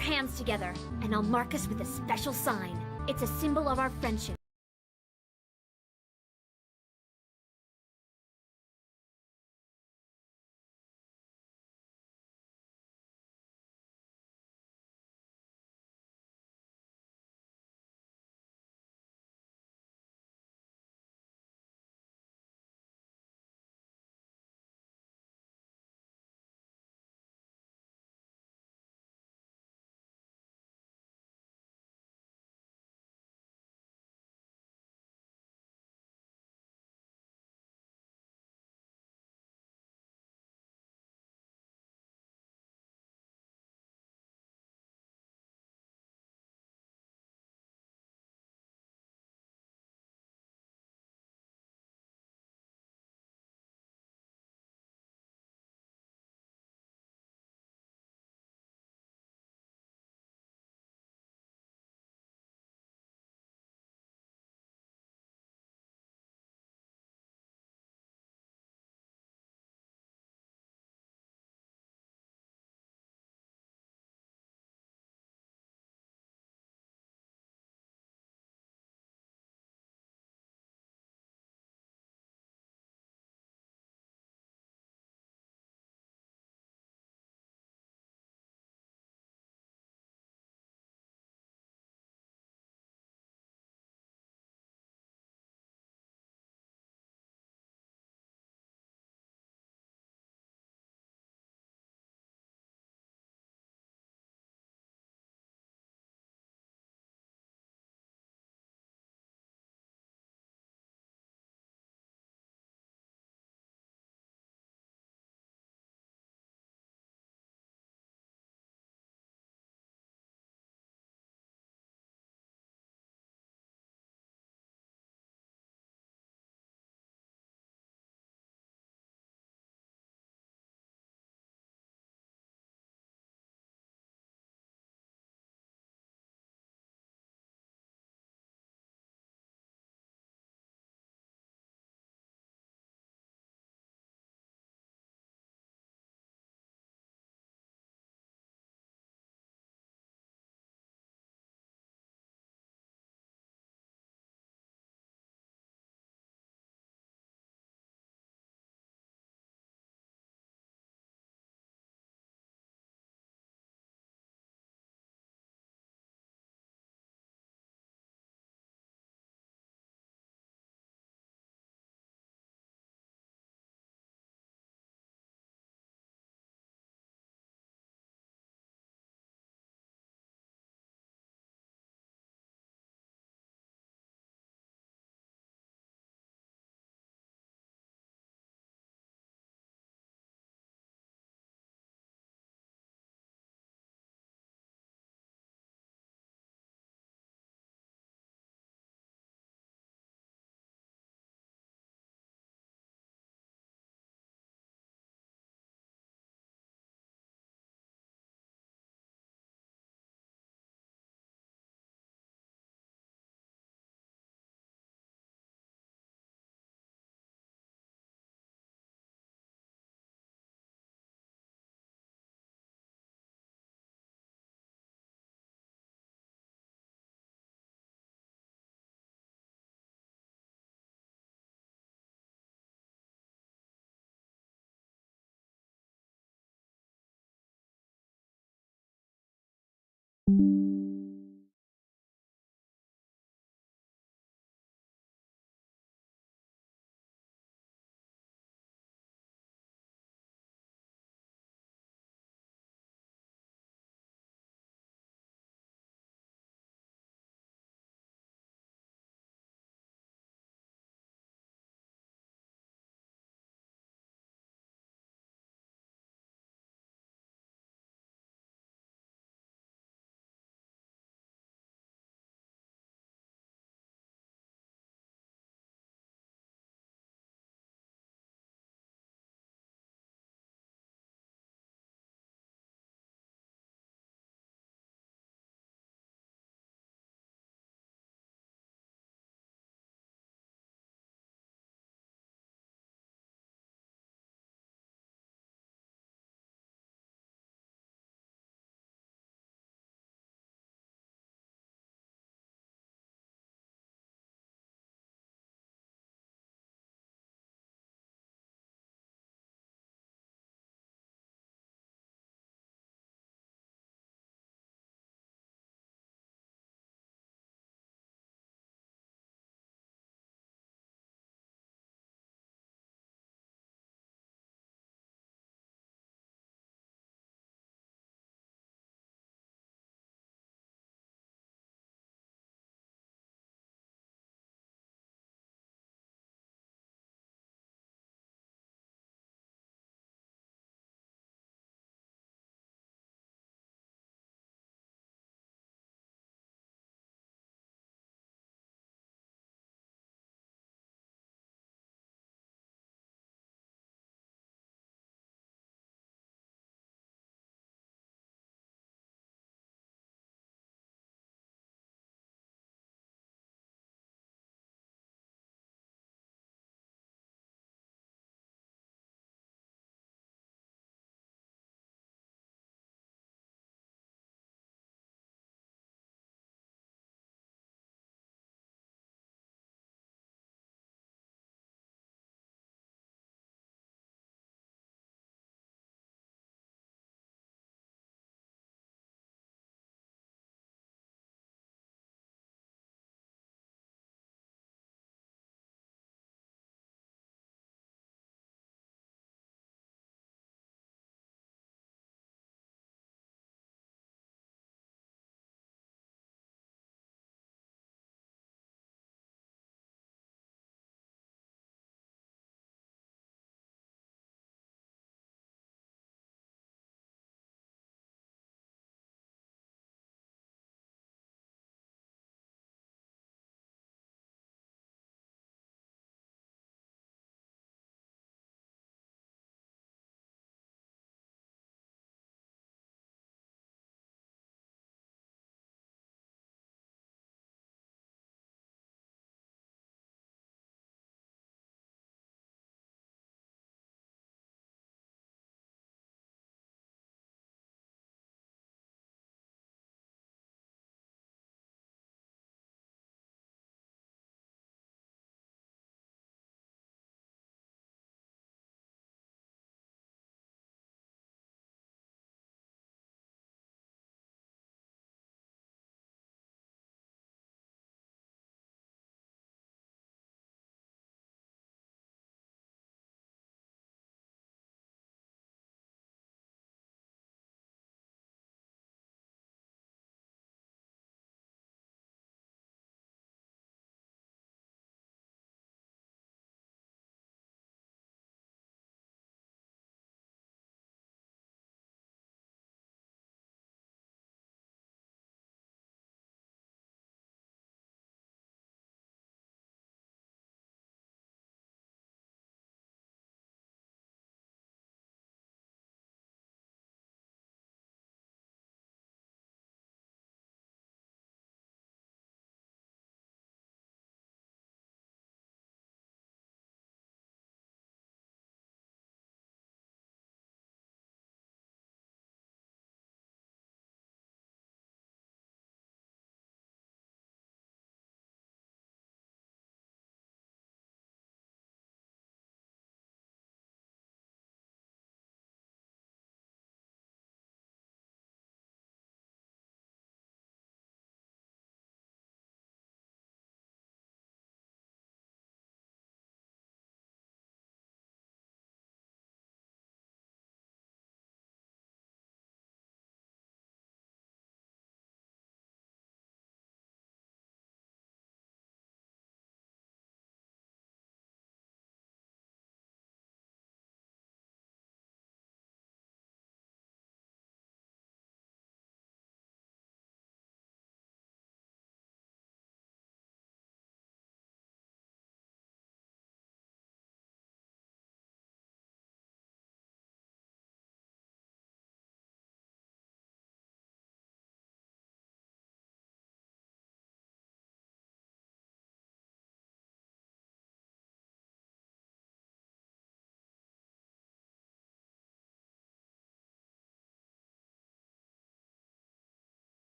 your hands together, and I'll mark us with a special sign. It's a symbol of our friendship.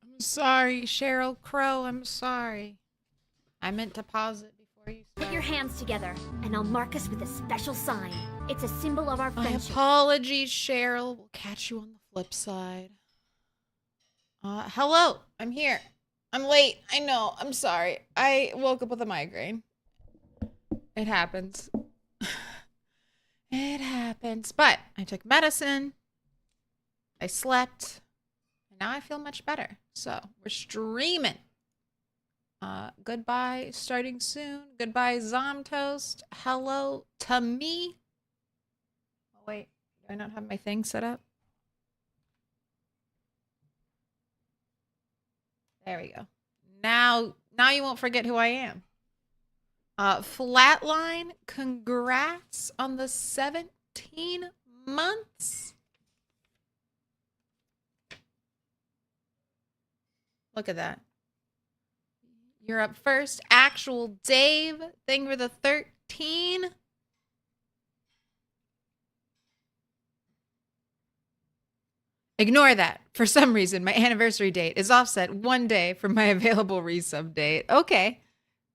I'm sorry, Cheryl Crow. I'm sorry. I meant to pause it before you started. Put your hands together, and I'll mark us with a special sign. It's a symbol of our My friendship. apologies, Cheryl. We'll catch you on the flip side. Hello. I'm here. I'm late. I know. I'm sorry. I woke up with a migraine. It happens. It happens. But I took medicine. I slept. And now I feel much better. So we're streaming. Goodbye, starting soon. Goodbye, Zomtoast. Hello to me. Oh, wait. Do I not have my thing set up? There we go. Now you won't forget who I am. Flatline, congrats on the 17 months. Look at that. You're up first. Actual Dave, thank you for the 13. Ignore that. For some reason, my anniversary date is offset 1 day from my available resub date. Okay.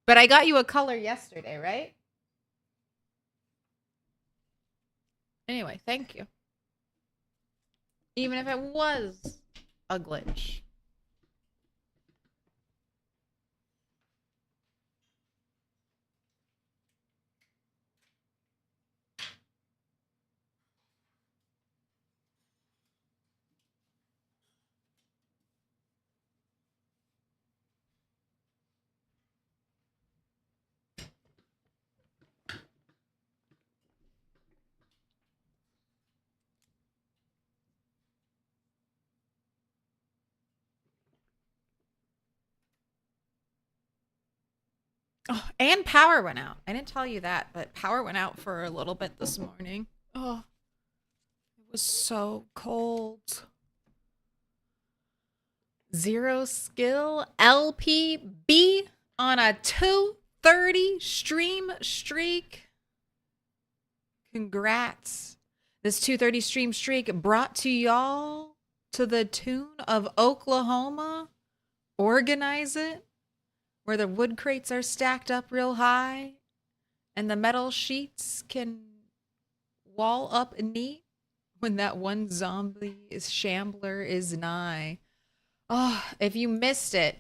But I got you a color yesterday, right? Anyway, thank you. Even if it was a glitch. Oh, and power went out. I didn't tell you that, but power went out for a little bit this morning. Oh, it was so cold. 0 skill LPB on a 230 stream streak. Congrats. This 230 stream streak brought to y'all to the tune of Oklahoma. Organize it. Where the wood crates are stacked up real high and the metal sheets can wall up neat when that one zombie shambler is nigh. Oh, if you missed it,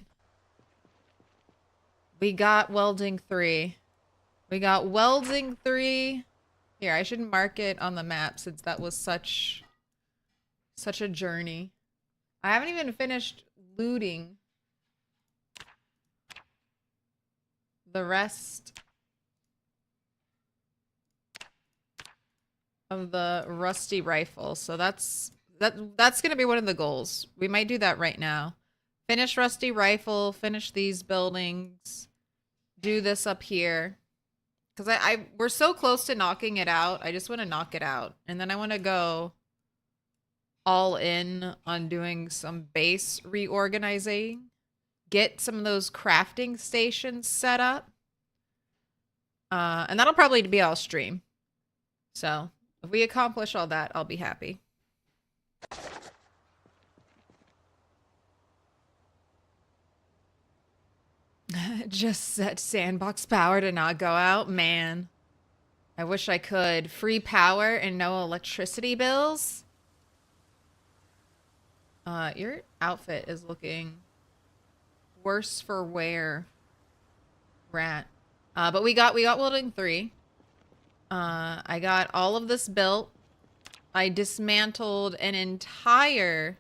we got Welding 3. We got Welding 3. Here, I should mark it on the map since that was such a journey. I haven't even finished looting the rest of the rusty rifle. So that's gonna be one of the goals. We might do that right now. Finish rusty rifle, finish these buildings, do this up here. Because we're so close to knocking it out. I just want to knock it out. And then I want to go all in on doing some base reorganizing. Get some of those crafting stations set up. And that'll probably be all stream. So if we accomplish all that, I'll be happy. Just set sandbox power to not go out. Man, I wish I could. Free power and no electricity bills. Your outfit is looking worse for wear, rat. But we got Welding 3. I got all of this built. I dismantled an entire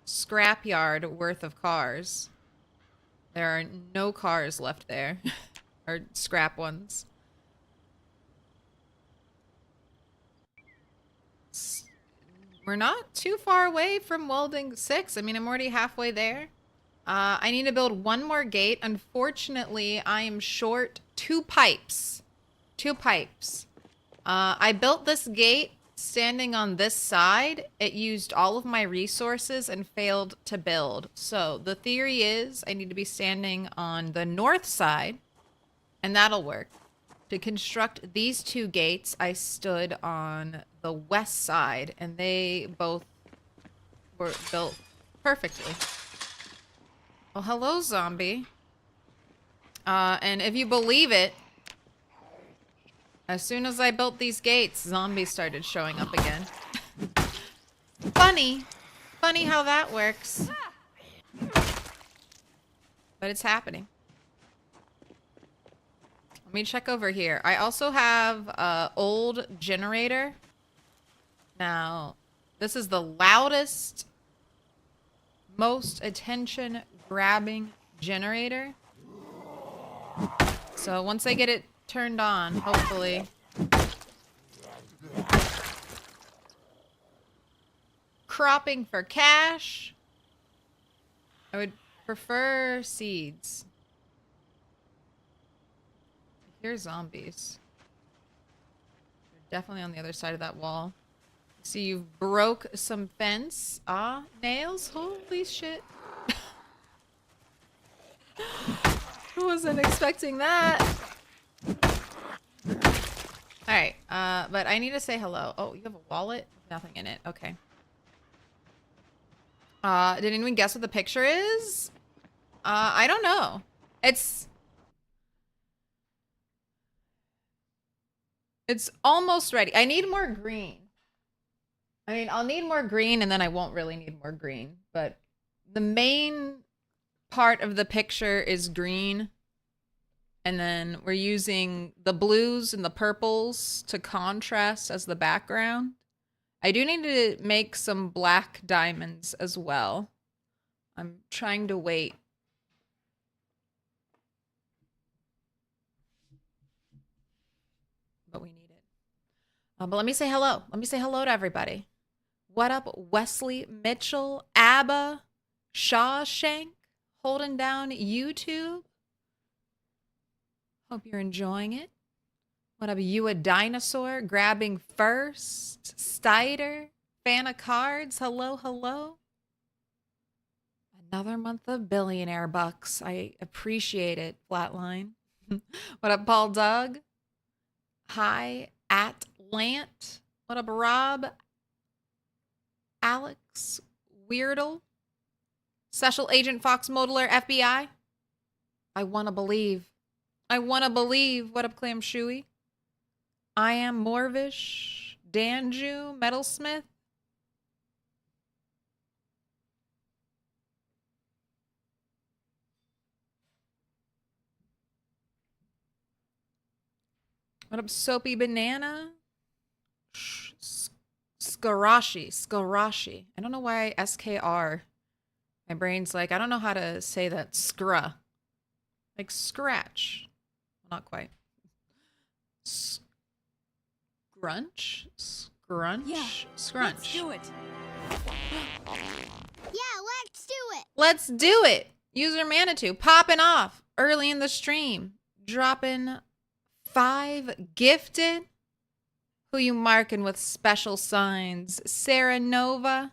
scrapyard worth of cars. There are no cars left there. Or scrap ones. We're not too far away from Welding 6. I mean, I'm already halfway there. I need to build one more gate. Unfortunately, I am short 2 pipes. 2 pipes. I built this gate standing on this side. It used all of my resources and failed to build. So the theory is I need to be standing on the north side, and that'll work. To construct these 2 gates, I stood on the west side, and they both were built perfectly. Well, hello, zombie. And if you believe it, as soon as I built these gates, zombies started showing up again. Funny. Funny how that works. But it's happening. Let me check over here. I also have an old generator. Now, this is the loudest, most attention-grabbing generator. So once I get it turned on, hopefully. Cropping for cash. I would prefer seeds. Here's zombies. They're definitely on the other side of that wall. See, you broke some fence. Ah, nails? Holy shit. Wasn't expecting that. Alright, but I need to say hello. Oh, you have a wallet? Nothing in it. Okay. Did anyone guess what the picture is? I don't know. It's almost ready. I need more green. I mean, I'll need more green and then I won't really need more green. But the main part of the picture is green. And then we're using the blues and the purples to contrast as the background. I do need to make some black diamonds as well. I'm trying to wait. But we need it. But let me say hello. Let me say hello to everybody. What up, Wesley Mitchell, Abba, Shawshank, holding down YouTube. Hope you're enjoying it. What up, you a dinosaur, grabbing first, Stider, fan of cards, hello, hello. Another month of billionaire bucks. I appreciate it, Flatline. What up, Paul Doug? Hi, at Lant. What up, Rob? Alex Weirdle. Special Agent Fox Modeler, FBI. I want to believe. I want to believe. What up, Clam Shuey? I am Morvish. Danju. Metalsmith. What up, Soapy Banana? Skarashi. I don't know why SKR. My brain's like, I don't know how to say that. Skra. Like scratch. Not quite. Scrunch? Scrunch? Yeah, Scrunch. Let's do it. Yeah, let's do it. Let's do it. User Manitou popping off early in the stream. Dropping 5 gifted. Who you marking with special signs? Sarah Nova.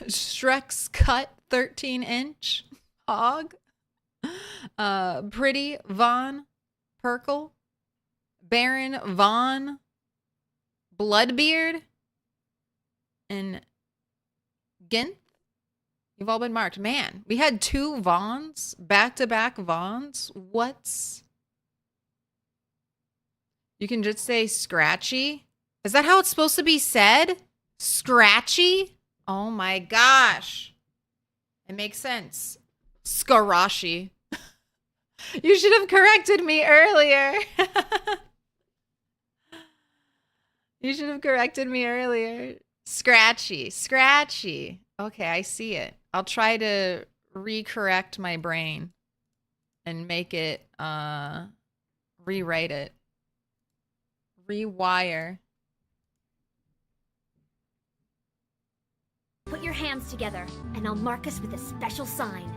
Strex Cut 13-inch. Hog. Pretty Von Perkle. Baron Von Bloodbeard. And Ginth. You've all been marked. Man, we had 2 Vons. Back-to-back Vons. What's... You can just say scratchy. Is that how it's supposed to be said? Scratchy? Oh my gosh. It makes sense. Skarashi. You should have corrected me earlier. You should have corrected me earlier. Scratchy. Scratchy. Okay, I see it. I'll try to recorrect my brain and make it, rewrite it. Rewire. Put your hands together, and I'll mark us with a special sign.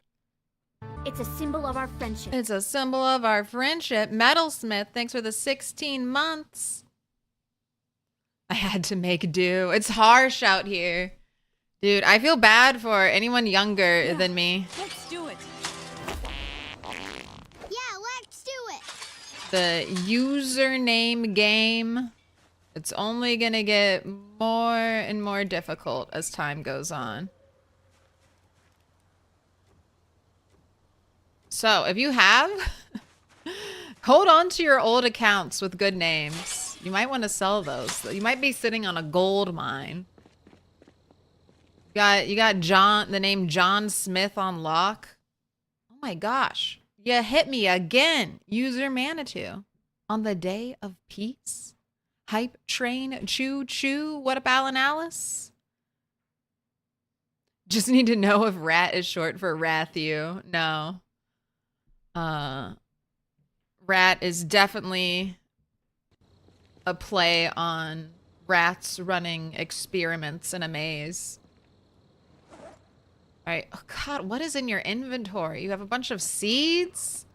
It's a symbol of our friendship. It's a symbol of our friendship. Metalsmith, thanks for the 16 months. I had to make do. It's harsh out here. Dude, I feel bad for anyone younger than me. Let's do it. Yeah, let's do it. The username game, it's only gonna get more and more difficult as time goes on. So if you have, hold on to your old accounts with good names. You might want to sell those. You might be sitting on a gold mine. You got John, the name John Smith on lock. Oh my gosh. You hit me again, user Manitou. On the day of peace. Hype train, choo choo. What up, Alan Alice? Just need to know if rat is short for Rathu. No. Rat is definitely a play on rats running experiments in a maze. All right. Oh God, what is in your inventory? You have a bunch of seeds?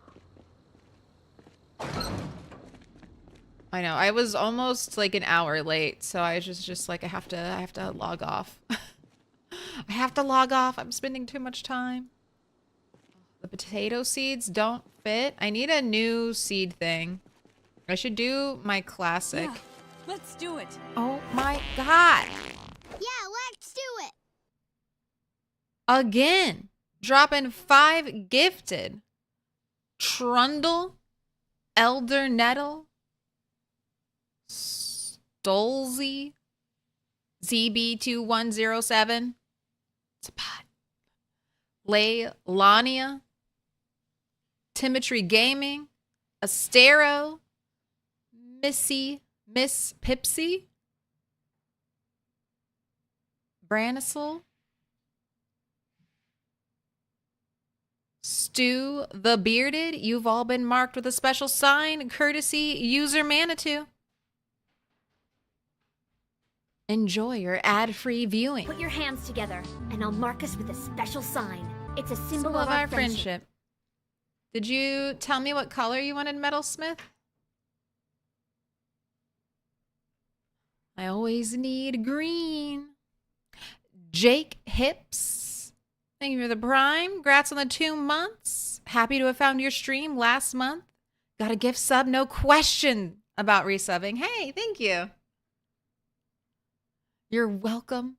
I know. I was almost like an hour late, so I was just like I have to log off. I have to log off. I'm spending too much time. The potato seeds don't fit. I need a new seed thing. I should do my classic. Yeah, let's do it. Oh my God. Yeah, let's do it. Again. Dropping 5 gifted. Trundle. Elder Nettle. Stolzy. ZB2107. It's a bot. Leilania. Timetry Gaming. Astero. Miss Pipsy. Branisel. Stu the Bearded. You've all been marked with a special sign, courtesy user Manitou. Enjoy your ad-free viewing. Put your hands together, and I'll mark us with a special sign. It's a symbol of our friendship. Did you tell me what color you wanted, Metalsmith? I always need green. Jake Hips. Thank you for the prime. Congrats on the 2 months. Happy to have found your stream last month. Got a gift sub, no question about resubbing. Hey, thank you. You're welcome.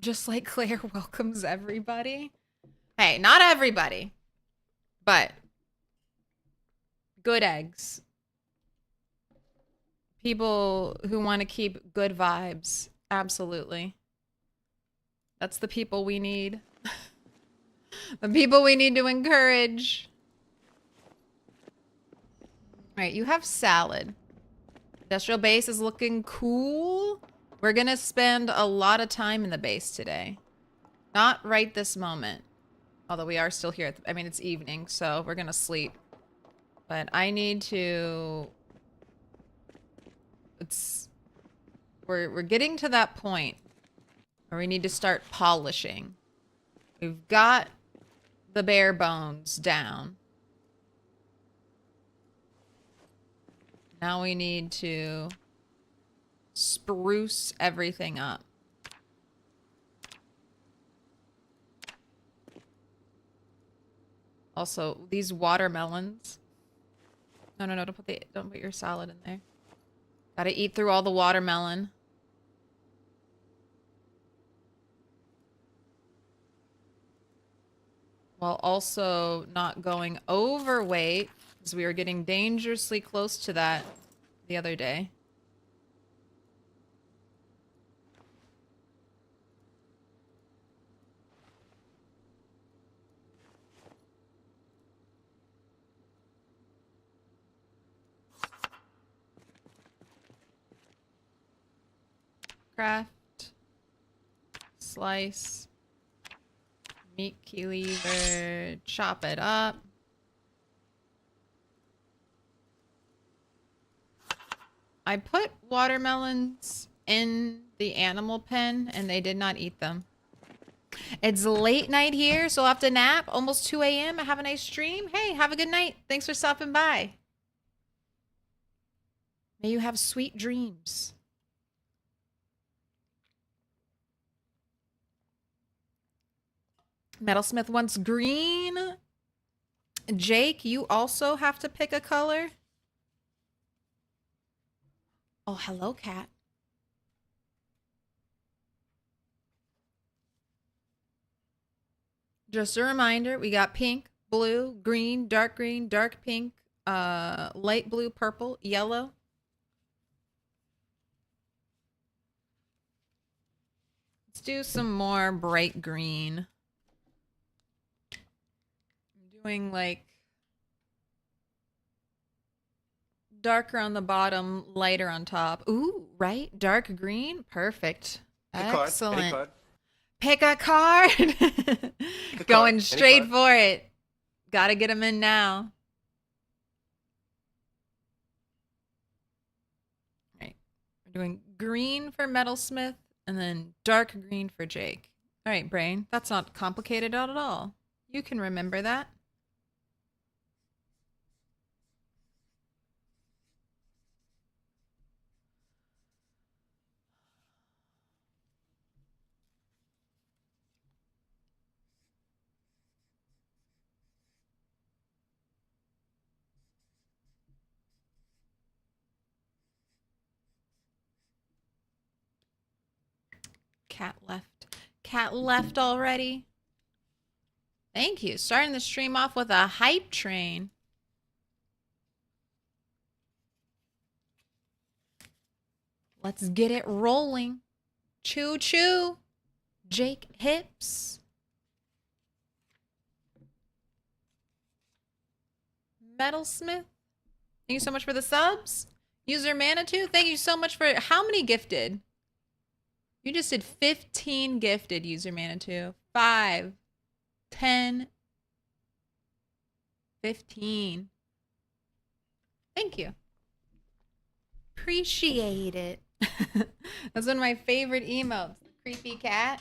Just like Claire welcomes everybody. Hey, not everybody, but good eggs. People who want to keep good vibes. Absolutely. That's the people we need. The people we need to encourage. All right, you have salad. Industrial base is looking cool. We're going to spend a lot of time in the base today. Not right this moment. Although we are still here. I mean, it's evening, so we're going to sleep. But I need to... We're getting to that point where we need to start polishing. We've got the bare bones down. Now we need to spruce everything up. Also, these watermelons. No, don't put your salad in there. Gotta eat through all the watermelon. While also not going overweight, because we were getting dangerously close to that the other day. Craft. Slice. Meat key lever. Chop it up. I put watermelons in the animal pen and they did not eat them. It's late night here, so I'll have to nap. Almost 2 a.m. Have a nice stream. Hey, have a good night. Thanks for stopping by. May you have sweet dreams. Metalsmith wants green. Jake, you also have to pick a color. Oh, hello, cat. Just a reminder, we got pink, blue, green, dark pink, light blue, purple, yellow. Let's do some more bright green. I'm doing like darker on the bottom, lighter on top. Ooh, right? Dark green? Perfect. Excellent. Pick a card. Going straight for it. Gotta get them in now. All right. We're doing green for Metalsmith and then dark green for Jake. All right, Brain. That's not complicated at all. You can remember that. Cat left. Cat left already. Thank you. Starting the stream off with a hype train. Let's get it rolling. Choo choo. Jake Hips. Metalsmith. Thank you so much for the subs. User Manitou, thank you so much for how many gifted? You just did 15 gifted, User Manitou. 5, 10, 15. Thank you. Appreciate it. That's one of my favorite emotes. Creepy cat.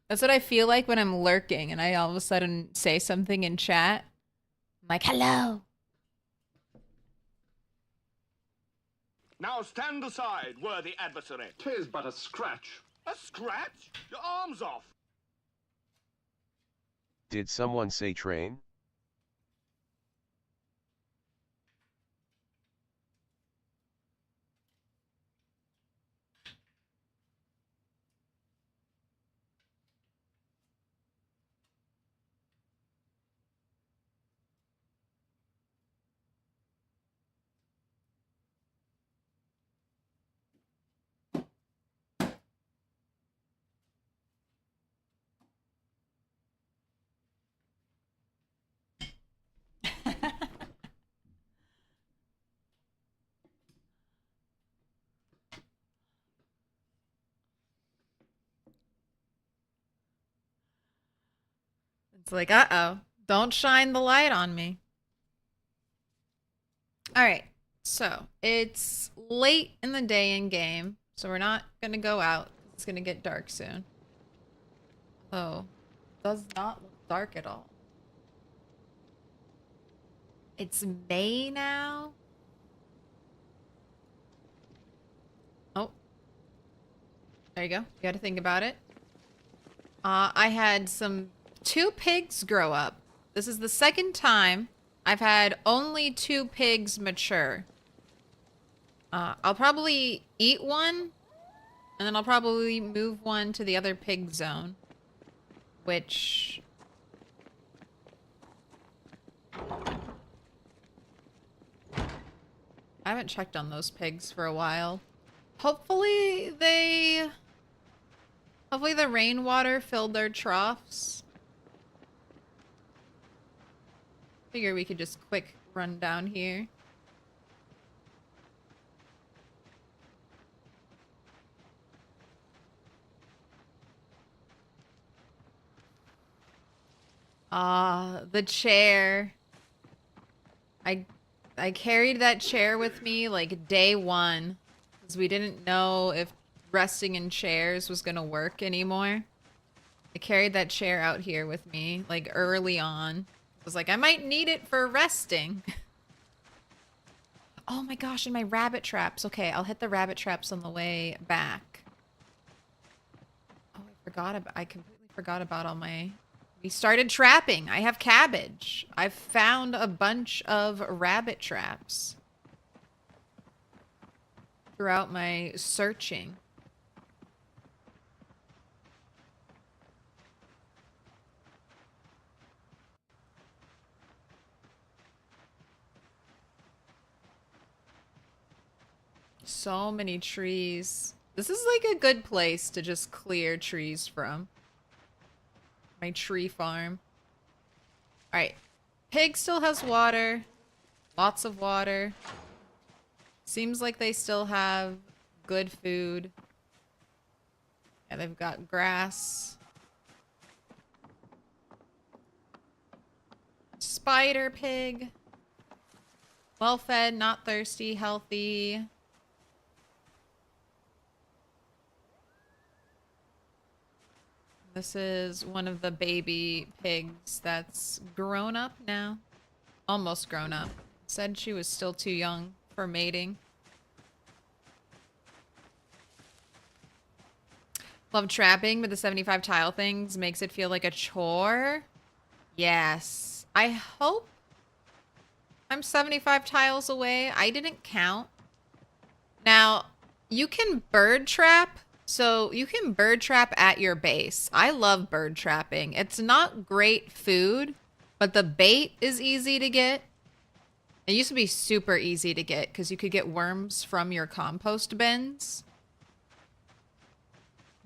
That's what I feel like when I'm lurking and I all of a sudden say something in chat. I'm like, hello. Now stand aside, worthy adversary. 'Tis but a scratch. A scratch? Your arm's off. Did someone say train? It's like, uh-oh. Don't shine the light on me. All right. So, it's late in the day in game, so we're not going to go out. It's going to get dark soon. Oh, does not look dark at all. It's May now. Oh. There you go. You got to think about it. I had 2 pigs grow up. This is the second time I've had only 2 pigs mature. I'll probably eat one, and then I'll probably move one to the other pig zone, which... I haven't checked on those pigs for a while. Hopefully the rainwater filled their troughs. Figure we could just quick run down here. The chair. I carried that chair with me like day 1 because we didn't know if resting in chairs was gonna work anymore. I carried that chair out here with me like early on. I was like, I might need it for resting. Oh my gosh, and my rabbit traps. Okay, I'll hit the rabbit traps on the way back. Oh, I completely forgot about all my... We started trapping. I have cabbage. I've found a bunch of rabbit traps throughout my searching. So many trees. This is like a good place to just clear trees from. My tree farm. Alright. Pig still has water. Lots of water. Seems like they still have good food. Yeah, they've got grass. Spider pig. Well fed, not thirsty, healthy. This is one of the baby pigs that's grown up now. Almost grown up. Said she was still too young for mating. Love trapping, but the 75 tile things makes it feel like a chore. Yes. I hope I'm 75 tiles away. I didn't count. Now, you can bird trap. So you can bird trap at your base. I love bird trapping. It's not great food, but the bait is easy to get. It used to be super easy to get because you could get worms from your compost bins.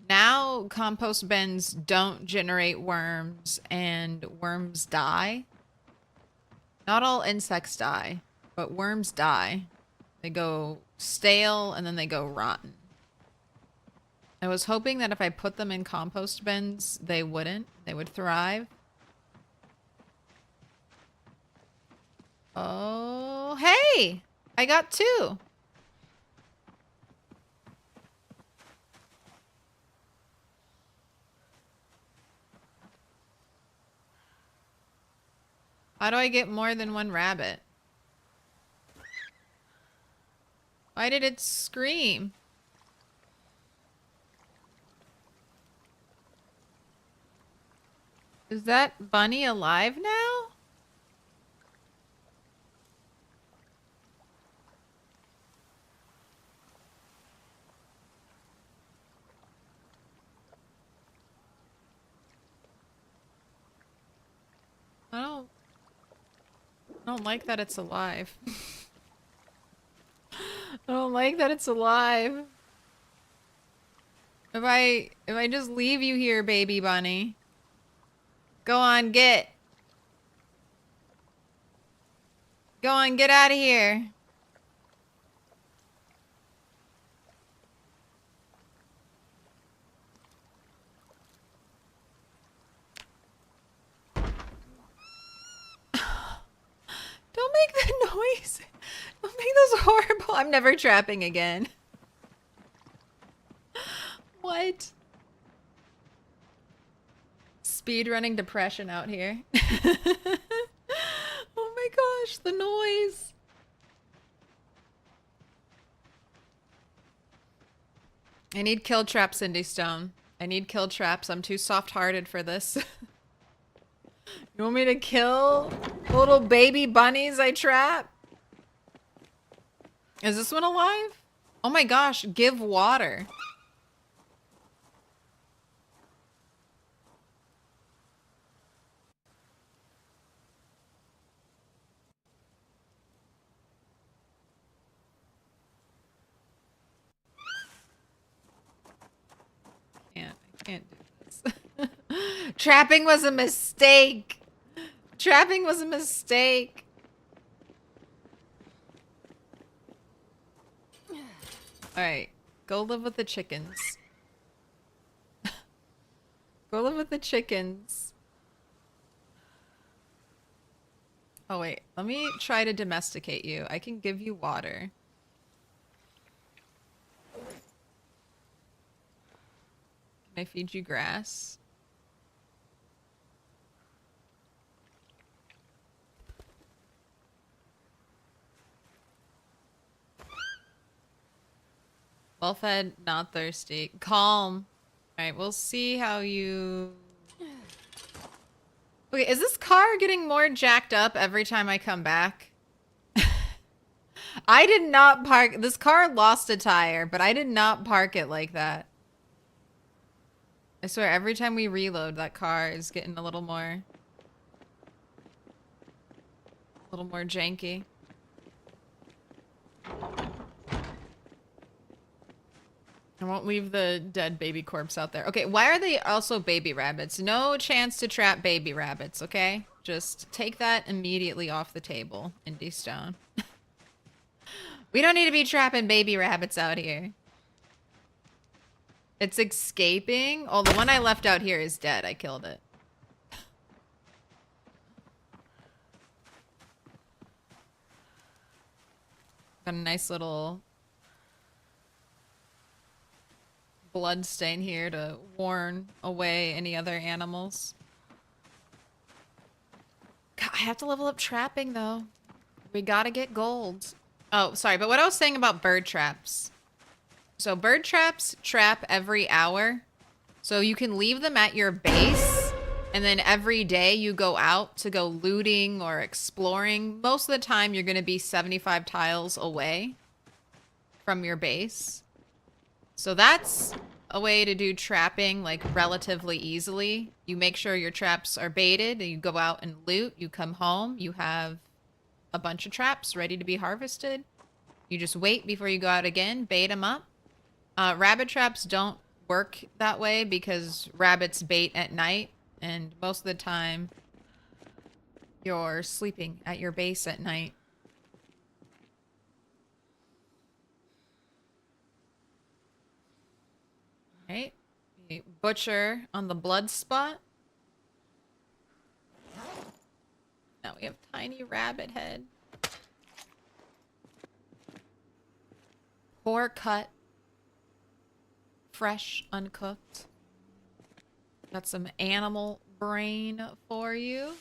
Now compost bins don't generate worms and worms die. Not all insects die, but worms die. They go stale and then they go rotten. I was hoping that if I put them in compost bins, they wouldn't. They would thrive. Oh, hey! I got 2. How do I get more than 1 rabbit? Why did it scream? Is that bunny alive now? I don't like that it's alive. I don't like that it's alive. If I just leave you here, baby bunny. Go on, get. Go on, get out of here. Don't make that noise. Don't make those horrible. I'm never trapping again. What? Speedrunning depression out here. Oh my gosh, the noise. I need kill traps, Cindy Stone. I need kill traps. I'm too soft-hearted for this. You want me to kill little baby bunnies I trap? Is this one alive? Oh my gosh, give water. I can't do this. Trapping was a mistake. Trapping was a mistake. Alright, go live with the chickens. Go live with the chickens. Oh wait, let me try to domesticate you. I can give you water. Can I feed you grass? Well fed, not thirsty. Calm. Alright, we'll see how you... Okay, is this car getting more jacked up every time I come back? I did not park... This car lost a tire, but I did not park it like that. I swear, every time we reload, that car is getting a little more janky. I won't leave the dead baby corpse out there. Okay, why are they also baby rabbits? No chance to trap baby rabbits, okay? Just take that immediately off the table, Indie Stone. We don't need to be trapping baby rabbits out here. It's escaping. Oh, the one I left out here is dead. I killed it. Got a nice little blood stain here to warn away any other animals. God, I have to level up trapping though. We gotta get gold. Oh, sorry, but what I was saying about bird traps. So bird traps trap every hour. So you can leave them at your base, and then every day you go out to go looting or exploring. Most of the time you're gonna be 75 tiles away from your base. So that's a way to do trapping like relatively easily. You make sure your traps are baited, and you go out and loot. You come home, you have a bunch of traps ready to be harvested. You just wait before you go out again, bait them up. Rabbit traps don't work that way because rabbits bait at night, and most of the time you're sleeping at your base at night. Right? Butcher on the blood spot. Now we have tiny rabbit head. Poor cut. Fresh, uncooked. Got some animal brain for you.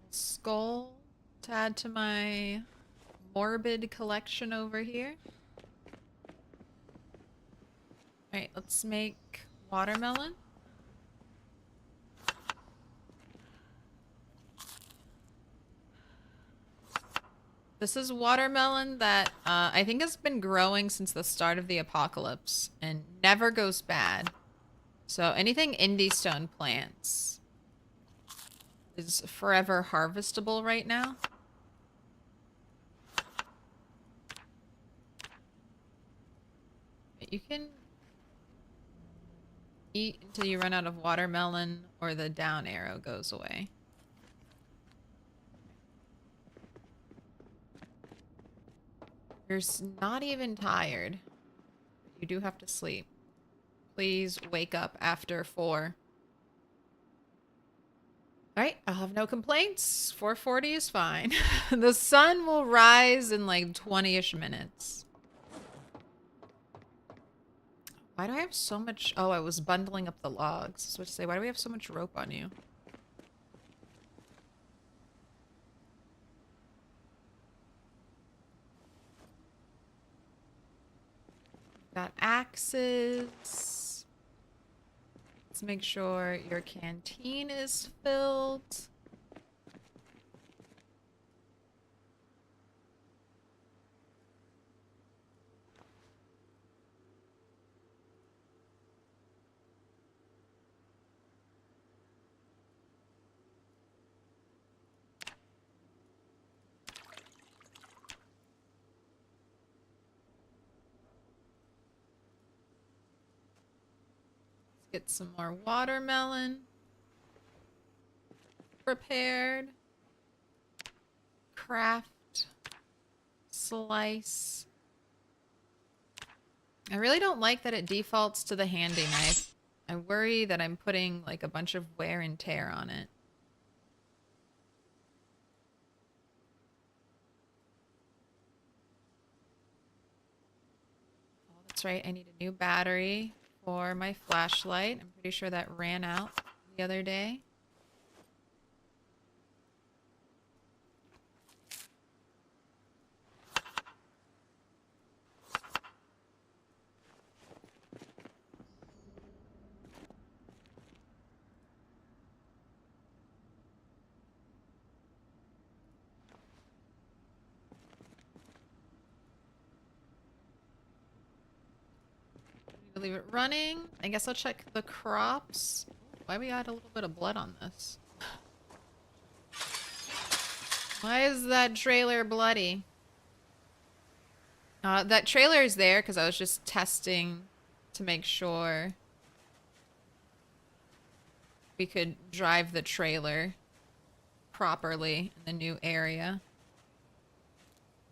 Skull to add to my morbid collection over here. Alright, let's make watermelon. This is watermelon that I think has been growing since the start of the apocalypse and never goes bad. So anything indie stone plants is forever harvestable right now. You can eat until you run out of watermelon or the down arrow goes away. You're not even tired. You do have to sleep. Please wake up after 4. Alright, I'll have no complaints. 4:40 is fine. The sun will rise in like 20-ish minutes. Why do I have so much? Oh, I was bundling up the logs. So to say, why do we have so much rope on you? Got axes. Let's make sure your canteen is filled. Get some more watermelon prepared. Craft. Slice. I really don't like that it defaults to the handy knife. I worry that I'm putting like a bunch of wear and tear on it. Oh, that's right. I need a new battery for my flashlight. I'm pretty sure that ran out the other day. Leave it running. I guess I'll check the crops. Why we got a little bit of blood on this? Why is that trailer bloody? That trailer is there because I was just testing to make sure we could drive the trailer properly in the new area.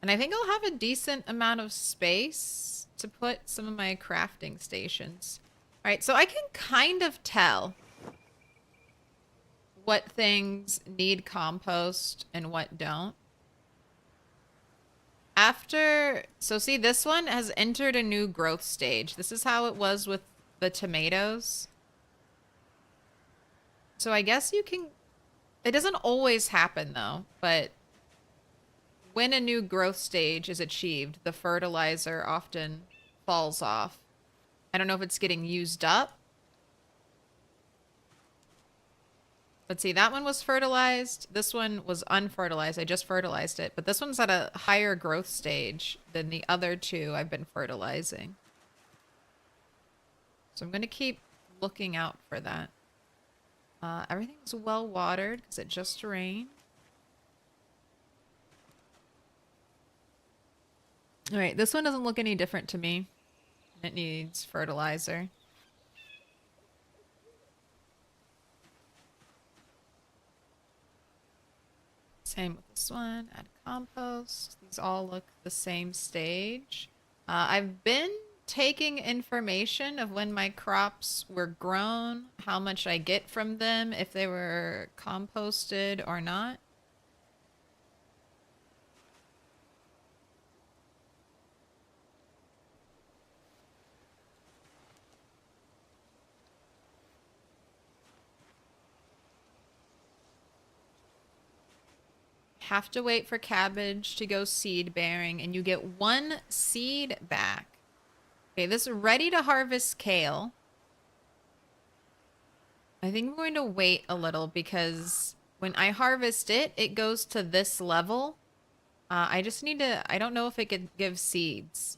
And I think I'll have a decent amount of space to put some of my crafting stations. All right, so I can kind of tell what things need compost and what don't. So see, this one has entered a new growth stage. This is how it was with the tomatoes. So I guess you can, it doesn't always happen though, but when a new growth stage is achieved, the fertilizer often falls off. I don't know if it's getting used up. But see, that one was fertilized. This one was unfertilized. I just fertilized it. But this one's at a higher growth stage than the other two I've been fertilizing. So I'm going to keep looking out for that. Everything's well watered because it just rained. All right, this one doesn't look any different to me. It needs fertilizer. Same with this one. Add compost. These all look the same stage. I've been taking information of when my crops were grown, how much I get from them, if they were composted or not. Have to wait for cabbage to go seed bearing, and you get 1 seed back. Okay, this is ready to harvest kale. I think I'm going to wait a little because when I harvest it, it goes to this level. I just need to, I don't know if it could give seeds.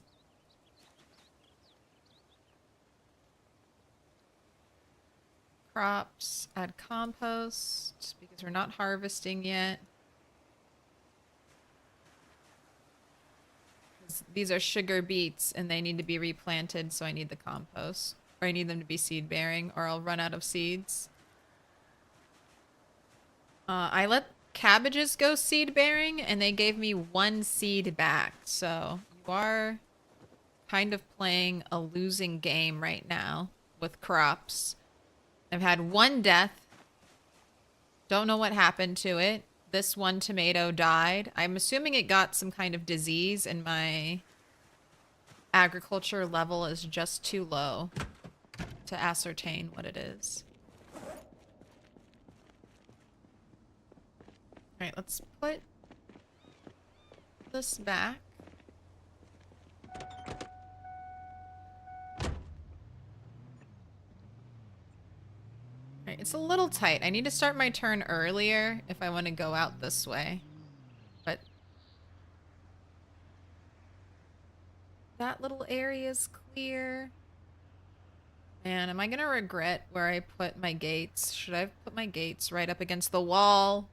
Crops, add compost because we're not harvesting yet. These are sugar beets and they need to be replanted, so I need the compost. Or I need them to be seed bearing or I'll run out of seeds. I let cabbages go seed bearing and they gave me 1 seed back. So you are kind of playing a losing game right now with crops. I've had 1 death. Don't know what happened to it. This 1 tomato died. I'm assuming it got some kind of disease and my agriculture level is just too low to ascertain what it is. All right, let's put this back. Alright, it's a little tight. I need to start my turn earlier if I want to go out this way. But that little area is clear. Man, am I going to regret where I put my gates? Should I have put my gates right up against the wall?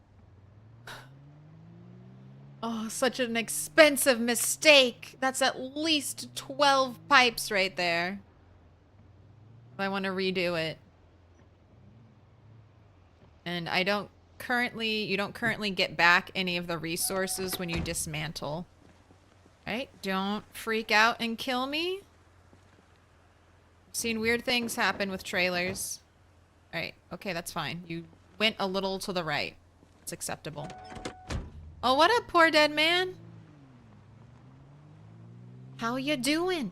Oh, such an expensive mistake. That's at least 12 pipes right there. If I want to redo it. And you don't currently get back any of the resources when you dismantle. Right? Don't freak out and kill me. I've seen weird things happen with trailers. Alright, okay, that's fine. You went a little to the right. It's acceptable. Oh, what up, poor dead man? How you doing?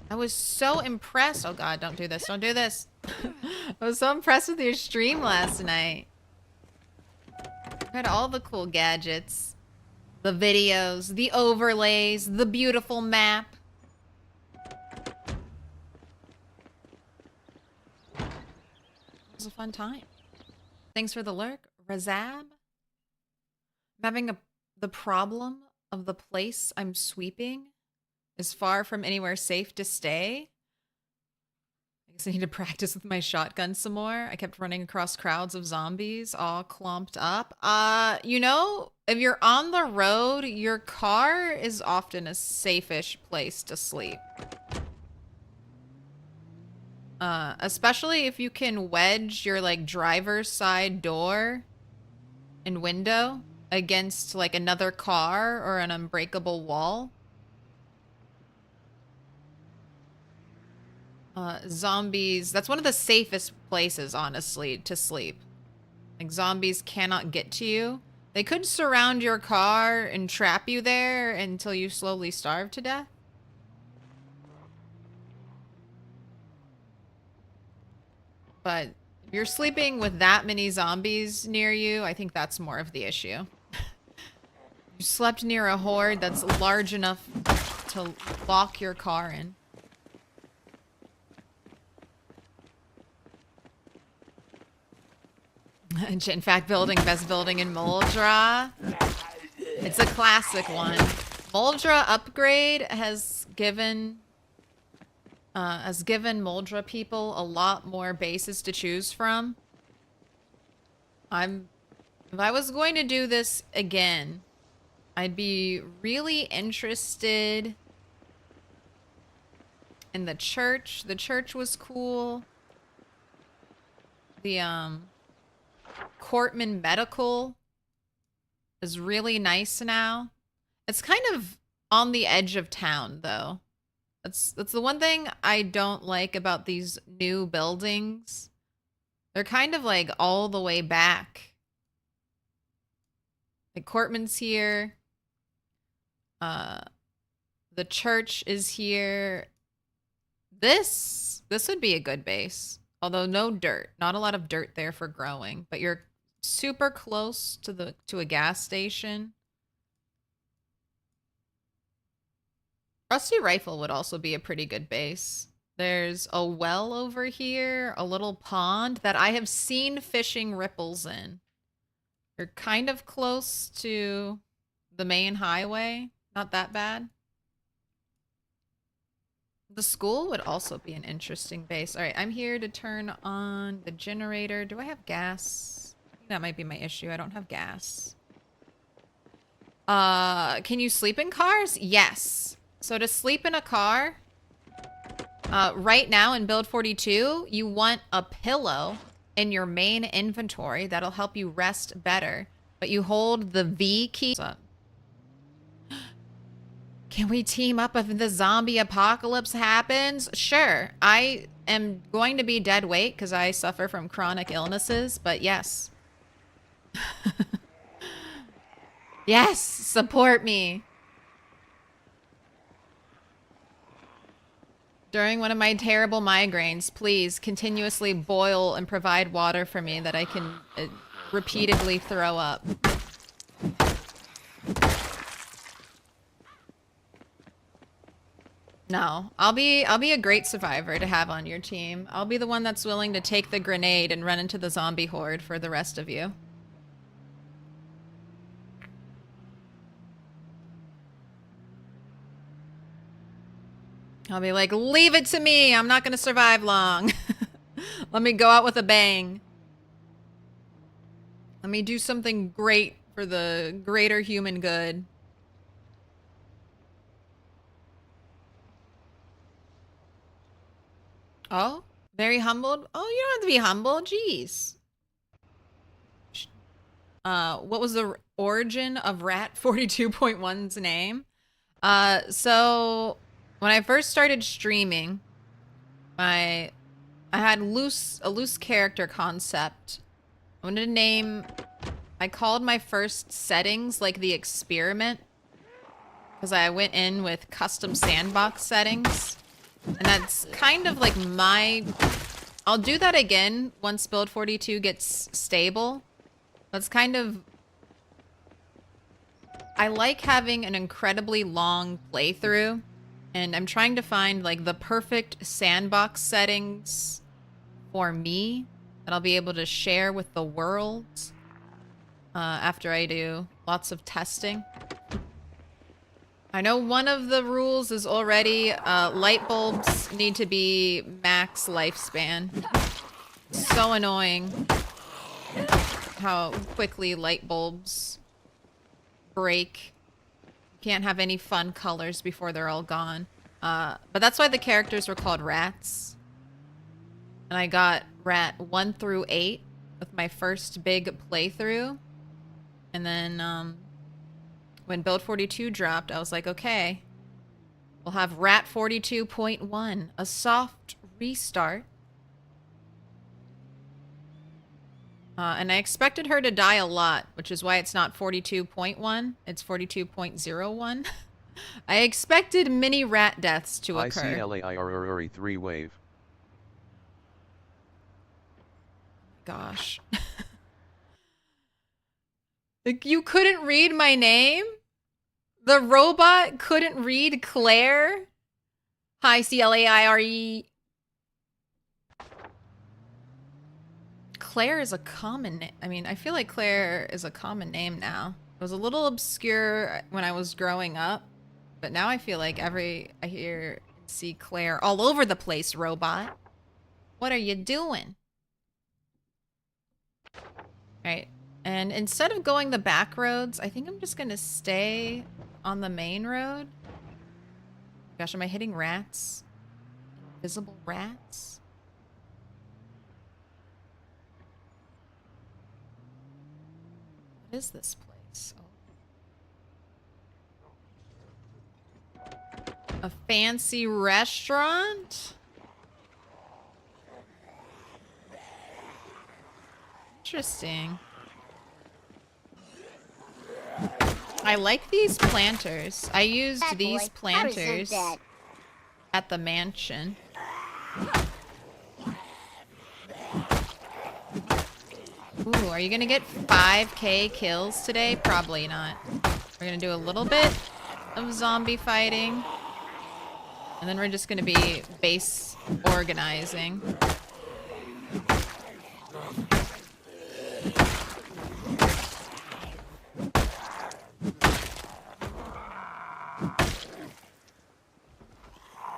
I was so impressed. Oh god, don't do this. Don't do this. I was so impressed with your stream last night. I had all the cool gadgets. The videos, the overlays, the beautiful map. It was a fun time. Thanks for the lurk, Razab. I'm having the problem of the place I'm sweeping is far from anywhere safe to stay. I guess I need to practice with my shotgun some more. I kept running across crowds of zombies all clumped up. You know, if you're on the road, your car is often a safe-ish place to sleep. Especially if you can wedge your like driver's side door and window against like another car or an unbreakable wall. Zombies, that's one of the safest places, honestly, to sleep. Like, zombies cannot get to you. They could surround your car and trap you there until you slowly starve to death. But if you're sleeping with that many zombies near you, I think that's more of the issue. You slept near a horde that's large enough to lock your car in. In fact, building, best building in Muldraugh. It's a classic one. Muldraugh upgrade has given Muldraugh people a lot more bases to choose from. If I was going to do this again, I'd be really interested in the church. The church was cool. The Courtman Medical is really nice now. It's kind of on the edge of town, though. That's the one thing I don't like about these new buildings. They're kind of like all the way back. Like Courtman's here. The church is here. This would be a good base. Although no dirt. Not a lot of dirt there for growing. But you're super close to a gas station. Rusty Rifle would also be a pretty good base. There's a well over here, a little pond that I have seen fishing ripples in. You're kind of close to the main highway. Not that bad. The school would also be an interesting base. All right, I'm here to turn on the generator. Do I have gas? I think that might be my issue. I don't have gas. Can you sleep in cars? Yes. So to sleep in a car, right now in build 42, you want a pillow in your main inventory. That'll help you rest better. But you hold the V key. Can we team up if the zombie apocalypse happens? Sure. I am going to be dead weight because I suffer from chronic illnesses, but yes. Yes, support me. During one of my terrible migraines, please continuously boil and provide water for me that I can repeatedly throw up. No, I'll be a great survivor to have on your team. I'll be the one that's willing to take the grenade and run into the zombie horde for the rest of you. I'll be like, leave it to me. I'm not going to survive long. Let me go out with a bang. Let me do something great for the greater human good. Oh, very humbled. Oh, you don't have to be humble. Jeez. What was the origin of Rat 42.1's name? So when I first started streaming, I had a loose character concept. I wanted to name. I called my first settings like the experiment, because I went in with custom sandbox settings. And that's kind of like I'll do that again once build 42 gets stable. That's kind of... I like having an incredibly long playthrough. And I'm trying to find like the perfect sandbox settings for me that I'll be able to share with the world after I do lots of testing. I know one of the rules is already light bulbs need to be max lifespan. So annoying how quickly light bulbs break. Can't have any fun colors before they're all gone. But that's why the characters were called rats. And I got rat 1 through 8 with my first big playthrough. And then when build 42 dropped, I was like, okay, we'll have rat 42.1, a soft restart. And I expected her to die a lot, which is why it's not 42.1, it's 42.01. I expected many rat deaths to occur. ICLAIRRE 3 wave. Gosh. Like, you couldn't read my name? The robot couldn't read Claire? Hi, CLAIRE. Claire is a common name. I mean, I feel like Claire is a common name now. It was a little obscure when I was growing up, but now I feel like I see Claire all over the place, robot. What are you doing? Right. And instead of going the back roads, I think I'm just gonna stay on the main road. Gosh, am I hitting rats? Invisible rats? What is this place? Oh. A fancy restaurant? Interesting. I like these planters. I used these planters at the mansion. Ooh, are you gonna get 5k kills today? Probably not. We're gonna do a little bit of zombie fighting. And then we're just gonna be base organizing.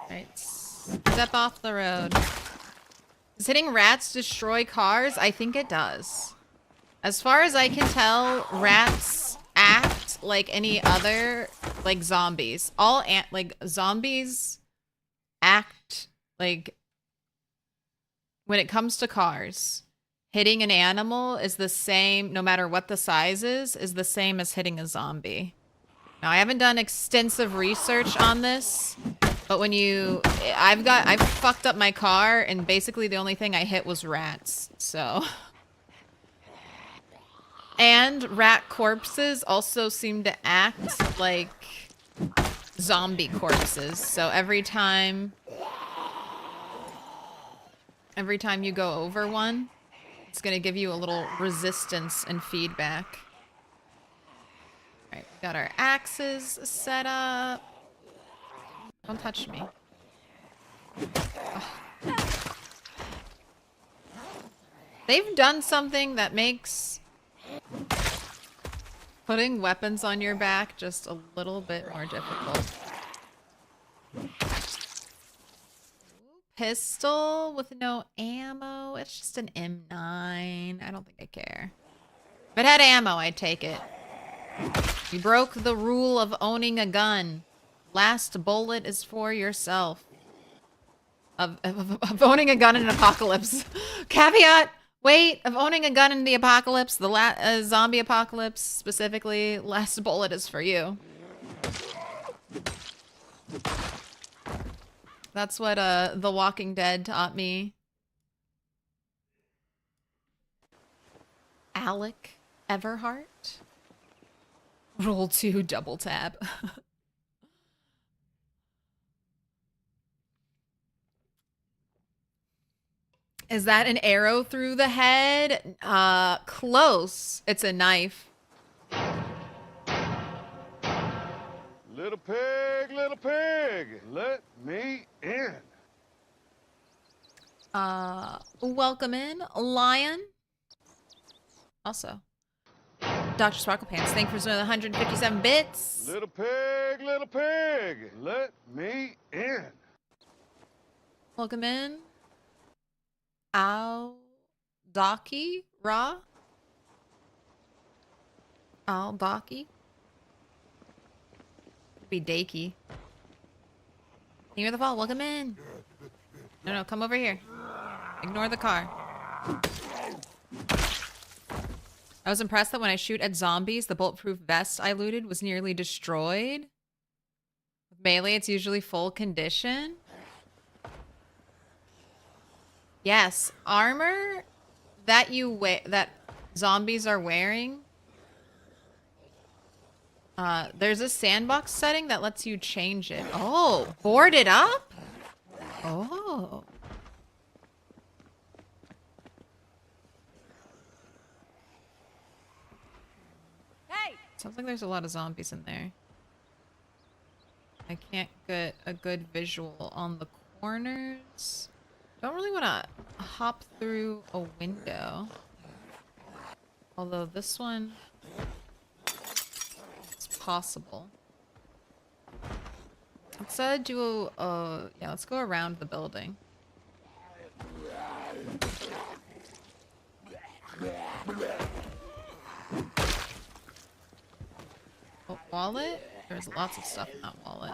Right, step off the road. Does hitting rats destroy cars? I think it does. As far as I can tell, rats act like any other, like zombies. Zombies act like, when it comes to cars, hitting an animal is the same, no matter what the size is the same as hitting a zombie. Now, I haven't done extensive research on this, but when I've fucked up my car and basically the only thing I hit was rats, so. And rat corpses also seem to act like zombie corpses. So every time you go over one, it's gonna give you a little resistance and feedback. All right, we got our axes set up. Don't touch me. Ugh. They've done something that makes putting weapons on your back just a little bit more difficult. Pistol with no ammo. It's just an M9. I don't think I care. If it had ammo, I'd take it. You broke the rule of owning a gun. Last bullet is for yourself. Of owning a gun in an apocalypse. Caveat! Wait, of owning a gun in the apocalypse, the zombie apocalypse specifically, last bullet is for you. That's what The Walking Dead taught me. Alec Everhart? Roll 2, double tab. Is that an arrow through the head? Close. It's a knife. Little pig, let me in. Welcome in, lion. Also. Dr. Sparkle Pants, thank you for the 157 bits. Little pig, let me in. Welcome in. Al Docky Ra. Al Docky. Could be Dakey. Near the fall, welcome in. No, come over here. Ignore the car. I was impressed that when I shoot at zombies, the bulletproof vest I looted was nearly destroyed. With melee, it's usually full condition. Yes, armor that that zombies are wearing. There's a sandbox setting that lets you change it. Oh, board it up? Oh. Hey! Sounds like there's a lot of zombies in there. I can't get a good visual on the corners. Don't really want to hop through a window. Although this one is possible. Let's do a, yeah, let's go around the building. Oh, wallet? There's lots of stuff in that wallet.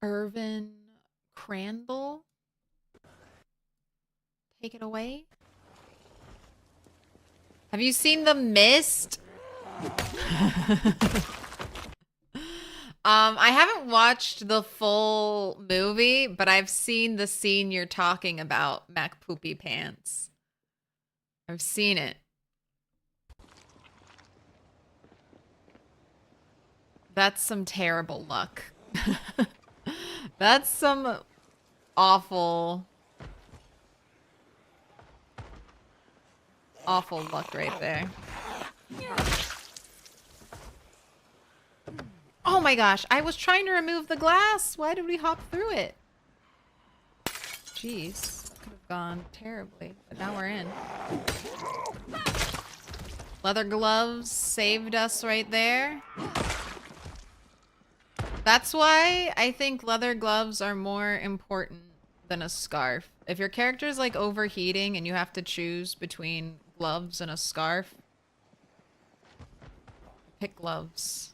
Irvin Crandall. Take it away. Have you seen The Mist? I haven't watched the full movie, but I've seen the scene you're talking about, Mac Poopy Pants. I've seen it. That's some terrible luck. That's some awful luck right there. Oh my gosh, I was trying to remove the glass. Why did we hop through it? Jeez, could have gone terribly, but now we're in. Leather gloves saved us right there. That's why I think leather gloves are more important than a scarf. If your character is like overheating and you have to choose between gloves and a scarf, pick gloves.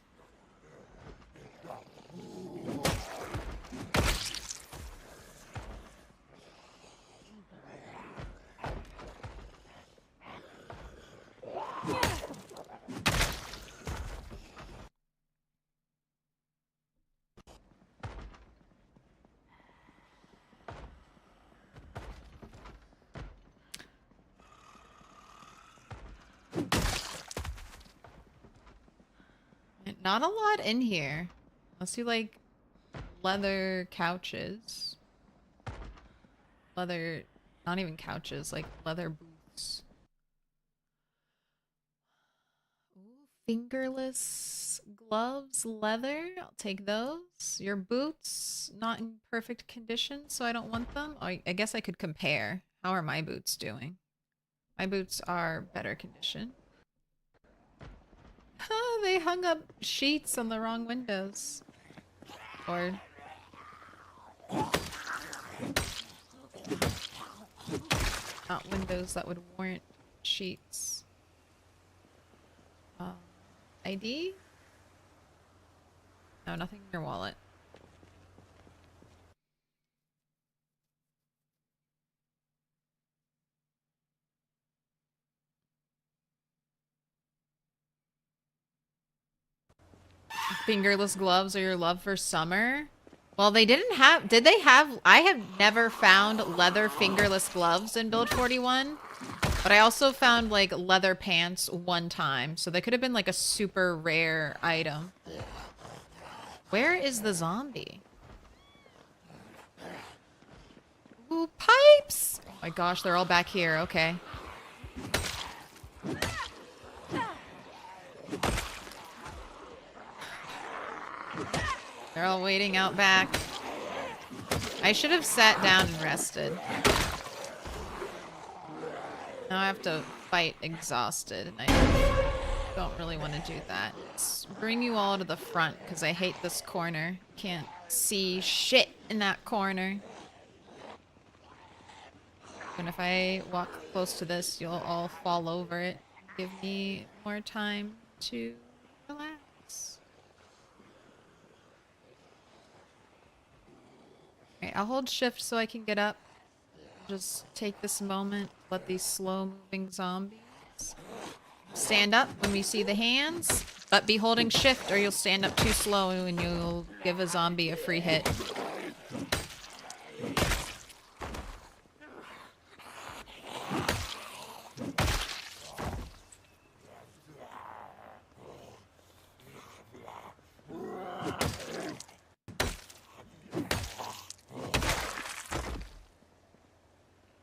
Not a lot in here. Unless you like leather couches. Leather, not even couches, like leather boots. Ooh, fingerless gloves, leather. I'll take those. Your boots, not in perfect condition, so I don't want them. I guess I could compare. How are my boots doing? My boots are better condition. They hung up sheets on the wrong windows. Or... not windows that would warrant sheets. ID? No, nothing in your wallet. Fingerless gloves are your love for summer? Well, they didn't have... did they have... I have never found leather fingerless gloves in Build 41. But I also found, like, leather pants one time. So they could have been, like, a super rare item. Where is the zombie? Ooh, pipes! Oh my gosh, they're all back here. Okay. They're all waiting out back. I should have sat down and rested. Now I have to fight exhausted, and I don't really want to do that. Let's bring you all to the front, because I hate this corner. Can't see shit in that corner. And if I walk close to this, you'll all fall over it. Give me more time to relax. Alright, I'll hold shift so I can get up. Just take this moment, let these slow-moving zombies stand up when we see the hands, but be holding shift or you'll stand up too slow and you'll give a zombie a free hit.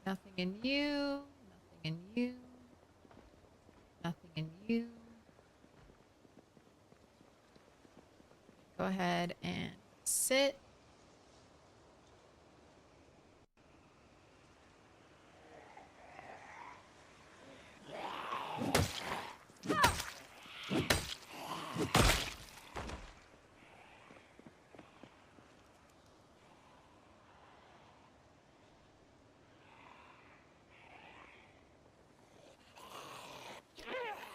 Nothing in you, nothing in you, nothing in you. Go ahead and sit.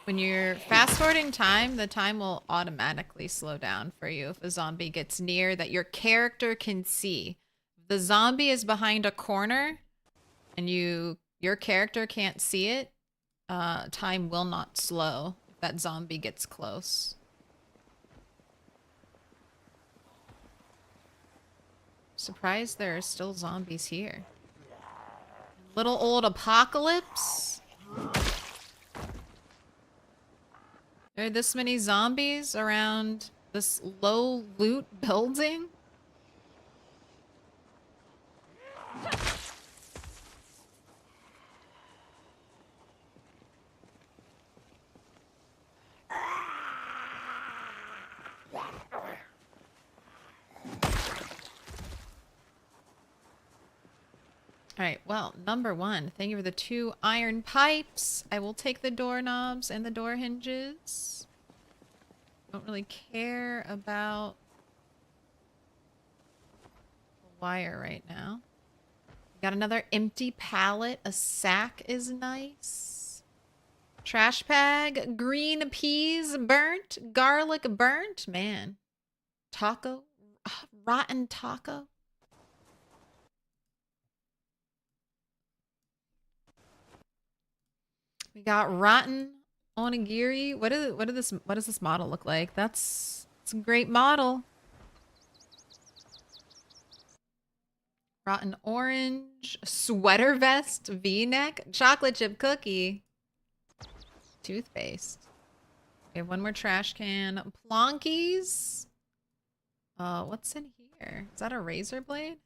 When you're fast forwarding time, the time will automatically slow down for you if a zombie gets near that your character can see. If the zombie is behind a corner and your character can't see it, time will not slow if that zombie gets close. Surprised there are still zombies here. Little old apocalypse. There are this many zombies around this low loot building? Alright, well, number one, thank you for the 2 iron pipes. I will take the doorknobs and the door hinges. Don't really care about the wire right now. Got another empty pallet. A sack is nice. Trash bag. Green peas burnt. Garlic burnt. Man. Taco. Rotten taco. We got rotten onigiri. What does this model look like? It's a great model. Rotten orange, sweater vest, V-neck, chocolate chip cookie, toothpaste. We have one more trash can. Plonkies. What's in here? Is that a razor blade?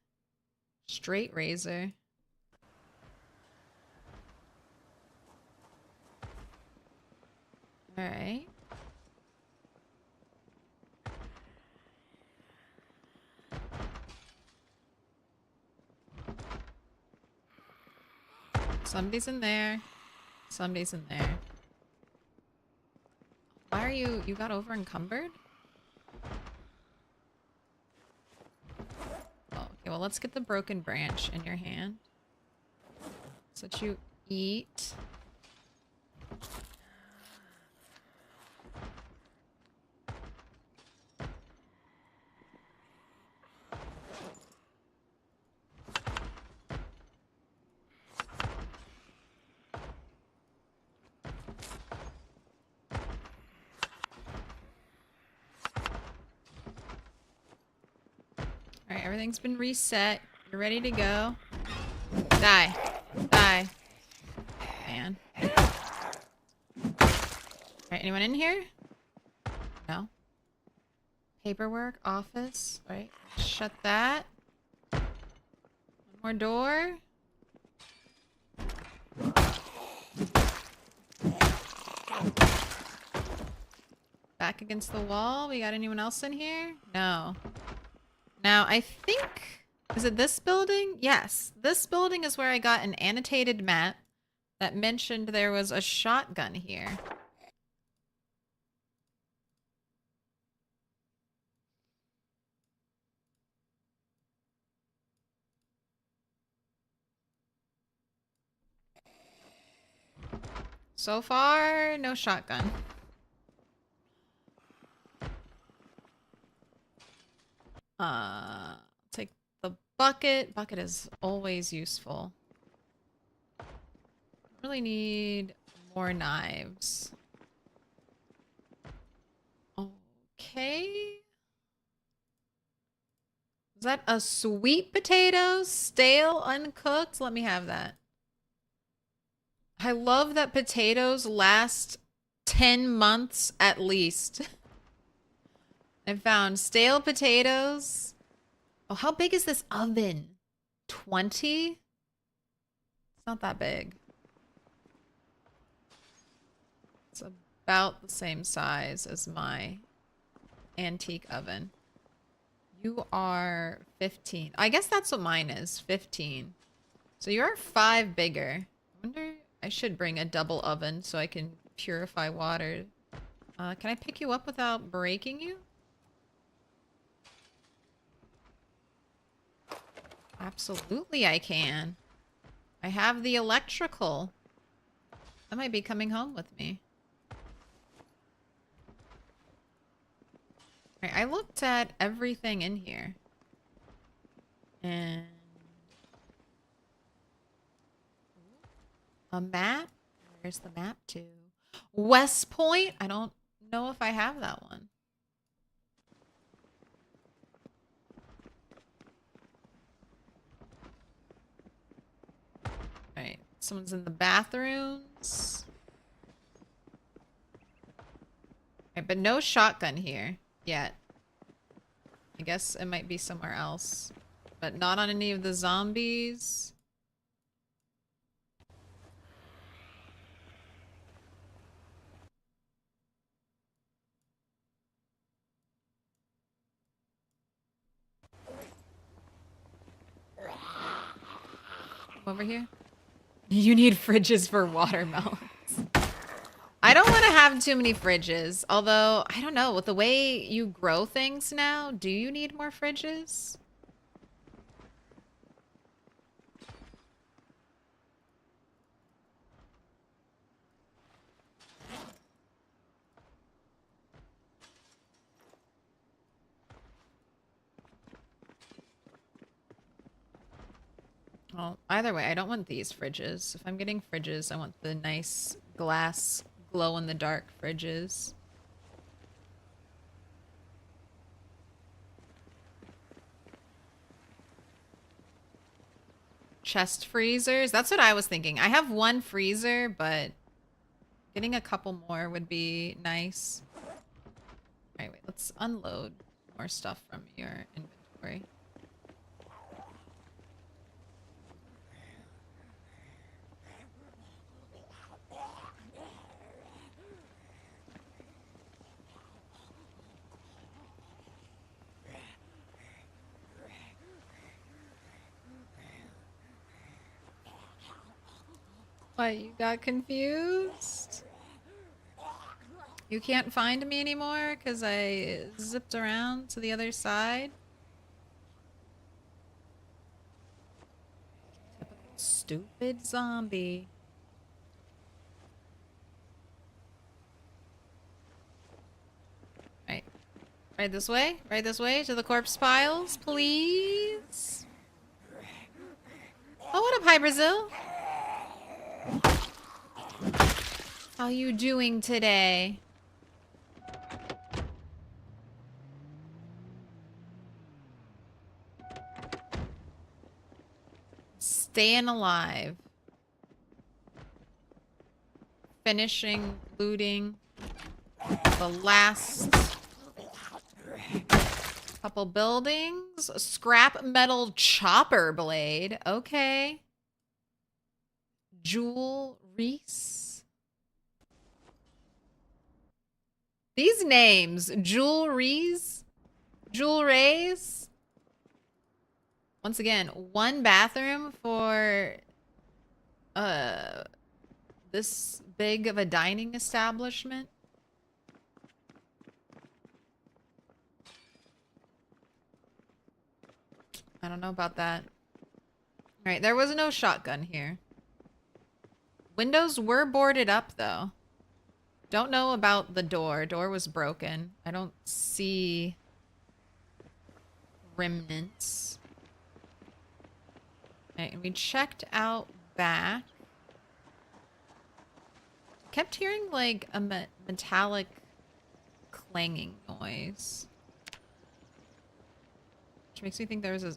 Straight razor. All right. Somebody's in there. Somebody's in there. Why are you got over encumbered? Oh, okay, well, let's get the broken branch in your hand. So that you eat. Alright, everything's been reset. You're ready to go. Die. Die. Man. Alright, anyone in here? No. Paperwork, office. Right. Shut that. One more door. Back against the wall. We got anyone else in here? No. Now, I think Is it this building? Yes. This building is where I got an annotated map that mentioned there was a shotgun here. So far, no shotgun. Take the bucket. Bucket is always useful. Really need more knives. Okay. Is that a sweet potato? Stale, uncooked? Let me have that. I love that potatoes last 10 months at least. I found stale potatoes. Oh, how big is this oven? 20? It's not that big. It's about the same size as my antique oven. You are 15. I guess that's what mine is, 15. So you're 5 bigger. I wonder, I should bring a double oven so I can purify water. Can I pick you up without breaking you? Absolutely I can. I have the electrical. That might be coming home with me. Alright, I looked at everything in here. And a map? Where's the map to? West Point? I don't know if I have that one. Alright, someone's in the bathrooms. Alright, but no shotgun here yet. I guess it might be somewhere else. But not on any of the zombies. Over here. You need fridges for watermelons. I don't want to have too many fridges. Although, I don't know. With the way you grow things now, do you need more fridges? Well, either way, I don't want these fridges. If I'm getting fridges, I want the nice glass glow-in-the-dark fridges. Chest freezers? That's what I was thinking. I have one freezer, but getting a couple more would be nice. Alright, wait, let's unload more stuff from your inventory. What, you got confused? You can't find me anymore because I zipped around to the other side? Stupid zombie. Right. Right this way? Right this way to the corpse piles, please? Oh, what up, Hi Brazil? How you doing today? Staying alive. Finishing looting the last couple buildings. Scrap metal chopper blade. Okay. Jewel Reese. These names. Jewel Reese. Jewel Rays. Once again, one bathroom for this big of a dining establishment. I don't know about that. All right, there was no shotgun here. Windows were boarded up though. Don't know about the door. Door was broken. I don't see remnants. Okay, and we checked out back. Kept hearing like a metallic clanging noise. Which makes me think there's the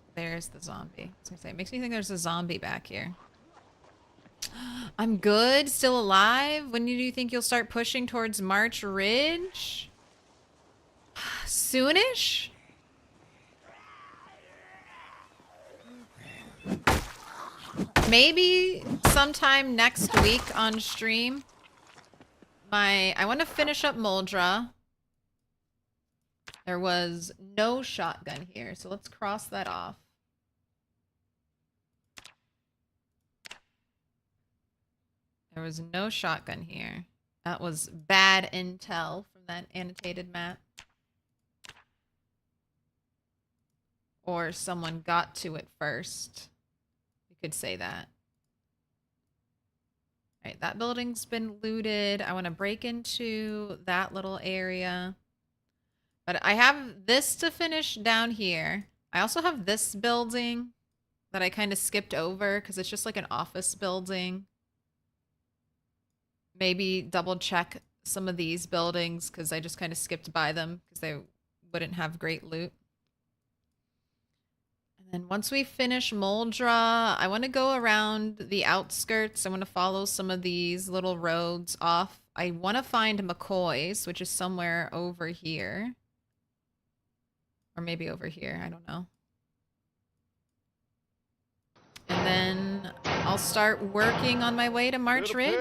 zombie. I was gonna say, it makes me think there's a zombie back here. I'm good, still alive. When do you think you'll start pushing towards March Ridge? Soonish? Maybe sometime next week on stream. I want to finish up Muldraugh. There was no shotgun here, so let's cross that off. There was no shotgun here. That was bad intel from that annotated map. Or someone got to it first. You could say that. All right, that building's been looted. I want to break into that little area. But I have this to finish down here. I also have this building that I kind of skipped over because it's just like an office building. Maybe double check some of these buildings because I just kind of skipped by them because they wouldn't have great loot. And then once we finish Muldraugh, I want to go around the outskirts. I want to follow some of these little roads off. I want to find McCoy's, which is somewhere over here. Or maybe over here. I don't know. And then I'll start working on my way to March Ridge.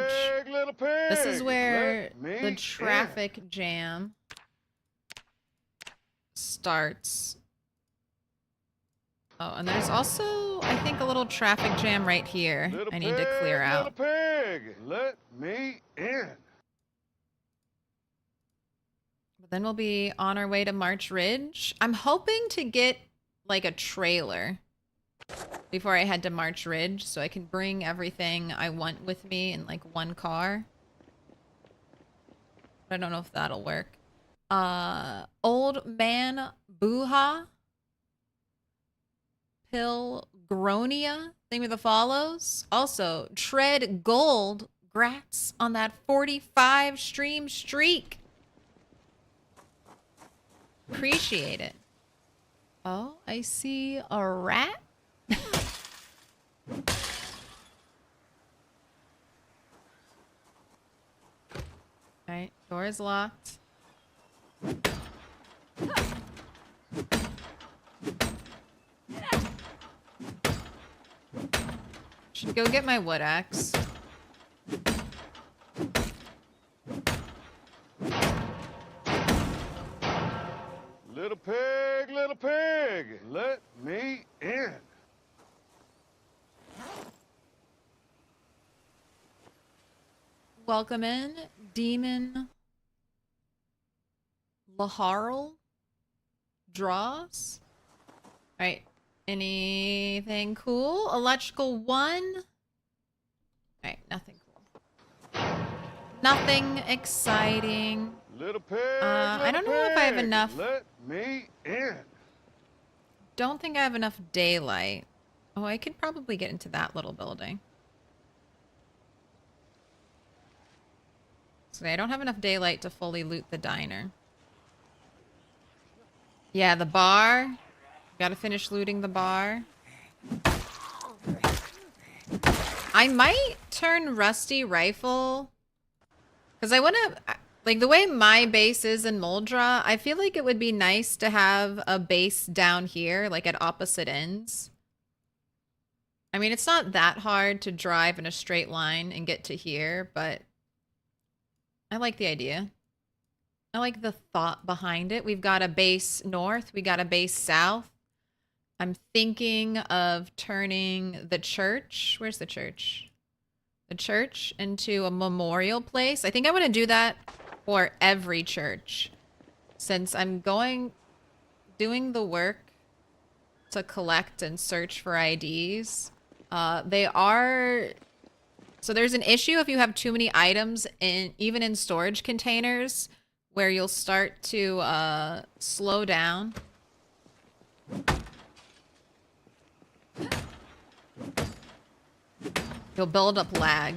Little pig, This is where let me the traffic jam starts. Oh, and there's also, I think, a little traffic jam right here I need to clear out. Little pig, let me in. But then we'll be on our way to March Ridge. I'm hoping to get like a trailer before I head to March Ridge so I can bring everything I want with me in like one car. I don't know if that'll work. Old Man Booha. Pilgronia. Thank you for the follows. Also, Tread Gold. Grats on that 45 stream streak. Appreciate it. Oh, I see a rat. Alright, door is locked. Should go get my wood axe. Little pig, let me in. Welcome in, Demon Laharl Draws. Alright, anything cool? Electrical 1. Alright, nothing cool. Nothing exciting. Little pig, I don't know if I have enough. Let me in. Don't think I have enough daylight. Oh, I could probably get into that little building. So I don't have enough daylight to fully loot the diner. Yeah, the bar. Gotta finish looting the bar. I might turn Rusty Rifle. Because I want to... Like, the way my base is in Muldraugh, I feel like it would be nice to have a base down here, like at opposite ends. I mean, it's not that hard to drive in a straight line and get to here, but I like the idea. I like the thought behind it. We've got a base north, we got a base south. I'm thinking of turning the church. Where's the church? The church into a memorial place. I think I want to do that for every church. Since I'm doing the work to collect and search for IDs. So there's an issue if you have too many items even in storage containers where you'll start to slow down. You'll build up lag.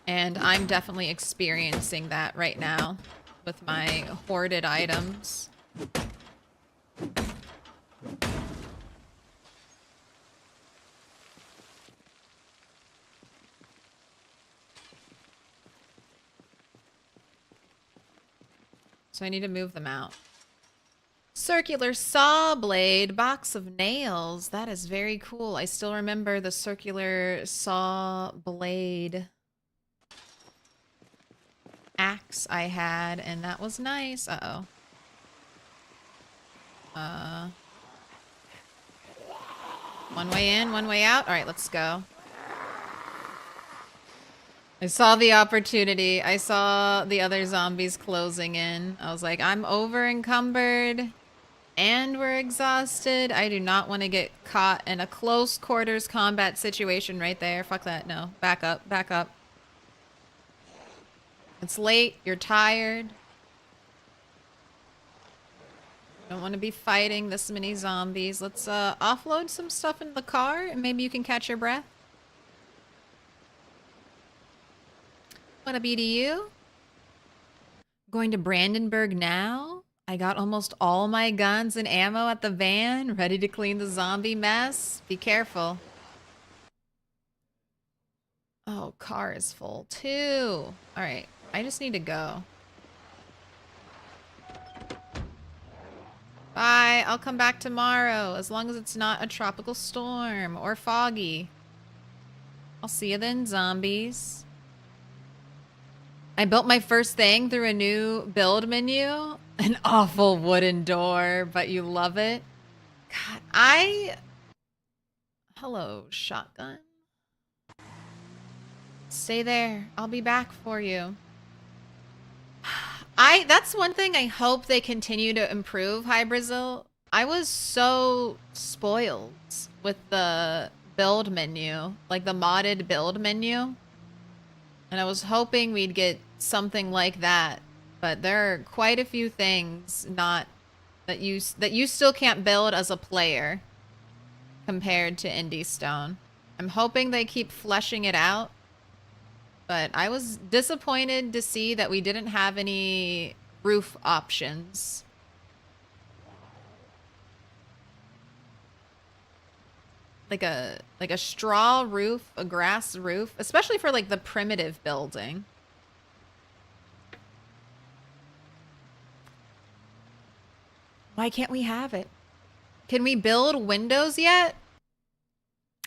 And I'm definitely experiencing that right now with my hoarded items. So I need to move them out. Circular saw blade, box of nails. That is very cool. I still remember the circular saw blade axe I had, and that was nice. Uh-oh. One way in, one way out. All right, let's go. I saw the opportunity. I saw the other zombies closing in. I was like, I'm over encumbered and we're exhausted. I do not want to get caught in a close quarters combat situation right there. Fuck that. No. Back up. Back up. It's late. You're tired. Don't want to be fighting this many zombies. Let's offload some stuff in the car and maybe you can catch your breath. What a be to you? Going to Brandenburg now? I got almost all my guns and ammo at the van, ready to clean the zombie mess. Be careful. Oh, car is full too. All right, I just need to go. Bye, I'll come back tomorrow, as long as it's not a tropical storm or foggy. I'll see you then, zombies. I built my first thing through a new build menu. An awful wooden door, but you love it. God, Hello, shotgun. Stay there. I'll be back for you. That's one thing I hope they continue to improve, Hi Brazil. I was so spoiled with the build menu, like the modded build menu. And I was hoping we'd get something like that, but there are quite a few things that you still can't build as a player compared to Indie Stone. I'm hoping they keep fleshing it out, but I was disappointed to see that we didn't have any roof options. Like a straw roof, a grass roof, especially for like the primitive building. Why can't we have it? Can we build windows yet?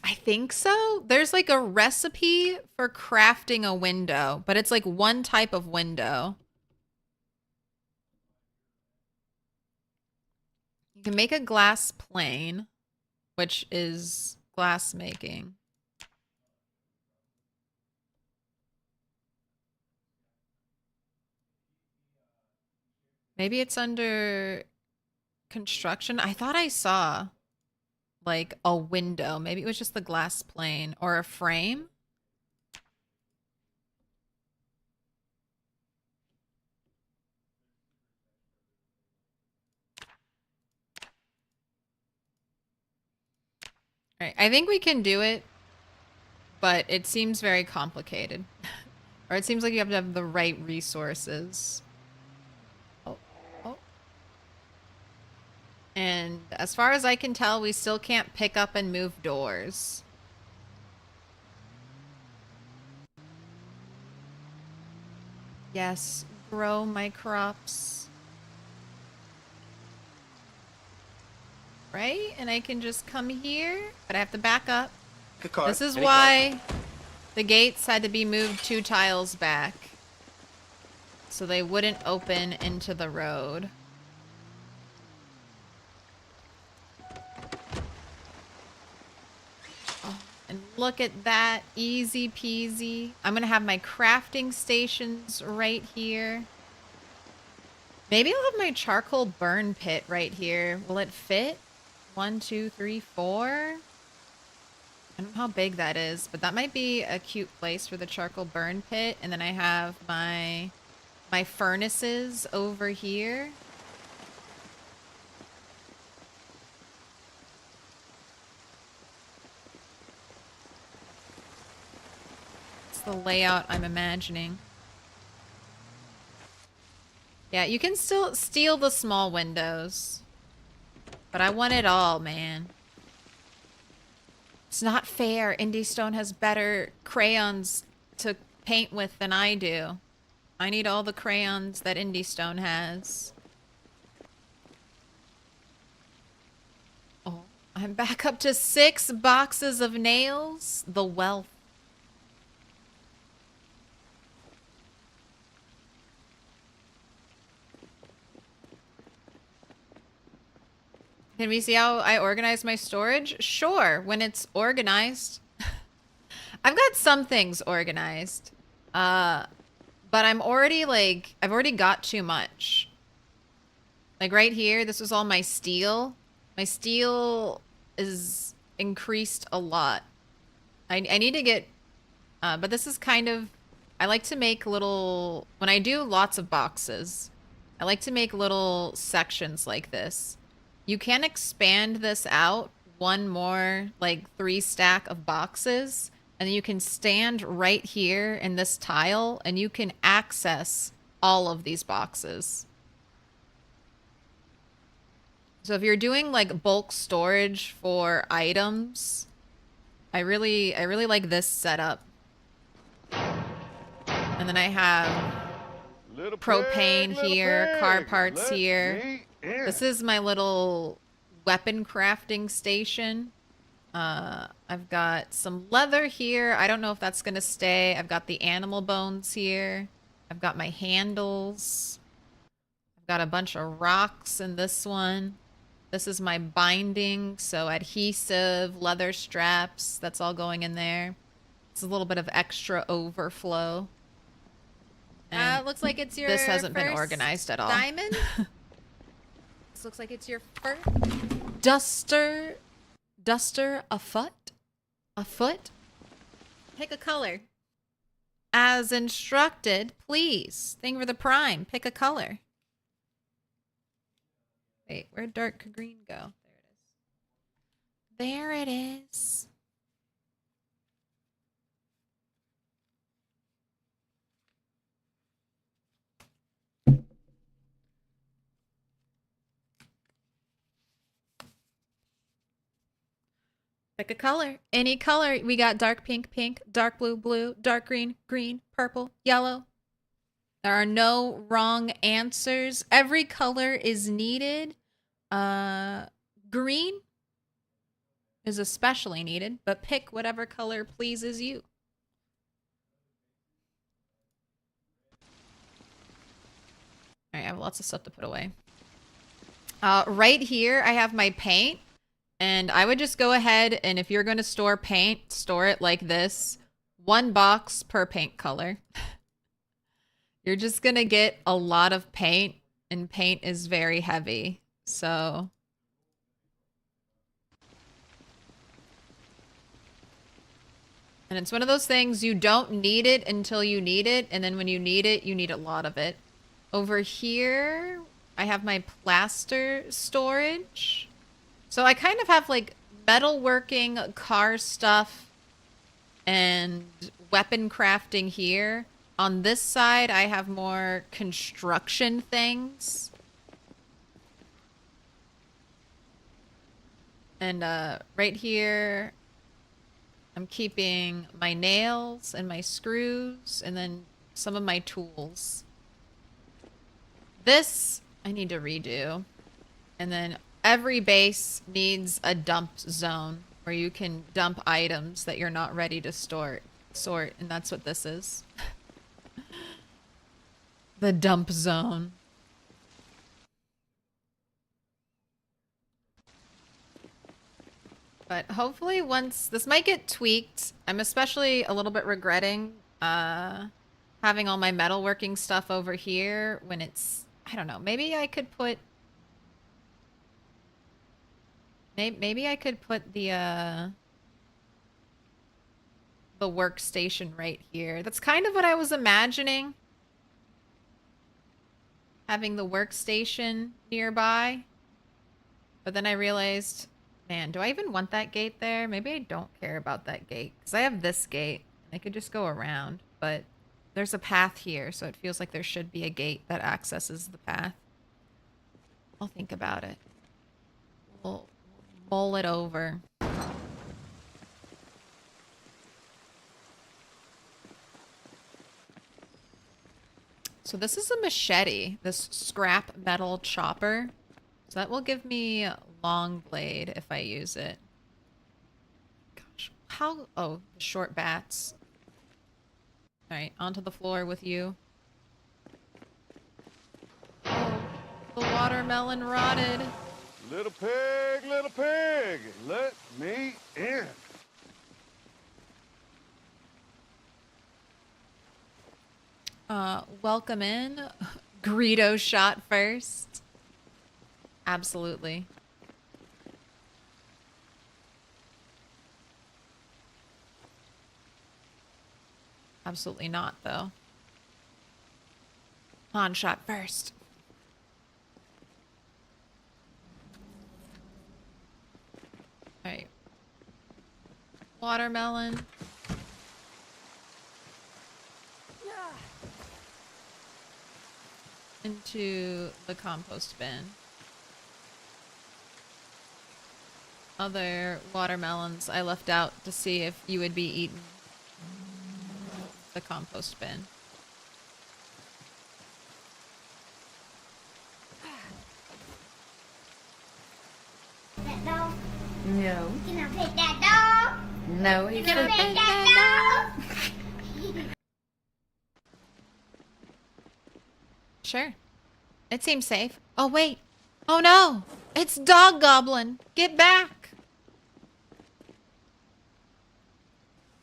I think so. There's like a recipe for crafting a window, but it's like one type of window. You can make a glass plane, which is glass making. Maybe it's under construction. I thought I saw like a window. Maybe it was just the glass plane or a frame. All right, I think we can do it, but it seems very complicated. Or it seems like you have to have the right resources. Oh. And as far as I can tell, we still can't pick up and move doors. Yes, grow my crops. Right? And I can just come here, but I have to back up. This is why the gates had to be moved 2 tiles back, so they wouldn't open into the road. Look at that. Easy peasy. I'm going to have my crafting stations right here. Maybe I'll have my charcoal burn pit right here. Will it fit? 1, 2, 3, 4. I don't know how big that is, but that might be a cute place for the charcoal burn pit. And then I have my furnaces over here. It's the layout I'm imagining. Yeah, you can still steal the small windows. But I want it all, man. It's not fair. Indie Stone has better crayons to paint with than I do. I need all the crayons that Indie Stone has. Oh, I'm back up to 6 boxes of nails. The wealth. Can we see how I organize my storage? Sure, when it's organized. I've got some things organized. But I'm already like, I've already got too much. Like right here, this was all my steel. My steel is increased a lot. I need to get, but this is kind of, I like to make little, when I do lots of boxes, I like to make little sections like this. You can expand this out one more, like 3 stack of boxes, and then you can stand right here in this tile, and you can access all of these boxes. So if you're doing like bulk storage for items, I really like this setup. And then I have propane here, car parts here. This is my little weapon crafting station. I've got some leather here. I don't know if that's gonna stay. I've got the animal bones here. I've got my handles. I've got a bunch of rocks in this one. This is my binding, so adhesive, leather straps. That's all going in there. It's a little bit of extra overflow. Looks like it's your This hasn't been first organized at all. diamond. This looks like it's your first. Duster a foot? A foot? Pick a color. As instructed, please. Thank you for the prime. Pick a color. Wait, where'd dark green go? There it is. There it is. Pick a color. Any color. We got dark pink, pink, dark blue, blue, dark green, green, purple, yellow. There are no wrong answers. Every color is needed. Green is especially needed, but pick whatever color pleases you. All right, I have lots of stuff to put away. Right here, I have my paint. And I would just go ahead and if you're going to store paint, store it like this. 1 box per paint color. You're just going to get a lot of paint, and paint is very heavy. So and it's one of those things, you don't need it until you need it, and then when you need a lot of it. Over here, I have my plaster storage. So I kind of have like metalworking, car stuff, and weapon crafting here. On this side, I have more construction things. And right here, I'm keeping my nails and my screws and then some of my tools. This I need to redo. And then every base needs a dump zone where you can dump items that you're not ready to sort, and that's what this is. The dump zone. But hopefully once this might get tweaked. I'm especially a little bit regretting having all my metalworking stuff over here when it's, I don't know, maybe I could put maybe I could put the workstation right here. That's kind of what I was imagining. Having the workstation nearby. But then I realized, man, do I even want that gate there? Maybe I don't care about that gate. Because I have this gate. I could just go around. But there's a path here, so it feels like there should be a gate that accesses the path. I'll think about it. We'll mull it over. So this is a machete, this scrap metal chopper. So that will give me long blade if I use it. Gosh, how? Oh, the short bats. All right, onto the floor with you. Oh, the watermelon rotted. Little pig, let me in. Welcome in. Greedo shot first. Absolutely. Absolutely not, though. Han shot first. Alright. Watermelon. Into the compost bin. Other watermelons I left out to see if you would be eaten. The compost bin. That dog? No. Can I pet that dog? No, he's Can I pet that dog? Sure. It seems safe. Oh, wait. Oh, no. It's Dog Goblin. Get back.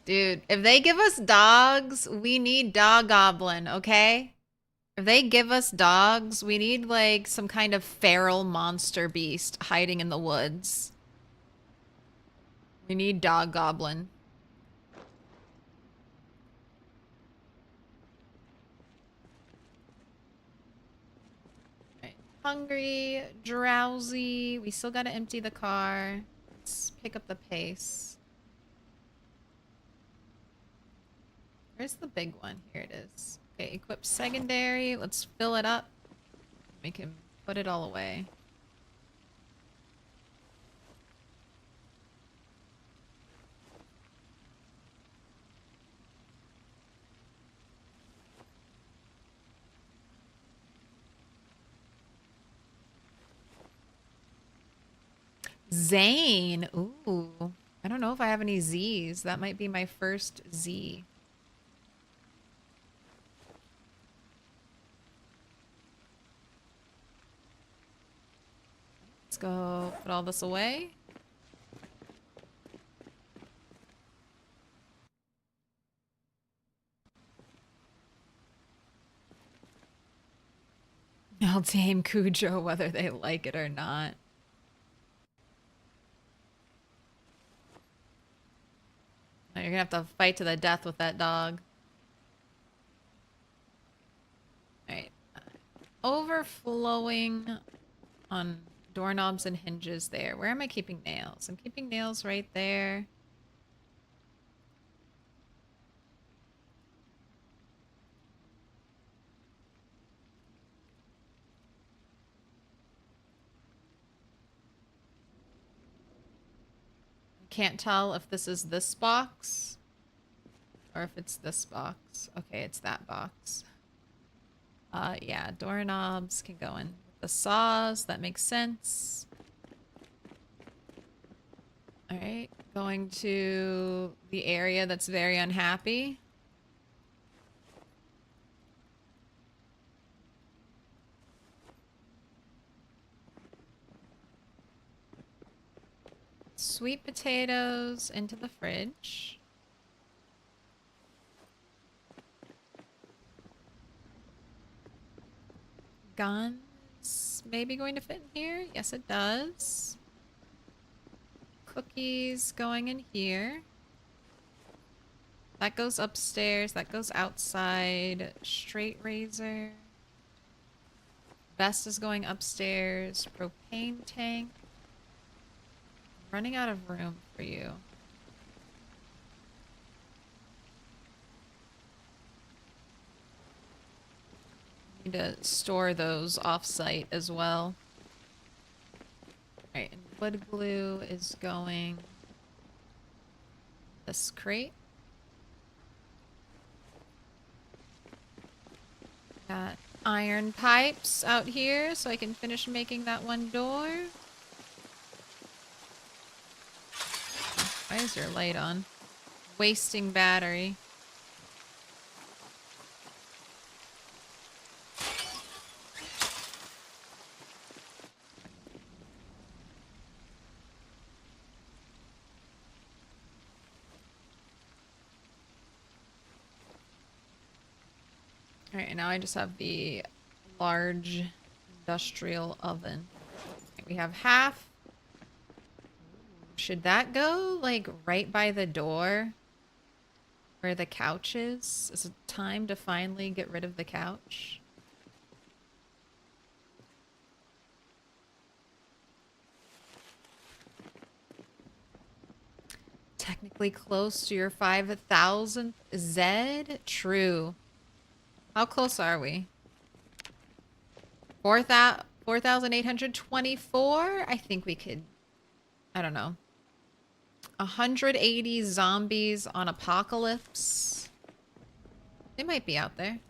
Dude, if they give us dogs, we need Dog Goblin, okay? If they give us dogs, we need, like, some kind of feral monster beast hiding in the woods. We need Dog Goblin. Right. Hungry, drowsy. We still gotta empty the car. Let's pick up the pace. Where's the big one? Here it is. Okay, equip secondary. Let's fill it up. We can put it all away. Zane. Ooh. I don't know if I have any Z's. That might be my first Z. Let's go put all this away. I'll tame Cujo whether they like it or not. Oh, you're gonna have to fight to the death with that dog. Alright. Overflowing on doorknobs and hinges there. Where am I keeping nails? I'm keeping nails right there. Can't tell if this is this box or if it's this box. Okay, it's that box. Yeah, doorknobs can go in with the saws. That makes sense. All right, going to the area that's very unhappy. Sweet potatoes into the fridge. Guns maybe going to fit in here. Yes, it does. Cookies going in here. That goes upstairs. That goes outside. Straight razor. Vest is going upstairs. Propane tank. Running out of room for you. Need to store those off-site as well. Alright, and wood glue is going this crate. Got iron pipes out here so I can finish making that one door. Why is your light on? Wasting battery. Alright, now I just have the large industrial oven. Okay, we have half. Should that go, like, right by the door? Where the couch is? Is it time to finally get rid of the couch? Technically close to your 5,000th Zed? True. How close are we? 4,824? I think we could... I don't know. 180 zombies on Apocalypse. They might be out there.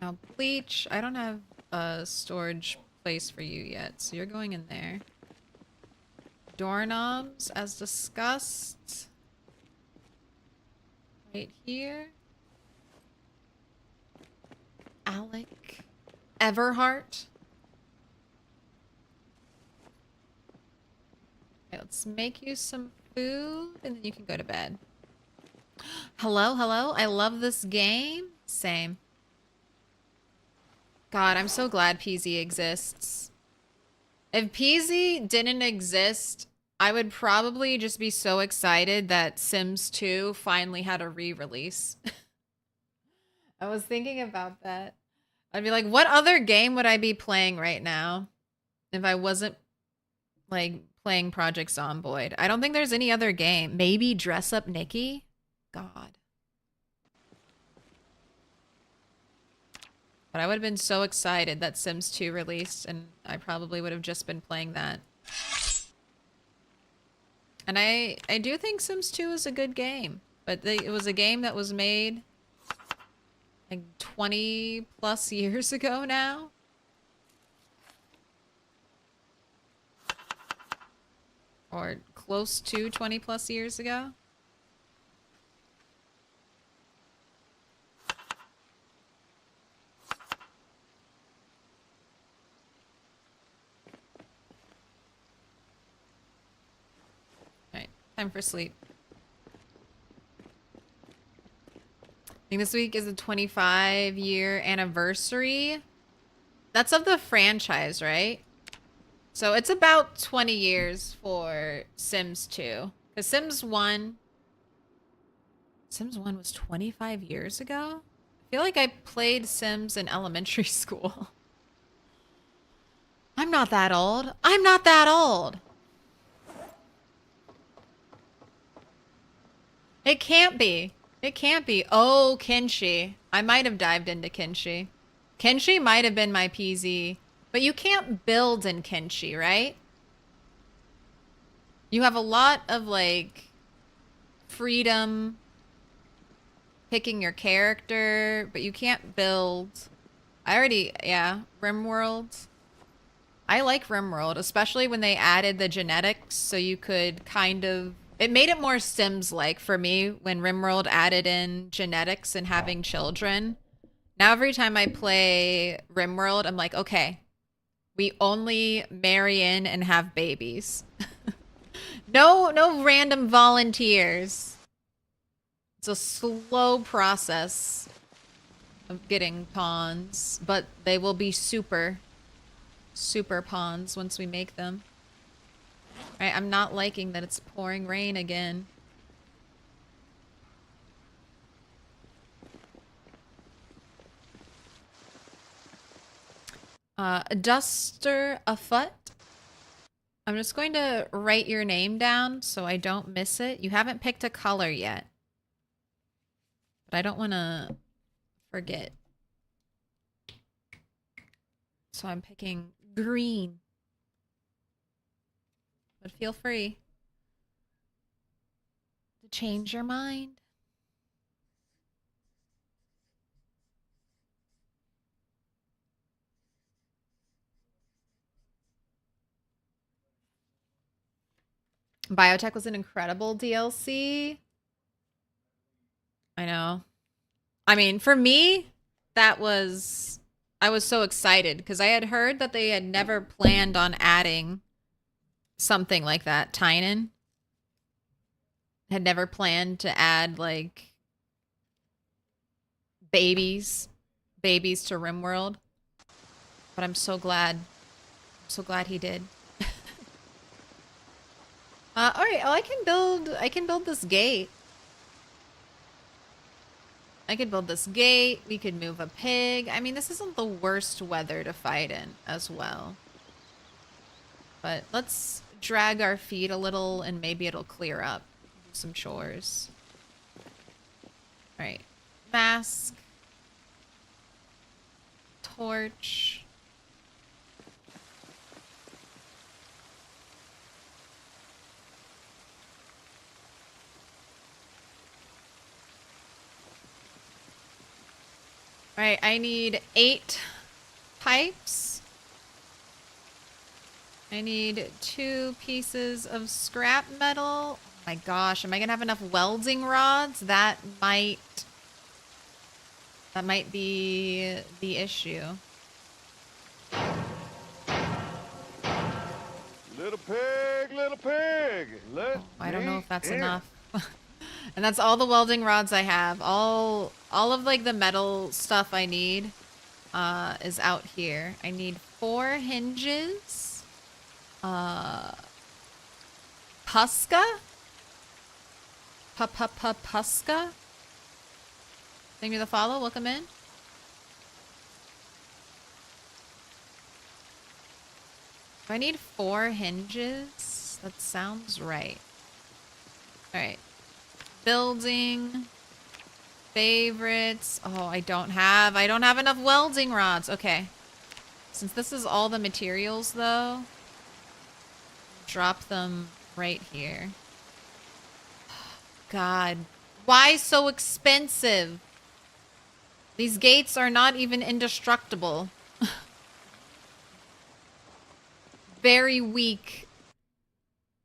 Now, bleach. I don't have a storage place for you yet, so you're going in there. Doorknobs, as discussed. Right here. Alec. Everhart. Okay, let's make you some food, and then you can go to bed. Hello, hello. I love this game. Same. God, I'm so glad PZ exists. If PZ didn't exist, I would probably just be so excited that Sims 2 finally had a re-release. I was thinking about that. I'd be like, what other game would I be playing right now if I wasn't, like, playing Project Zomboid? I don't think there's any other game. Maybe Dress Up Nikki? God. But I would have been so excited that Sims 2 released, and I probably would have just been playing that. And I do think Sims 2 is a good game, but it was a game that was made like 20 plus years ago now. Or close to 20 plus years ago. Time for sleep. I think this week is the 25-year anniversary. That's of the franchise, right? So it's about 20 years for Sims 2. Because Sims 1 was 25 years ago? I feel like I played Sims in elementary school. I'm not that old. I'm not that old. It can't be. It can't be. Oh, Kinshi. I might have dived into Kinshi. Kinshi might have been my PZ. But you can't build in Kinshi, right? You have a lot of, like, freedom picking your character, but you can't build. I already, yeah, RimWorld. I like RimWorld, especially when they added the genetics so you could kind of... It made it more Sims-like for me when RimWorld added in genetics and having children. Now every time I play RimWorld, I'm like, okay, we only marry in and have babies. No random volunteers. It's a slow process of getting pawns, but they will be super pawns once we make them. Alright, I'm not liking that it's pouring rain again. A duster afoot. I'm just going to write your name down so I don't miss it. You haven't picked a color yet. But I don't want to forget. So I'm picking green. But feel free to change your mind. Biotech was an incredible DLC. I know. I mean, for me, that was... I was so excited because I had heard that they had never planned on adding something like that. Tynan had never planned to add, like, babies to RimWorld. But I'm so glad. I'm so glad he did. All right. Oh, I can build this gate. I could build this gate. We could move a pig. I mean, this isn't the worst weather to fight in as well. But let's drag our feet a little and maybe it'll clear up. Do some chores. All right. Mask. Torch. All right, I need 8 pipes. I need 2 pieces of scrap metal. Oh my gosh, am I gonna have enough welding rods? That might be the issue. Little pig, let I don't know me if that's in. enough. And that's all the welding rods I have. All of like the metal stuff I need is out here. I need 4 hinges. Puska? Puska? Thank you for the follow. Welcome in. Do I need 4 hinges? That sounds right. Alright. Building. Favorites. Oh, I don't have enough welding rods. Okay. Since this is all the materials though, drop them right here. God. Why so expensive? These gates are not even indestructible. Very weak.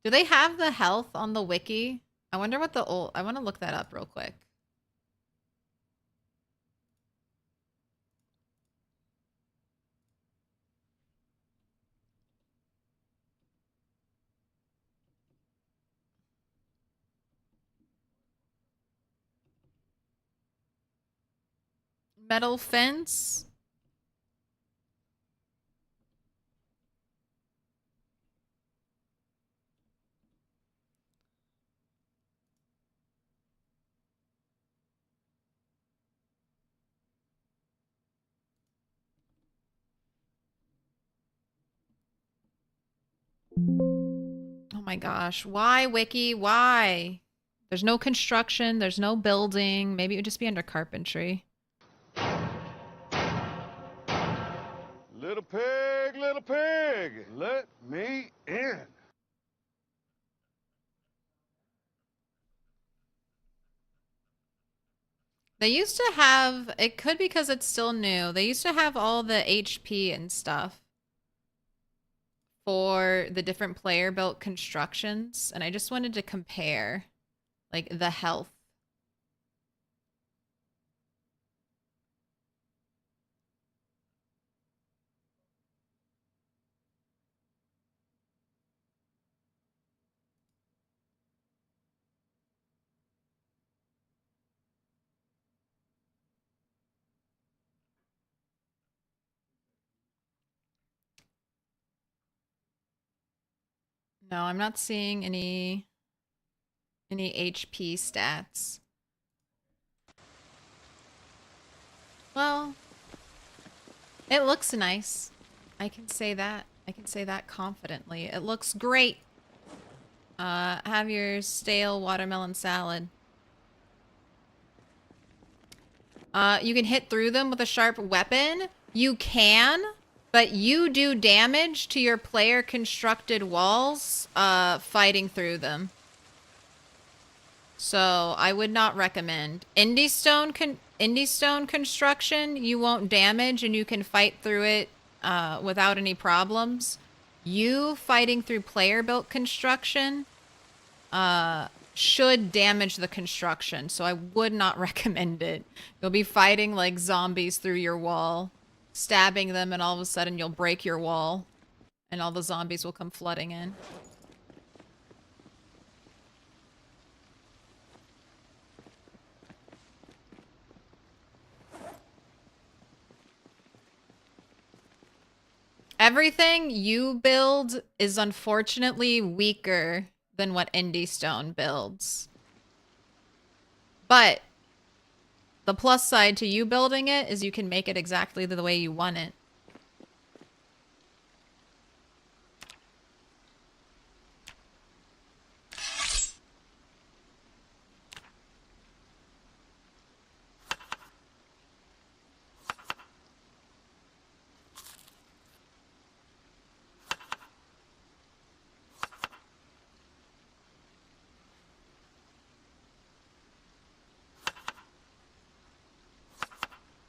Do they have the health on the wiki? I wonder what the old... I want to look that up real quick. Metal fence. Oh my gosh. Why, Wiki? Why? There's no construction. There's no building. Maybe it would just be under carpentry. Little pig, let me in. They used to have... It could be because it's still new. They used to have all the HP and stuff. for the different player built constructions, and I just wanted to compare like the health. No, I'm not seeing any HP stats. Well, it looks nice. I can say that. I can say that confidently. It looks great. Have your stale watermelon salad. You can hit through them with a sharp weapon. You can, but you do damage to your player constructed walls fighting through them. So I would not recommend. Indie stone construction, you won't damage and you can fight through it without any problems. You fighting through player built construction should damage the construction, so I would not recommend it. You'll be fighting like zombies through your wall, stabbing them, and all of a sudden you'll break your wall and all the zombies will come flooding in. Everything you build is unfortunately weaker than what Indie Stone builds. But the plus side to you building it is you can make it exactly the way you want it.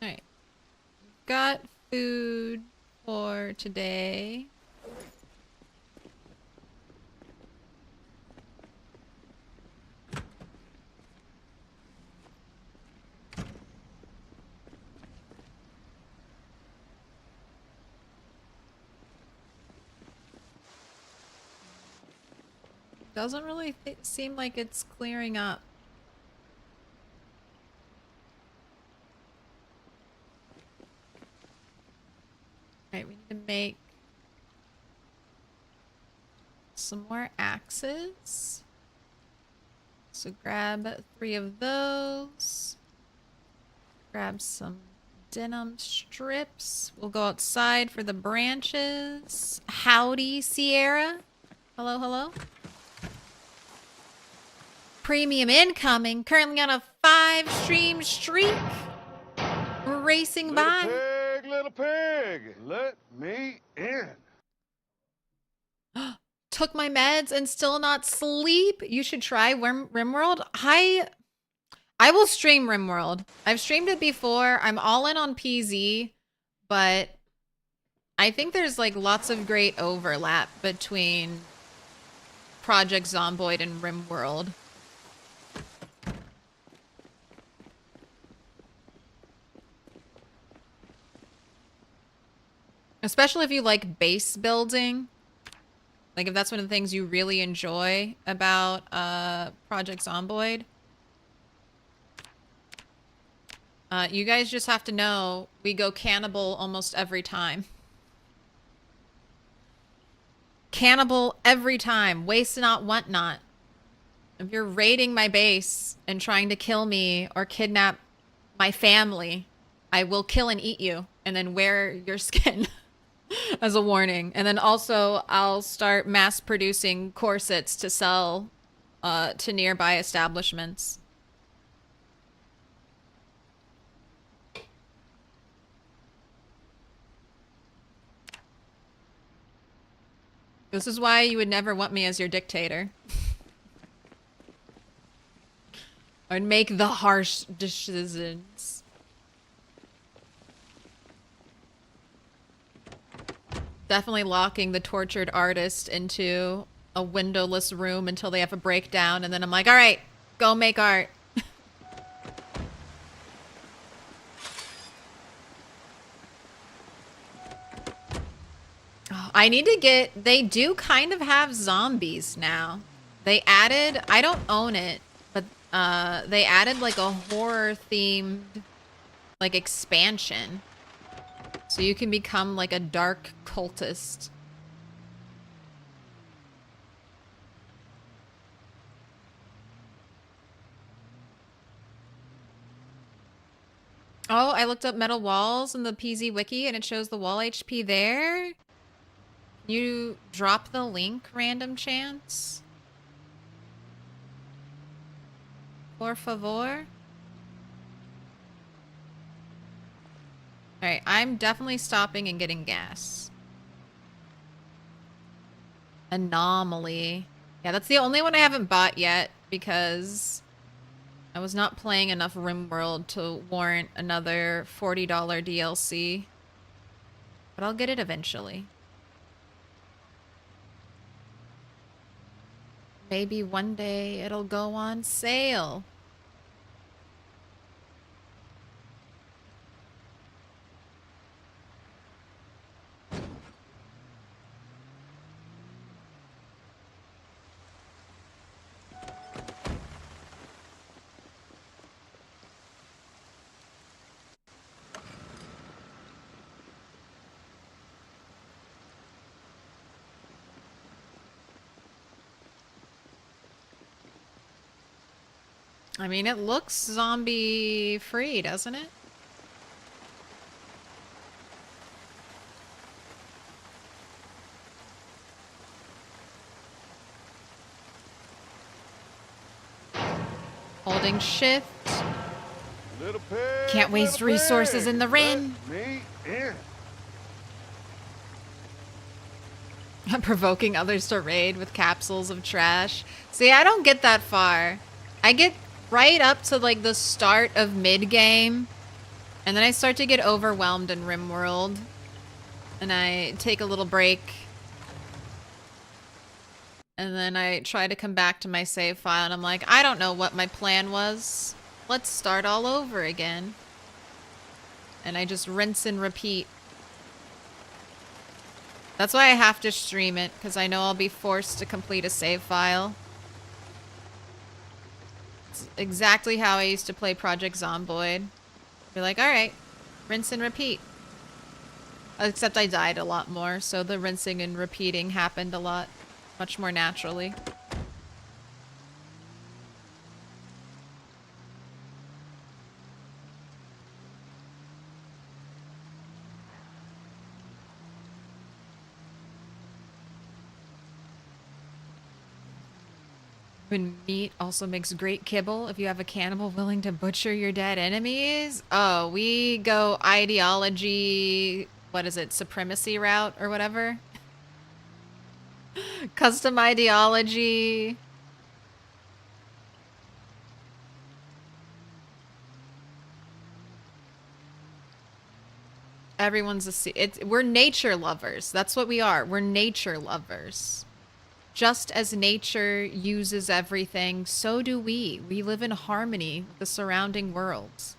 Alright. Got food for today. Doesn't really seem like it's clearing up. Alright, we need to make some more axes. So grab 3 of those. Grab some denim strips. We'll go outside for the branches. Howdy, Sierra. Hello, hello. Premium incoming. Currently on a 5-stream streak. Racing by. Little pig, let me in. Took my meds and still not sleep. You should try RimWorld. I will stream RimWorld. I've streamed it before. I'm all in on PZ, but I think there's like lots of great overlap between Project Zomboid and RimWorld. Especially if you like base building. Like if that's one of the things you really enjoy about Project Zomboid. You guys just have to know we go cannibal almost every time. Cannibal every time. Waste not, want not. If you're raiding my base and trying to kill me or kidnap my family, I will kill and eat you and then wear your skin. As a warning. And then also I'll start mass producing corsets to sell to nearby establishments. This is why you would never want me as your dictator. I'd make the harsh decisions. Definitely locking the tortured artist into a windowless room until they have a breakdown, and then I'm like, all right, go make art. Oh, I need to get, they do kind of have zombies now. They added, I don't own it, but they added like a horror themed like expansion. So you can become like a dark cultist. Oh, I looked up metal walls in the PZ wiki and it shows the wall HP there. You drop the link, random chance? Por favor? Alright, I'm definitely stopping and getting gas. Anomaly. Yeah, that's the only one I haven't bought yet because I was not playing enough RimWorld to warrant another $40 DLC. But I'll get it eventually. Maybe one day it'll go on sale. I mean, it looks zombie free, doesn't it? Holding shift. Little pig, Can't waste little resources pig, in the rain. Let me in. I'm provoking others to raid with capsules of trash. See, I don't get that far. I get right up to like the start of mid-game, and then I start to get overwhelmed in RimWorld, and I take a little break, and then I try to come back to my save file, and I'm like, I don't know what my plan was. Let's start all over again. And I just rinse and repeat. That's why I have to stream it, because I know I'll be forced to complete a save file. It's exactly how I used to play Project Zomboid. Be like, alright, rinse and repeat. Except I died a lot more, so the rinsing and repeating happened a lot, much more naturally. When meat also makes great kibble if you have a cannibal willing to butcher your dead enemies. Oh, we go ideology, what is it, supremacy route or whatever? Custom ideology. Everyone's we're nature lovers. That's what we are. We're nature lovers. Just as nature uses everything, so do we. We live in harmony with the surrounding worlds.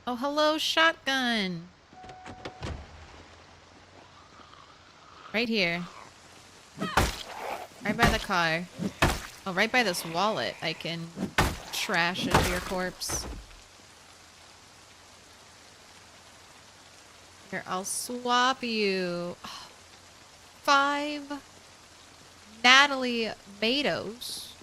Oh, hello, shotgun. Right here. Right by the car. Oh, right by this wallet. I can trash into your corpse. Here, I'll swap you. 5 Natalie Matos.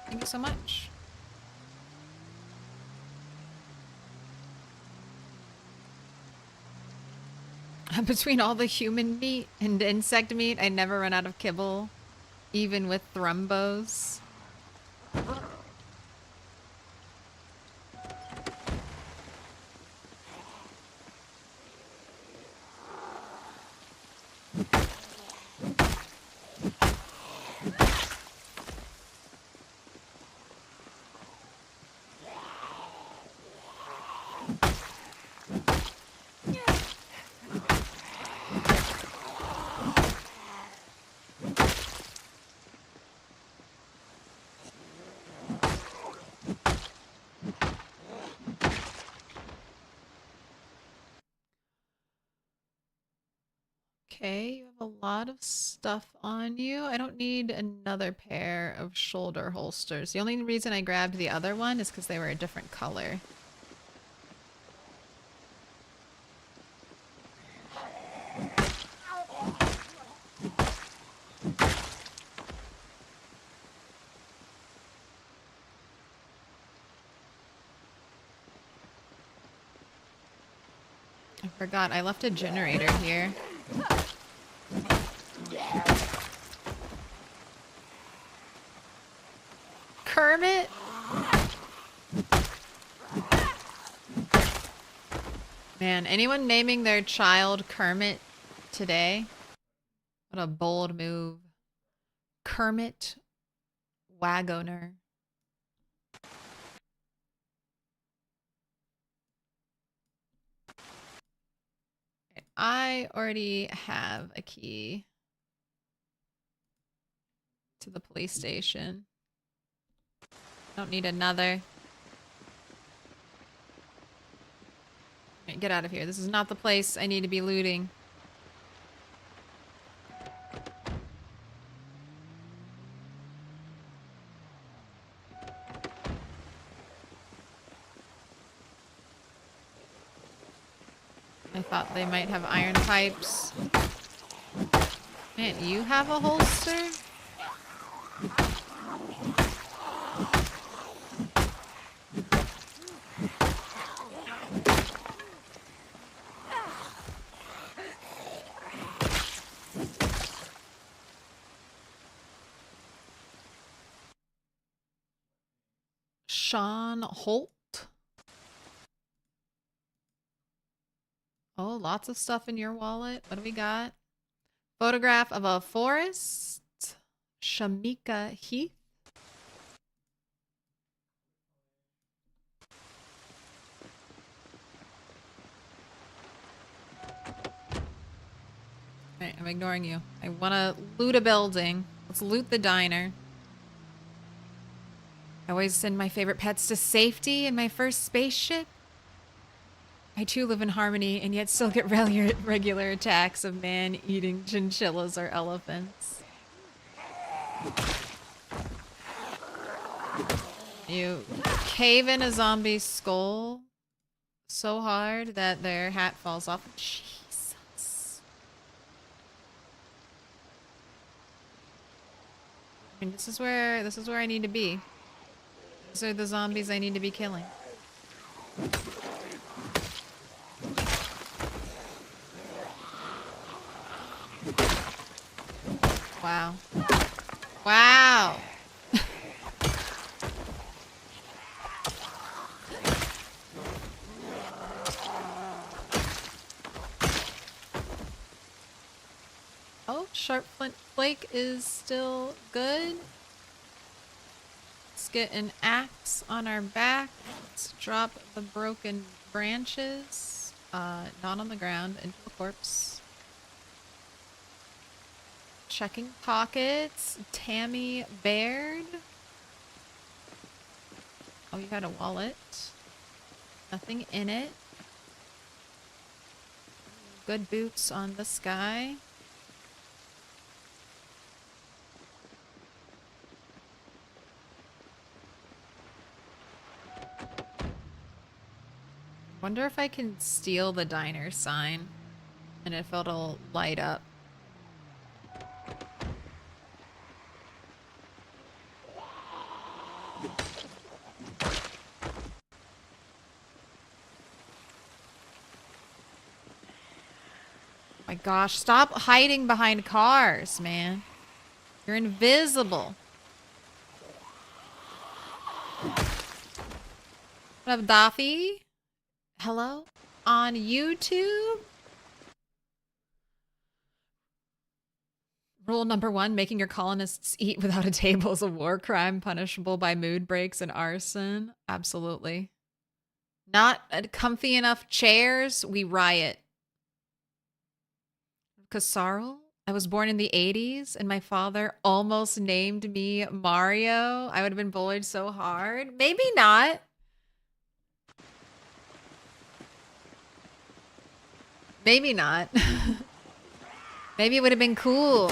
Thank you so much. Between all the human meat and insect meat, I never run out of kibble, even with thrumbos. Okay, you have a lot of stuff on you. I don't need another pair of shoulder holsters. The only reason I grabbed the other one is because they were a different color. I forgot, I left a generator here. Kermit? Man, anyone naming their child Kermit today? What a bold move. Kermit Wagoner. I already have a key to the police station. Don't need another. Alright, get out of here. This is not the place I need to be looting. I thought they might have iron pipes. Man, you have a holster? Sean Holt. Oh, lots of stuff in your wallet. What do we got? Photograph of a forest. Shamika Heath. Alright, I'm ignoring you. I want to loot a building. Let's loot the diner. I always send my favorite pets to safety in my first spaceship. I too live in harmony and yet still get regular attacks of man-eating chinchillas or elephants. You cave in a zombie's skull so hard that their hat falls off. Jesus. I mean, this is where I need to be. These are the zombies I need to be killing. Wow. Wow. Oh, sharp flint flake is still good. Let's get an axe on our back. Let's drop the broken branches. Not on the ground, into a corpse. Checking pockets. Tammy Baird. Oh, you had a wallet. Nothing in it. Good boots on this guy. Wonder if I can steal the diner sign and if it'll light up. My gosh, stop hiding behind cars, man. You're invisible. What up, Daffy? Hello? On YouTube? Rule number 1, making your colonists eat without a table is a war crime punishable by mood breaks and arson. Absolutely. Not comfy enough chairs, we riot. Casarl? I was born in the 80s and my father almost named me Mario. I would have been bullied so hard. Maybe not. Maybe not. Maybe it would have been cool.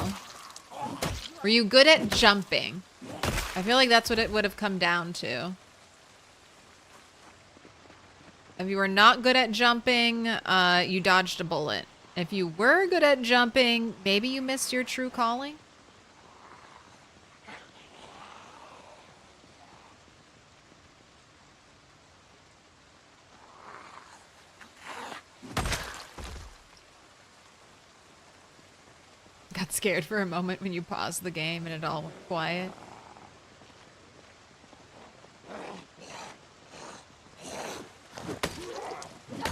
Were you good at jumping? I feel like that's what it would have come down to. If you were not good at jumping, you dodged a bullet. If you were good at jumping, maybe you missed your true calling. Got scared for a moment when you paused the game and it all went quiet.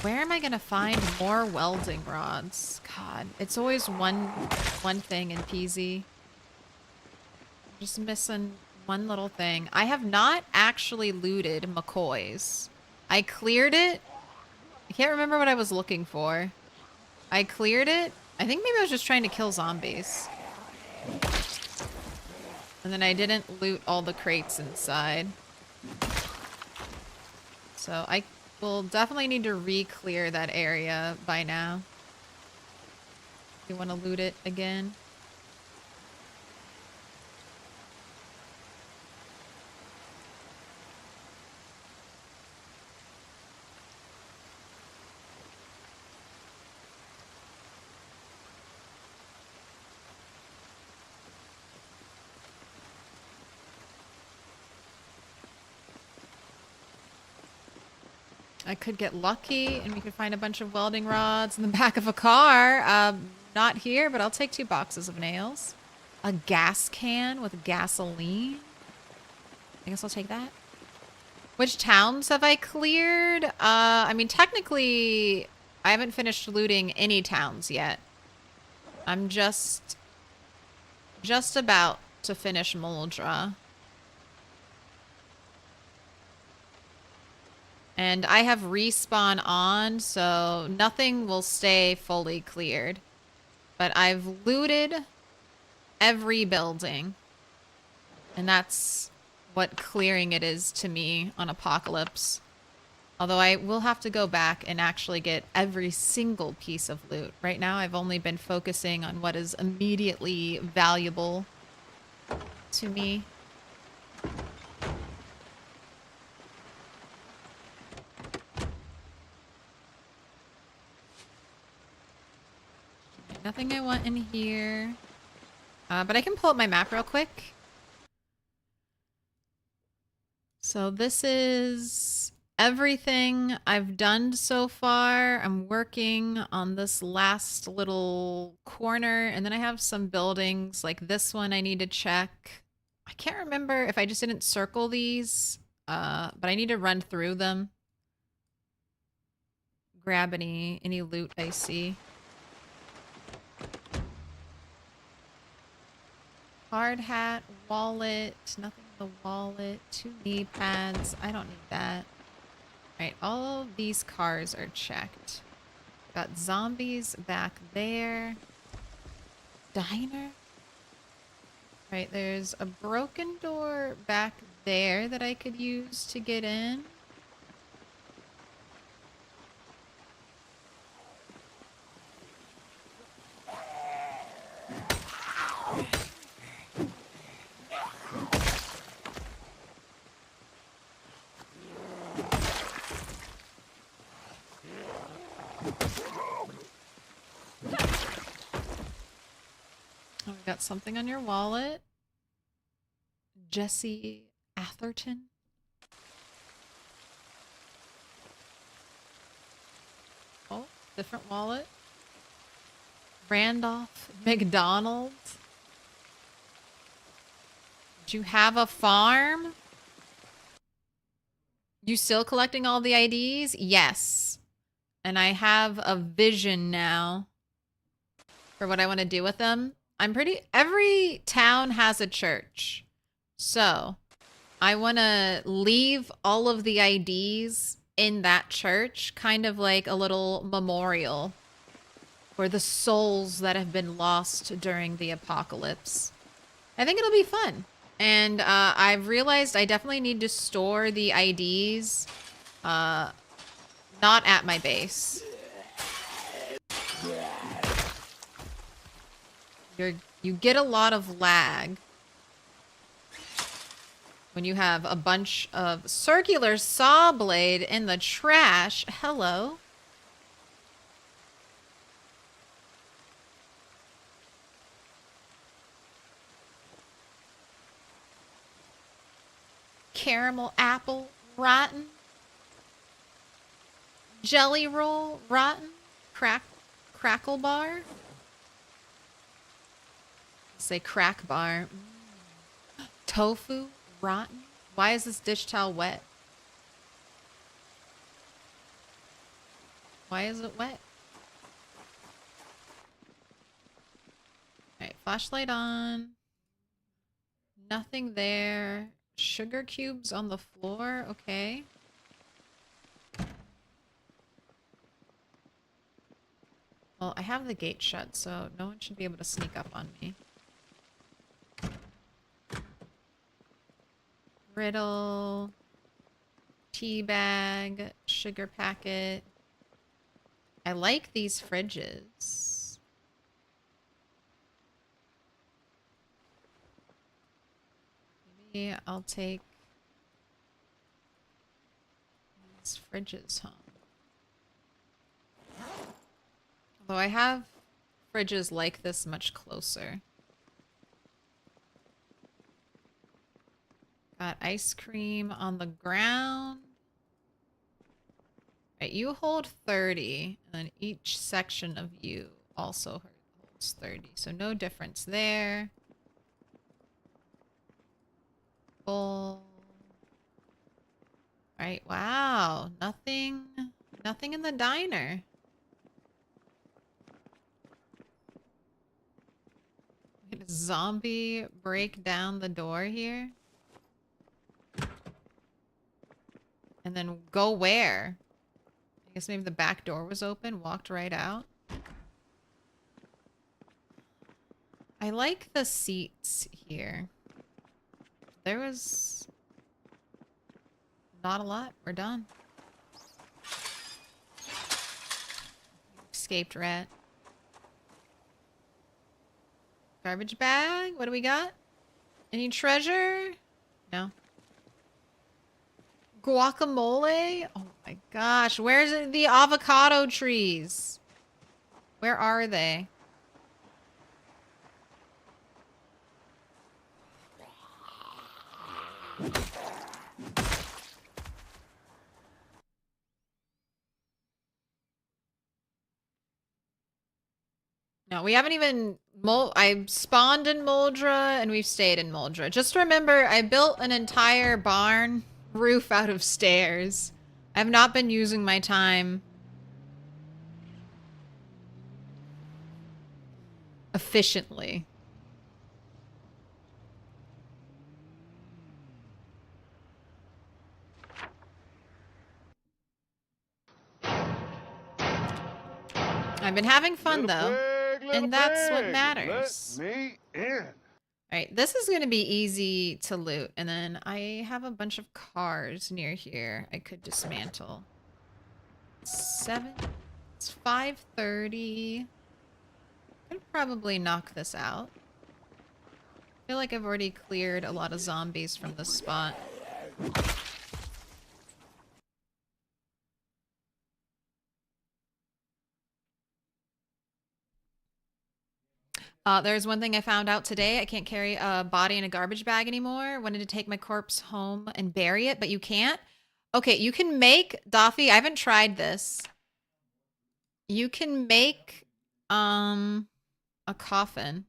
Where am I gonna find more welding rods? God, it's always one thing in PZ. Just missing one little thing. I have not actually looted McCoy's. I cleared it. I can't remember what I was looking for. I cleared it. I think maybe I was just trying to kill zombies. And then I didn't loot all the crates inside. So I will definitely need to re-clear that area by now. You want to loot it again? I could get lucky and we could find a bunch of welding rods in the back of a car. Not here, but I'll take 2 boxes of nails. A gas can with gasoline. I guess I'll take that. Which towns have I cleared? I mean, technically, I haven't finished looting any towns yet. I'm just about to finish Muldraugh. And I have respawn on, so nothing will stay fully cleared. But I've looted every building. And that's what clearing it is to me on Apocalypse. Although I will have to go back and actually get every single piece of loot. Right now I've only been focusing on what is immediately valuable to me. Nothing I want in here. But I can pull up my map real quick. So this is everything I've done so far. I'm working on this last little corner. And then I have some buildings like this one I need to check. I can't remember if I just didn't circle these. But I need to run through them. Grab any loot I see. Hard hat, wallet, nothing in the wallet, 2 knee pads. I don't need that. Alright, all of these cars are checked. Got zombies back there. Diner? Right, there's a broken door back there that I could use to get in. Oh, we got something on your wallet. Jesse Atherton. Oh, different wallet. Randolph McDonald. Do you have a farm? You still collecting all the IDs? Yes. And I have a vision now for what I want to do with them. Every town has a church. So I want to leave all of the IDs in that church, kind of like a little memorial for the souls that have been lost during the apocalypse. I think it'll be fun. And I've realized I definitely need to store the IDs not at my base. You get a lot of lag when you have a bunch of circular saw blade in the trash. Hello. Caramel apple rotten. Jelly roll rotten. Crackle bar. Say crack bar. Tofu rotten. Why is this dish towel wet? Why is it wet? Alright, flashlight on. Nothing there. Sugar cubes on the floor. Okay. Well, I have the gate shut, so no one should be able to sneak up on me. Riddle. Tea bag. Sugar packet. I like these fridges. Maybe I'll take these fridges home. Although I have fridges like this much closer. Got ice cream on the ground. Right, you hold 30, and then each section of you also holds 30. So no difference there. Full. Right, wow. Nothing in the diner. Did a zombie break down the door here? And then go where? I guess maybe the back door was open, walked right out. I like the seats here. There was not a lot. We're done. Escaped rat. Garbage bag? What do we got? Any treasure? No. Guacamole? Oh my gosh. Where's the avocado trees? Where are they? No, we haven't even... I spawned in Muldraugh and we've stayed in Muldraugh. Just remember, I built an entire barn roof out of stairs. I have not been using my time efficiently. I've been having fun though, and that's what matters. Let me in. Alright, this is going to be easy to loot, and then I have a bunch of cars near here I could dismantle. It's 5:30. I could probably knock this out. I feel like I've already cleared a lot of zombies from this spot. There's one thing I found out today. I can't carry a body in a garbage bag anymore. Wanted to take my corpse home and bury it, but you can't. Okay, you can make, Daffy, I haven't tried this. You can make a coffin.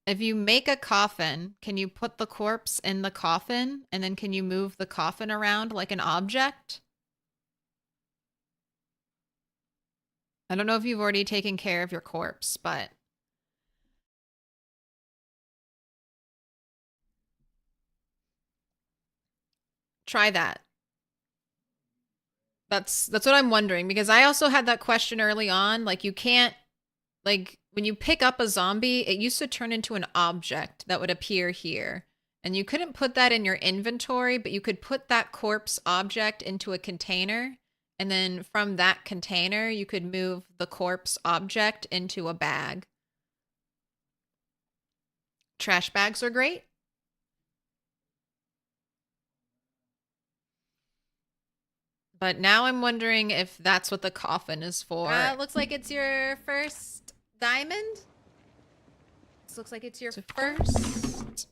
If you make a coffin, can you put the corpse in the coffin? And then can you move the coffin around like an object? I don't know if you've already taken care of your corpse, but... try that. That's what I'm wondering, because I also had that question early on. Like, you can't... like, when you pick up a zombie, it used to turn into an object that would appear here. And you couldn't put that in your inventory, but you could put that corpse object into a container And then from that container, you could move the corpse object into a bag. Trash bags are great. But now I'm wondering if that's what the coffin is for. Looks like it's your first diamond. This looks like it's your first.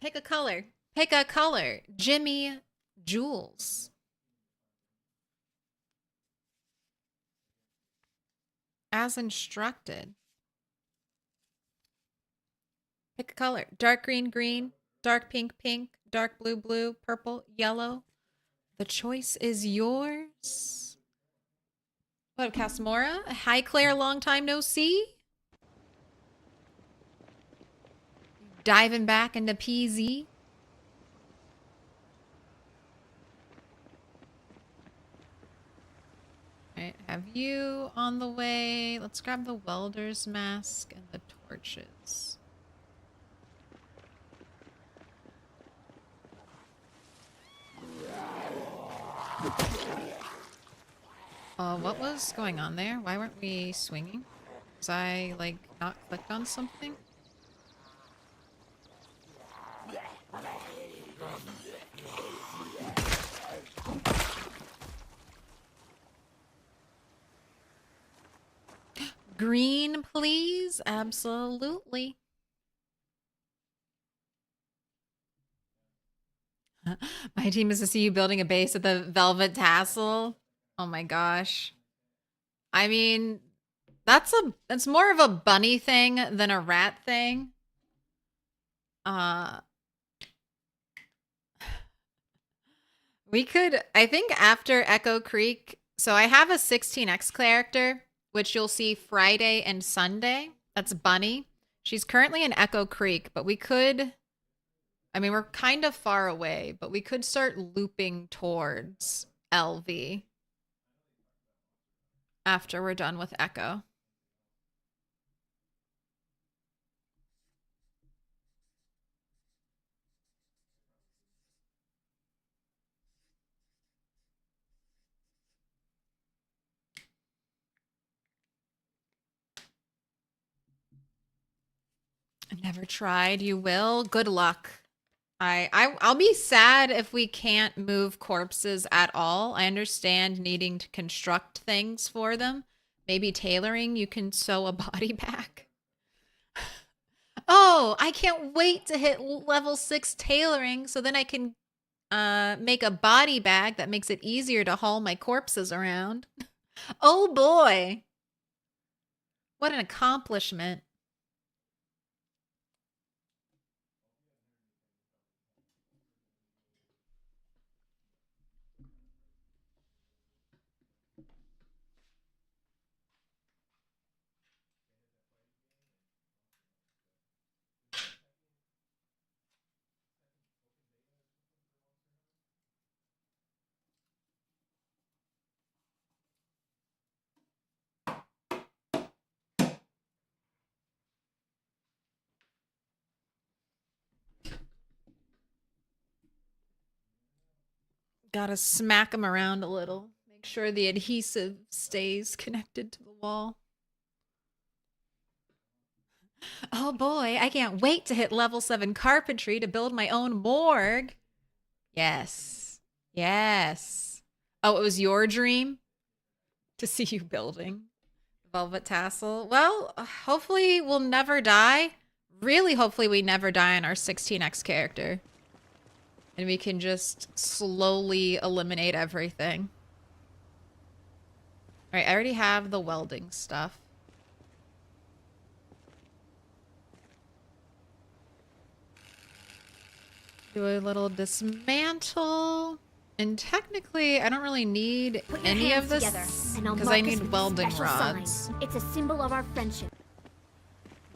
Pick a color. Pick a color. Jimmy Jules. As instructed. Pick a color. Dark green, green. Dark pink, pink. Dark blue, blue. Purple, yellow. The choice is yours. What up, Casmora? Hi, Claire. Long time no see. Diving back into PZ. Alright, have you on the way. Let's grab the welder's mask and the torches. What was going on there? Why weren't we swinging? Was I, like, not clicked on something? Green, please. Absolutely. My team is to see you building a base at the Velvet Tassel. Oh my gosh. I mean, that's more of a bunny thing than a rat thing. We could, I think after Echo Creek, so I have a 16X character, which you'll see Friday and Sunday. That's Bunny. She's currently in Echo Creek, but we could, I mean, we're kind of far away, but we could start looping towards LV after we're done with Echo. Never tried. You will. Good luck. I'll be sad if we can't move corpses at all. I understand needing to construct things for them. Maybe tailoring, you can sew a body back. Oh, I can't wait to hit level 6 tailoring so then I can make a body bag that makes it easier to haul my corpses around. Oh boy. What an accomplishment. Gotta smack them around a little. Make sure the adhesive stays connected to the wall. Oh boy, I can't wait to hit level 7 carpentry to build my own morgue. Yes. Yes. Oh, it was your dream to see you building Velvet Tassel. Well, hopefully we'll never die. Really, hopefully we never die on our 16X character. And we can just slowly eliminate everything. All right, I already have the welding stuff. Do a little dismantle. And technically, I don't really need Put your any hands of together, this and I'll because mark I us need with a welding special rods. sign. It's a symbol of our friendship.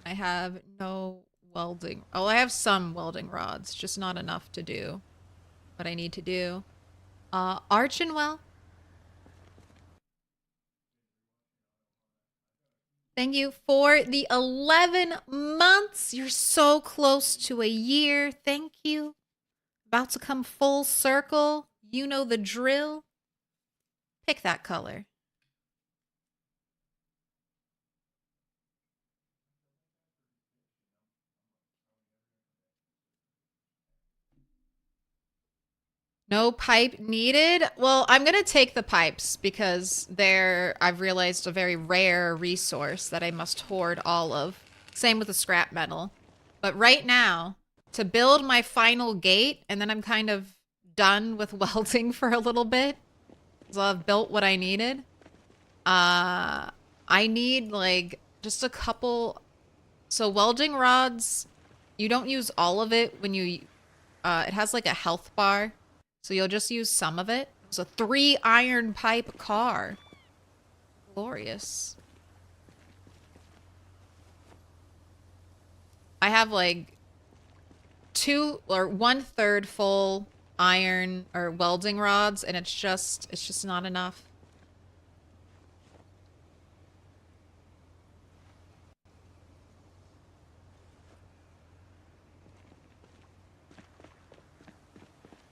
I have no welding. Oh, I have some welding rods, just not enough to do what I need to do. Archinwell. Thank you for the 11 months. You're so close to a year. Thank you. About to come full circle. You know the drill. Pick that color. No pipe needed. Well, I'm going to take the pipes because they're, I've realized, a very rare resource that I must hoard all of. Same with the scrap metal. But right now, to build my final gate, and then I'm kind of done with welding for a little bit. So I've built what I needed. I need like just a couple. So welding rods, you don't use all of it when you, it has like a health bar. So you'll just use some of it. It's a 3 iron pipe car. Glorious. I have like 2 or 1/3 full iron or welding rods, and it's just not enough.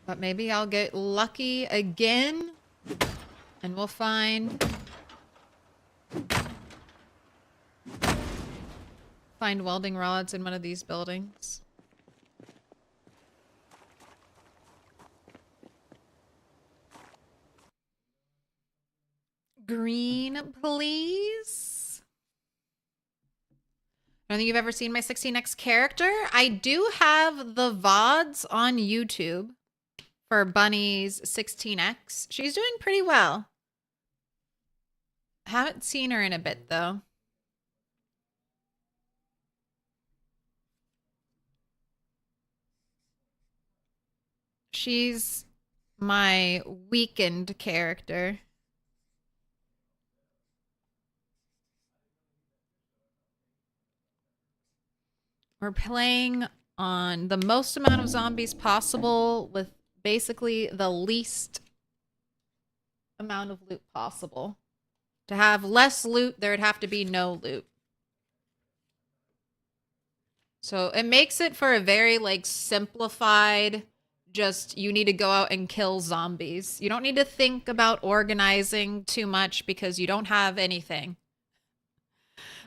But maybe I'll get lucky again, and we'll find welding rods in one of these buildings. Green, please. I don't think you've ever seen my 16x character. I do have the VODs on YouTube for Bunny's 16x. She's doing pretty well. Haven't seen her in a bit, though. She's my weakened character. We're playing on the most amount of zombies possible with basically the least amount of loot possible. To have less loot, there'd have to be no loot. So it makes it for a very like simplified, just you need to go out and kill zombies. You don't need to think about organizing too much because you don't have anything.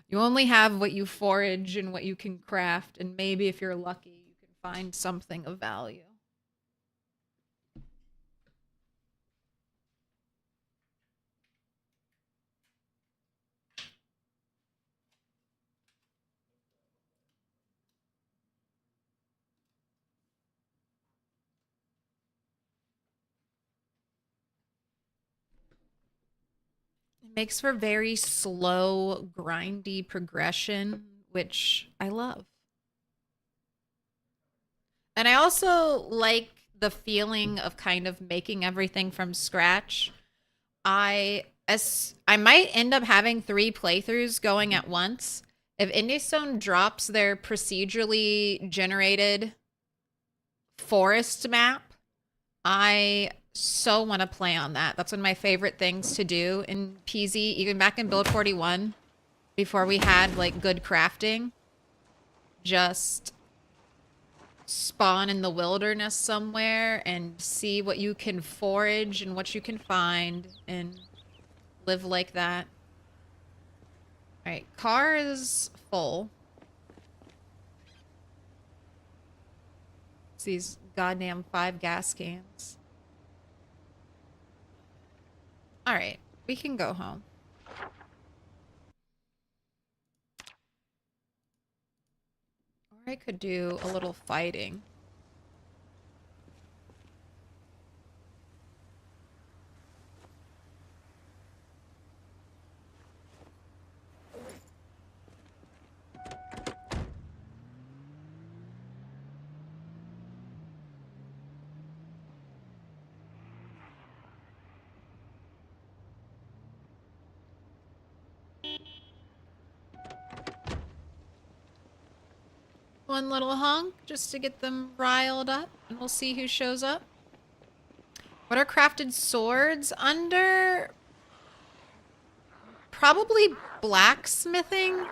You only have what you forage and what you can craft, and maybe if you're lucky, you can find something of value. It makes for very slow, grindy progression, which I love. And I also like the feeling of kind of making everything from scratch. I might end up having 3 playthroughs going at once. If Indiestone drops their procedurally generated forest map, I so want to play on that. That's one of my favorite things to do in PZ, even back in Build 41, before we had like good crafting. Just spawn in the wilderness somewhere and see what you can forage and what you can find and live like that. All right, car is full. It's these goddamn 5 gas cans. All right, we can go home. Or I could do a little fighting. One little honk just to get them riled up, and we'll see who shows up. What are crafted swords under? Probably blacksmithing.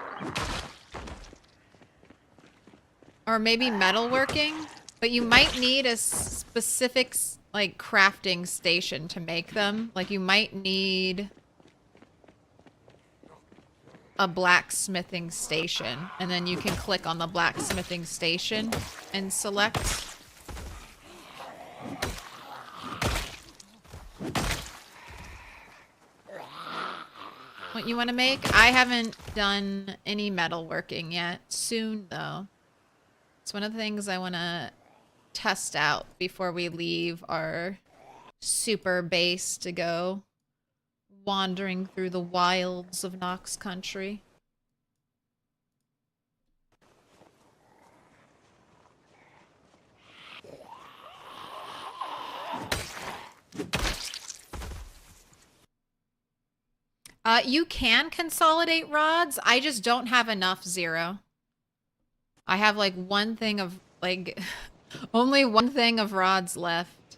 Or maybe metalworking. But you might need a specific, like, crafting station to make them. Like, you might need a blacksmithing station. And then you can click on the blacksmithing station and select. What you want to make? I haven't done any metalworking yet. Soon, though. It's one of the things I want to test out before we leave our super base to go wandering through the wilds of Nox Country. You can consolidate rods. I just don't have enough, Zero. I have like one thing of, like, only one thing of rods left.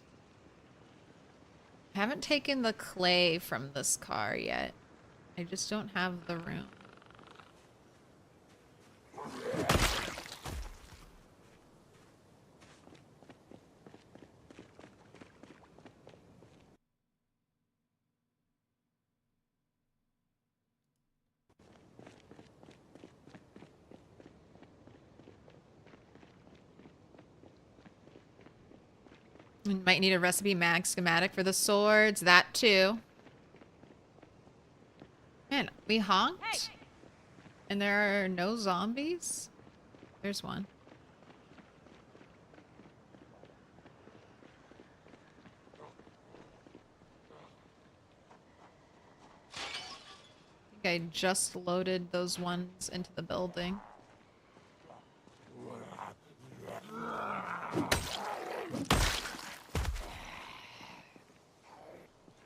I haven't taken the clay from this car yet. I just don't have the room. We might need a recipe mag schematic for the swords. That too. Man, we honked? And there are no zombies? There's one. I think I just loaded those ones into the building.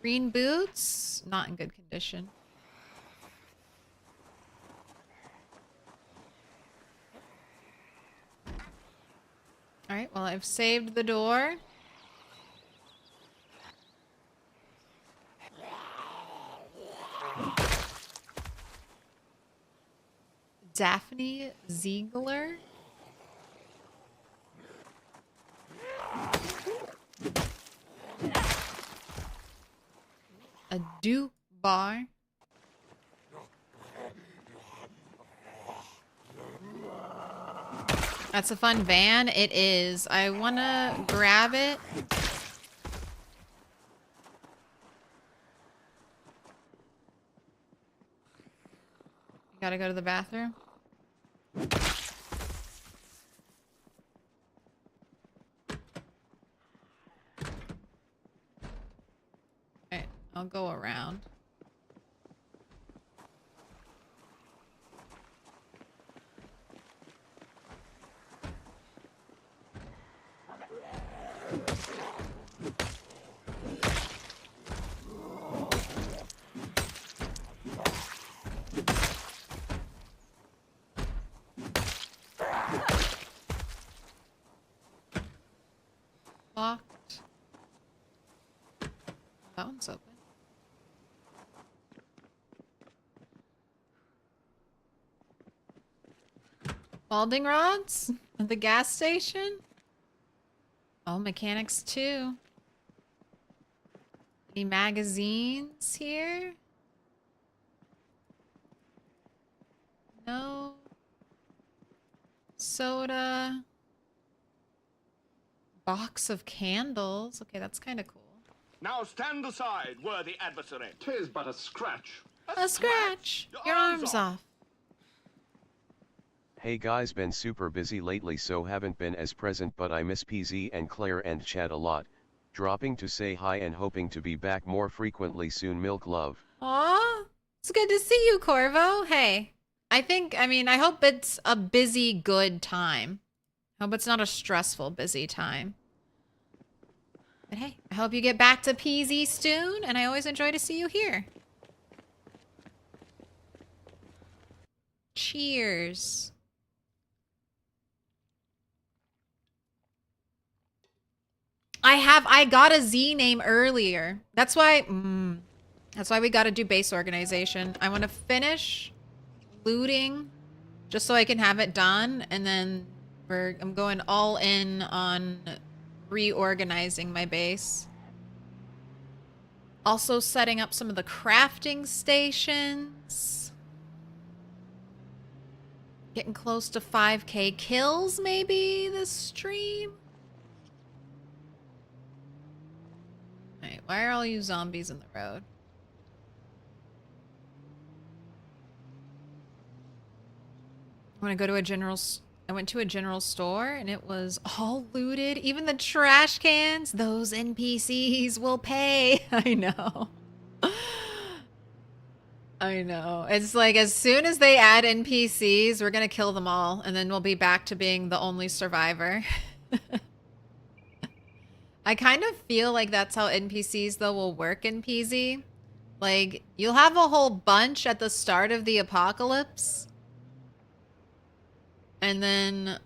Green boots, not in good condition. All right, well, I've saved the door. Daphne Ziegler. A do bar. That's a fun van. It is. I want to grab it. Gotta go to the bathroom. Alright, I'll go around. Locked. That one's open. Welding rods at the gas station. Oh, mechanics too. Any magazines here? No. Soda. Box of candles. Okay, that's kind of cool. Now stand aside, worthy adversary. 'Tis but a scratch. A scratch. Your arm's off. Hey guys, been super busy lately so haven't been as present, but I miss PZ and Claire and chat a lot. Dropping to say hi and hoping to be back more frequently soon. Milk love. Aw, it's good to see you, Corvo. Hey, I hope it's a busy, good time. Hope it's not a stressful, busy time. But hey, I hope you get back to PZ soon, and I always enjoy to see you here. Cheers. I got a Z name earlier. That's why we got to do base organization. I want to finish looting just so I can have it done, and then I'm going all in on reorganizing my base. Also setting up some of the crafting stations. Getting close to 5K kills maybe this stream. Alright, why are all you zombies in the road? I want to go to a I went to a general store and it was all looted. Even the trash cans. Those NPCs will pay. I know. I know. It's like as soon as they add NPCs, we're going to kill them all. And then we'll be back to being the only survivor. I kind of feel like that's how NPCs though will work in PZ. Like you'll have a whole bunch at the start of the apocalypse. And then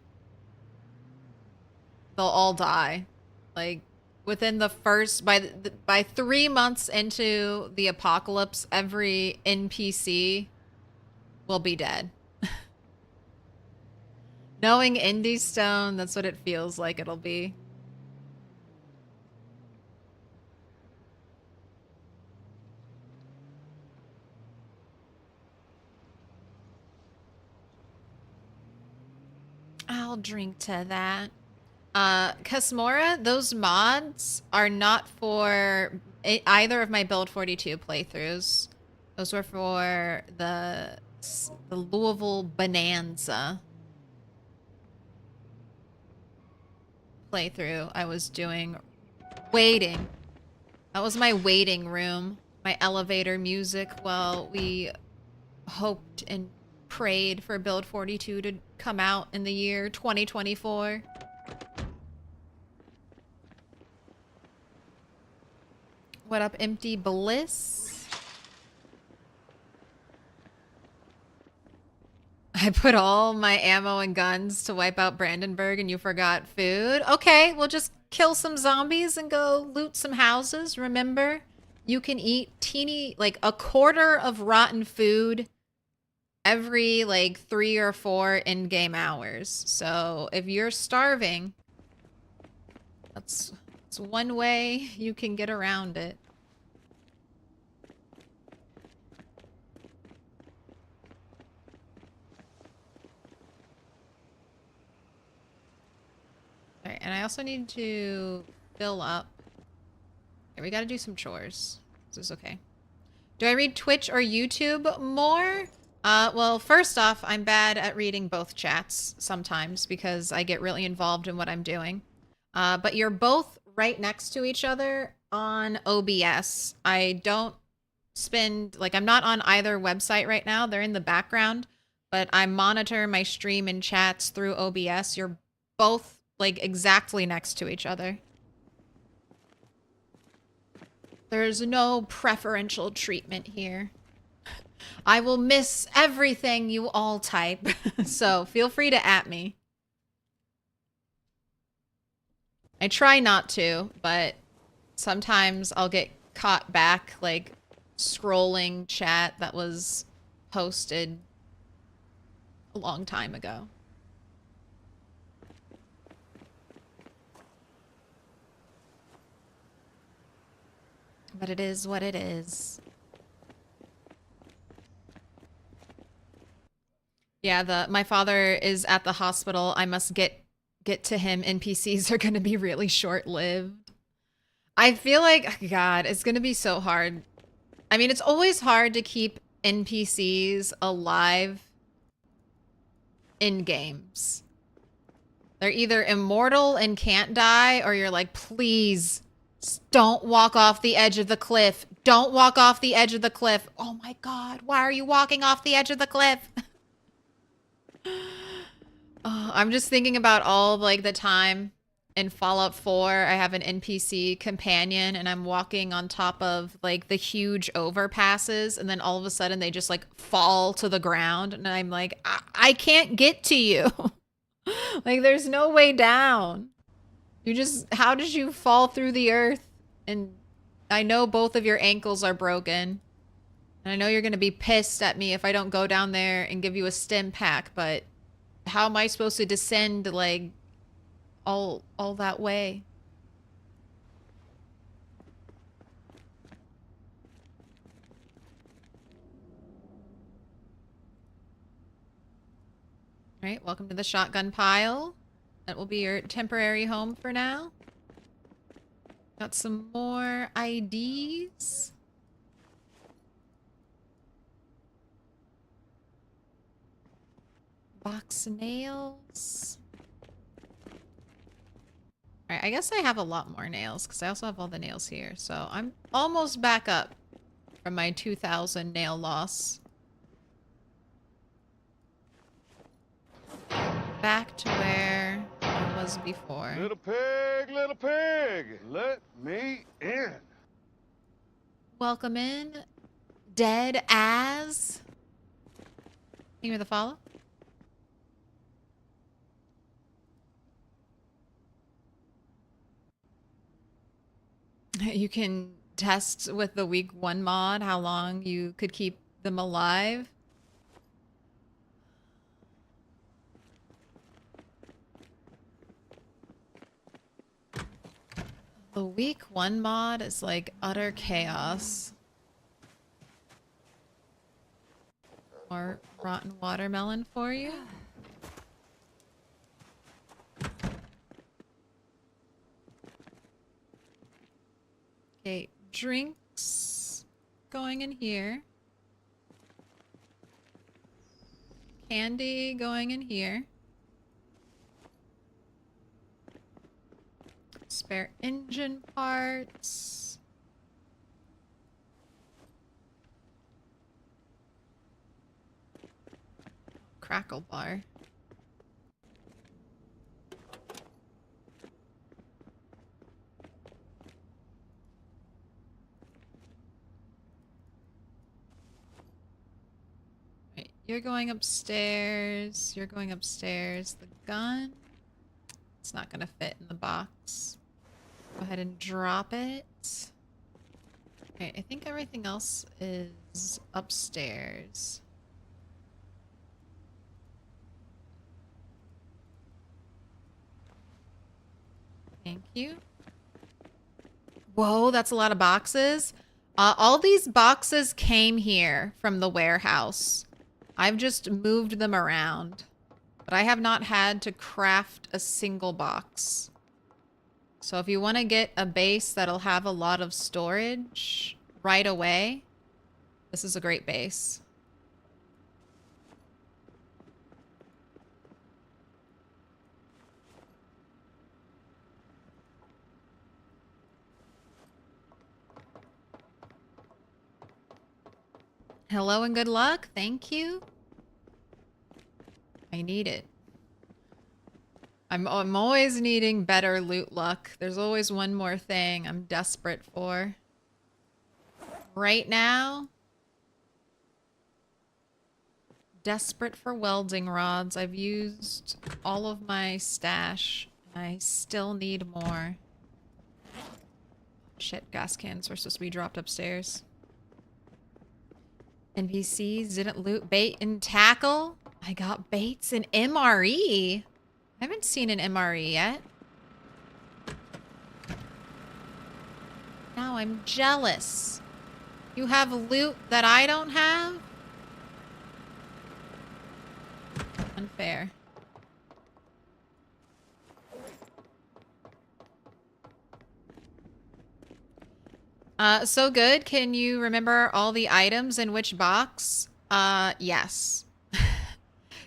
they'll all die. Like within the first by 3 months into the apocalypse, every NPC will be dead. Knowing Indie Stone, that's what it feels like it'll be. I'll drink to that. Kasmora, those mods are not for either of my Build 42 playthroughs. Those were for the Louisville Bonanza playthrough I was doing. Waiting. That was my waiting room. My elevator music while we hoped and prayed for Build 42 to come out in the year 2024. What up, Empty Bliss? I put all my ammo and guns to wipe out Brandenburg and you forgot food. Okay, we'll just kill some zombies and go loot some houses. Remember, you can eat like a quarter of rotten food every like 3 or 4 in-game hours. So if you're starving, that's one way you can get around it. All right, and I also need to fill up. Okay, we got to do some chores. This is okay. Do I read Twitch or YouTube more? Well, first off, I'm bad at reading both chats sometimes because I get really involved in what I'm doing. But you're both right next to each other on OBS. I don't spend, like, I'm not on either website right now. They're in the background, but I monitor my stream and chats through OBS. You're both, like, exactly next to each other. There's no preferential treatment here. I will miss everything you all type, so feel free to @me. me. I try not to, but sometimes I'll get caught back, like, scrolling chat that was posted a long time ago. But it is what it is. Yeah, my father is at the hospital. I must get to him. NPCs are going to be really short-lived. I feel like, God, it's going to be so hard. I mean, it's always hard to keep NPCs alive in games. They're either immortal and can't die, or you're like, please, don't walk off the edge of the cliff. Don't walk off the edge of the cliff. Oh my God, why are you walking off the edge of the cliff? Oh, I'm just thinking about all like the time in Fallout 4, I have an NPC companion and I'm walking on top of like the huge overpasses and then all of a sudden they just like fall to the ground and I'm like, I can't get to you. Like there's no way down. How did you fall through the earth? And I know both of your ankles are broken. And I know you're going to be pissed at me if I don't go down there and give you a stim pack, but how am I supposed to descend like all that way? All right, welcome to the shotgun pile. That will be your temporary home for now. Got some more IDs. Box of nails. All right, I guess I have a lot more nails because I also have all the nails here. So I'm almost back up from my 2,000 nail loss. Back to where I was before. Little pig, let me in. Welcome in. Dead as. Thank you for the follow. You can test with the week 1 mod how long you could keep them alive. The week 1 mod is like utter chaos. More rotten watermelon for you. Okay, drinks going in here. Candy going in here. Spare engine parts. Crackle bar. Right, you're going upstairs. You're going upstairs. The gun. It's not gonna fit in the box. Go ahead and drop it. Okay, I think everything else is upstairs. Thank you. Whoa, that's a lot of boxes. All these boxes came here from the warehouse. I've just moved them around. But I have not had to craft a single box. So if you want to get a base that'll have a lot of storage right away, this is a great base. Hello and good luck. Thank you. I need it. I'm always needing better loot luck. There's always one more thing I'm desperate for. Right now, desperate for welding rods. I've used all of my stash. I still need more. Shit, gas cans were supposed to be dropped upstairs. NPCs didn't loot bait and tackle. I got baits and MRE. I haven't seen an MRE yet. Now I'm jealous. You have loot that I don't have? Unfair. So good. Can you remember all the items in which box? Yes.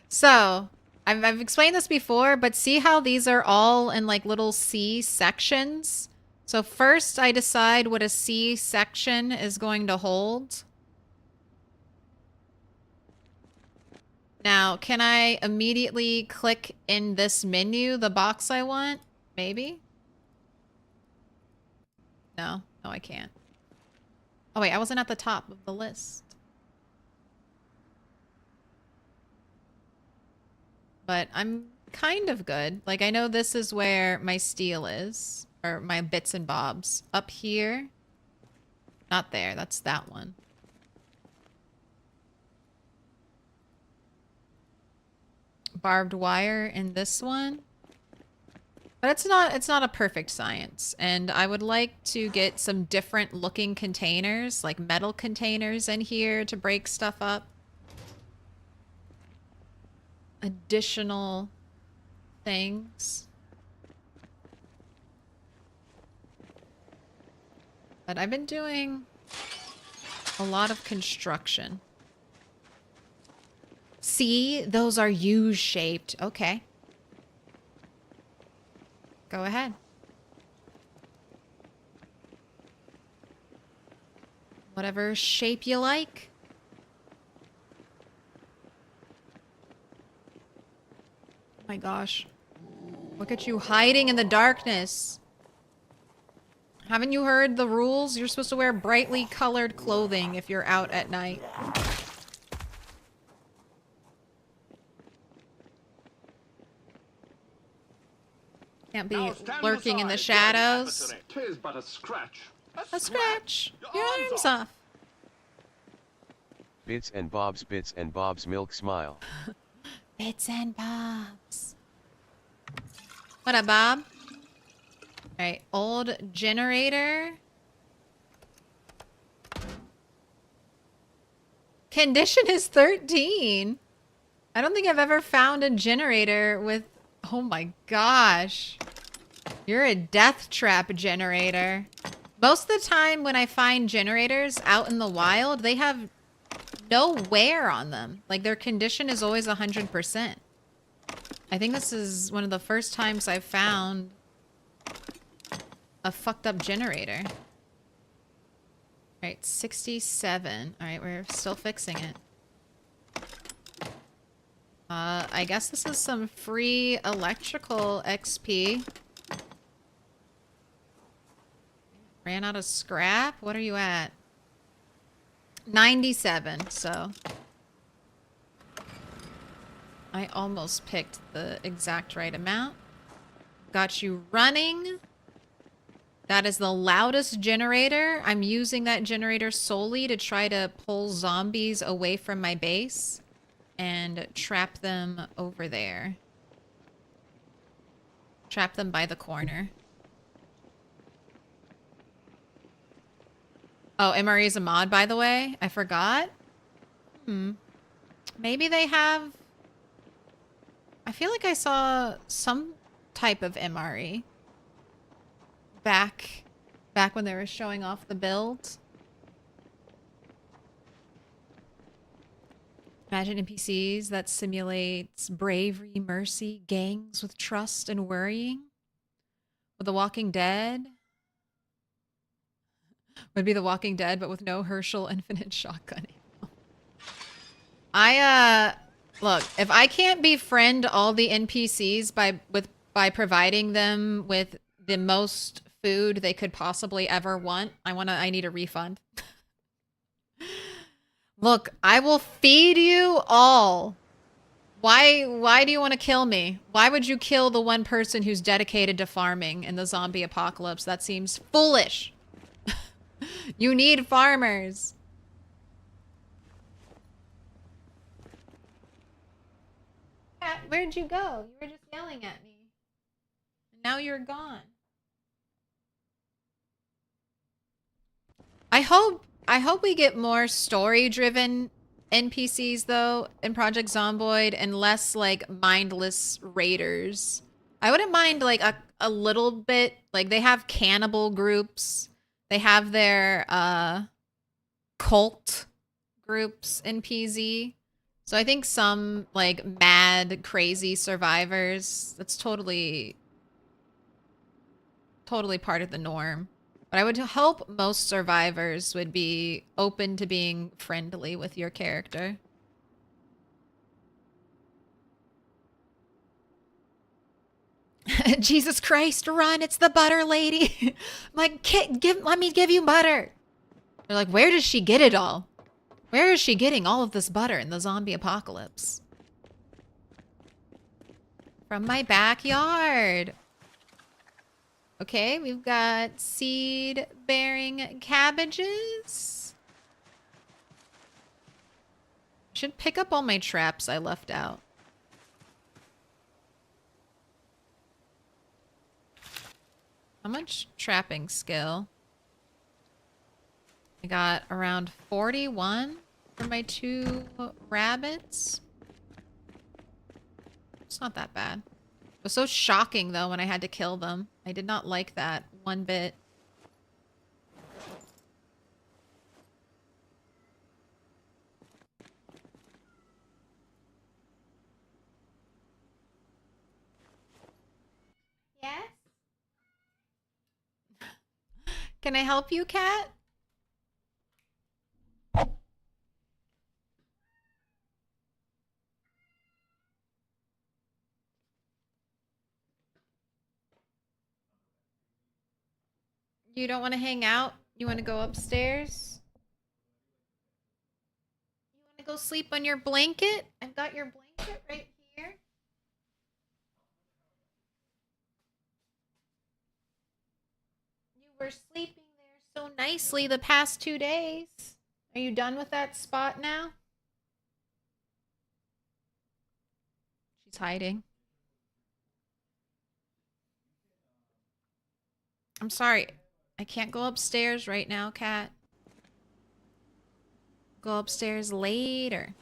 So, I've explained this before, but see how these are all in like little C sections? So first I decide what a C section is going to hold. Now, can I immediately click in this menu the box I want? Maybe? No, I can't. Oh wait, I wasn't at the top of the list. But I'm kind of good. Like, I know this is where my steel is. Or my bits and bobs. Up here. Not there. That's that one. barbed wire in this one. But it's not a perfect science. And I would like to get some different looking containers, like metal containers in here to break stuff up. Additional things. But I've been doing a lot of construction. See, those are U-shaped. Okay. Go ahead. Whatever shape you like. Oh my gosh. Look at you hiding in the darkness. Haven't you heard the rules? You're supposed to wear brightly colored clothing if you're out at night. Can't be Now stand lurking in the aside, worthy shadows. adversary. 'Tis but a scratch. A scratch. Your arms off. Bits and Bob's milk smile. Bits and bobs. What up, Bob? Alright, old generator. Condition is 13. I don't think I've ever found a generator with... Oh my gosh. You're a death trap generator. Most of the time when I find generators out in the wild, they have no wear on them. Like, their condition is always 100%. I think this is one of the first times I've found a fucked up generator. Alright, 67. Alright, we're still fixing it. I guess this is some free electrical XP. Ran out of scrap? What are you at? 97, so... I almost picked the exact right amount. Got you running. That is the loudest generator. I'm using that generator solely to try to pull zombies away from my base and trap them over there. Trap them by the corner. Oh, MRE is a mod, by the way. I forgot. Maybe they have... I feel like I saw some type of MRE back when they were showing off the build. Imagine NPCs that simulates bravery, mercy, gangs with trust and worrying. With The Walking Dead. Would be The Walking Dead, but with no Herschel infinite shotgun ammo. Look, if I can't befriend all the NPCs by providing them with the most food they could possibly ever want, I need a refund. Look, I will feed you all. Why do you want to kill me? Why would you kill the one person who's dedicated to farming in the zombie apocalypse? That seems foolish. You need farmers. Cat, where'd you go? You were just yelling at me. Now you're gone. I hope we get more story-driven NPCs, though, in Project Zomboid, and less, like, mindless raiders. I wouldn't mind, like, a little bit. Like, they have cannibal groups. They have their, cult groups in PZ. So I think some, like, mad, crazy survivors, that's totally part of the norm. But I would hope most survivors would be open to being friendly with your character. Jesus Christ, run, it's the butter lady. I'm like, let me give you butter. They're like, where does she get it all? Where is she getting all of this butter in the zombie apocalypse? From my backyard. Okay, we've got seed-bearing cabbages. Should pick up all my traps I left out. How much trapping skill? I got around 41 for my 2 rabbits. It's not that bad. It was so shocking though when I had to kill them. I did not like that one bit. Yes? Can I help you, cat? You don't want to hang out? You want to go upstairs? You want to go sleep on your blanket? I've got your blanket right here. You were sleeping there so nicely the past 2 days. Are you done with that spot now? She's hiding. I'm sorry. I can't go upstairs right now, cat. Go upstairs later.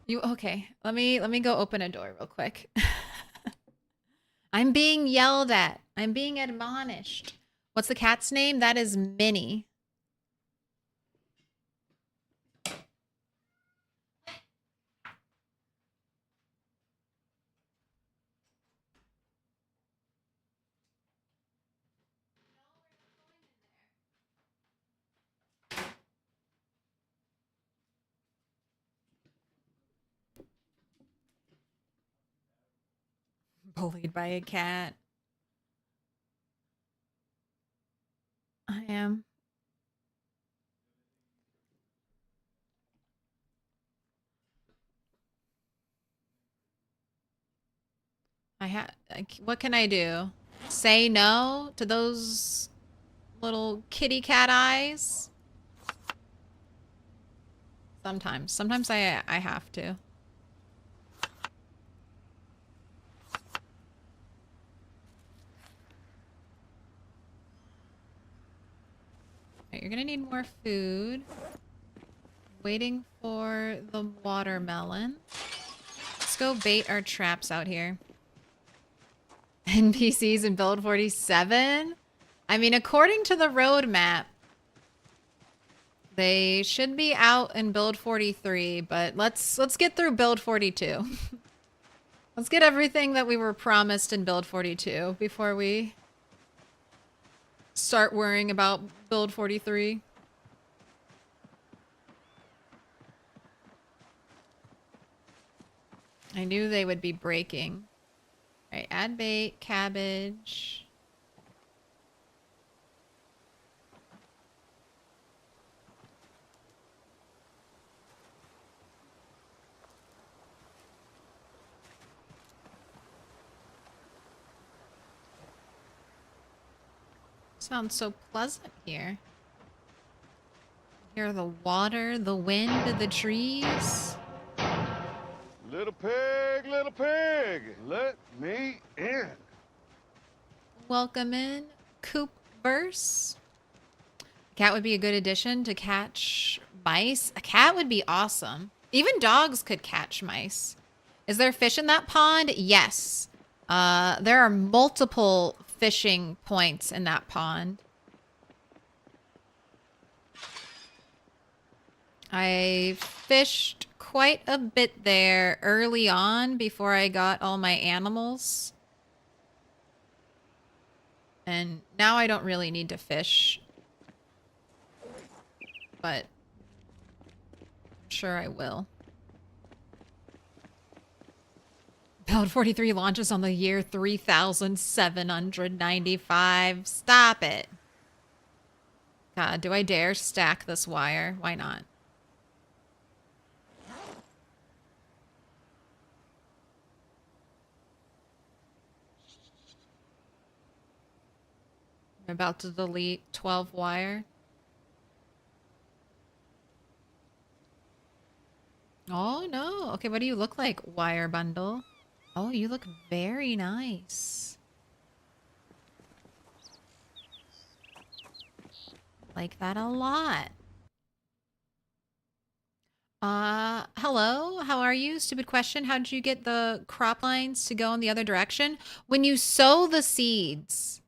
You okay? Let me go open a door real quick. I'm being yelled at. I'm being admonished. What's the cat's name? That is Minnie. Bullied by a cat. I am. What can I do? Say no to those little kitty cat eyes? Sometimes I have to. Alright, you're gonna need more food. Waiting for the watermelon. Let's go bait our traps out here. NPCs in build 47? I mean, according to the roadmap, they should be out in build 43, but let's get through build 42. Let's get everything that we were promised in build 42 before we start worrying about build 43. I knew they would be breaking. All right, add bait, cabbage. Sounds so pleasant here. Hear the water, the wind, the trees. Little pig, let me in. Welcome in, Coop Verse. A cat would be a good addition to catch mice. A cat would be awesome. Even dogs could catch mice. Is there fish in that pond? Yes. There are multiple fishing points in that pond. I fished quite a bit there early on before I got all my animals. And now I don't really need to fish. But I'm sure I will. Build 43 launches on the year 3795. Stop it. God, do I dare stack this wire? Why not? I'm about to delete 12 wire. Oh no. Okay, what do you look like, wire bundle? Oh, you look very nice. Like that a lot. Hello, how are you? Stupid question. How did you get the crop lines to go in the other direction? When you sow the seeds,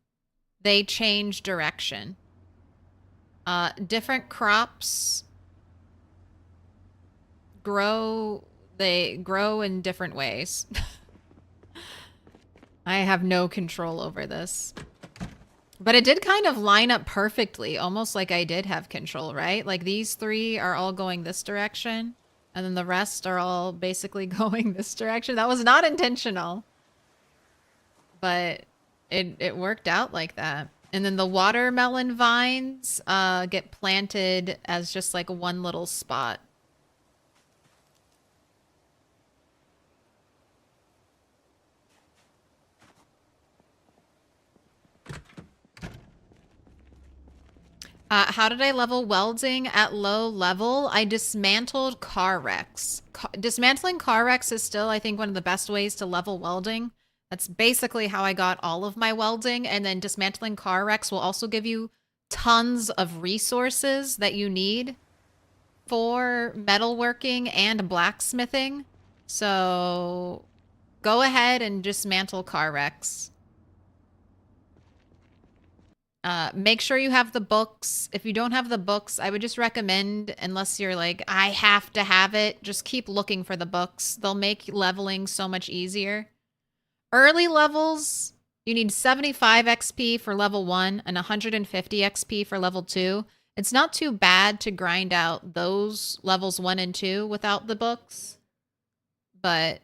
they change direction. Different crops they grow in different ways. I have no control over this. But it did kind of line up perfectly, almost like I did have control, right? Like these three are all going this direction, and then the rest are all basically going this direction. That was not intentional, but it worked out like that. And then the watermelon vines get planted as just like one little spot. How did I level welding at low level? I dismantled car wrecks. Dismantling car wrecks is still, I think, one of the best ways to level welding. That's basically how I got all of my welding. And then dismantling car wrecks will also give you tons of resources that you need for metalworking and blacksmithing. So go ahead and dismantle car wrecks. Make sure you have the books. If you don't have the books, I would just recommend, unless you're like, I have to have it, just keep looking for the books. They'll make leveling so much easier. Early levels, you need 75 XP for level 1 and 150 XP for level 2. It's not too bad to grind out those levels 1 and 2 without the books. But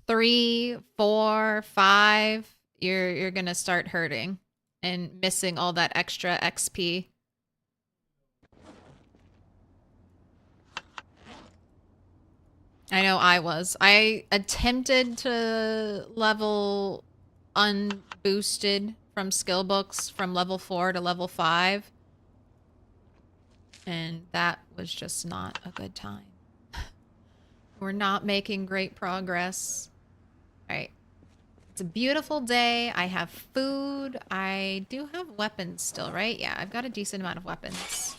3, 4, 5, you're gonna start hurting and missing all that extra XP. I know I was. I attempted to level unboosted from skill books from level 4 to level 5. And that was just not a good time. We're not making great progress. All right. It's a beautiful day. I have food. I do have weapons still, right? Yeah, I've got a decent amount of weapons.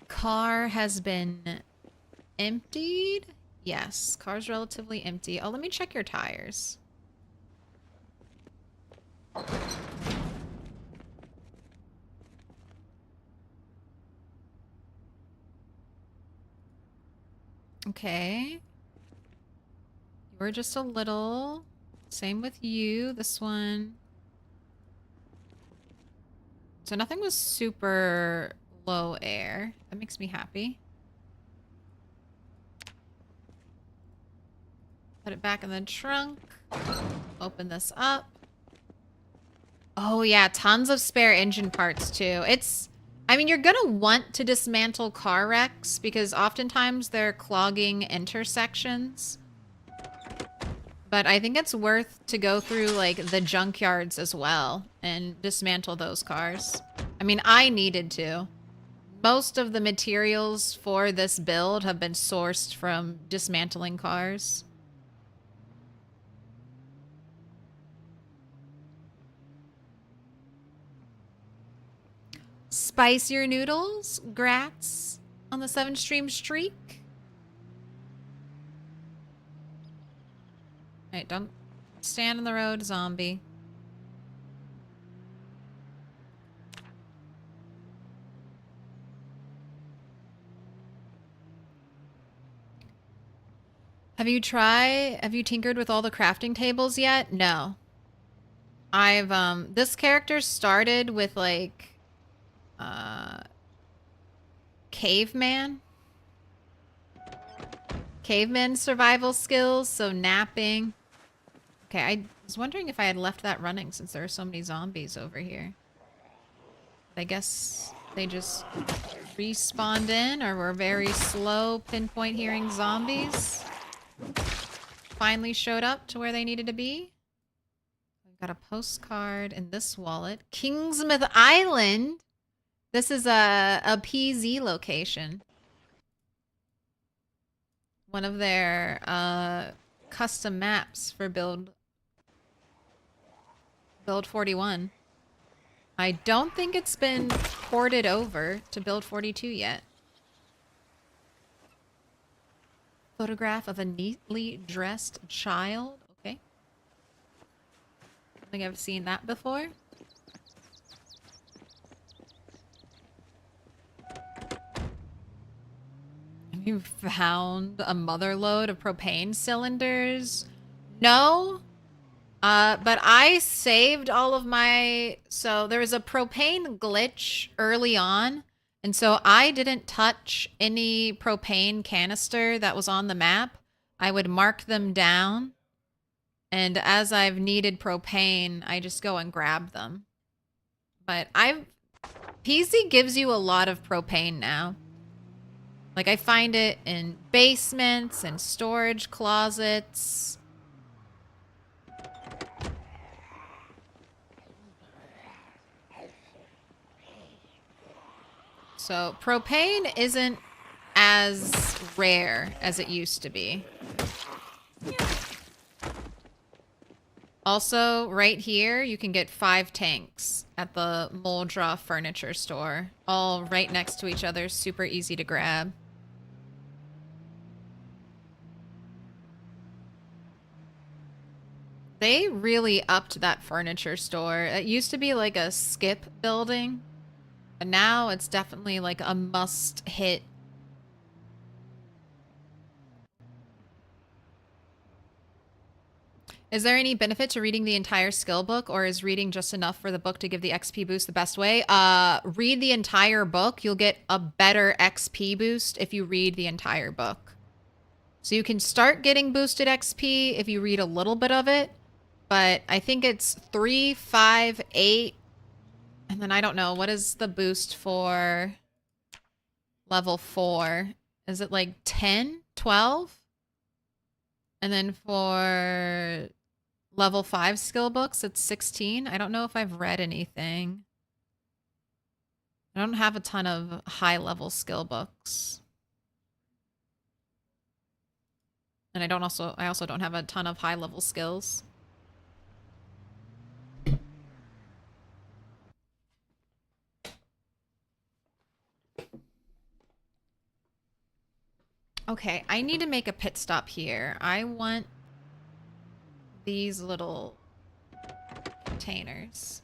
Car has been emptied. Yes, car's relatively empty. Oh, let me check your tires. Okay. You were just a little... Same with you. This one. So nothing was super low air. That makes me happy. Put it back in the trunk. Open this up. Oh yeah, tons of spare engine parts too. I mean, you're gonna want to dismantle car wrecks because oftentimes they're clogging intersections. But I think it's worth to go through, like, the junkyards as well and dismantle those cars. I mean, I needed to. Most of the materials for this build have been sourced from dismantling cars. Spice your noodles, grats on the 7-stream streak. Alright, don't stand in the road, zombie. Have you tinkered with all the crafting tables yet? No. This character started with, like, caveman survival skills, so napping. Okay, I was wondering if I had left that running since there are so many zombies over here. I guess they just respawned in, or were very slow pinpoint hearing zombies. Finally showed up to where they needed to be. Got a postcard in this wallet. Kingsmouth Island. This is a PZ location. One of their custom maps for build 41. I don't think it's been ported over to build 42 yet. Photograph of a neatly dressed child. Okay. I think I've seen that before. You found a mother load of propane cylinders? No. But I saved all of my... So there was a propane glitch early on. And so I didn't touch any propane canister that was on the map. I would mark them down. And as I've needed propane, I just go and grab them. But PZ gives you a lot of propane now. Like, I find it in basements and storage closets. So, propane isn't as rare as it used to be. Also, right here, you can get 5 tanks at the Muldraugh furniture store. All right next to each other, super easy to grab. They really upped that furniture store. It used to be like a skip building, but now it's definitely like a must hit. Is there any benefit to reading the entire skill book, or is reading just enough for the book to give the XP boost the best way? Read the entire book. You'll get a better XP boost if you read the entire book. So you can start getting boosted XP if you read a little bit of it, but I think it's 3, 5, 8, and then I don't know. What is the boost for level 4? Is it like 10, 12? And then for level 5 skill books, it's 16. I don't know if I've read anything. I don't have a ton of high level skill books. And I also don't have a ton of high level skills. Okay, I need to make a pit stop here. I want these little containers.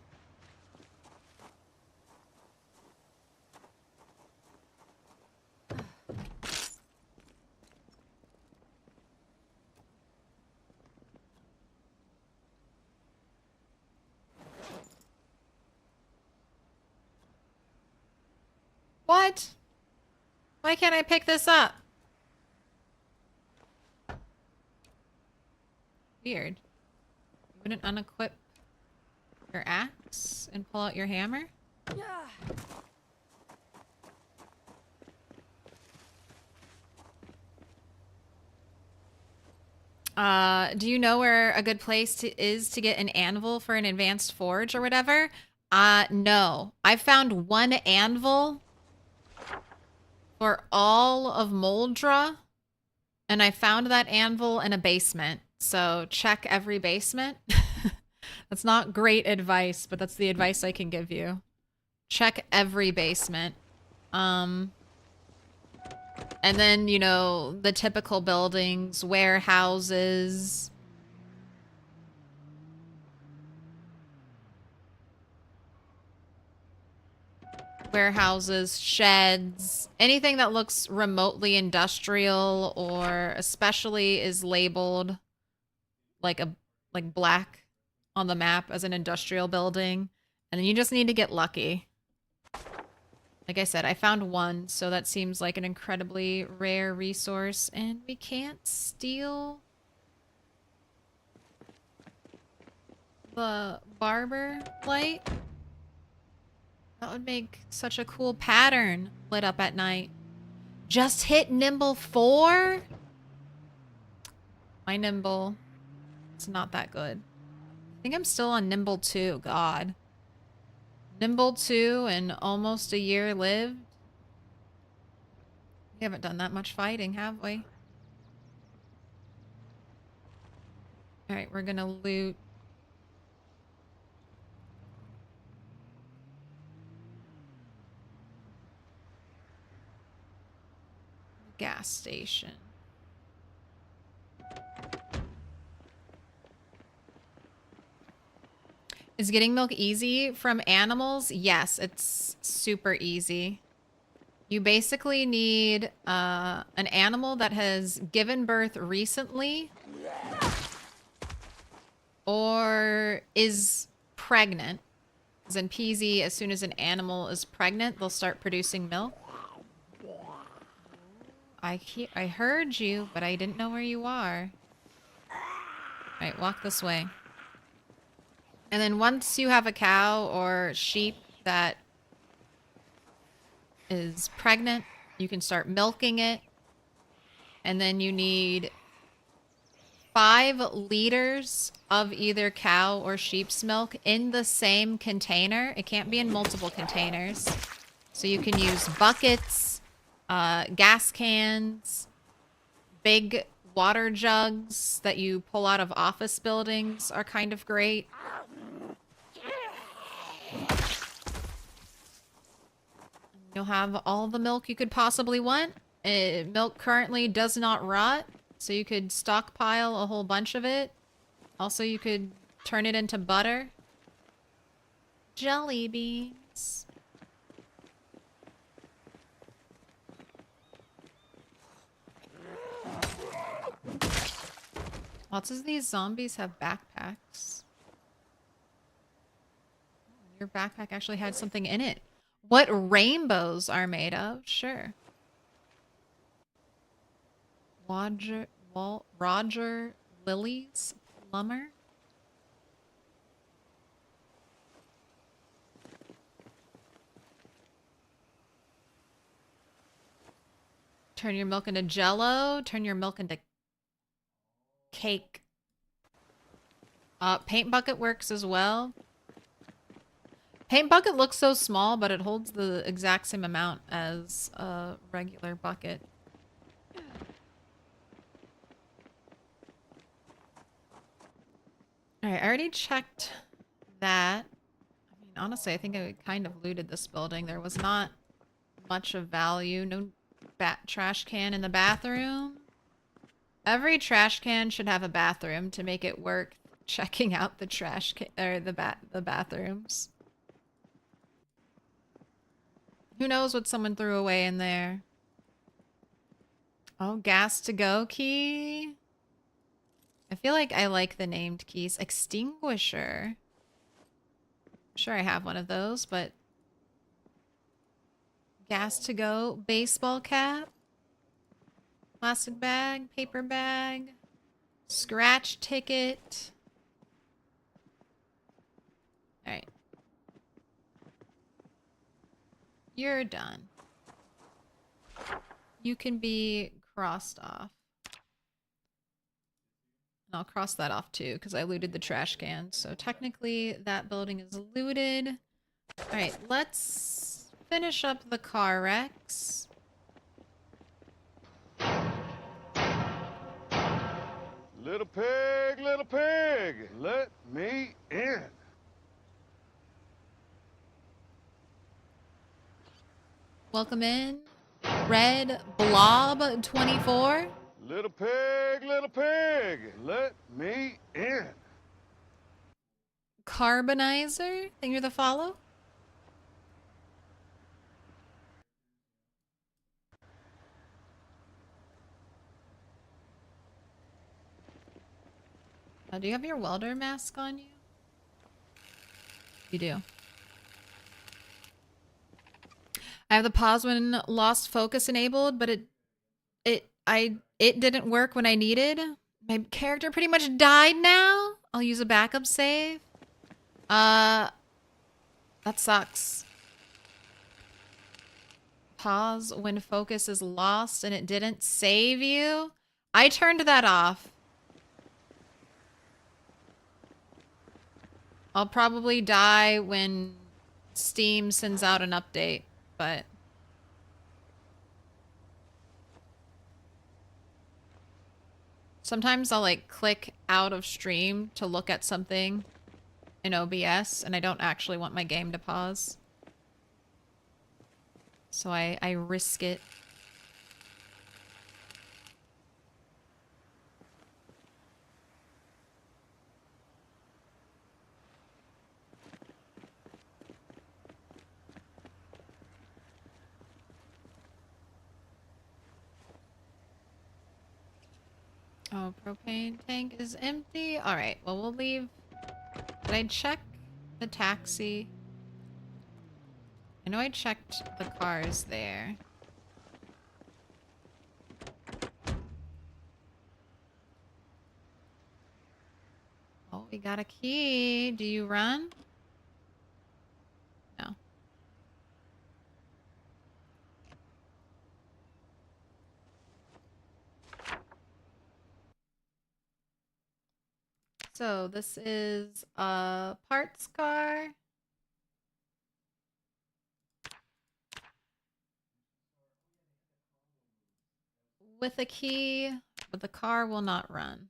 What? Why can't I pick this up? Weird. You wouldn't unequip your axe and pull out your hammer? Do you know where a good place is to get an anvil for an advanced forge or whatever? No. I found one anvil for all of Muldraugh, and I found that anvil in a basement. So check every basement. That's not great advice, but that's the advice I can give you. Check every basement. And then, you know, the typical buildings, warehouses. Warehouses, sheds, anything that looks remotely industrial or especially is labeled like black on the map as an industrial building. And then you just need to get lucky. Like I said, I found one, so that seems like an incredibly rare resource, and we can't steal the barber light. That would make such a cool pattern lit up at night. Just hit Nimble 4? My Nimble, it's not that good. I think I'm still on Nimble 2. God. Nimble 2 and almost a year lived. We haven't done that much fighting, have we? Alright, we're gonna loot. Gas station. Is getting milk easy from animals? Yes, it's super easy. You basically need an animal that has given birth recently or is pregnant. Because in PZ, as soon as an animal is pregnant, they'll start producing milk. I heard you, but I didn't know where you are. Alright, walk this way. And then once you have a cow or sheep that is pregnant, you can start milking it. And then you need 5 liters of either cow or sheep's milk in the same container. It can't be in multiple containers. So you can use buckets, gas cans, big water jugs that you pull out of office buildings are kind of great. You'll have all the milk you could possibly want. Milk currently does not rot, so you could stockpile a whole bunch of it. Also, you could turn it into butter. Jelly beans. Lots of these zombies have backpacks. Your backpack actually had something in it. What rainbows are made of? Sure. Roger Lilies Plumber. Turn your milk into jello. Turn your milk into cake. Paint bucket works as well. Paint bucket looks so small, but it holds the exact same amount as a regular bucket. Alright, I already checked that. I mean, honestly, I think I kind of looted this building. There was not much of value. No trash can in the bathroom. Every trash can should have a bathroom to make it worth checking out the trash can or the bathrooms. Who knows what someone threw away in there? Oh, gas to go key. I feel like I like the named keys. Extinguisher. I'm sure I have one of those, but gas to go, baseball cap, plastic bag, paper bag, scratch ticket. All right. You're done. You can be crossed off. And I'll cross that off too, because I looted the trash can. So technically that building is looted. Alright, let's finish up the car wrecks. Little pig, let me in. Welcome in. Red Blob 24. Little pig, let me in. Carbonizer. Think you're the follow? Do you have your welder mask on you? You do. I have the pause when lost focus enabled, but it didn't work when I needed. My character pretty much died now. I'll use a backup save. That sucks. Pause when focus is lost and it didn't save you. I turned that off. I'll probably die when Steam sends out an update, but... Sometimes I'll like click out of stream to look at something in OBS and I don't actually want my game to pause. So I risk it. Oh, propane tank is empty. All right, well, we'll leave. Did I check the taxi? I know I checked the cars there. Oh, we got a key. Do you run? No. So this is a parts car. With a key, but the car will not run.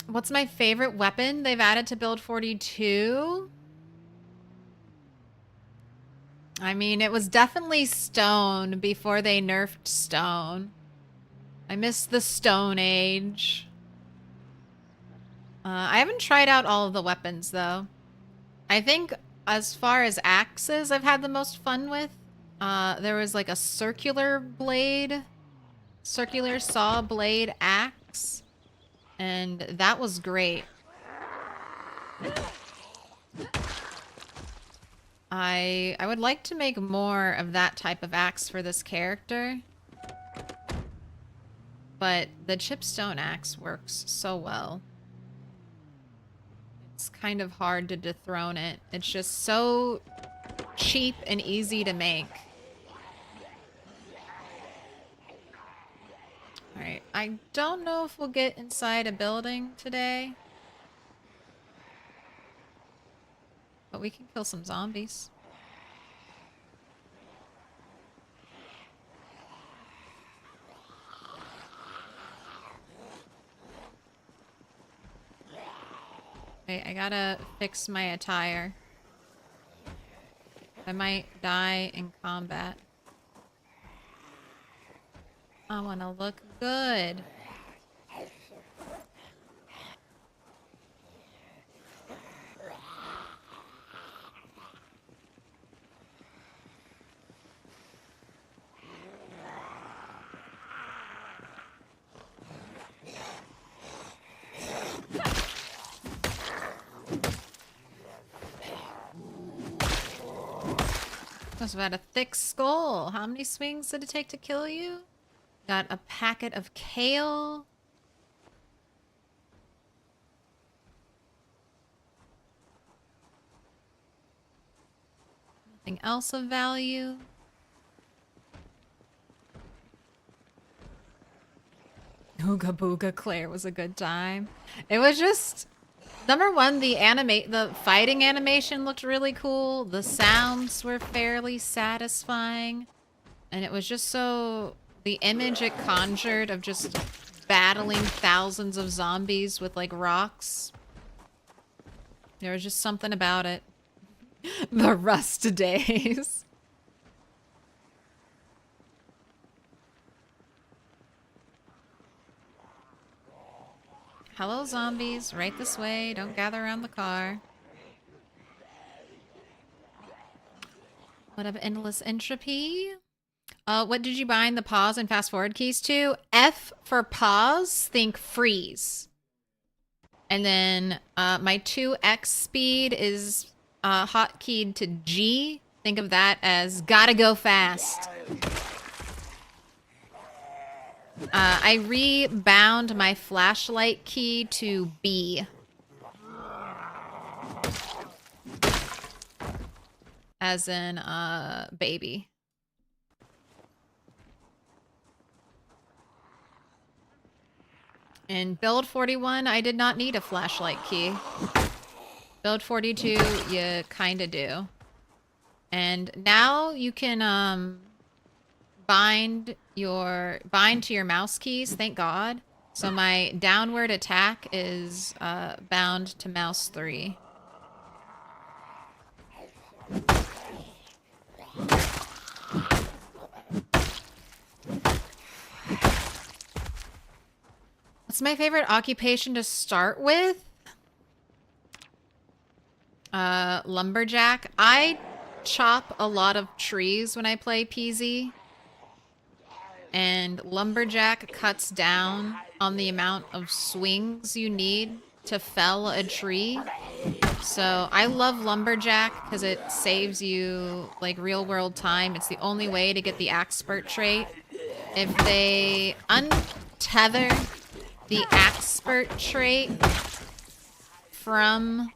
What's my favorite weapon they've added to build 42? I mean, it was definitely stone before they nerfed stone. I miss the Stone Age. I haven't tried out all of the weapons, though. I think as far as axes I've had the most fun with, there was like a circular saw blade axe. And that was great. I would like to make more of that type of axe for this character. But the chipstone axe works so well. It's kind of hard to dethrone it. It's just so cheap and easy to make. Alright, I don't know if we'll get inside a building today. But we can kill some zombies. Wait, I gotta fix my attire. I might die in combat. I wanna look good. Must have had a thick skull. How many swings did it take to kill you? Got a packet of kale. Nothing else of value. Ooga booga Claire was a good time. It was just number one, the fighting animation looked really cool. The sounds were fairly satisfying. And it was just so the image it conjured of just battling thousands of zombies with like rocks. There was just something about it. The rust days. Hello, zombies. Right this way. Don't gather around the car. What of endless entropy? What did you bind the pause and fast forward keys to? F for pause, think freeze. And then my 2x speed is hotkeyed to G. Think of that as gotta go fast. I rebound my flashlight key to B. As in, baby. In build 41, I did not need a flashlight key. Build 42, you kinda do. And now you can bind to your mouse keys, thank God. So my downward attack is bound to mouse 3. What's my favorite occupation to start with? Lumberjack. I chop a lot of trees when I play PZ. And Lumberjack cuts down on the amount of swings you need to fell a tree. So I love Lumberjack because it saves you like real world time. It's the only way to get the Expert trait. If they untether the Expert trait from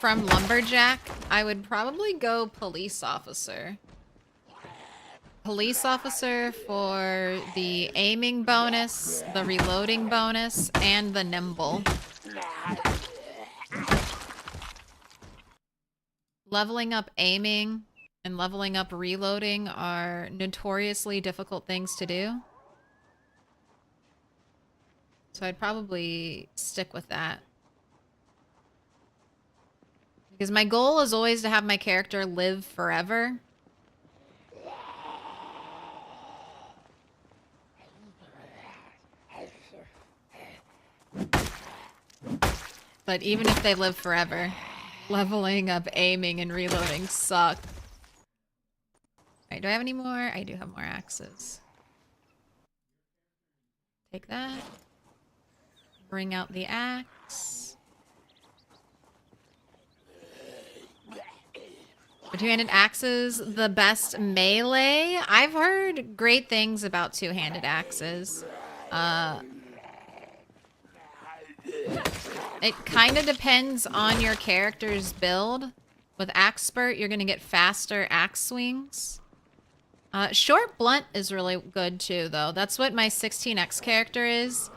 Lumberjack, I would probably go Police Officer. Police Officer for the aiming bonus, the reloading bonus, and the nimble. Leveling up aiming and leveling up reloading are notoriously difficult things to do. So I'd probably stick with that. Because my goal is always to have my character live forever. But even if they live forever, leveling up aiming and reloading suck. Alright, do I have any more? I do have more axes. Take that. Bring out the axe. Two-handed axes, the best melee? I've heard great things about two-handed axes. It kind of depends on your character's build. With Expert, you're going to get faster axe swings. Short blunt is really good too, though. That's what my 16x character is.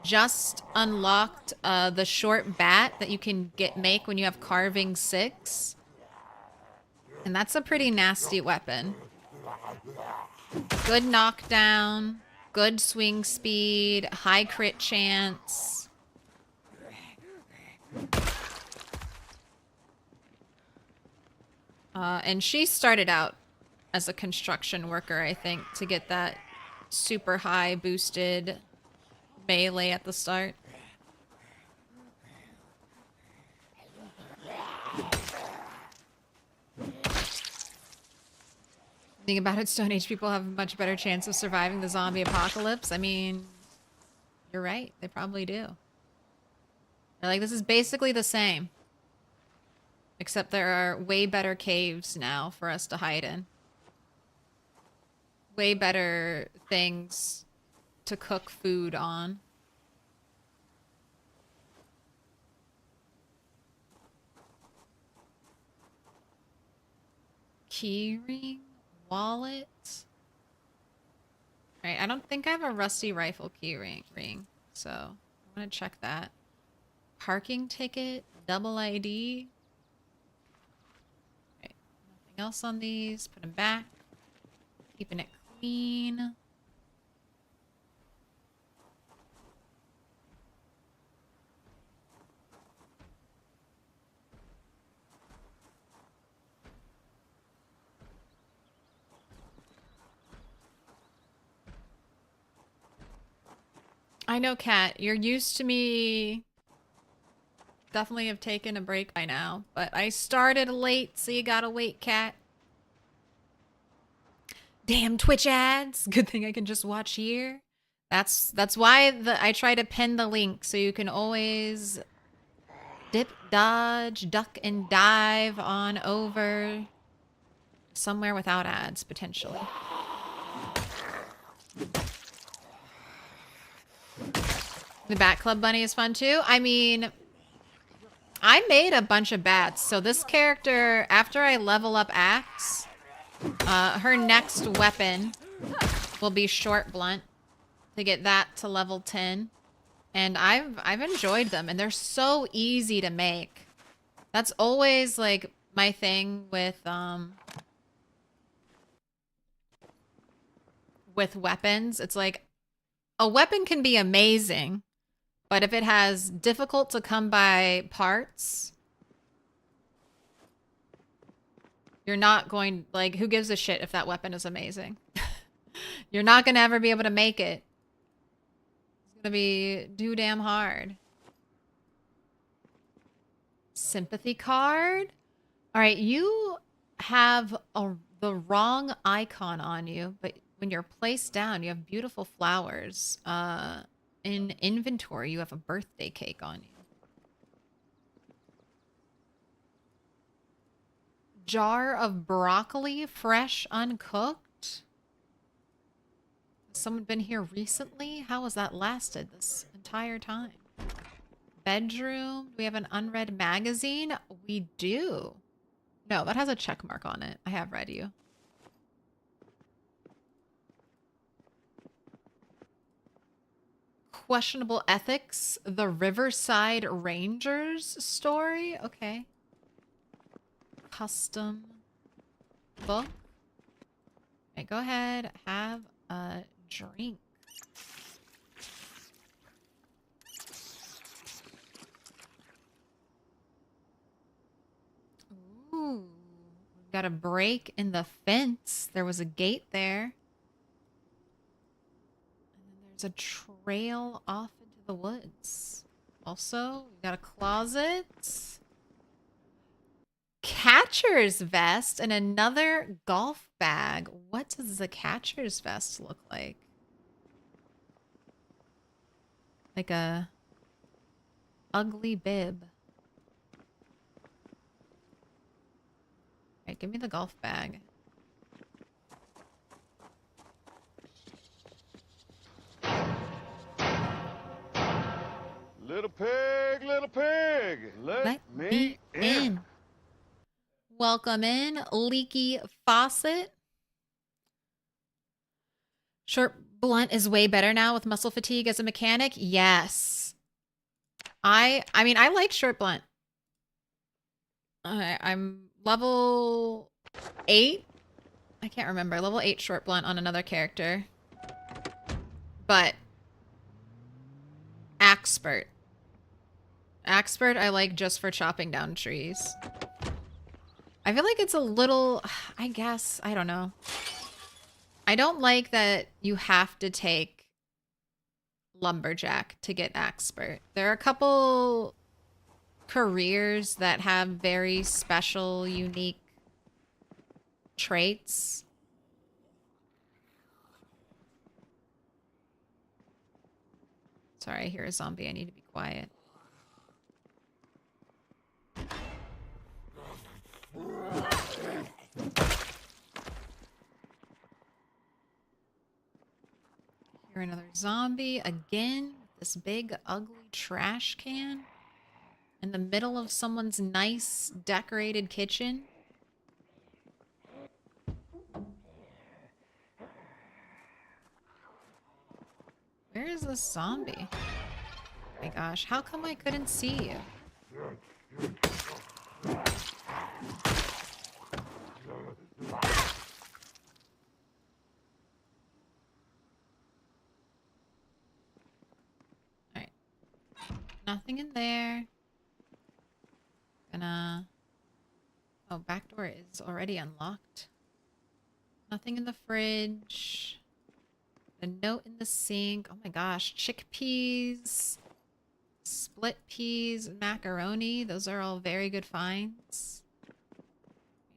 Just unlocked the short bat that you can make when you have carving 6. And that's a pretty nasty weapon. Good knockdown, good swing speed, high crit chance. And she started out as a construction worker, I think, to get that super high boosted melee at the start. Think about it, Stone Age people have a much better chance of surviving the zombie apocalypse. I mean, you're right. They probably do. They're like, this is basically the same. Except there are way better caves now for us to hide in. Way better things to cook food on. Keyring? Wallet. Alright, I don't think I have a rusty rifle key ring, so I want to check that. Parking ticket, double ID. Right, nothing else on these. Put them back. Keeping it clean. I know, Kat, you're used to me. Definitely have taken a break by now, but I started late, so you gotta wait, Kat. Damn Twitch ads. Good thing I can just watch here. That's why I try to pin the link so you can always dip, dodge, duck, and dive on over somewhere without ads, potentially. The Bat Club Bunny is fun too. I mean, I made a bunch of bats. So this character, after I level up Axe, Her next weapon will be short blunt to get that to level 10. And I've enjoyed them, and they're so easy to make. That's always like my thing with weapons. It's like a weapon can be amazing, but if it has difficult to come by parts, you're not going, like, who gives a shit if that weapon is amazing? You're not going to ever be able to make it. It's going to be too damn hard. Sympathy card. All right, you have the wrong icon on you, but when you're placed down, you have beautiful flowers. In inventory, you have a birthday cake on you. Jar of broccoli, fresh, uncooked. Has someone been here recently? How has that lasted this entire time? Bedroom. Do we have an unread magazine? We do. No, that has a check mark on it. I have read you. Questionable ethics. The Riverside Rangers story. Okay. Custom book. Okay, go ahead. Have a drink. Ooh. We've got a break in the fence. There was a gate there. And then there's a trail off into the woods. Also, we've got a closet. Catcher's vest and another golf bag. What does the catcher's vest look like? Like a ugly bib. Alright, give me the golf bag. Little pig, let me in. Welcome in, Leaky Faucet. Short blunt is way better now with muscle fatigue as a mechanic. Yes. I mean, I like short blunt. I'm level 8. I can't remember. Level 8 short blunt on another character. But Axpert. Axpert I like just for chopping down trees. I feel like it's a little, I guess, I don't know. I don't like that you have to take Lumberjack to get Axpert. There are a couple careers that have very special, unique traits. Sorry, I hear a zombie. I need to be quiet. Hear another zombie again. This big ugly trash can in the middle of someone's nice decorated kitchen. Where is this zombie? Oh my gosh, how come I couldn't see you? Alright. Nothing in there. Gonna... Oh, back door is already unlocked. Nothing in the fridge. A note in the sink. Oh my gosh. Chickpeas. Split peas. Macaroni. Those are all very good finds.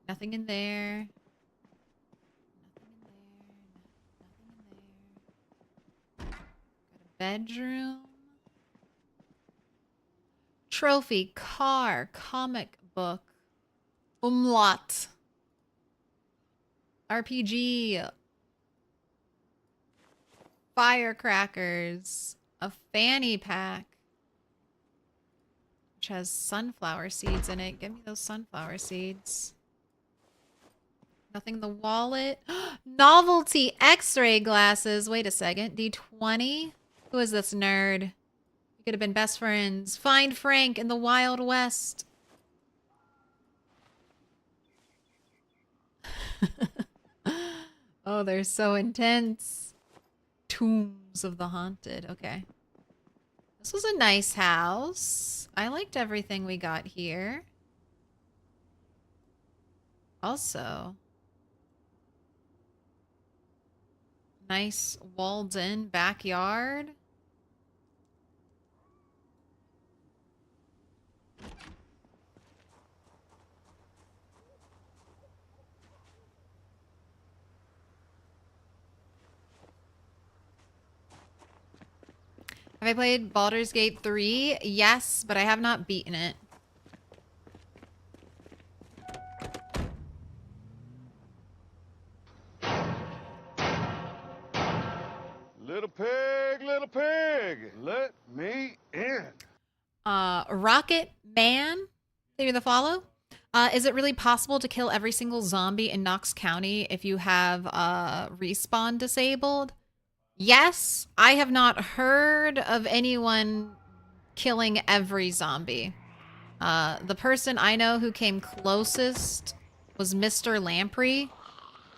Nothing in there. Nothing in there. Nothing in there. Got a bedroom. Trophy. Car. Comic book. Umlaut. RPG. Firecrackers. A fanny pack. Which has sunflower seeds in it. Give me those sunflower seeds. Nothing in the wallet. Novelty X-ray glasses. Wait a second. D20? Who is this nerd? We could have been best friends. Find Frank in the Wild West. Oh, they're so intense. Tombs of the Haunted. Okay. This was a nice house. I liked everything we got here. Also, nice walled-in backyard. Have I played Baldur's Gate 3? Yes, but I have not beaten it. Little pig, let me in. Rocket Man? Thank you for the follow. Is it really possible to kill every single zombie in Knox County if you have respawn disabled? Yes, I have not heard of anyone killing every zombie. The person I know who came closest was Mr. Lamprey,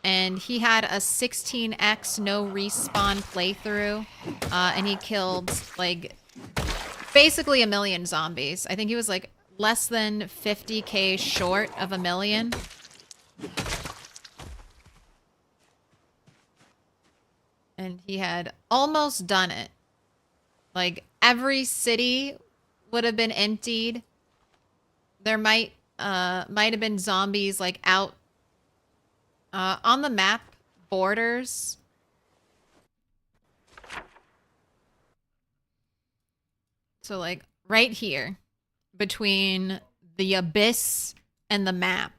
and he had a 16x no respawn playthrough, and he killed, like, basically 1 million zombies. I think he was, like, less than 50k short of 1 million. And he had almost done it. Like, every city would have been emptied. There might have been zombies, like, out on the map borders. So, like, right here, between the abyss and the map.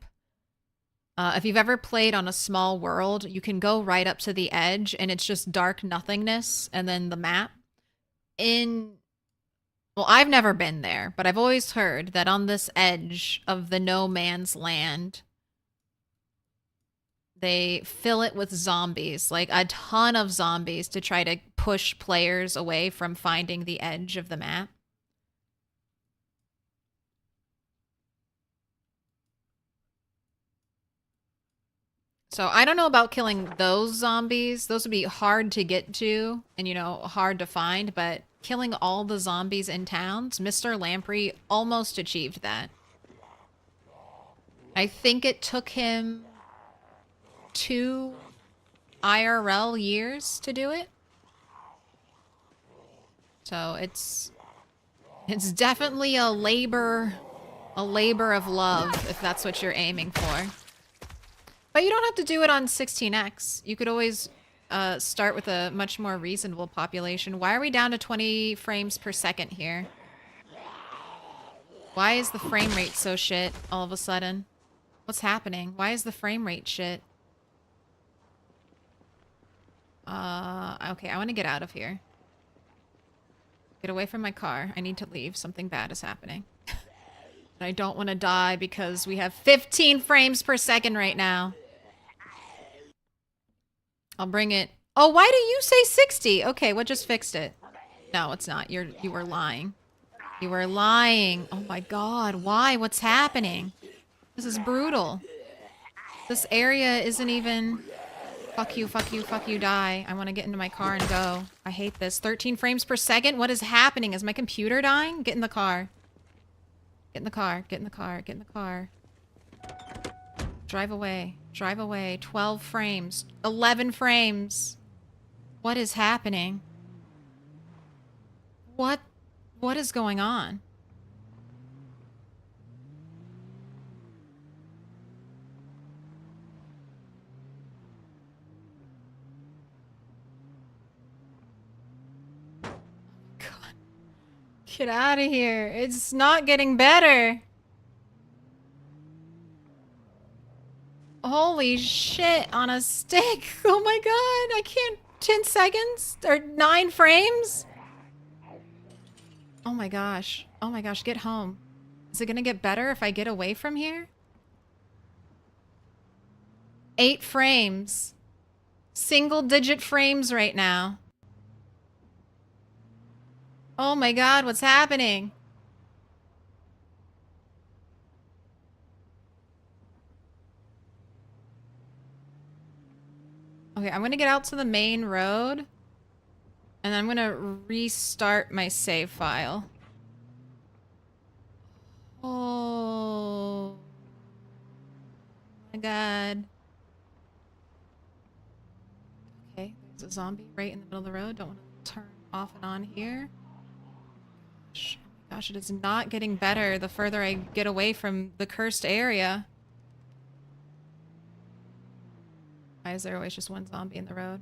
If you've ever played on a small world, you can go right up to the edge and it's just dark nothingness and then the map. Well, I've never been there, but I've always heard that on this edge of the no man's land, they fill it with zombies, like a ton of zombies to try to push players away from finding the edge of the map. So I don't know about killing those zombies. Those would be hard to get to and, you know, hard to find. But killing all the zombies in towns, Mr. Lamprey almost achieved that. I think it took him 2 IRL years to do it. So it's definitely a labor of love, if that's what you're aiming for. But you don't have to do it on 16x. You could always start with a much more reasonable population. Why are we down to 20 frames per second here? Why is the frame rate so shit all of a sudden? What's happening? Why is the frame rate shit? Okay, I want to get out of here. Get away from my car. I need to leave. Something bad is happening. I don't want to die because we have 15 frames per second right now. I'll bring it. Oh, why do you say 60? Okay, what just fixed it? No, it's not. You were lying. You were lying. Oh my god, why? What's happening? This is brutal. This area isn't even... Fuck you, fuck you, fuck you, die. I want to get into my car and go. I hate this. 13 frames per second? What is happening? Is my computer dying? Get in the car. Get in the car. Get in the car. Get in the car. Drive away. Drive away. 12 frames. 11 frames. What is happening? What is going on? God. Get out of here. It's not getting better. Holy shit on a stick. Oh my god. I can't. 10 seconds? Or 9 frames? Oh my gosh. Oh my gosh. Get home. Is it gonna get better if I get away from here? 8 frames. Single digit frames right now. Oh my god, what's happening? Okay, I'm gonna get out to the main road. And I'm gonna restart my save file. Oh my god. Okay, there's a zombie right in the middle of the road. Don't want to turn off and on here. Gosh, oh my gosh, it is not getting better the further I get away from the cursed area. Why is there always just one zombie in the road?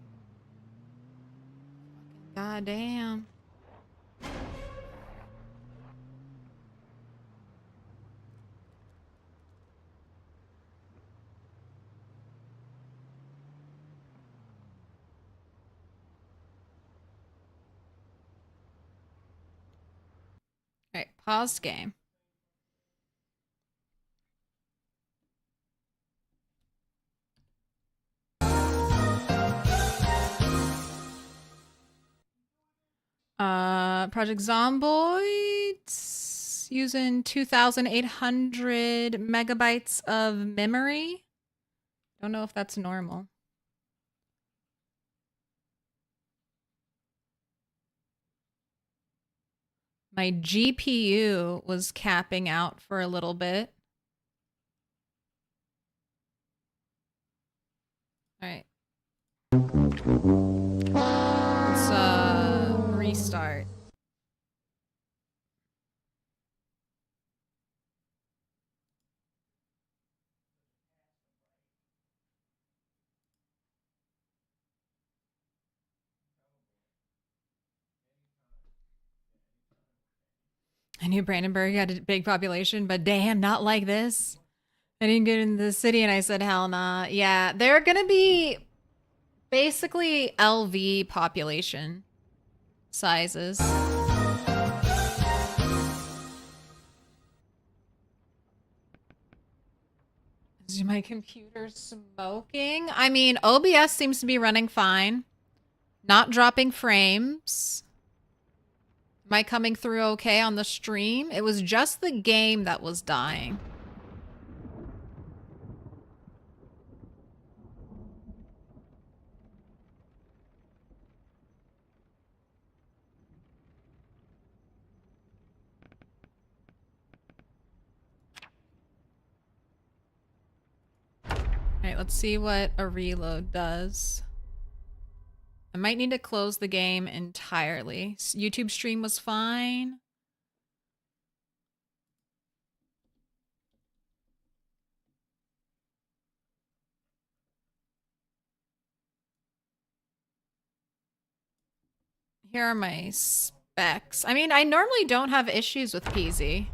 Fucking goddamn. Alright, pause game. Project Zomboids using 2,800 megabytes of memory. Don't know if that's normal. My GPU was capping out for a little bit. All right. Let's restart. I knew Brandenburg had a big population, but damn, not like this. I didn't get in the city and I said, hell nah. Yeah, they're gonna be basically LV population sizes. Is my computer smoking? I mean, OBS seems to be running fine. Not dropping frames. Am I coming through okay on the stream? It was just the game that was dying. Alright, let's see what a reload does. I might need to close the game entirely. YouTube stream was fine. Here are my specs. I mean, I normally don't have issues with PZ.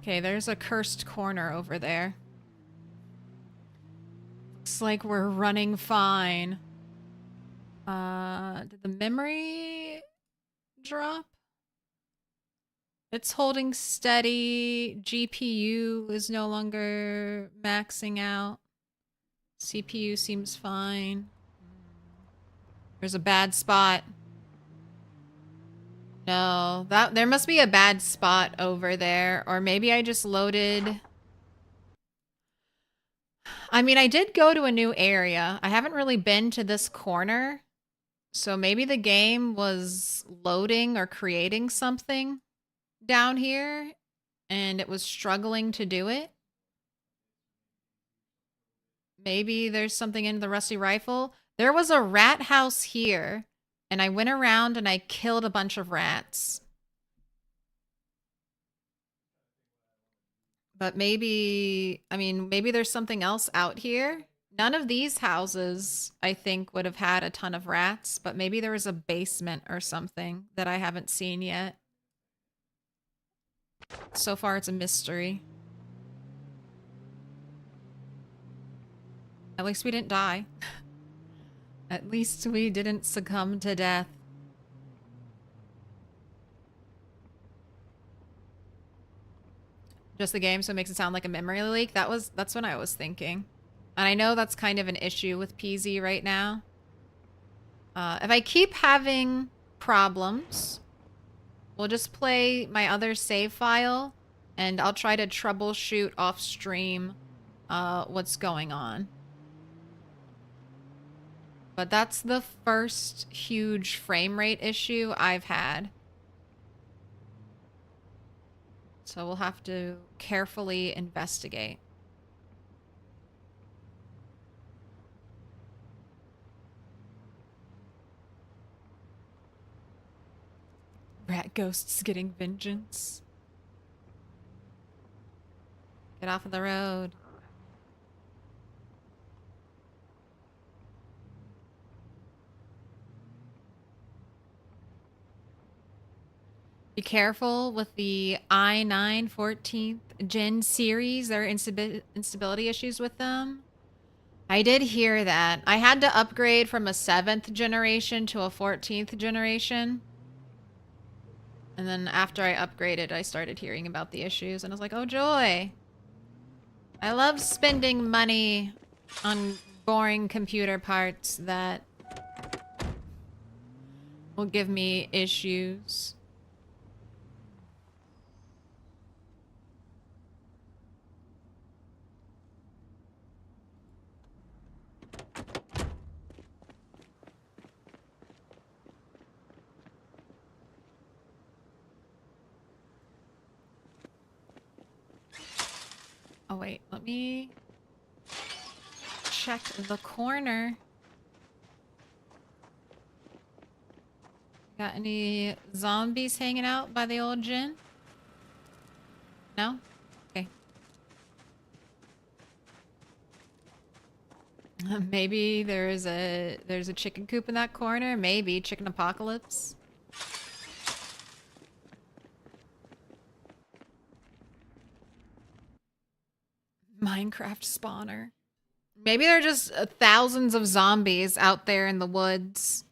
Okay, there's a cursed corner over there. Looks like we're running fine. Did the memory drop? It's holding steady. GPU is no longer maxing out. CPU seems fine. There's a bad spot. No, there must be a bad spot over there. Or maybe I just loaded... I mean, I did go to a new area. I haven't really been to this corner. So maybe the game was loading or creating something down here. And it was struggling to do it. Maybe there's something in the rusty rifle. There was a rat house here. And I went around and I killed a bunch of rats. But maybe, I mean, maybe there's something else out here. None of these houses, I think, would have had a ton of rats. But maybe there was a basement or something that I haven't seen yet. So far, it's a mystery. At least we didn't die. At least we didn't succumb to death. Just the game, so it makes it sound like a memory leak. That's what I was thinking. And I know that's kind of an issue with PZ right now. If I keep having problems, we'll just play my other save file, and I'll try to troubleshoot off stream what's going on. But that's the first huge frame rate issue I've had. So we'll have to carefully investigate. Rat ghosts getting vengeance. Get off of the road. Be careful with the i9 14th gen series. There are instability issues with them. I did hear that. I had to upgrade from a 7th generation to a 14th generation. And then after I upgraded, I started hearing about the issues. And I was like, oh joy. I love spending money on boring computer parts that will give me issues. Oh wait, let me check the corner. Got any zombies hanging out by the old gin? No? Okay. Maybe there's a chicken coop in that corner. Maybe chicken apocalypse. Minecraft spawner. Maybe there are just thousands of zombies out there in the woods.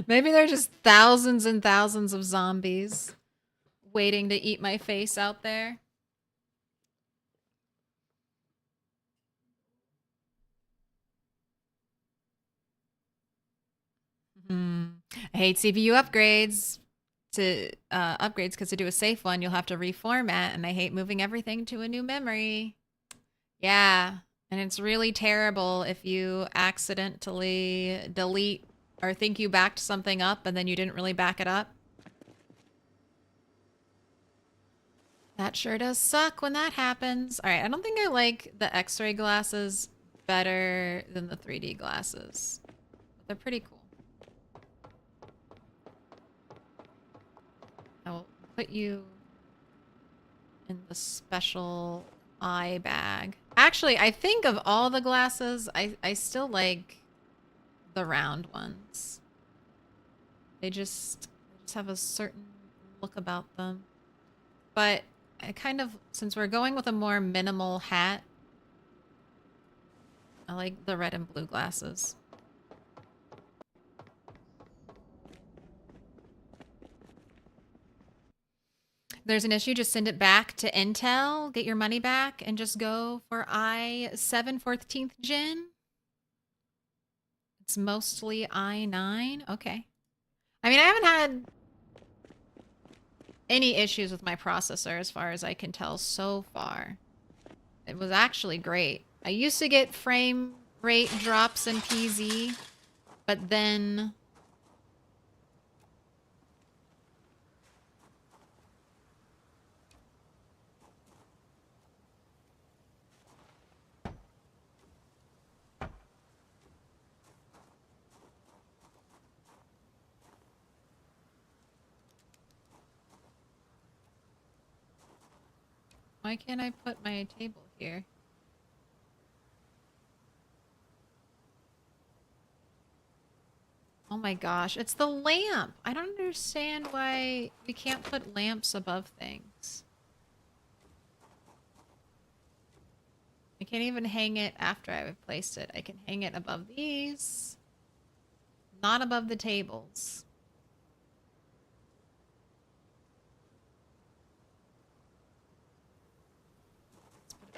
Maybe there are just thousands and thousands of zombies waiting to eat my face out there. I hate CPU upgrades. To upgrades, because to do a safe one, you'll have to reformat, and I hate moving everything to a new memory. Yeah, and it's really terrible if you accidentally delete or think you backed something up and then you didn't really back it up. That sure does suck when that happens. All right, I don't think I like the X-ray glasses better than the 3D glasses. But they're pretty cool. I will put you in the special eye bag. Actually, I think of all the glasses, I still like the round ones. They just have a certain look about them. But I kind of, since we're going with a more minimal hat, I like the red and blue glasses. There's an issue, just send it back to Intel, get your money back, and just go for i7 14th gen. It's mostly i9. Okay. I mean, I haven't had any issues with my processor as far as I can tell so far. It was actually great. I used to get frame rate drops in PZ, but then why can't I put my table here? Oh my gosh, it's the lamp. I don't understand why we can't put lamps above things. I can't even hang it after I've placed it. I can hang it above these, not above the tables.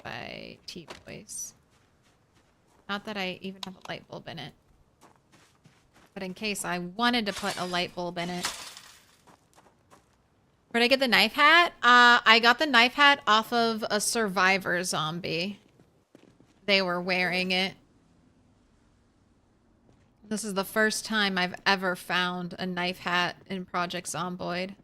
by T-Boys. Not that I even have a light bulb in it. But in case I wanted to put a light bulb in it. Where'd I get the knife hat? I got the knife hat off of a survivor zombie. They were wearing it. This is the first time I've ever found a knife hat in Project Zomboid.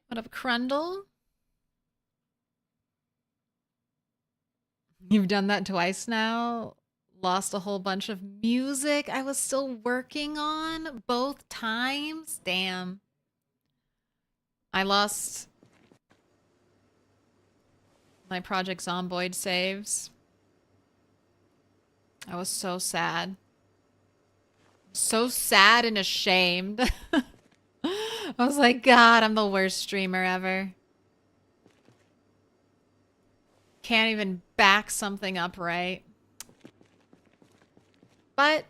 What up, Crundle? You've done that twice now. Lost a whole bunch of music I was still working on both times. Damn. I lost my Project Zomboid saves. I was so sad. So sad and ashamed. I was like, God, I'm the worst streamer ever. Can't even back something up right. But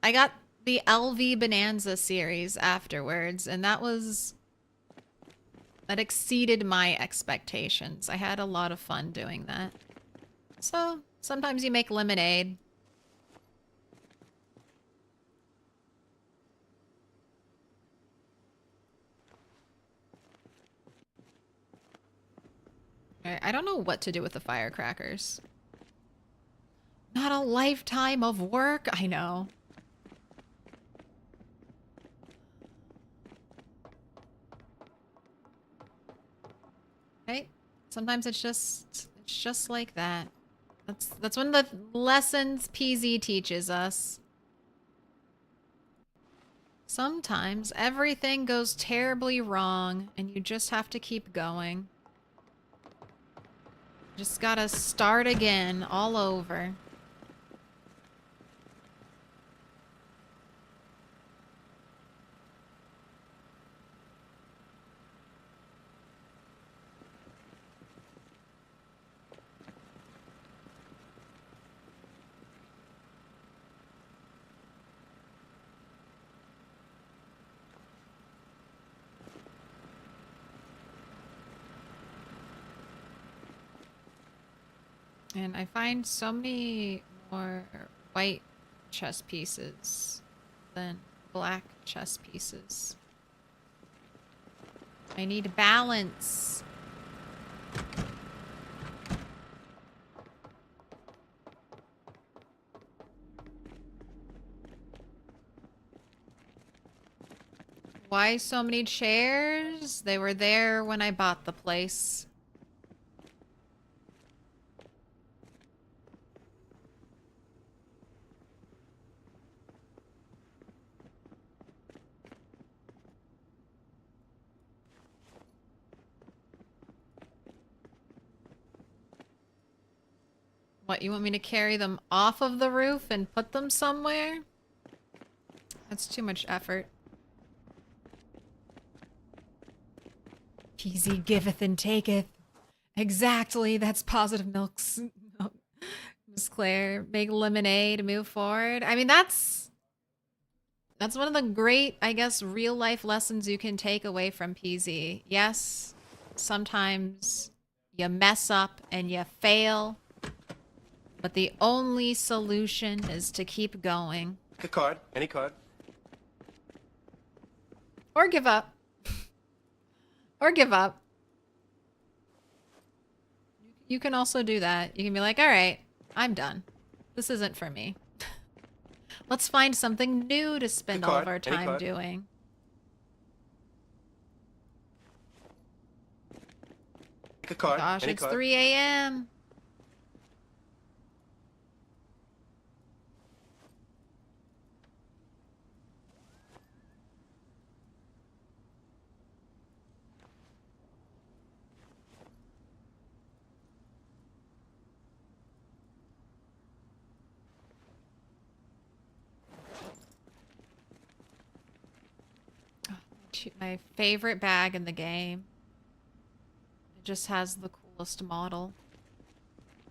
I got the LV Bonanza series afterwards, and that exceeded my expectations. I had a lot of fun doing that. So sometimes you make lemonade. I don't know what to do with the firecrackers. Not a lifetime of work? I know. Okay. Sometimes it's just like that. That's one of the lessons PZ teaches us. Sometimes everything goes terribly wrong and you just have to keep going. Just gotta start again, all over. And I find so many more white chess pieces than black chess pieces. I need balance. Why so many chairs? They were there when I bought the place. What, you want me to carry them off of the roof and put them somewhere? That's too much effort. PZ giveth and taketh. Exactly, that's positive milks. Miss Claire, make lemonade, move forward. I mean, that's one of the great, I guess, real life lessons you can take away from PZ. Yes, sometimes you mess up and you fail. But the only solution is to keep going. Pick a card. Any card. Or give up. Or give up. You can also do that. You can be like, all right, I'm done. This isn't for me. Let's find something new to spend all of our time doing. Pick a card. Gosh, Any it's card. 3 a.m. my favorite bag in the game. It just has the coolest model.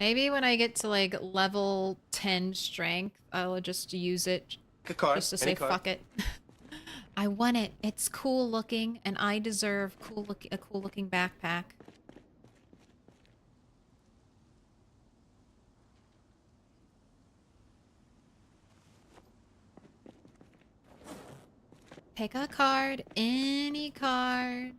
Maybe when I get to like level 10 strength, I'll just use it Pick a card. just to Any say card. fuck it. I want it. It's cool looking, and I deserve a cool looking backpack. Pick a card, any card.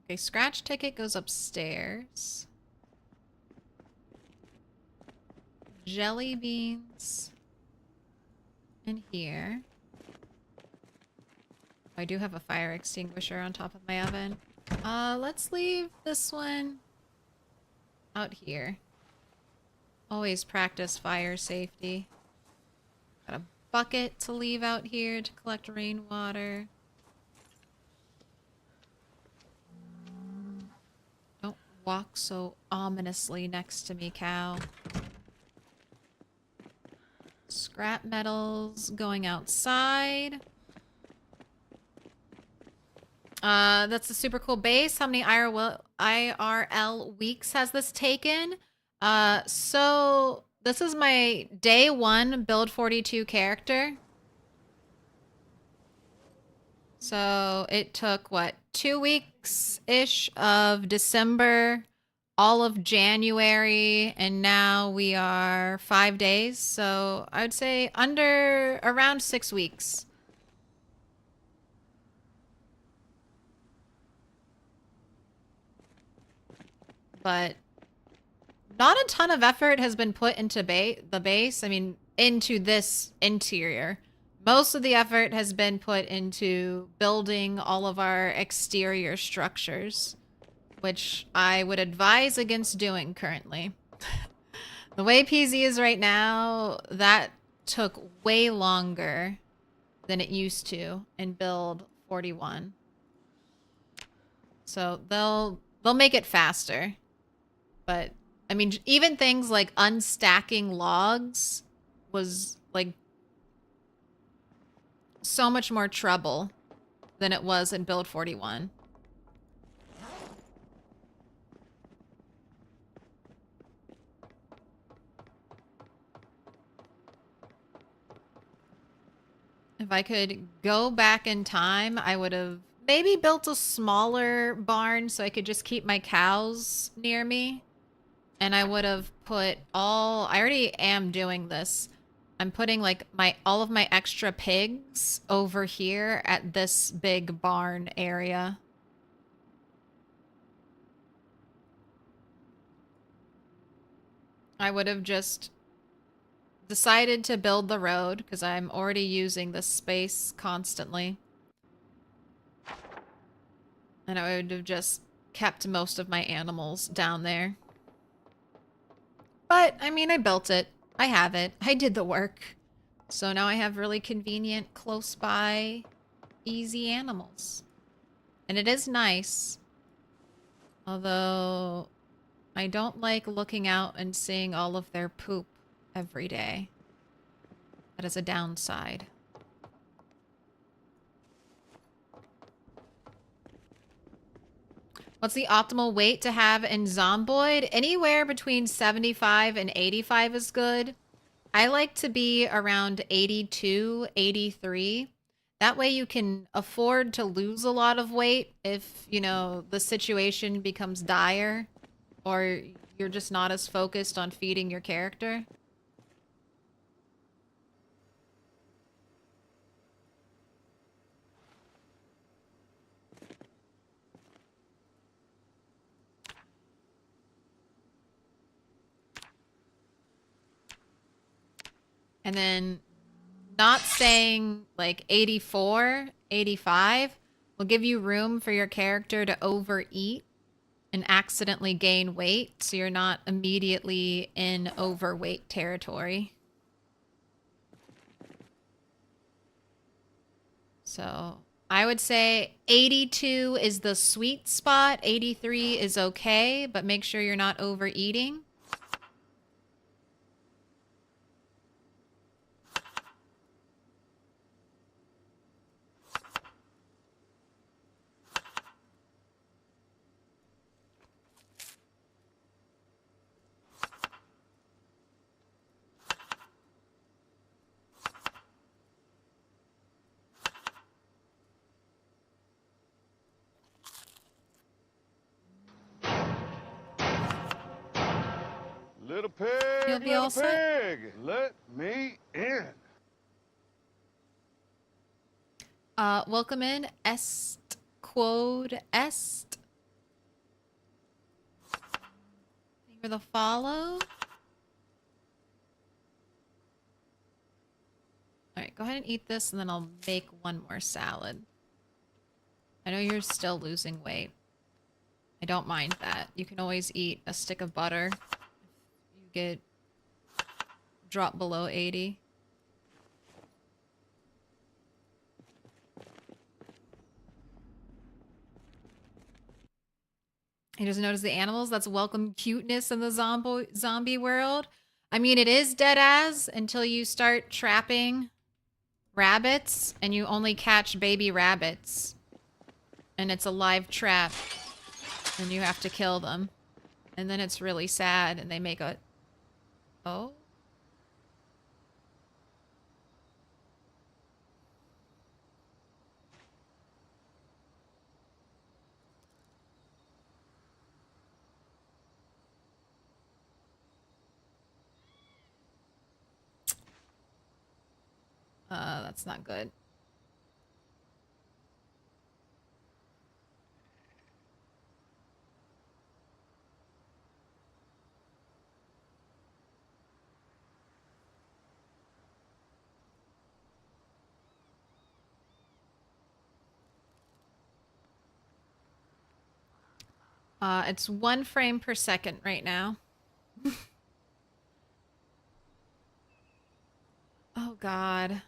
Okay, scratch ticket goes upstairs. Jelly beans in here. I do have a fire extinguisher on top of my oven. Let's leave this one out here. Always practice fire safety. Got a bucket to leave out here to collect rainwater. Don't walk so ominously next to me, cow. Scrap metals going outside. That's a super cool base. How many IRL weeks has this taken? So this is my day 1 build 42 character. So it took, what, 2 weeks-ish of December, all of January, and now we are 5 days. So I would say around 6 weeks. But not a ton of effort has been put into the base. I mean, into this interior. Most of the effort has been put into building all of our exterior structures, which I would advise against doing currently. The way PZ is right now, that took way longer than it used to in build 41. So they'll make it faster. But, I mean, even things like unstacking logs was, like, so much more trouble than it was in build 41. If I could go back in time, I would have maybe built a smaller barn so I could just keep my cows near me. And I would have put I already am doing this. I'm putting like all of my extra pigs over here at this big barn area. I would have just decided to build the road because I'm already using this space constantly. And I would have just kept most of my animals down there. But, I mean, I built it. I have it. I did the work. So now I have really convenient, close by, easy animals. And it is nice. Although, I don't like looking out and seeing all of their poop every day. That is a downside. What's the optimal weight to have in Zomboid? Anywhere between 75 and 85 is good. I like to be around 82, 83. That way you can afford to lose a lot of weight if, you know, the situation becomes dire or you're just not as focused on feeding your character. And then not saying like 84, 85 will give you room for your character to overeat and accidentally gain weight, so you're not immediately in overweight territory. So I would say 82 is the sweet spot. 83 is okay, but make sure you're not overeating. Little pig, You'll be little all set. pig, let me in. Welcome in, est quod est. Thank you for the follow. Alright, go ahead and eat this and then I'll make one more salad. I know you're still losing weight. I don't mind that. You can always eat a stick of butter if you get dropped below 80. He doesn't notice the animals. That's welcome cuteness in the zombie world. I mean, it is dead as until you start trapping rabbits and you only catch baby rabbits. And it's a live trap. And you have to kill them. And then it's really sad and they make a... Oh? That's not good. It's 1 frame per second right now. Oh, God.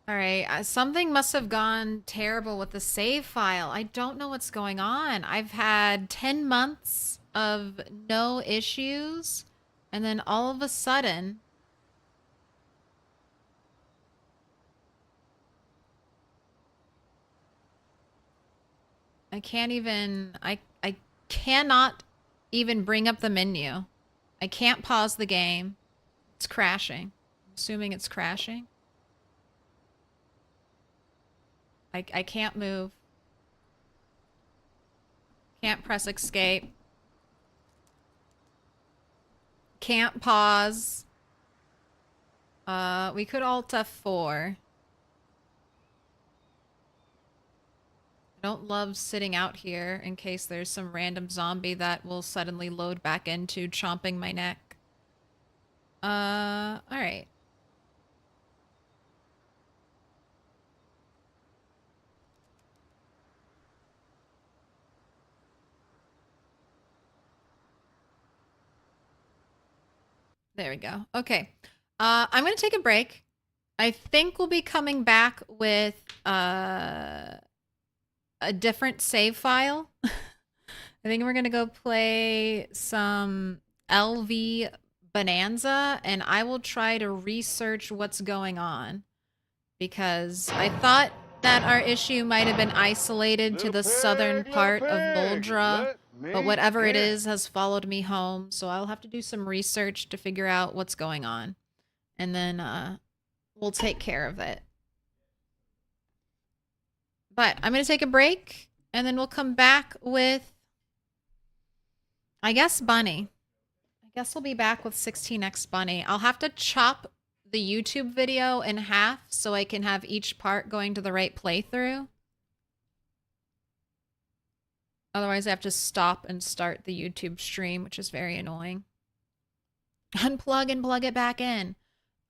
All right. Something must have gone terrible with the save file. I don't know what's going on. I've had 10 months of no issues. And then all of a sudden... I can't even... I cannot even bring up the menu. I can't pause the game. It's crashing. I'm assuming it's crashing. I can't move. Can't press escape. Can't pause. We could Alt F4. I don't love sitting out here in case there's some random zombie that will suddenly load back into chomping my neck. Alright. There we go. Okay. I'm going to take a break. I think we'll be coming back with a different save file. I think we're going to go play some LV Bonanza, and I will try to research what's going on. Because I thought that our issue might have been isolated to the southern part of Muldraugh. But whatever it is has followed me home, so I'll have to do some research to figure out what's going on. And then we'll take care of it. But I'm going to take a break, and then we'll come back with, I guess, Bunny. I guess we'll be back with 16x Bunny. I'll have to chop the YouTube video in half so I can have each part going to the right playthrough. Otherwise, I have to stop and start the YouTube stream, which is very annoying. Unplug and plug it back in.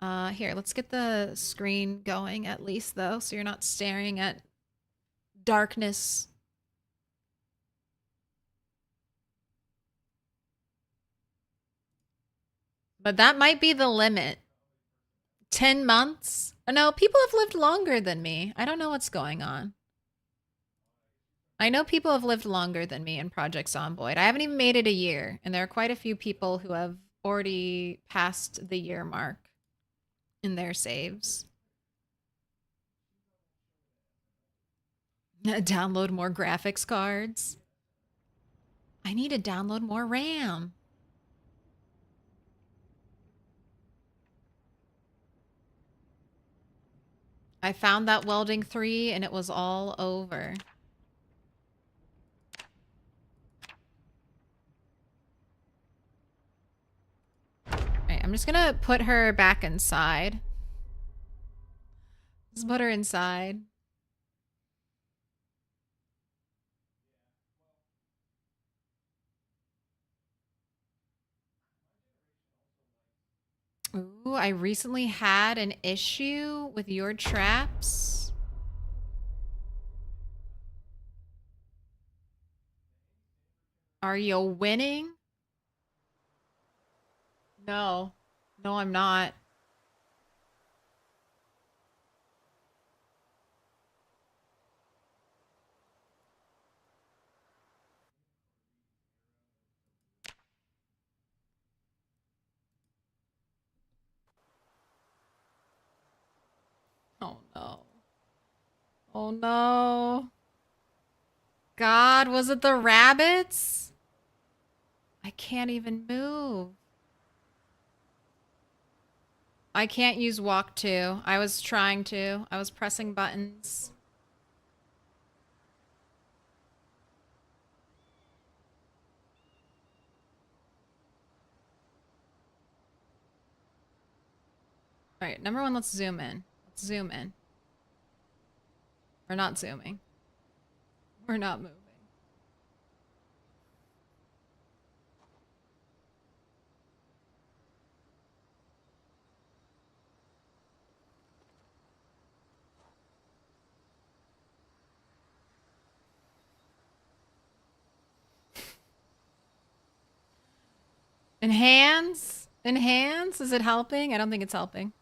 Here, let's get the screen going at least, though, so you're not staring at darkness. But that might be the limit. 10 months? No, people have lived longer than me. I don't know what's going on. I know people have lived longer than me in Project Zomboid. I haven't even made it a year, and there are quite a few people who have already passed the year mark in their saves. Download more graphics cards. I need to download more RAM. I found that Welding 3 and it was all over. Alright, I'm just gonna put her back inside. Just put her inside. Ooh, I recently had an issue with your traps. Are you winning? No. No, I'm not. Oh no. Oh no. God, was it the rabbits? I can't even move. I can't use walk to. I was trying to. I was pressing buttons. All right, number one, let's zoom in. Let's zoom in. We're not zooming. We're not moving. Enhance? Enhance? Is it helping? I don't think it's helping.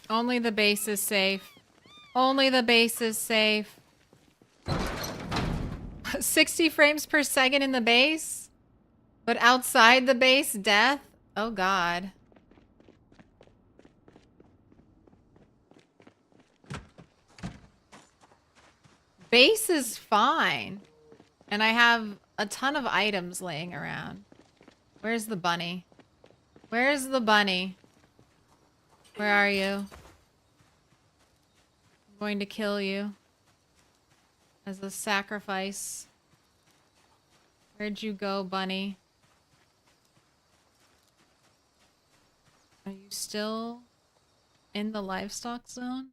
Only the base is safe. Only the base is safe. 60 frames per second in the base? But outside the base, death? Oh god. Base is fine. And I have a ton of items laying around. Where's the bunny? Where's the bunny? Where are you? I'm going to kill you. As a sacrifice. Where'd you go, bunny? Are you still in the livestock zone?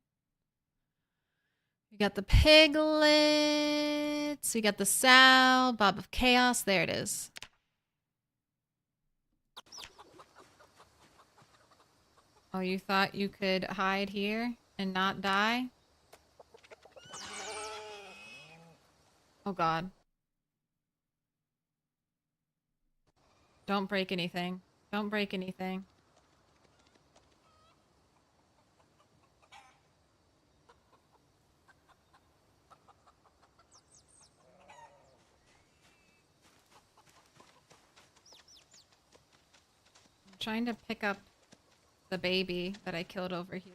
We got the piglets. We got the sow. Bob of Chaos. There it is. Oh, you thought you could hide here and not die? Oh god. Don't break anything. Don't break anything. I'm trying to pick up the baby that I killed over here.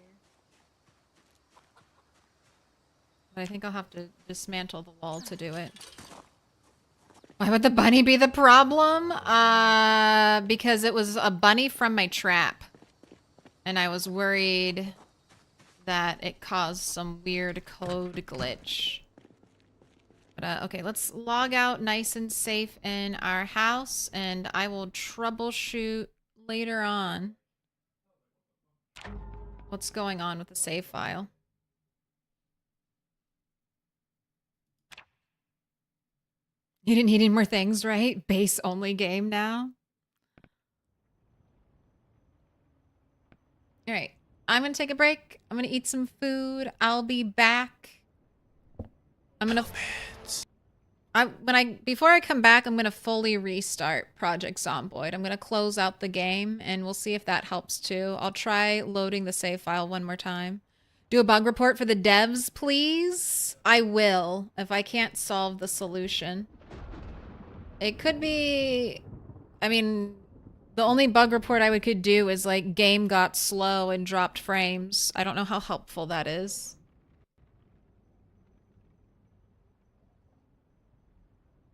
But I think I'll have to dismantle the wall to do it. Why would the bunny be the problem? Because it was a bunny from my trap. And I was worried that it caused some weird code glitch. But, okay, let's log out nice and safe in our house, and I will troubleshoot later on what's going on with the save file. You didn't need any more things, right? Base only game now. All right. I'm going to take a break. I'm going to eat some food. I'll be back. I'm going to before I come back, I'm going to fully restart Project Zomboid. I'm going to close out the game and we'll see if that helps too. I'll try loading the save file one more time. Do a bug report for the devs, please. I will if I can't solve the solution. It could be, I mean, the only bug report I could do is like game got slow and dropped frames. I don't know how helpful that is.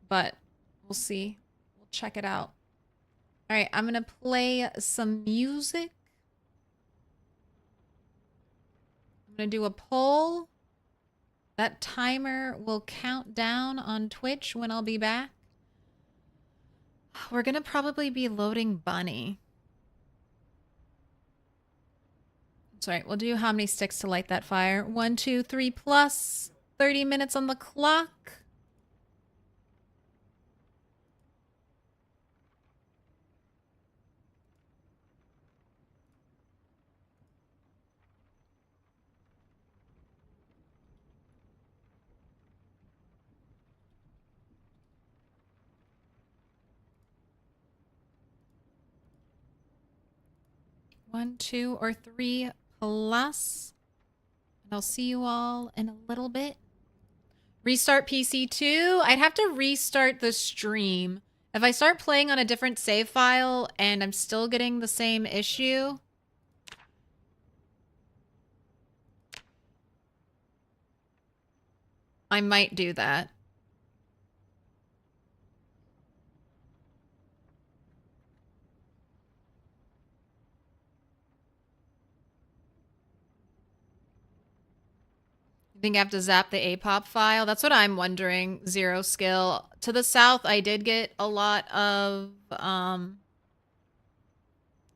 But we'll see. We'll check it out. All right, I'm going to play some music. I'm going to do a poll. That timer will count down on Twitch when I'll be back. We're going to probably be loading Bunny. Sorry, we'll do how many sticks to light that fire. 1, 2, 3 plus. 30 minutes on the clock. One, 2, or 3 plus. And I'll see you all in a little bit. Restart PC 2. I'd have to restart the stream. If I start playing on a different save file and I'm still getting the same issue, I might do that. I think I have to zap the APOP file. That's what I'm wondering. Zero skill. To the south, I did get a lot of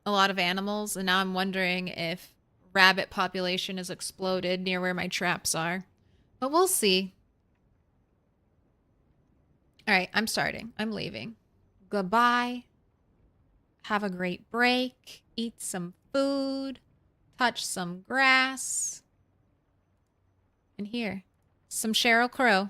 animals, and now I'm wondering if rabbit population has exploded near where my traps are. But we'll see. All right, I'm starting. I'm leaving. Goodbye. Have a great break. Eat some food. Touch some grass. And here, some Sheryl Crow.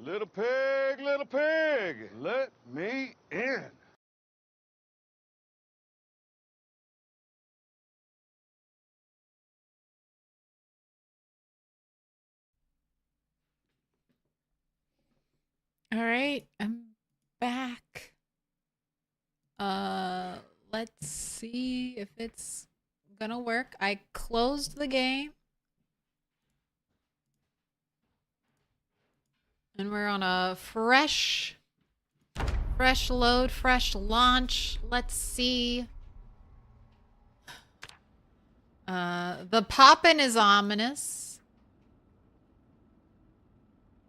Little pig, let me in. All right, I'm back. Let's see if it's gonna work. I closed the game. And we're on a fresh load, fresh launch. Let's see. The poppin' is ominous.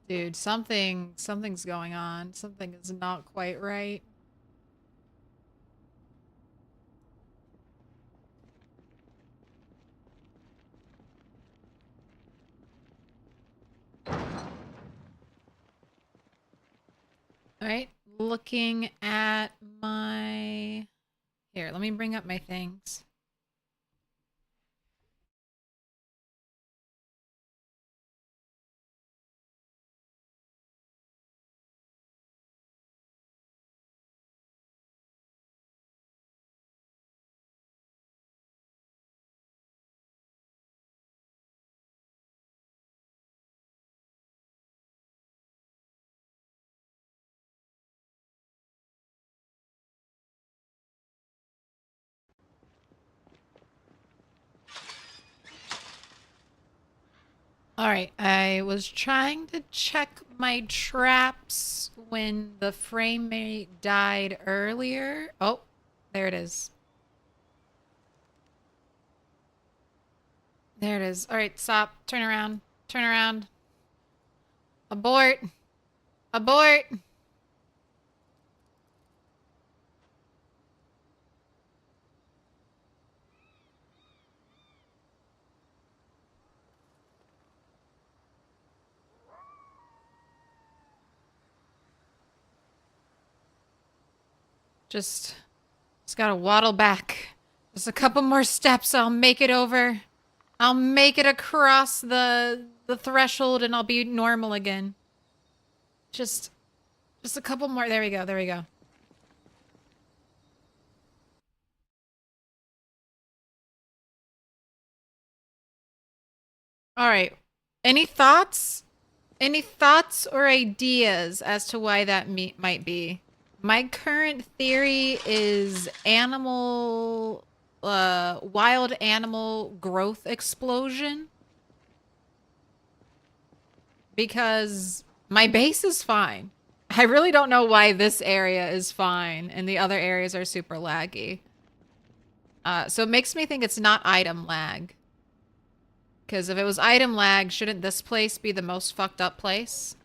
Dude, something's going on. Something is not quite right. All right, looking at my... Here, let me bring up my things. All right, I was trying to check my traps when the frame rate died earlier. Oh, there it is. There it is. All right, stop. Turn around. Turn around. Abort. Abort. Just gotta waddle back. Just a couple more steps. I'll make it over. I'll make it across the threshold and I'll be normal again. Just a couple more. There we go. There we go. All right. Any thoughts? Any thoughts or ideas as to why that might be? My current theory is wild animal growth explosion. Because my base is fine. I really don't know why this area is fine and the other areas are super laggy. So it makes me think it's not item lag. Because if it was item lag, shouldn't this place be the most fucked up place?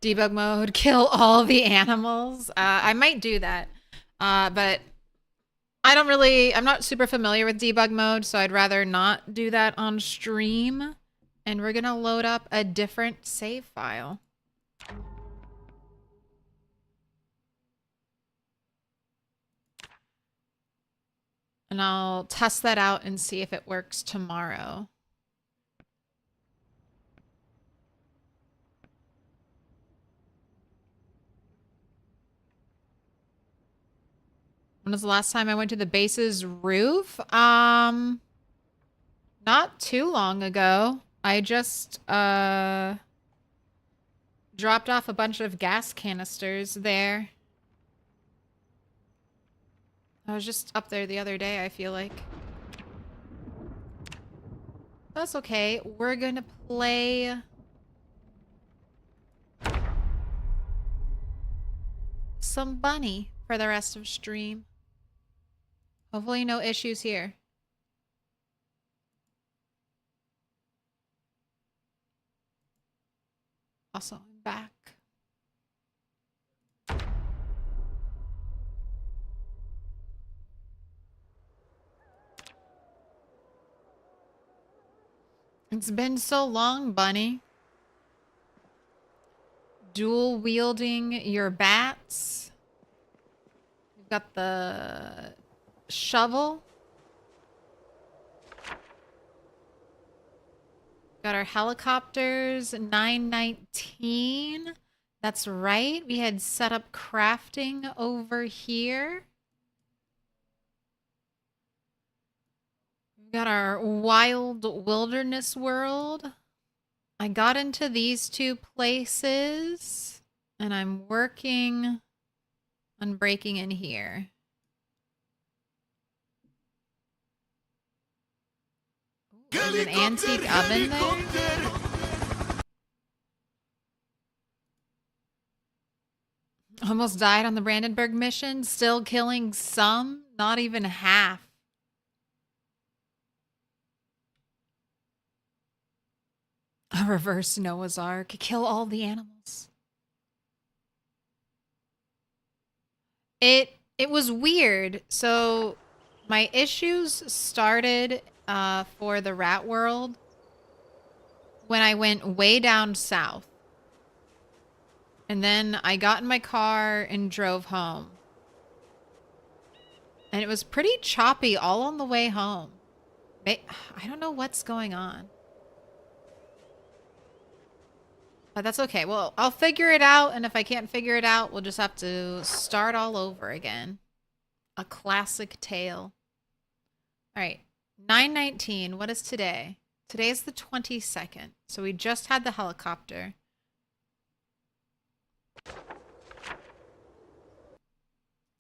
Debug mode, kill all the animals. I might do that. But I'm not super familiar with debug mode, so I'd rather not do that on stream. And we're gonna load up a different save file. And I'll test that out and see if it works tomorrow. When was the last time I went to the base's roof? Not too long ago. I just dropped off a bunch of gas canisters there. I was just up there the other day, I feel like. That's okay. We're gonna play some bunny for the rest of stream. Hopefully no issues here. Also, I'm back. It's been so long, Bunny. Dual wielding your bats. We've got the shovel. Got our helicopters, 919. That's right. We had set up crafting over here. We've got our wild wilderness world. I got into these two places, and I'm working on breaking in here. There's an antique oven there. Almost died on the Brandenburg mission. Still killing some, not even half. A reverse Noah's Ark. Kill all the animals. It was weird. So my issues started for the rat world when I went way down south. And then I got in my car and drove home. And it was pretty choppy all on the way home. I don't know what's going on. But that's okay. Well, I'll figure it out. And if I can't figure it out, we'll just have to start all over again. A classic tale. All right. 9/19. What is today? Today is the 22nd. So we just had the helicopter.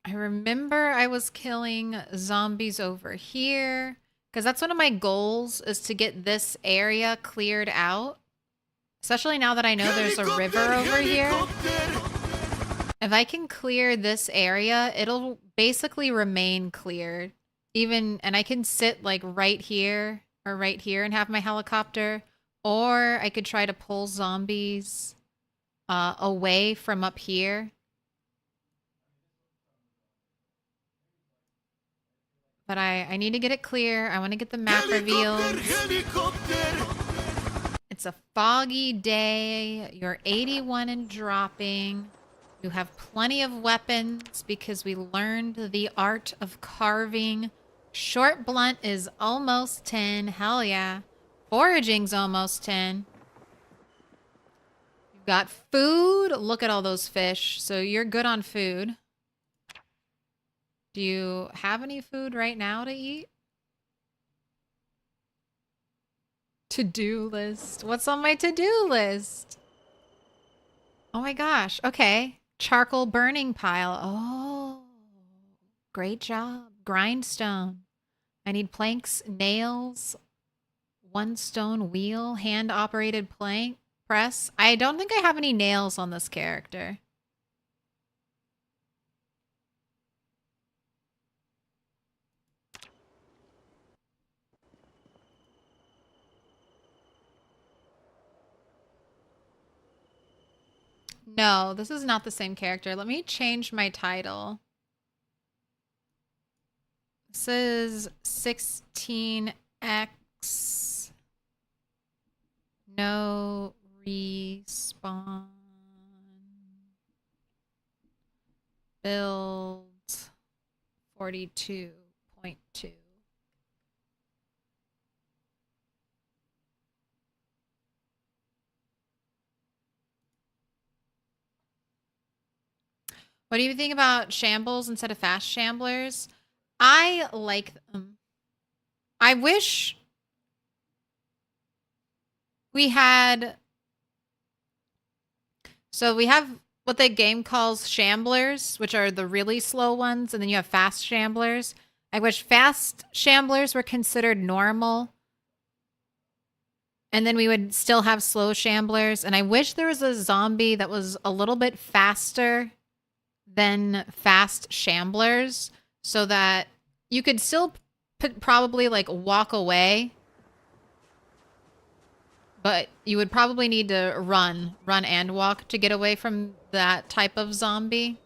I remember I was killing zombies over here because that's one of my goals is to get this area cleared out. Especially now that I know there's a river over here. If I can clear this area, it'll basically remain cleared. And I can sit like right here or right here and have my helicopter. Or I could try to pull zombies away from up here. But I need to get it clear. I want to get the map revealed. It's a foggy day. You're 81 and dropping. You have plenty of weapons because we learned the art of carving. Short blunt is almost 10. Hell yeah. Foraging's almost 10. You've got food. Look at all those fish. So you're good on food. Do you have any food right now to eat? To-do list. What's on my to-do list? Oh my gosh. Okay. Charcoal burning pile. Oh, great job. Grindstone. I need planks, nails, one stone wheel, hand-operated plank, press. I don't think I have any nails on this character. No, this is not the same character. Let me change my title. This is 16X. No respawn. Build 42.2. What do you think about shambles instead of fast shamblers? I like them. I wish we had... So we have what the game calls shamblers, which are the really slow ones, and then you have fast shamblers. I wish fast shamblers were considered normal. And then we would still have slow shamblers. And I wish there was a zombie that was a little bit faster than fast shamblers so that you could still probably like walk away, but you would probably need to run and walk to get away from that type of zombie.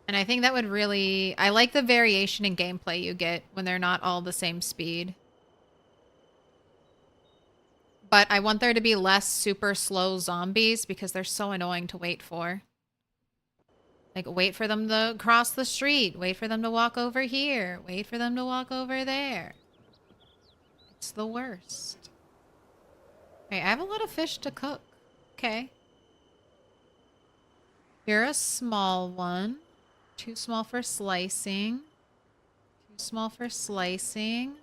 And I think that would really... I like the variation in gameplay you get when they're not all the same speed. But I want there to be less super slow zombies because they're so annoying to wait for. Like, wait for them to cross the street. Wait for them to walk over here. Wait for them to walk over there. It's the worst. Okay, I have a lot of fish to cook. Okay. You're a small one. Too small for slicing. Too small for slicing.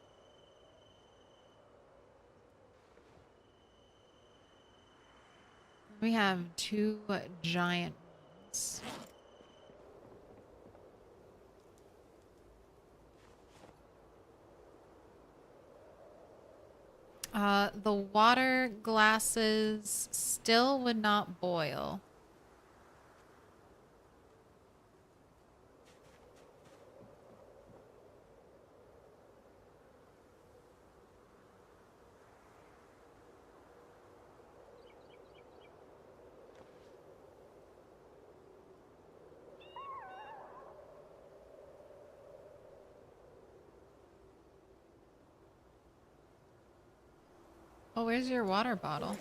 We have two giant ones. The water glasses still would not boil. Oh, where's your water bottle?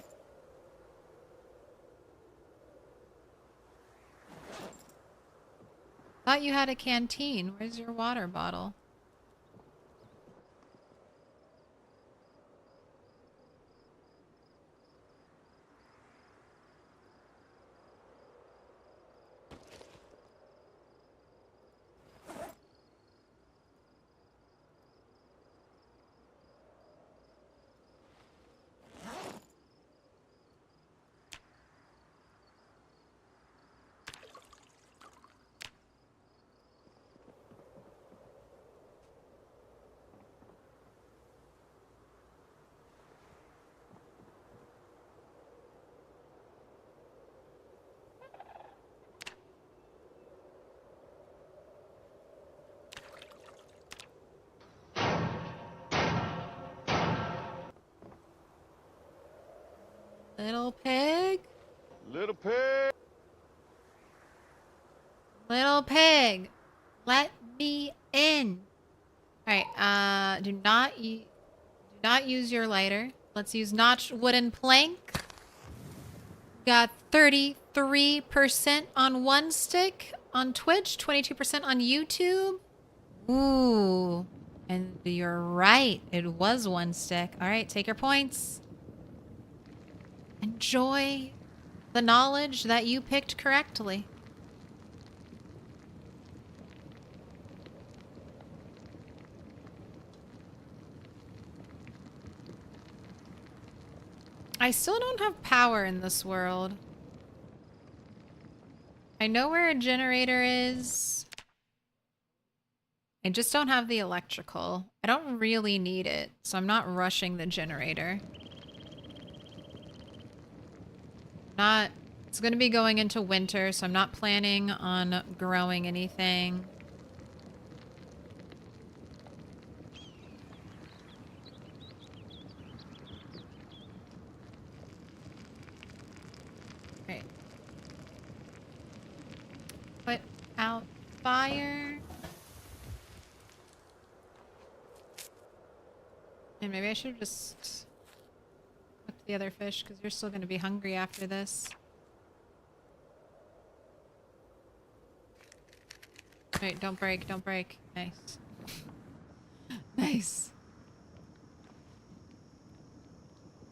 Thought you had a canteen. Where's your water bottle? Little pig? Little pig. Little pig, let me in. All right, do not use your lighter. Let's use notched wooden plank. Got 33% on one stick on Twitch, 22% on YouTube. Ooh, and you're right, it was one stick. All right, take your points. Enjoy the knowledge that you picked correctly. I still don't have power in this world. I know where a generator is. I just don't have the electrical. I don't really need it, so I'm not rushing the generator. It's gonna be going into winter, so I'm not planning on growing anything. Okay. Put out fire. And maybe I should just cook the other fish, because you're still gonna be hungry after this. Wait, don't break, don't break. Nice. Nice.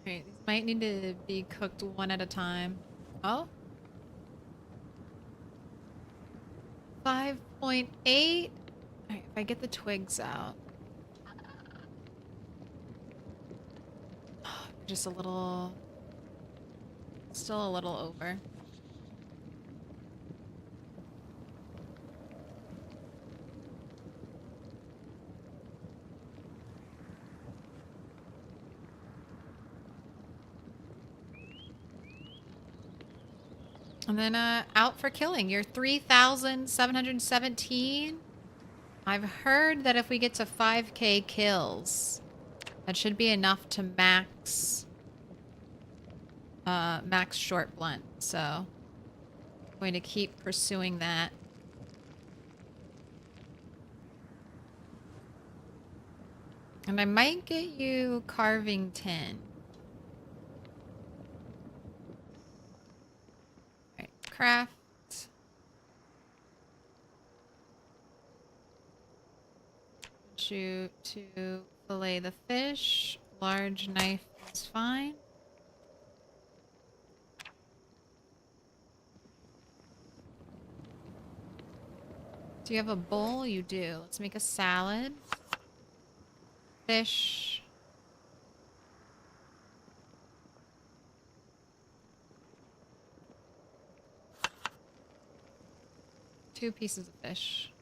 Alright, these might need to be cooked one at a time. Oh? 5.8? Alright, if I get the twigs out. Just a little... Still a little over. And then out for killing. You're 3,717. I've heard that if we get to 5k kills, that should be enough to max max short blunt. So I'm going to keep pursuing that. And I might get you carving 10. Craft. Shoot to fillet the fish. Large knife is fine. Do you have a bowl? You do. Let's make a salad. Fish. Two pieces of fish.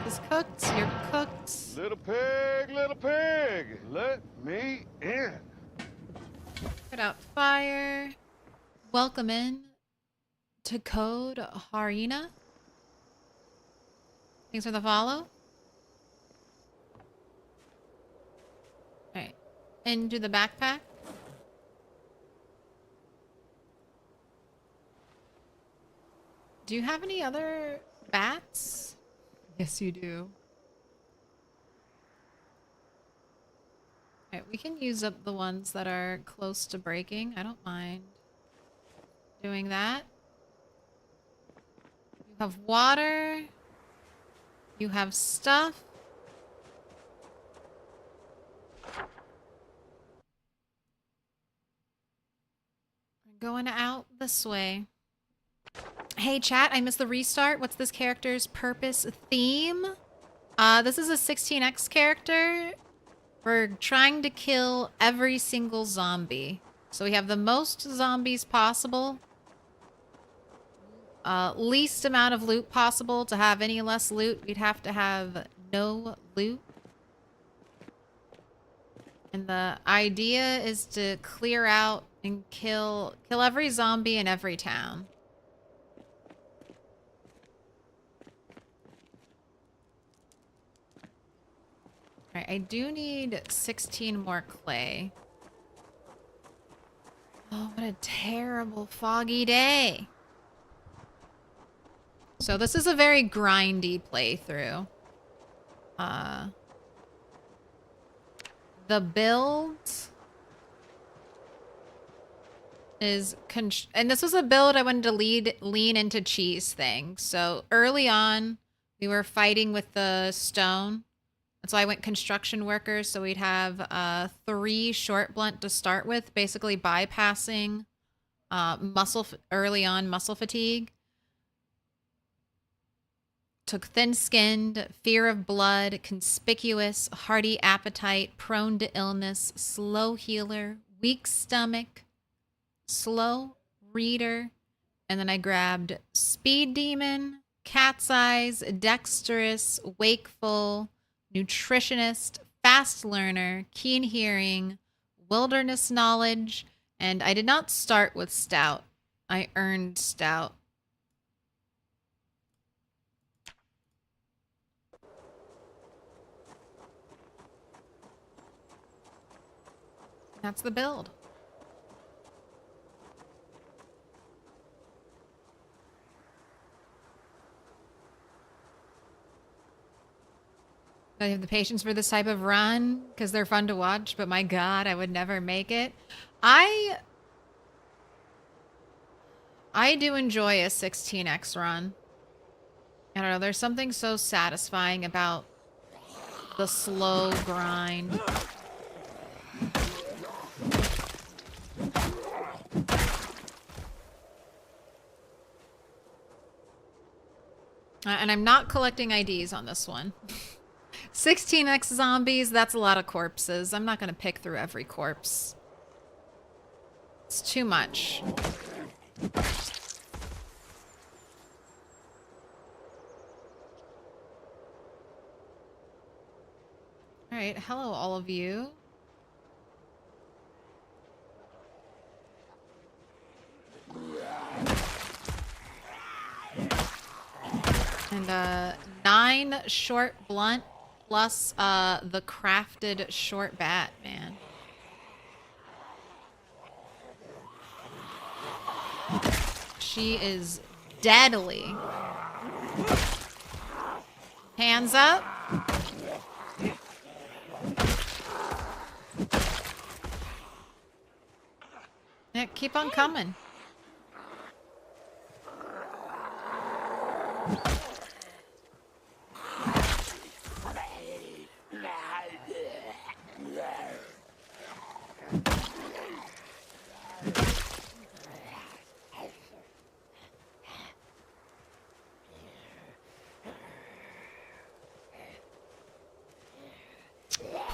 This cooked. You're cooked. Little pig, let me in. Put out fire. Welcome in to Code Harina. Thanks for the follow. Alright. Into the backpack. Do you have any other bats? Yes, you do. Alright, we can use up the ones that are close to breaking. I don't mind doing that. You have water. You have stuff. We're going out this way. Hey chat, I missed the restart. What's this character's purpose theme? This is a 16x character. We're trying to kill every single zombie. So we have the most zombies possible. Least amount of loot possible. To have any less loot, we'd have to have no loot. And the idea is to clear out and kill every zombie in every town. Alright, I do need 16 more clay. Oh, what a terrible foggy day. So this is a very grindy playthrough. The build is... and this was a build I wanted to lean into cheese thing. So early on, we were fighting with the stone. And so I went construction workers, so we'd have 3 short blunt to start with, basically bypassing early on muscle fatigue. Took thin-skinned, fear of blood, conspicuous, hearty appetite, prone to illness, slow healer, weak stomach, slow reader, and then I grabbed speed demon, cat's eyes, dexterous, wakeful, nutritionist, fast learner, keen hearing, wilderness knowledge, and I did not start with stout. I earned stout. That's the build. I have the patience for this type of run because they're fun to watch, but my God, I would never make it. I do enjoy a 16x run. I don't know, there's something so satisfying about the slow grind. And I'm not collecting IDs on this one. 16x zombies, that's a lot of corpses. I'm not going to pick through every corpse. It's too much. Alright, hello all of you. And 9 short blunt plus the crafted short bat, man. She is deadly. Hands up. Yeah, keep on coming.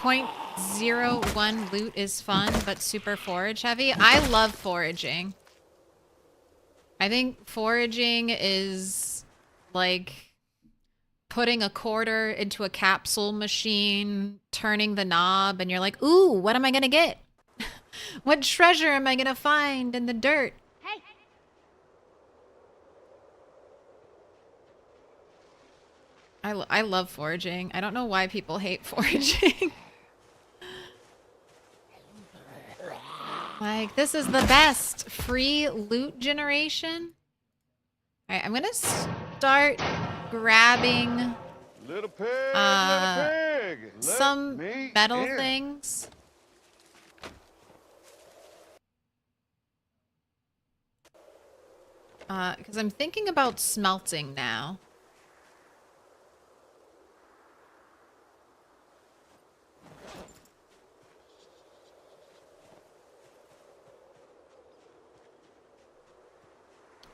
.01 loot is fun, but super forage heavy. I love foraging. I think foraging is like putting a quarter into a capsule machine, turning the knob, and you're like, ooh, what am I gonna get? What treasure am I gonna find in the dirt? Hey, I love foraging. I don't know why people hate foraging. Like, this is the best free loot generation. All right, I'm gonna start grabbing Little pig, little pig. Let some me metal in. things. Because I'm thinking about smelting now.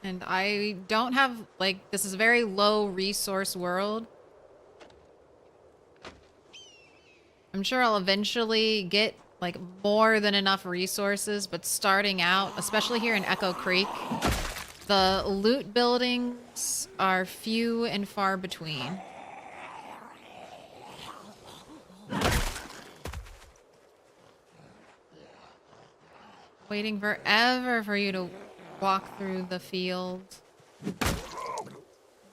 And I don't have, like, this is a very low resource world. I'm sure I'll eventually get, like, more than enough resources, but starting out, especially here in Echo Creek, the loot buildings are few and far between. Waiting forever for you to walk through the field. This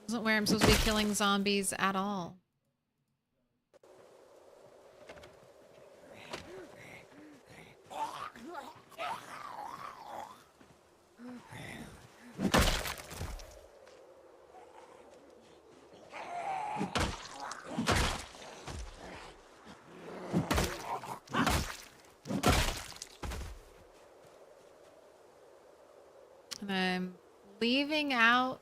isn't where I'm supposed to be killing zombies at all. And I'm leaving out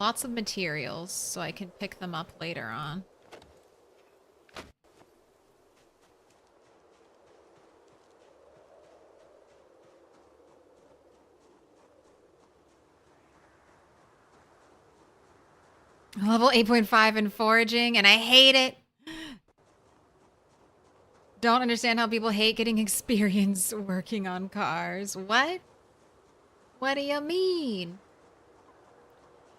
lots of materials so I can pick them up later on. Level 8.5 in foraging, and I hate it. Don't understand how people hate getting experience working on cars. What? What do you mean?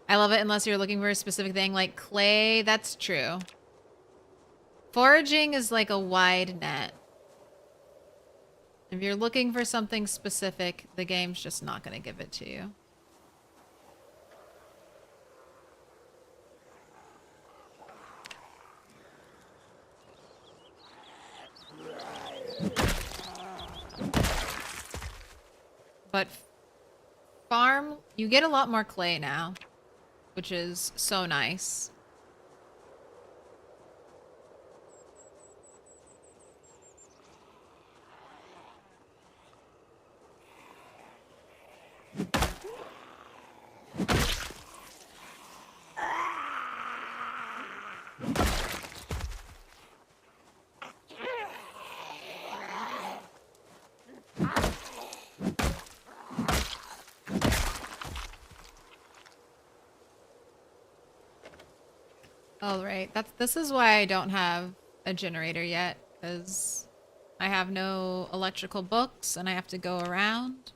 I love it unless you're looking for a specific thing like clay. That's true. Foraging is like a wide net. If you're looking for something specific, the game's just not going to give it to you. But farm, you get a lot more clay now, which is so nice. Oh, right. This is why I don't have a generator yet, because I have no electrical books and I have to go around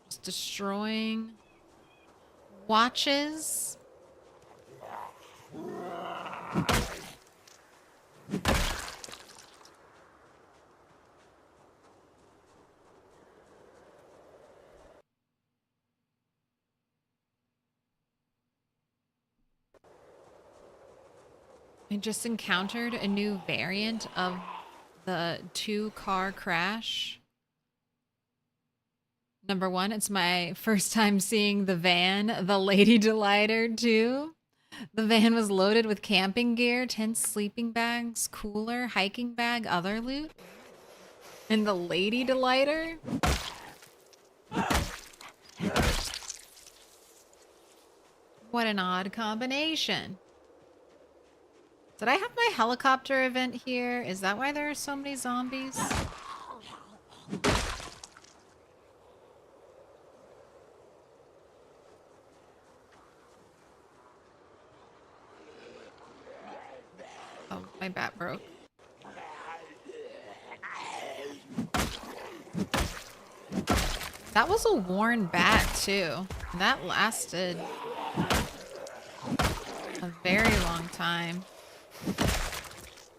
just destroying watches. I just encountered a new variant of the 2-car crash. Number one, it's my first time seeing the van, the Lady Delighter 2. The van was loaded with camping gear, tents, sleeping bags, cooler, hiking bag, other loot. And the Lady Delighter? What an odd combination. Did I have my helicopter event here? Is that why there are so many zombies? Oh, my bat broke. That was a worn bat, too. That lasted a very long time.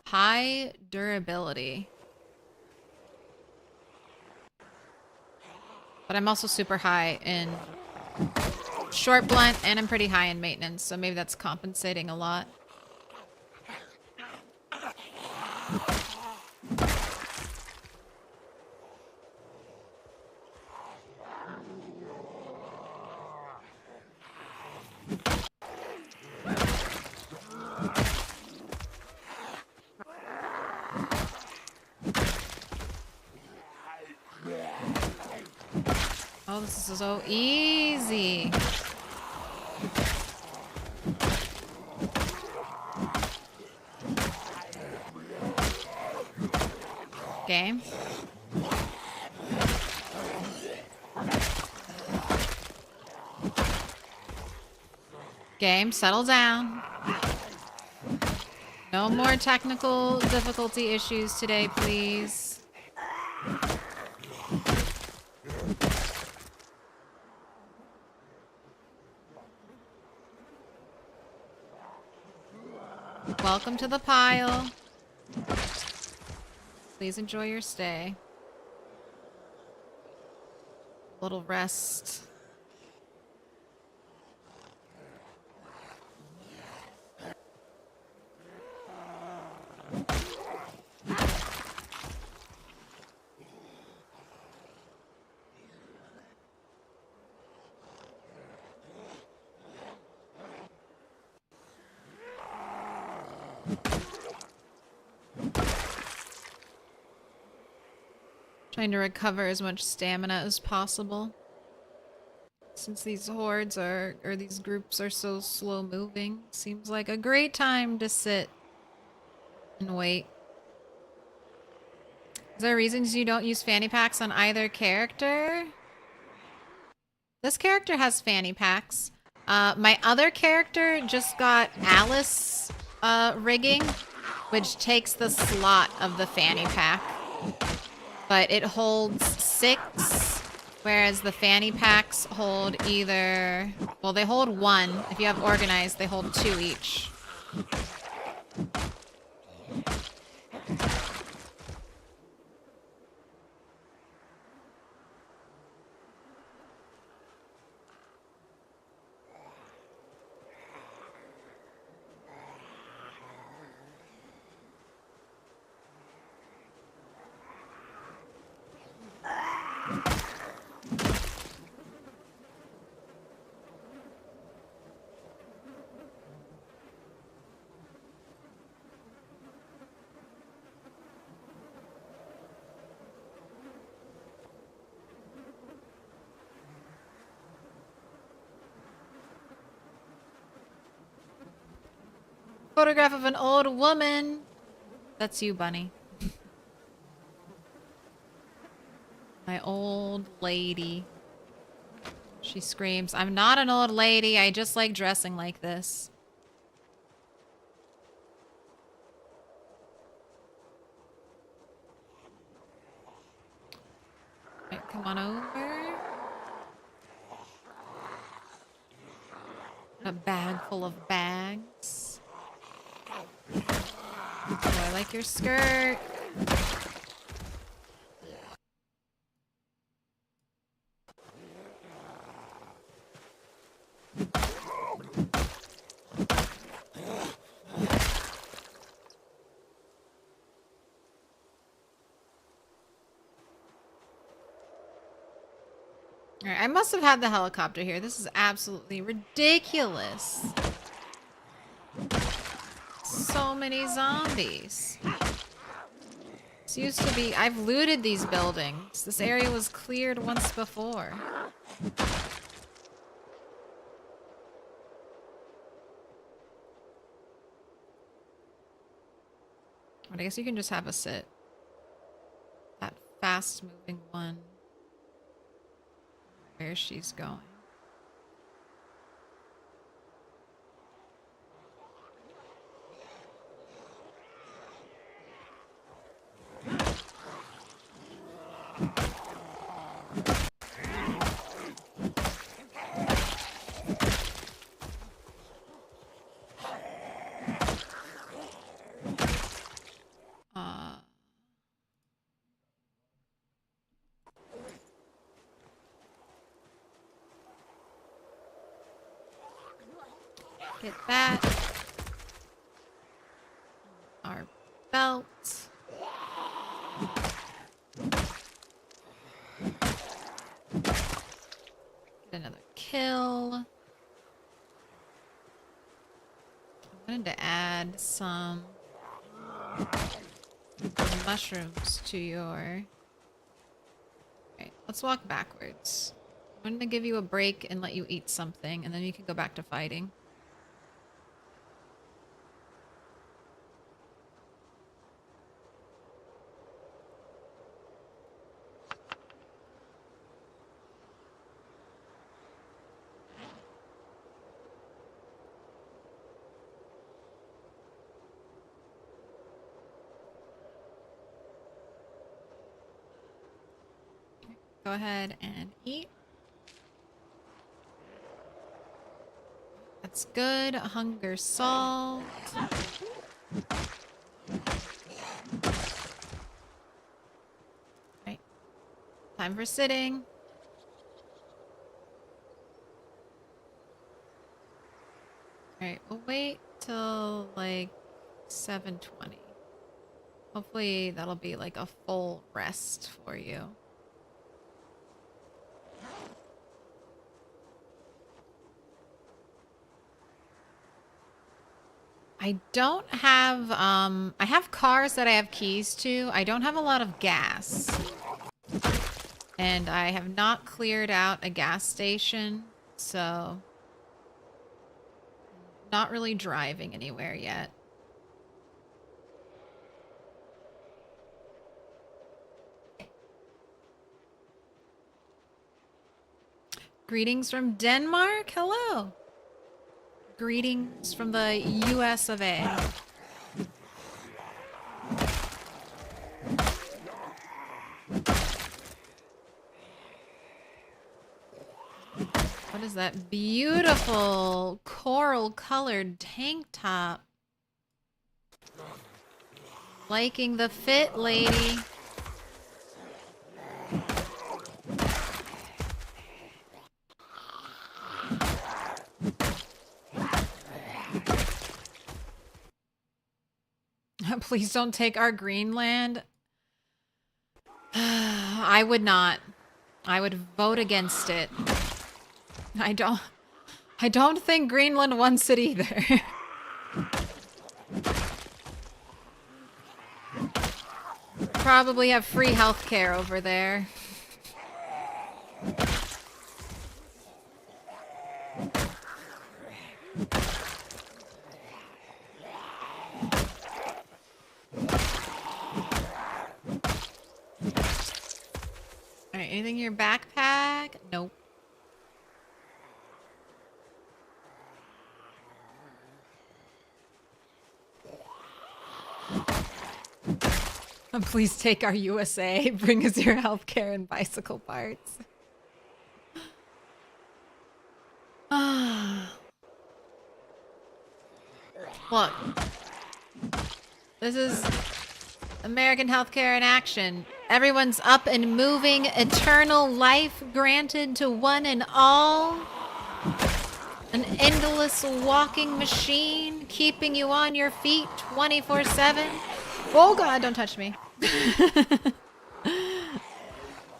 High durability. But I'm also super high in short blunt, and I'm pretty high in maintenance, so maybe that's compensating a lot. Oh, this is so easy. Game. Game, settle down. No more technical difficulty issues today, please. Welcome to the pile. Please enjoy your stay. A little rest. Trying to recover as much stamina as possible. Since these hordes or these groups are so slow moving, seems like a great time to sit and wait. Is there reasons you don't use fanny packs on either character? This character has fanny packs. My other character just got Alice rigging, which takes the slot of the fanny pack. But it holds 6, whereas the fanny packs hold either... Well, they hold 1. If you have organized, they hold 2 each. Photograph of an old woman. That's you, Bunny. My old lady. She screams, "I'm not an old lady. I just like dressing like this." Right, come on over. A bag full of bags. Oh, I like your skirt. Alright, I must have had the helicopter here. This is absolutely ridiculous. So many zombies. This used to be... I've looted these buildings. This area was cleared once before. But I guess you can just have a sit. That fast moving one. Where she's going. Get that. Our belt. Get another kill. I wanted to add some mushrooms to your... Alright, let's walk backwards. I'm gonna give you a break and let you eat something, and then you can go back to fighting. Go ahead and eat. That's good. Hunger salt. Right. Time for sitting. Alright, we'll wait till like 7:20. Hopefully that'll be like a full rest for you. I don't have, I have cars that I have keys to. I don't have a lot of gas. And I have not cleared out a gas station, so... Not really driving anywhere yet. Greetings from Denmark. Hello. Greetings from the US of A. What is that beautiful coral colored tank top? Liking the fit, lady. Please don't take our Greenland. I would not. I would vote against it. I don't think Greenland wants it either. Probably have free healthcare over there. Alright, anything in your backpack? Nope. Please take our USA. Bring us your healthcare and bicycle parts. Look. This is American healthcare in action. Everyone's up and moving. Eternal life granted to one and all. An endless walking machine keeping you on your feet 24/7. Oh god, don't touch me. Look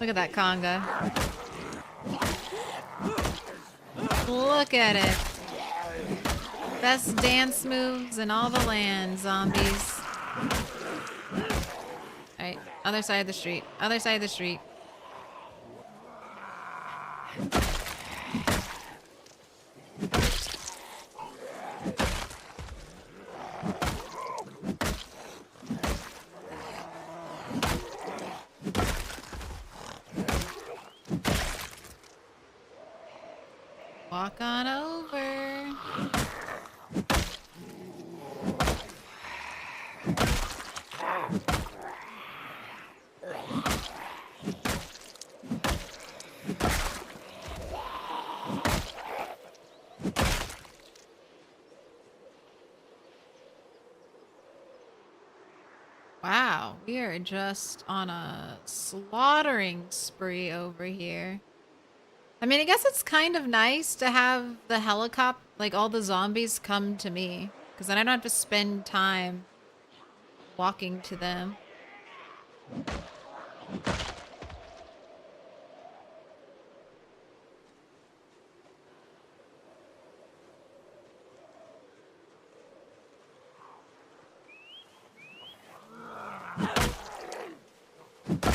at that conga. Look at it. Best dance moves in all the land, zombies. Alright, other side of the street. Other side of the street. Wow, we are just on a slaughtering spree over here. I mean, I guess it's kind of nice to have the helicopter, like all the zombies come to me, because then I don't have to spend time walking to them.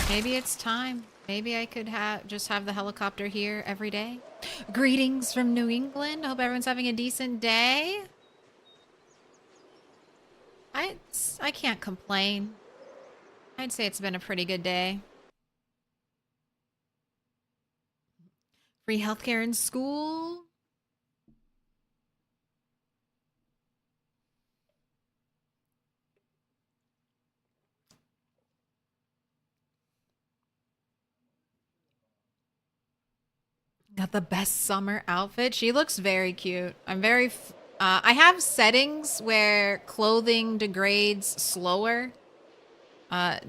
Maybe it's time. Maybe I could just have the helicopter here every day. Greetings from New England. Hope everyone's having a decent day. I can't complain. I'd say it's been a pretty good day. Free healthcare in school. Got the best summer outfit. She looks very cute. I have settings where clothing degrades slower.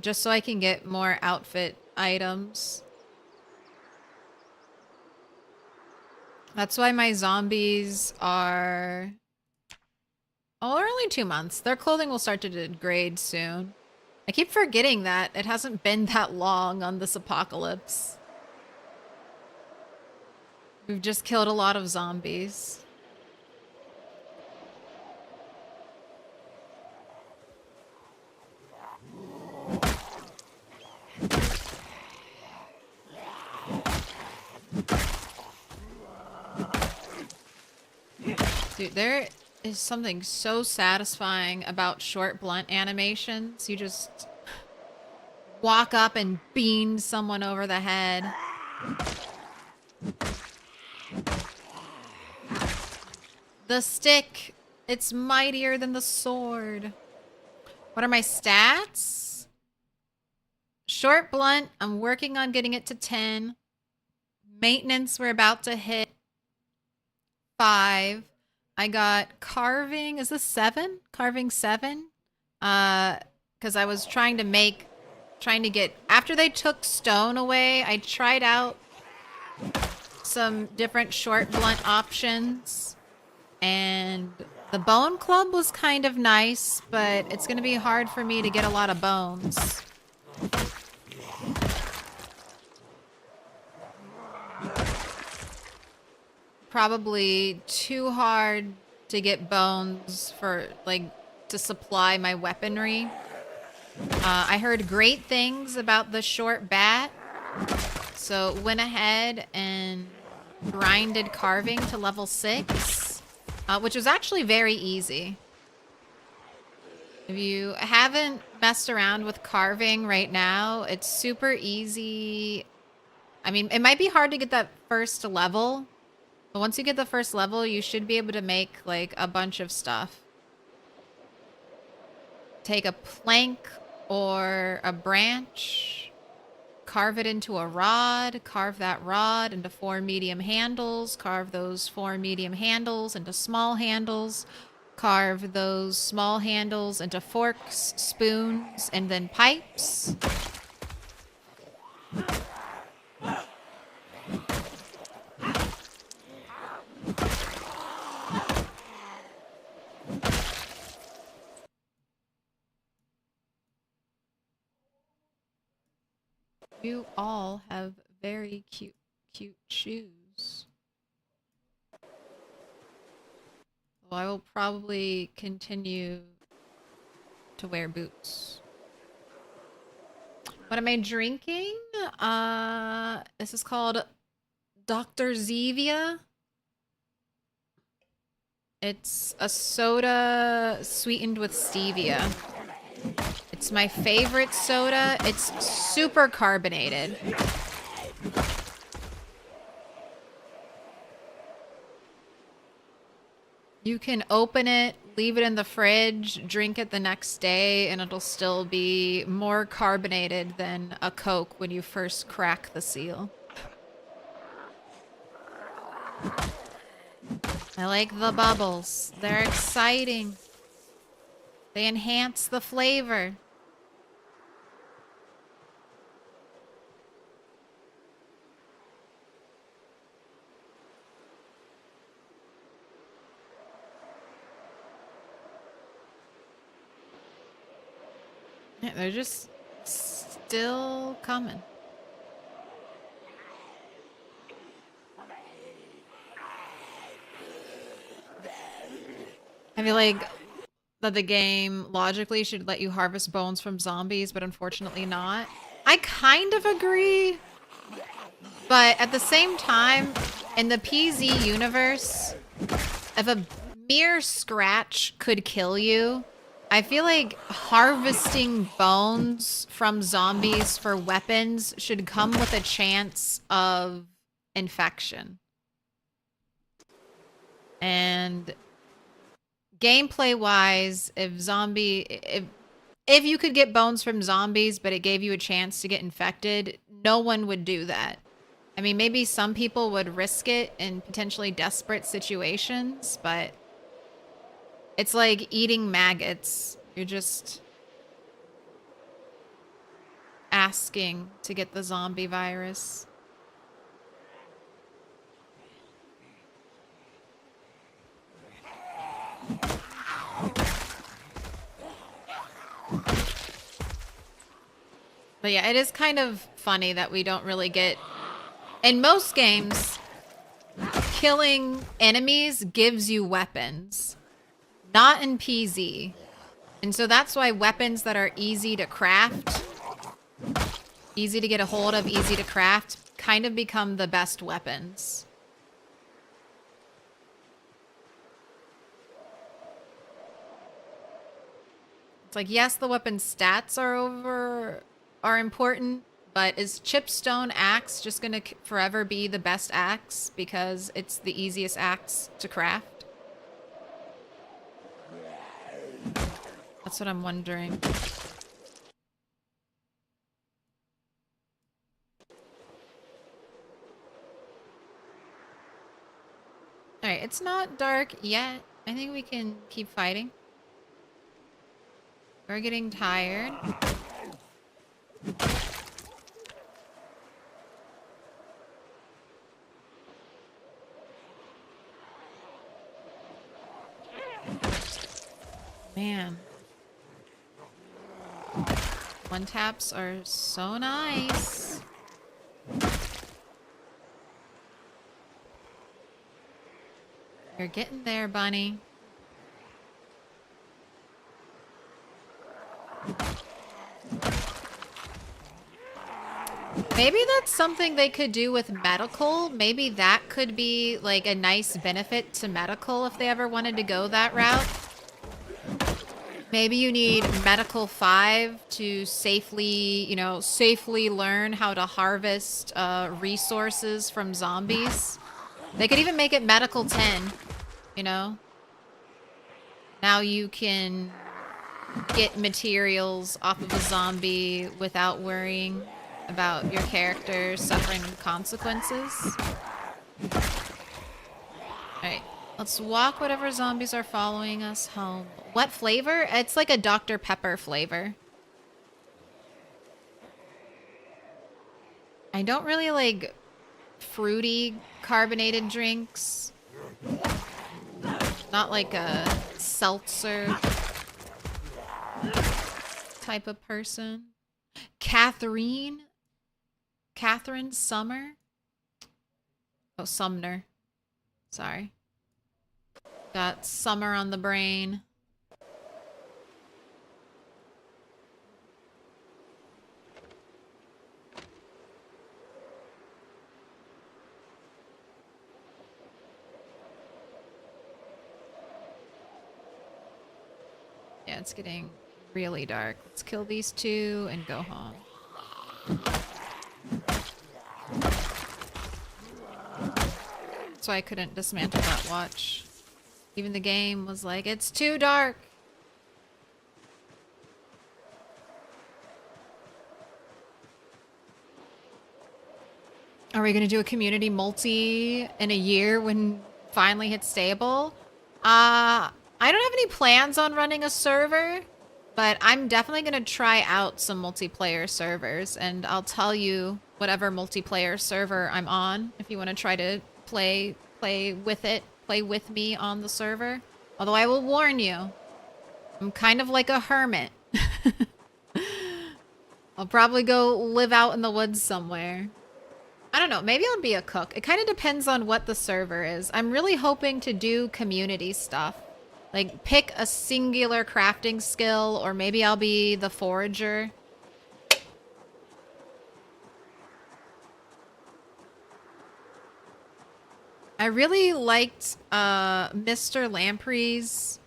Just so I can get more outfit items. That's why my zombies are... Oh, they're only 2 months. Their clothing will start to degrade soon. I keep forgetting that. It hasn't been that long on this apocalypse. We've just killed a lot of zombies. Dude, there is something so satisfying about short blunt animations. You just walk up and beam someone over the head. The stick, it's mightier than the sword. What are my stats? Short blunt, I'm working on getting it to 10. Maintenance, we're about to hit 5. I got carving, is this 7? Carving 7? Because I was trying to get, after they took stone away, I tried out some different short blunt options. And the bone club was kind of nice, but it's going to be hard for me to get a lot of bones. Probably too hard to get bones for, like, to supply my weaponry. I heard great things about the short bat, so went ahead and grinded carving to level 6, which was actually very easy. If you haven't messed around with carving right now, it's super easy. I mean, it might be hard to get that first level, but once you get the first level, you should be able to make, like, a bunch of stuff. Take a plank or a branch, carve it into a rod, carve that rod into 4 medium handles, carve those 4 medium handles into small handles, carve those small handles into forks, spoons, and then pipes. You all have very cute shoes. Well, I will probably continue to wear boots. What am I drinking? This is called Dr. Zevia. It's a soda sweetened with stevia. It's my favorite soda. It's super carbonated. You can open it, leave it in the fridge, drink it the next day, and it'll still be more carbonated than a Coke when you first crack the seal. I like the bubbles. They're exciting. They enhance the flavor. Yeah, they're just still coming. I feel like that the game logically should let you harvest bones from zombies, but unfortunately not. I kind of agree, but at the same time, in the PZ universe, if a mere scratch could kill you, I feel like harvesting bones from zombies for weapons should come with a chance of infection. And gameplay-wise, if you could get bones from zombies, but it gave you a chance to get infected, no one would do that. I mean, maybe some people would risk it in potentially desperate situations, but it's like eating maggots. You're just asking to get the zombie virus. But yeah, it is kind of funny that we don't really get... In most games, killing enemies gives you weapons. Not in PZ. And so that's why weapons that are easy to craft, easy to get a hold of, easy to craft, kind of become the best weapons. It's like, yes, the weapon stats are important, but is Chipstone axe just gonna forever be the best axe because it's the easiest axe to craft? That's what I'm wondering. Alright, it's not dark yet. I think we can keep fighting. We're getting tired. Man. One taps are so nice. You're getting there, bunny. Maybe that's something they could do with medical. Maybe that could be like a nice benefit to medical if they ever wanted to go that route. Maybe you need medical 5 to safely learn how to harvest resources from zombies. They could even make it medical 10, you know? Now you can get materials off of a zombie without worrying about your character suffering consequences. Alright, let's walk whatever zombies are following us home. What flavor? It's like a Dr. Pepper flavor. I don't really like fruity carbonated drinks. Not like a seltzer type of person. Catherine Summer? Oh, Sumner. Sorry. Got summer on the brain. Yeah, it's getting really dark. Let's kill these two and go home. That's why I couldn't dismantle that watch. Even the game was like, it's too dark. Are we gonna do a community multi in a year when finally hits stable? I don't have any plans on running a server, but I'm definitely gonna try out some multiplayer servers, and I'll tell you whatever multiplayer server I'm on if you want to try to play with me on the server. Although I will warn you, I'm kind of like a hermit. I'll probably go live out in the woods somewhere. I don't know. Maybe I'll be a cook. It kind of depends on what the server is. I'm really hoping to do community stuff. Like, pick a singular crafting skill, or maybe I'll be the forager. I really liked Mr. Lamprey's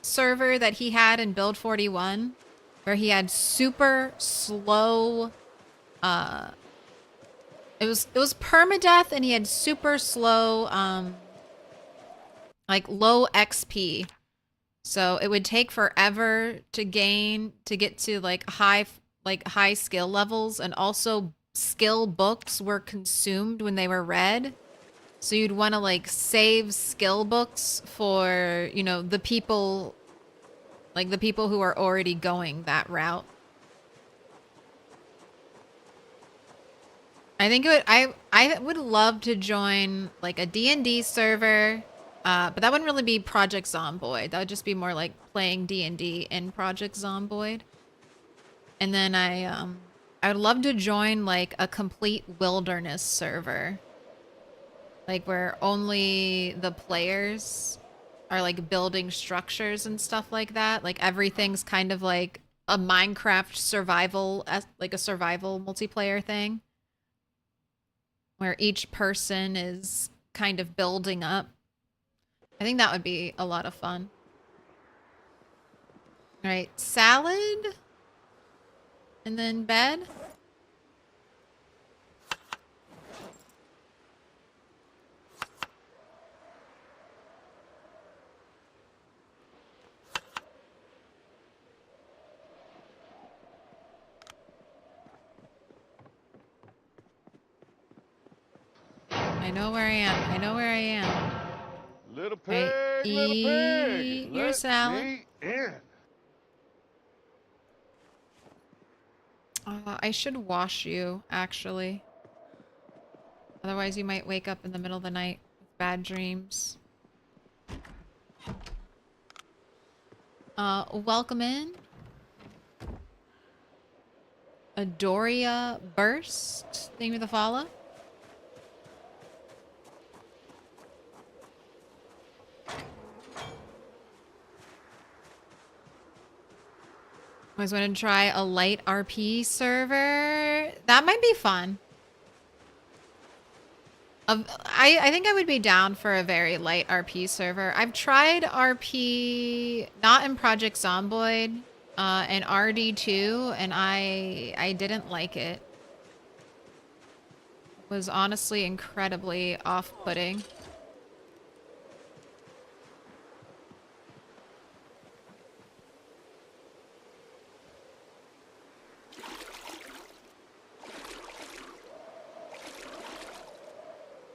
server that he had in Build 41, where he had super slow it was permadeath, and he had super slow like low XP. So it would take forever to get to like high skill levels, and also skill books were consumed when they were read. So you'd want to like save skill books for, you know, the people who are already going that route. I think I would love to join like a D&D server, but that wouldn't really be Project Zomboid. That would just be more like playing D&D in Project Zomboid. And then I would love to join like a complete wilderness server. Like where only the players are like building structures and stuff like that. Like everything's kind of like a Minecraft survival, like a survival multiplayer thing. Where each person is kind of building up. I think that would be a lot of fun. All right, salad. And then bed. I know where I am. I know where I am. Little Right, pig, little pig, eat your let salad. me in. I should wash you, actually. Otherwise, you might wake up in the middle of the night with bad dreams. Welcome in. Adoria Burst. Thank you for the follow. I was going to try a light RP server. That might be fun. I think I would be down for a very light RP server. I've tried RP, not in Project Zomboid, and RD2, and I didn't like it. It was honestly incredibly off-putting.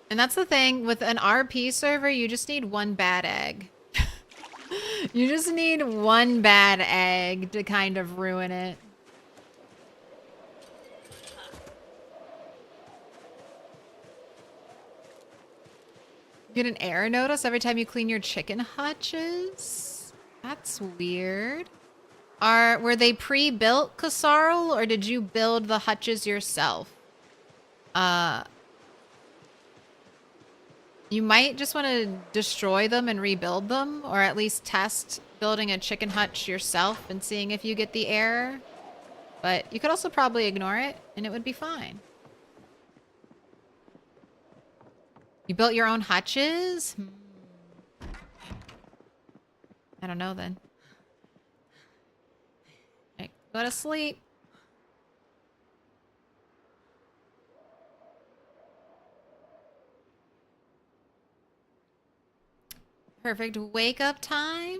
And that's the thing, with an RP server, you just need one bad egg. You just need one bad egg to kind of ruin it. You get an error notice every time you clean your chicken hutches? That's weird. Were they pre-built, Kasarl, or did you build the hutches yourself? You might just want to destroy them and rebuild them, or at least test building a chicken hutch yourself and seeing if you get the error. But you could also probably ignore it, and it would be fine. You built your own hutches? I don't know then. Right, go to sleep. Perfect wake up time.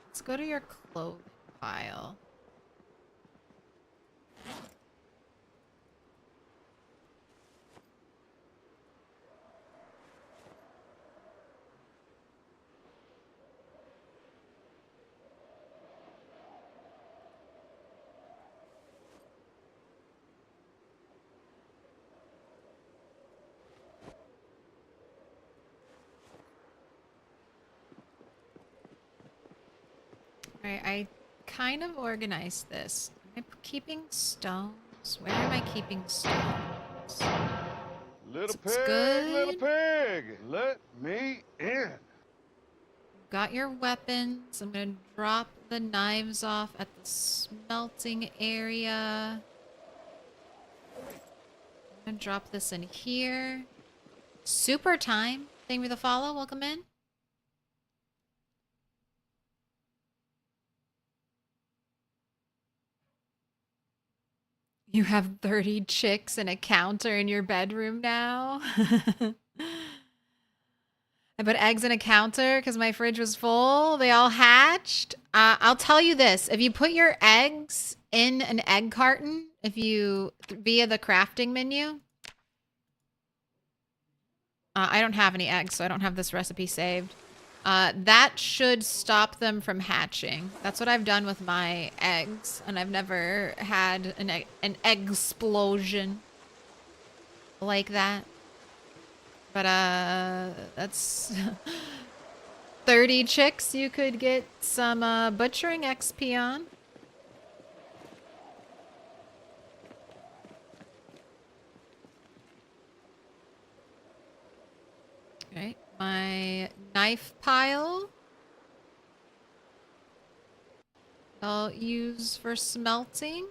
Let's go to your clothing pile. Alright, I kind of organized this. Am I keeping stones? Where am I keeping stones? Little Looks pig, little good. pig, let me in. Got your weapons. I'm gonna drop the knives off at the smelting area. I'm gonna drop this in here. Super time. Thank you for the follow. Welcome in. You have 30 chicks and a counter in your bedroom now. I put eggs in a counter because my fridge was full. They all hatched. I'll tell you this. If you put your eggs in an egg carton, via the crafting menu. I don't have any eggs, so I don't have this recipe saved. That should stop them from hatching. That's what I've done with my eggs, and I've never had an egg explosion like that. But that's 30 chicks you could get some butchering XP on. Okay, my knife pile I'll use for smelting.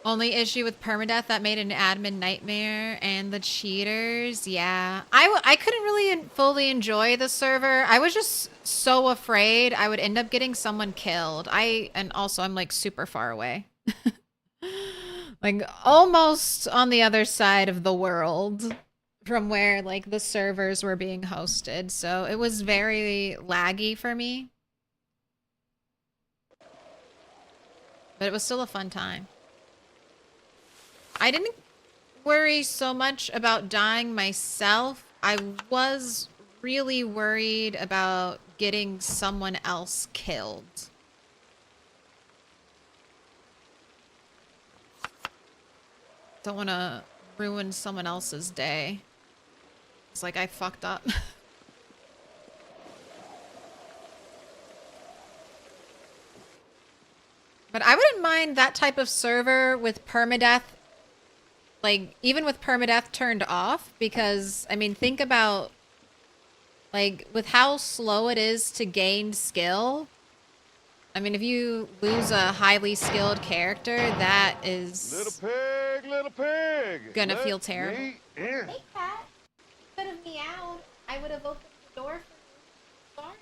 Only issue with permadeath, that made an admin nightmare, and the cheaters, yeah. I couldn't really fully enjoy the server. I was just so afraid I would end up getting someone killed. And also I'm like super far away. Like almost on the other side of the world from where like the servers were being hosted. So it was very laggy for me. But it was still a fun time. I didn't worry so much about dying myself. I was really worried about getting someone else killed. Don't want to ruin someone else's day. It's like I fucked up. But I wouldn't mind that type of server with permadeath. Like, even with permadeath turned off, because, I mean, think about, like, with how slow it is to gain skill. I mean, if you lose a highly skilled character, that is Little pig, gonna let feel terrible. me in. Hey, cat. Could have meowed. I would have opened the door for you. Sorry.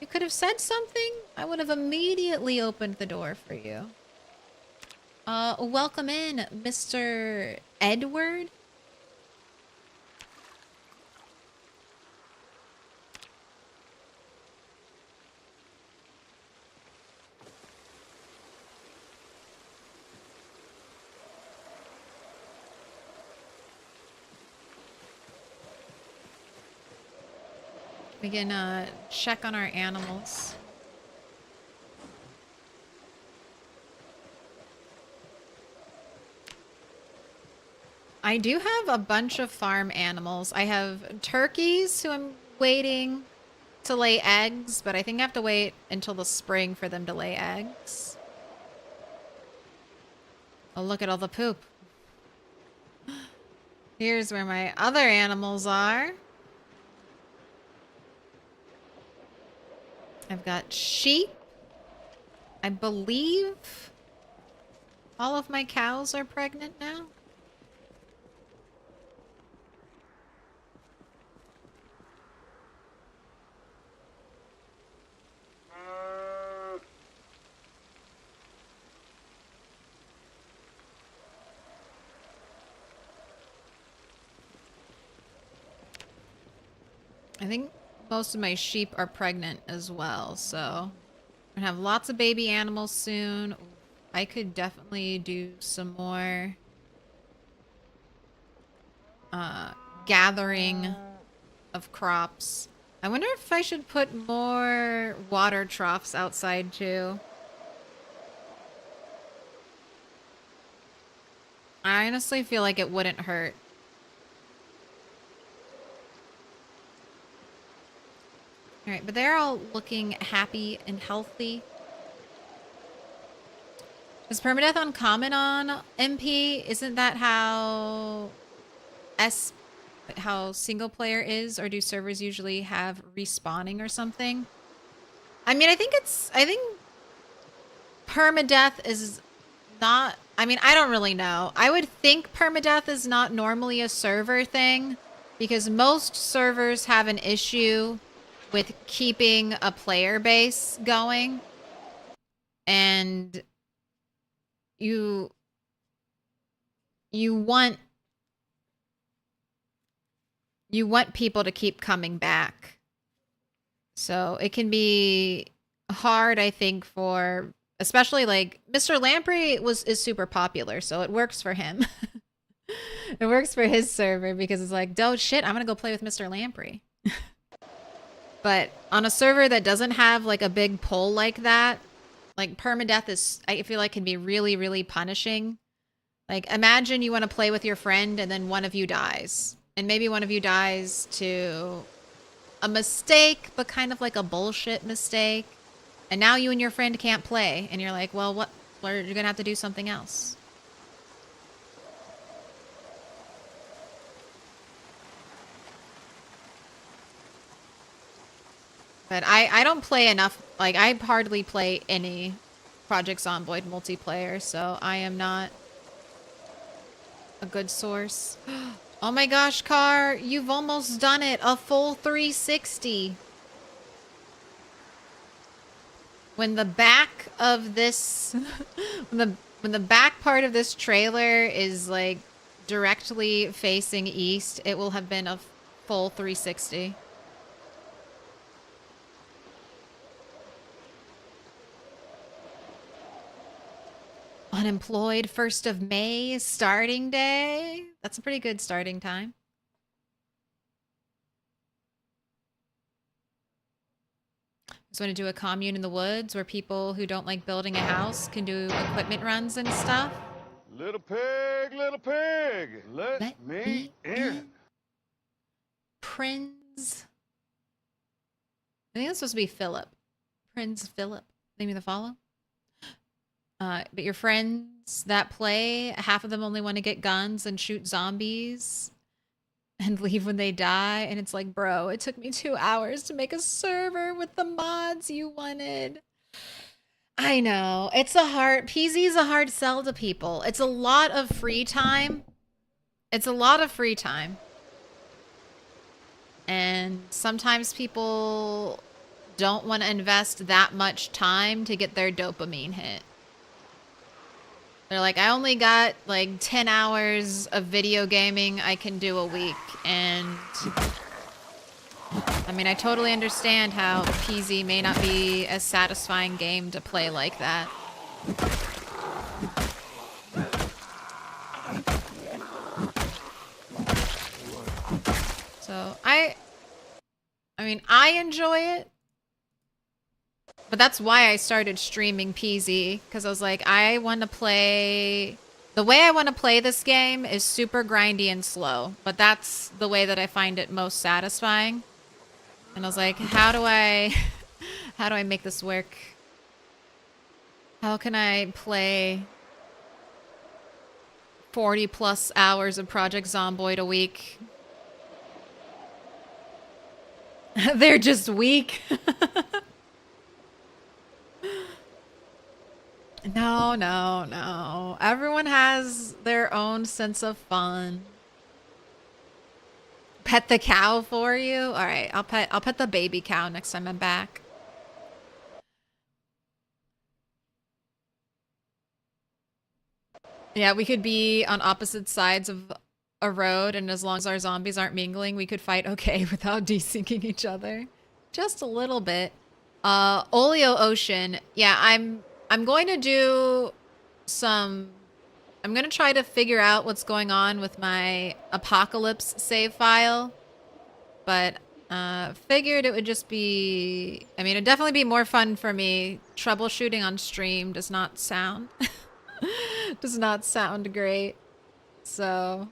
You could have said something. I would have immediately opened the door for you. Welcome in, Mr. Edward. We can check on our animals. I do have a bunch of farm animals. I have turkeys who I'm waiting to lay eggs, but I think I have to wait until the spring for them to lay eggs. Oh, look at all the poop. Here's where my other animals are. I've got sheep. I believe all of my cows are pregnant now. I think most of my sheep are pregnant as well, so I'm gonna have lots of baby animals soon. I could definitely do some more gathering of crops. I wonder if I should put more water troughs outside too. I honestly feel like it wouldn't hurt. All right, but they're all looking happy and healthy. Is permadeath uncommon on MP? Isn't that how how single player is, or do servers usually have respawning or something? I mean, I think permadeath is not, I mean, I don't really know. I would think permadeath is not normally a server thing because most servers have an issue with keeping a player base going. And you want people to keep coming back. So it can be hard, I think, for especially like Mr. Lamprey is super popular, so it works for him. It works for his server because it's like, oh shit, I'm gonna go play with Mr. Lamprey. But on a server that doesn't have like a big pull like that, like permadeath is, I feel like, can be really, really punishing. Like imagine you want to play with your friend and then one of you dies. And maybe one of you dies to a mistake, but kind of like a bullshit mistake. And now you and your friend can't play. And you're like, well, you're going to have to do something else. But I don't play enough. Like, I hardly play any Project Zomboid multiplayer, so I am not a good source. Oh my gosh, Car, you've almost done it. A full 360. When the back of this, when the back part of this trailer is like directly facing east, it will have been a full 360. Unemployed, 1st of May, starting day. That's a pretty good starting time. Just want to do a commune in the woods where people who don't like building a house can do equipment runs and stuff. Little pig, let me in. Prince. I think that's supposed to be Philip. Prince Philip. Maybe the follow. But your friends that play, half of them only want to get guns and shoot zombies and leave when they die. And it's like, bro, it took me 2 hours to make a server with the mods you wanted. I know. PZ is a hard sell to people. It's a lot of free time. And sometimes people don't want to invest that much time to get their dopamine hit. They're like, I only got like 10 hours of video gaming I can do a week. And I mean, I totally understand how PZ may not be a satisfying game to play like that. So I mean, I enjoy it. But that's why I started streaming PZ, because I was like, I want to play... The way I want to play this game is super grindy and slow, but that's the way that I find it most satisfying. And I was like, how do I make this work? How can I play 40 plus hours of Project Zomboid a week? They're just weak. No. Everyone has their own sense of fun. Pet the cow for you? All right, I'll pet the baby cow next time I'm back. Yeah, we could be on opposite sides of a road, and as long as our zombies aren't mingling, we could fight okay without desyncing each other. Just a little bit. Oleo Ocean. Yeah, I'm going to do some... I'm going to try to figure out what's going on with my Apocalypse save file. But figured it would just be... I mean, it'd definitely be more fun for me. Troubleshooting on stream does not sound... does not sound great. So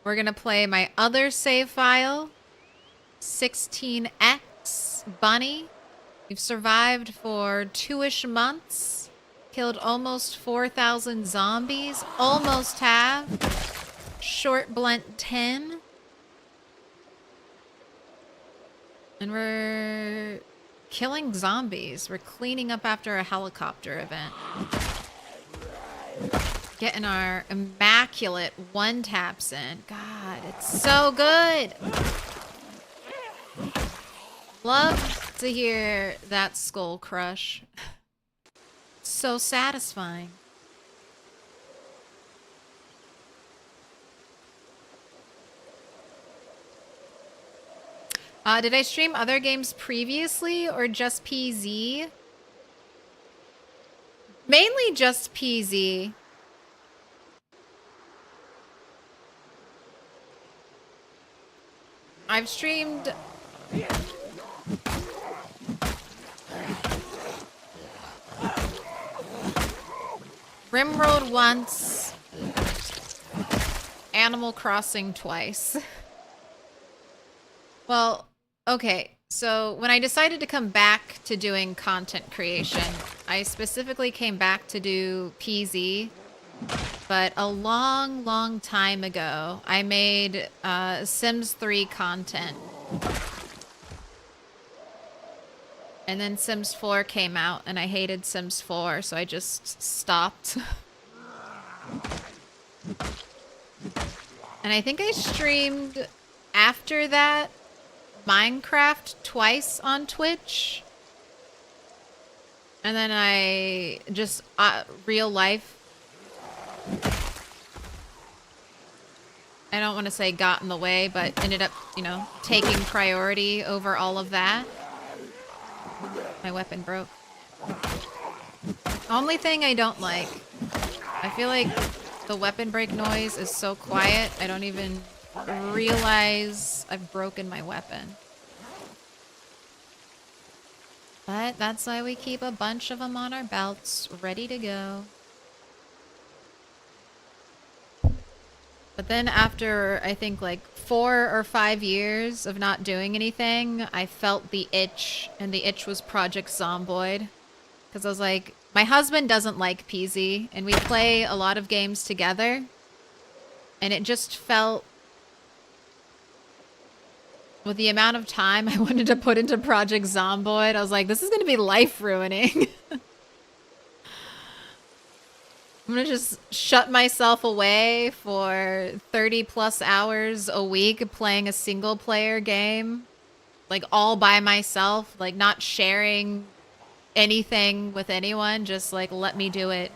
we're going to play my other save file. 16X. bunny. We've survived for 2-ish months. Killed almost 4,000 zombies. Almost have. Short blunt 10. And we're killing zombies. We're cleaning up after a helicopter event. Getting our immaculate one taps in. God, it's so good. Love to hear that skull crush. So satisfying. Did I stream other games previously or just PZ? Mainly just PZ. I've streamed... Rimworld once. Animal Crossing twice. Well, okay. So when I decided to come back to doing content creation, I specifically came back to do PZ. But a long, long time ago, I made Sims 3 content. And then Sims 4 came out, and I hated Sims 4, so I just stopped. And I think I streamed after that Minecraft twice on Twitch. And then I just, real life. I don't want to say got in the way, but ended up, you know, taking priority over all of that. My weapon broke. Only thing I don't like. I feel like the weapon break noise is so quiet, I don't even realize I've broken my weapon. But that's why we keep a bunch of them on our belts, ready to go. But then after, I think, like 4 or 5 years of not doing anything, I felt the itch, and the itch was Project Zomboid. Because I was like, my husband doesn't like PZ, and we play a lot of games together, and it just felt, with the amount of time I wanted to put into Project Zomboid, I was like, this is going to be life-ruining. I'm gonna just shut myself away for 30+ hours a week playing a single player game. Like all by myself, like not sharing anything with anyone, just like let me do it.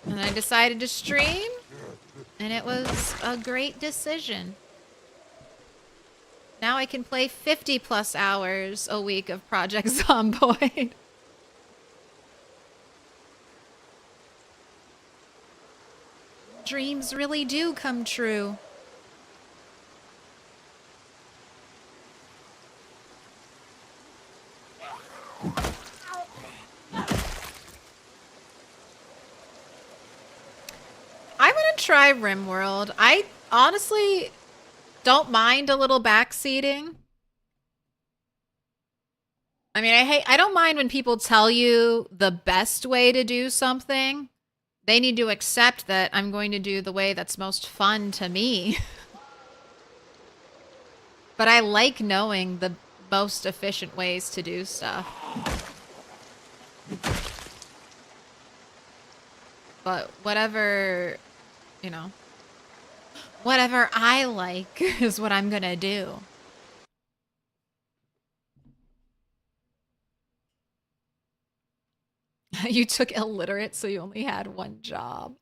And I decided to stream, and it was a great decision. Now I can play 50+ hours a week of Project Zomboid. Dreams really do come true. I want to try RimWorld. I honestly don't mind a little backseating. I mean, I don't mind when people tell you the best way to do something. They need to accept that I'm going to do the way that's most fun to me. But I like knowing the most efficient ways to do stuff. But whatever, you know, whatever I like is what I'm gonna do. You took illiterate, so you only had one job.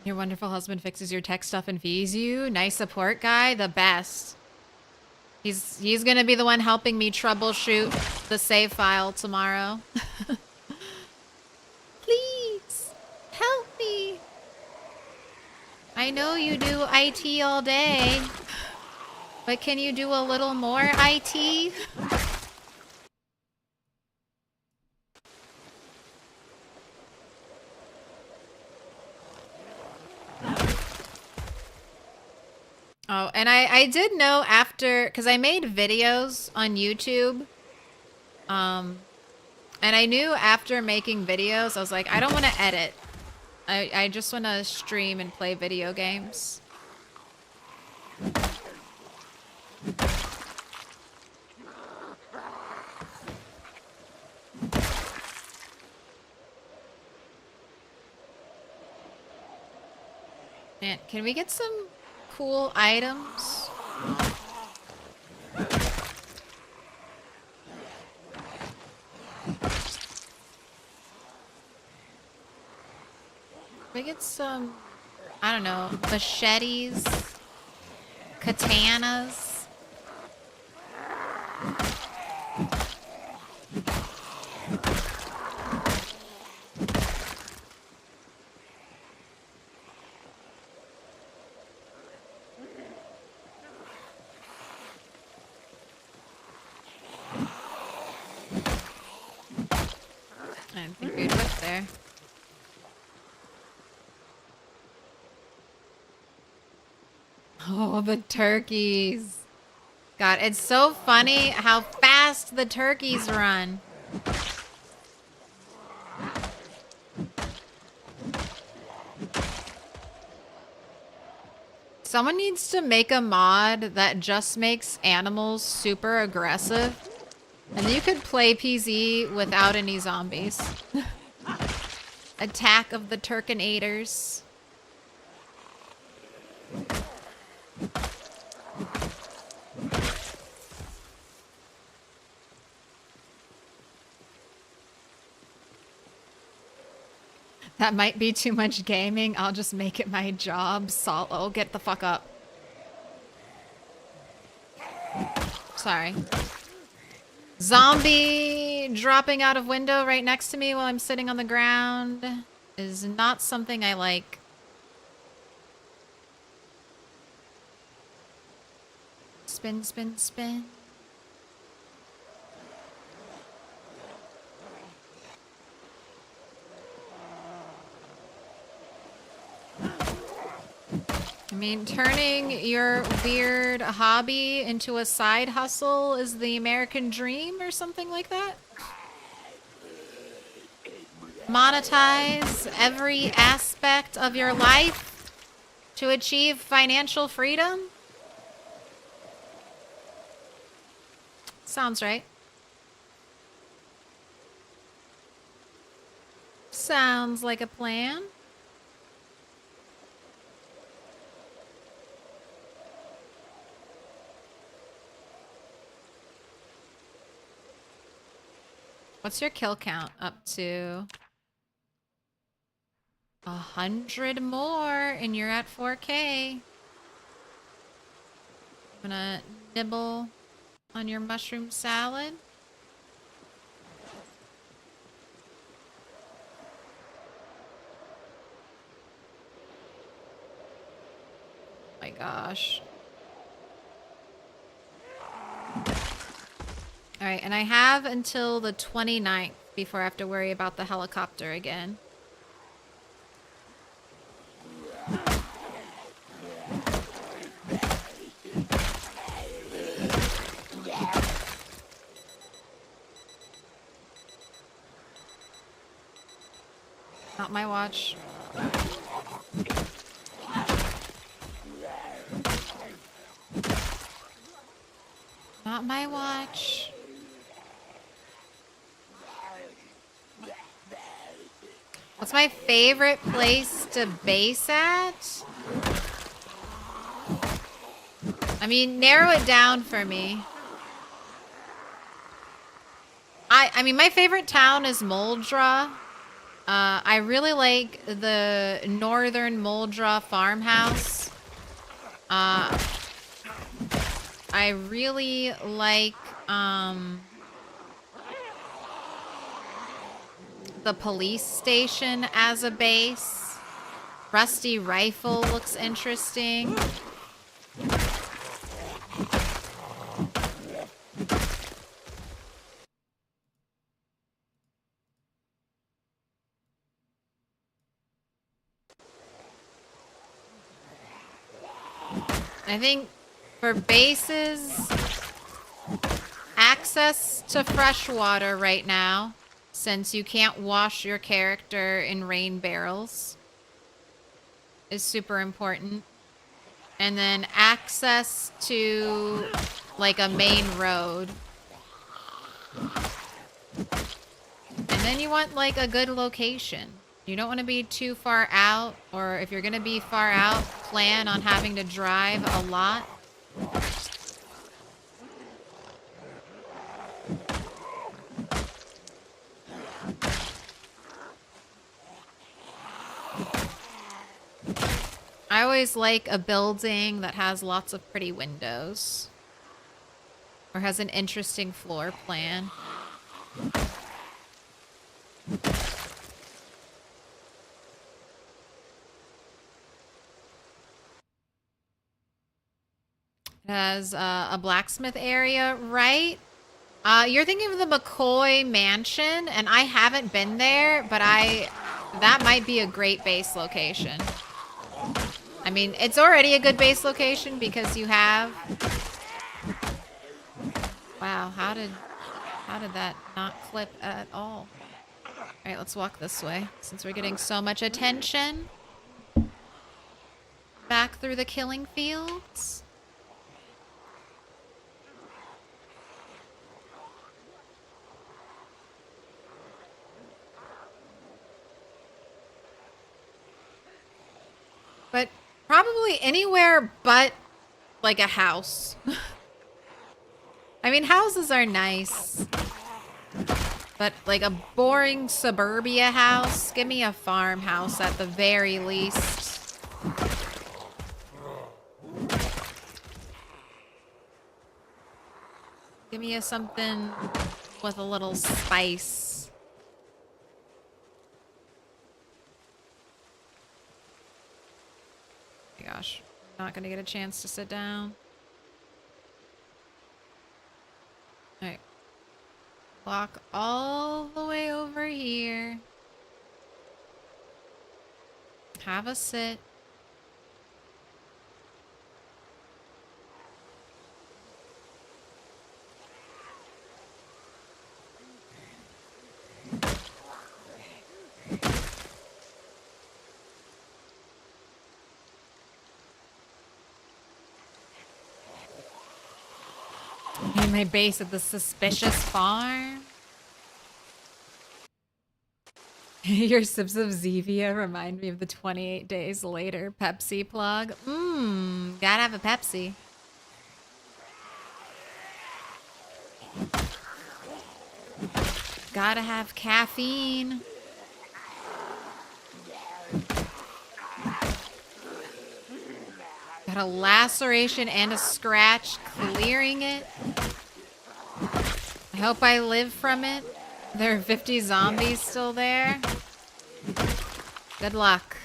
Your wonderful husband fixes your tech stuff and fees you. Nice support guy, the best. He's gonna be the one helping me troubleshoot the save file tomorrow. Please I know you do IT all day, but can you do a little more IT? Oh, and I did know after, because I made videos on YouTube, and I knew after making videos, I was like, I don't want to edit. I just want to stream and play video games. Man, can we get some cool items? We get some, I don't know, machetes, katanas. I didn't think we'd look there. Oh, the turkeys. God, it's so funny how fast the turkeys run. Someone needs to make a mod that just makes animals super aggressive. And you could play PZ without any zombies. Attack of the Turkinators. That might be too much gaming. I'll just make it my job. Solo, get the fuck up. Sorry. Zombie dropping out of window right next to me while I'm sitting on the ground is not something I like. Spin, spin, spin. I mean, turning your weird hobby into a side hustle is the American dream or something like that? Monetize every aspect of your life to achieve financial freedom? Sounds right. Sounds like a plan. What's your kill count up to? 100 more and you're at 4K. I'm gonna nibble on your mushroom salad. Oh my gosh. All right, and I have until the 29th before I have to worry about the helicopter again. Not my watch. Not my watch. What's my favorite place to base at? I mean, narrow it down for me. I mean, my favorite town is Muldraugh. I really like the northern Muldraugh farmhouse. I really like the police station as a base. Rusty rifle looks interesting. I think for bases, access to fresh water right now, since you can't wash your character in rain barrels, is super important. And then access to like a main road. And then you want like a good location. You don't want to be too far out, or if you're going to be far out, plan on having to drive a lot. I always like a building that has lots of pretty windows. Or has an interesting floor plan. It has a blacksmith area, right? You're thinking of the McCoy Mansion, and I haven't been there, but that might be a great base location. I mean, it's already a good base location because you have... Wow, how did that not clip at all? Alright, let's walk this way, since we're getting so much attention. Back through the killing fields. But probably anywhere but, like, a house. I mean, houses are nice. But, like, a boring suburbia house? Give me a farmhouse at the very least. Give me something with a little spice. Gosh, not gonna get a chance to sit down. Alright. Walk all the way over here. Have a sit. Name my base at the suspicious farm. Your sips of Zevia remind me of the 28 days later Pepsi plug. Gotta have a Pepsi. Gotta have caffeine. Got a laceration and a scratch, clearing it. I hope I live from it. There are 50 zombies still there. Good luck.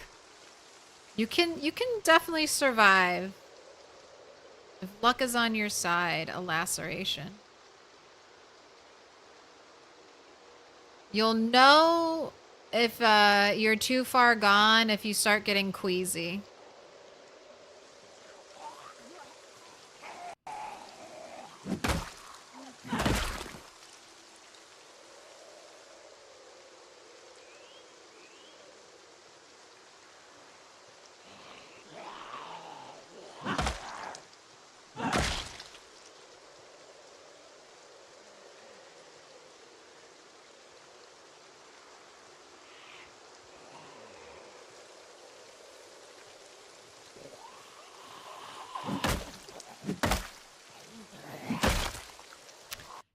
You can definitely survive. If luck is on your side, a laceration. You'll know if you're too far gone if you start getting queasy.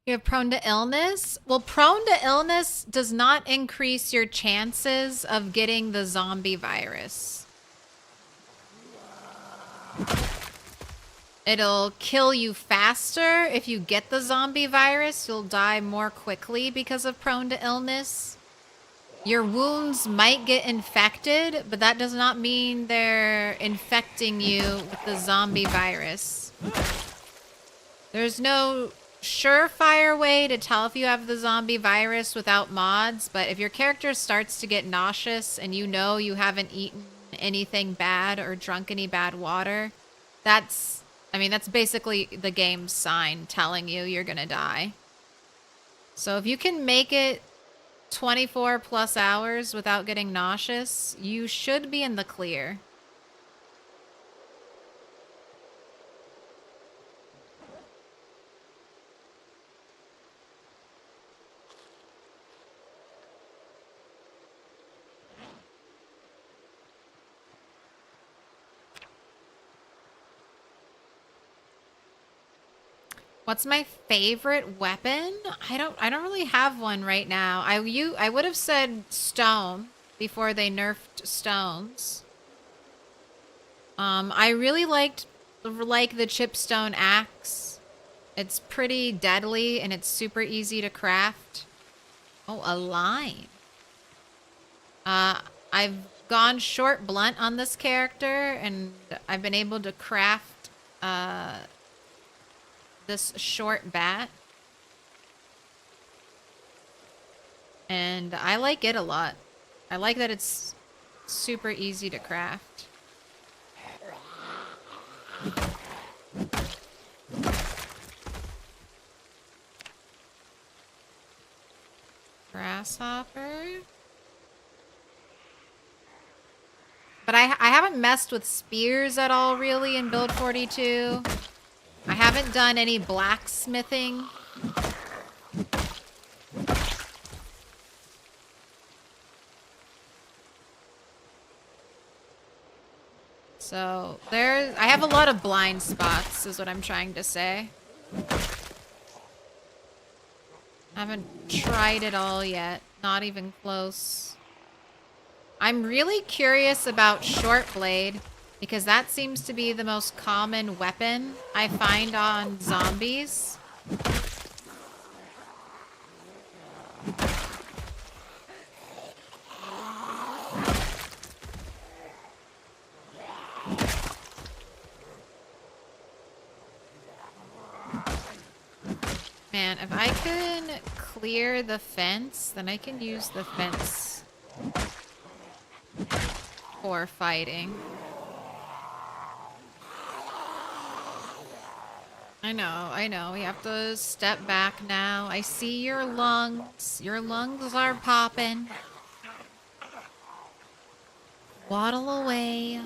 You're prone to illness? Well, prone to illness does not increase your chances of getting the zombie virus. It'll kill you faster if you get the zombie virus. You'll die more quickly because of prone to illness. Your wounds might get infected, but that does not mean they're infecting you with the zombie virus. There's no surefire way to tell if you have the zombie virus without mods, but if your character starts to get nauseous and you know you haven't eaten anything bad or drunk any bad water, that's basically the game's sign telling you you're gonna die. So if you can make it 24 plus hours without getting nauseous, you should be in the clear. What's my favorite weapon? I don't really have one right now. I would have said stone before they nerfed stones. I really like the chipstone axe. It's pretty deadly and it's super easy to craft. Oh, a line. I've gone short blunt on this character and I've been able to craft this short bat, and I like it a lot. I like that it's super easy to craft. Grasshopper. But I haven't messed with spears at all really in build 42. I haven't done any blacksmithing. So I have a lot of blind spots is what I'm trying to say. I haven't tried it all yet. Not even close. I'm really curious about short blade because that seems to be the most common weapon I find on zombies. Man, if I can clear the fence, then I can use the fence for fighting. I know. We have to step back now. I see your lungs. Your lungs are popping. Waddle away.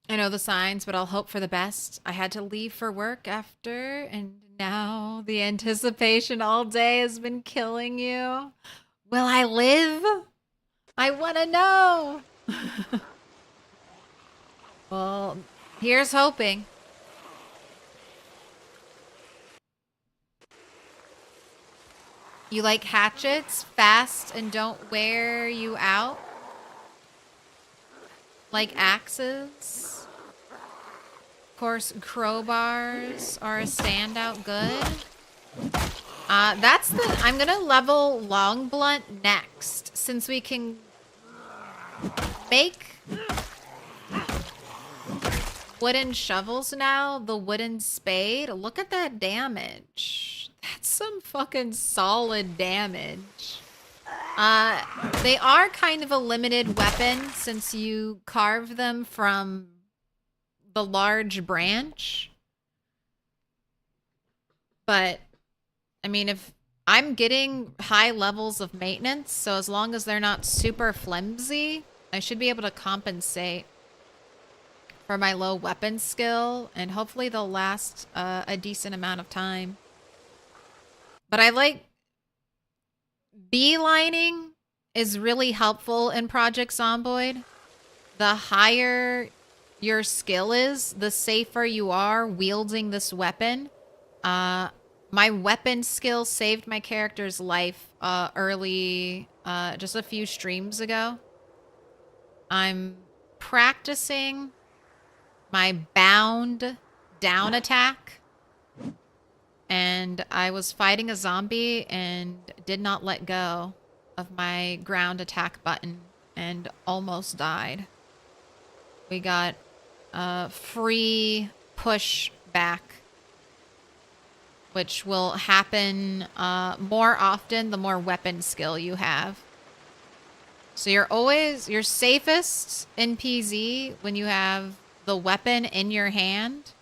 I know the signs, but I'll hope for the best. I had to leave for work after, and now the anticipation all day has been killing you. Will I live? I want to know. Well, here's hoping. You like hatchets, fast and don't wear you out? Like axes? Of course, crowbars are a standout good. I'm gonna level long blunt next, since we can make wooden shovels now, the wooden spade. Look at that damage. That's some fucking solid damage. They are kind of a limited weapon since you carve them from the large branch. But, I mean, if I'm getting high levels of maintenance, so as long as they're not super flimsy, I should be able to compensate for my low weapon skill, and hopefully they'll last a decent amount of time. But I like beelining is really helpful in Project Zomboid. The higher your skill is, the safer you are wielding this weapon. My weapon skill saved my character's life early, just a few streams ago. I'm practicing my bound down attack, and I was fighting a zombie and did not let go of my ground attack button and almost died. We got a free push back, which will happen more often the more weapon skill you have. So you're safest in PZ when you have the weapon in your hand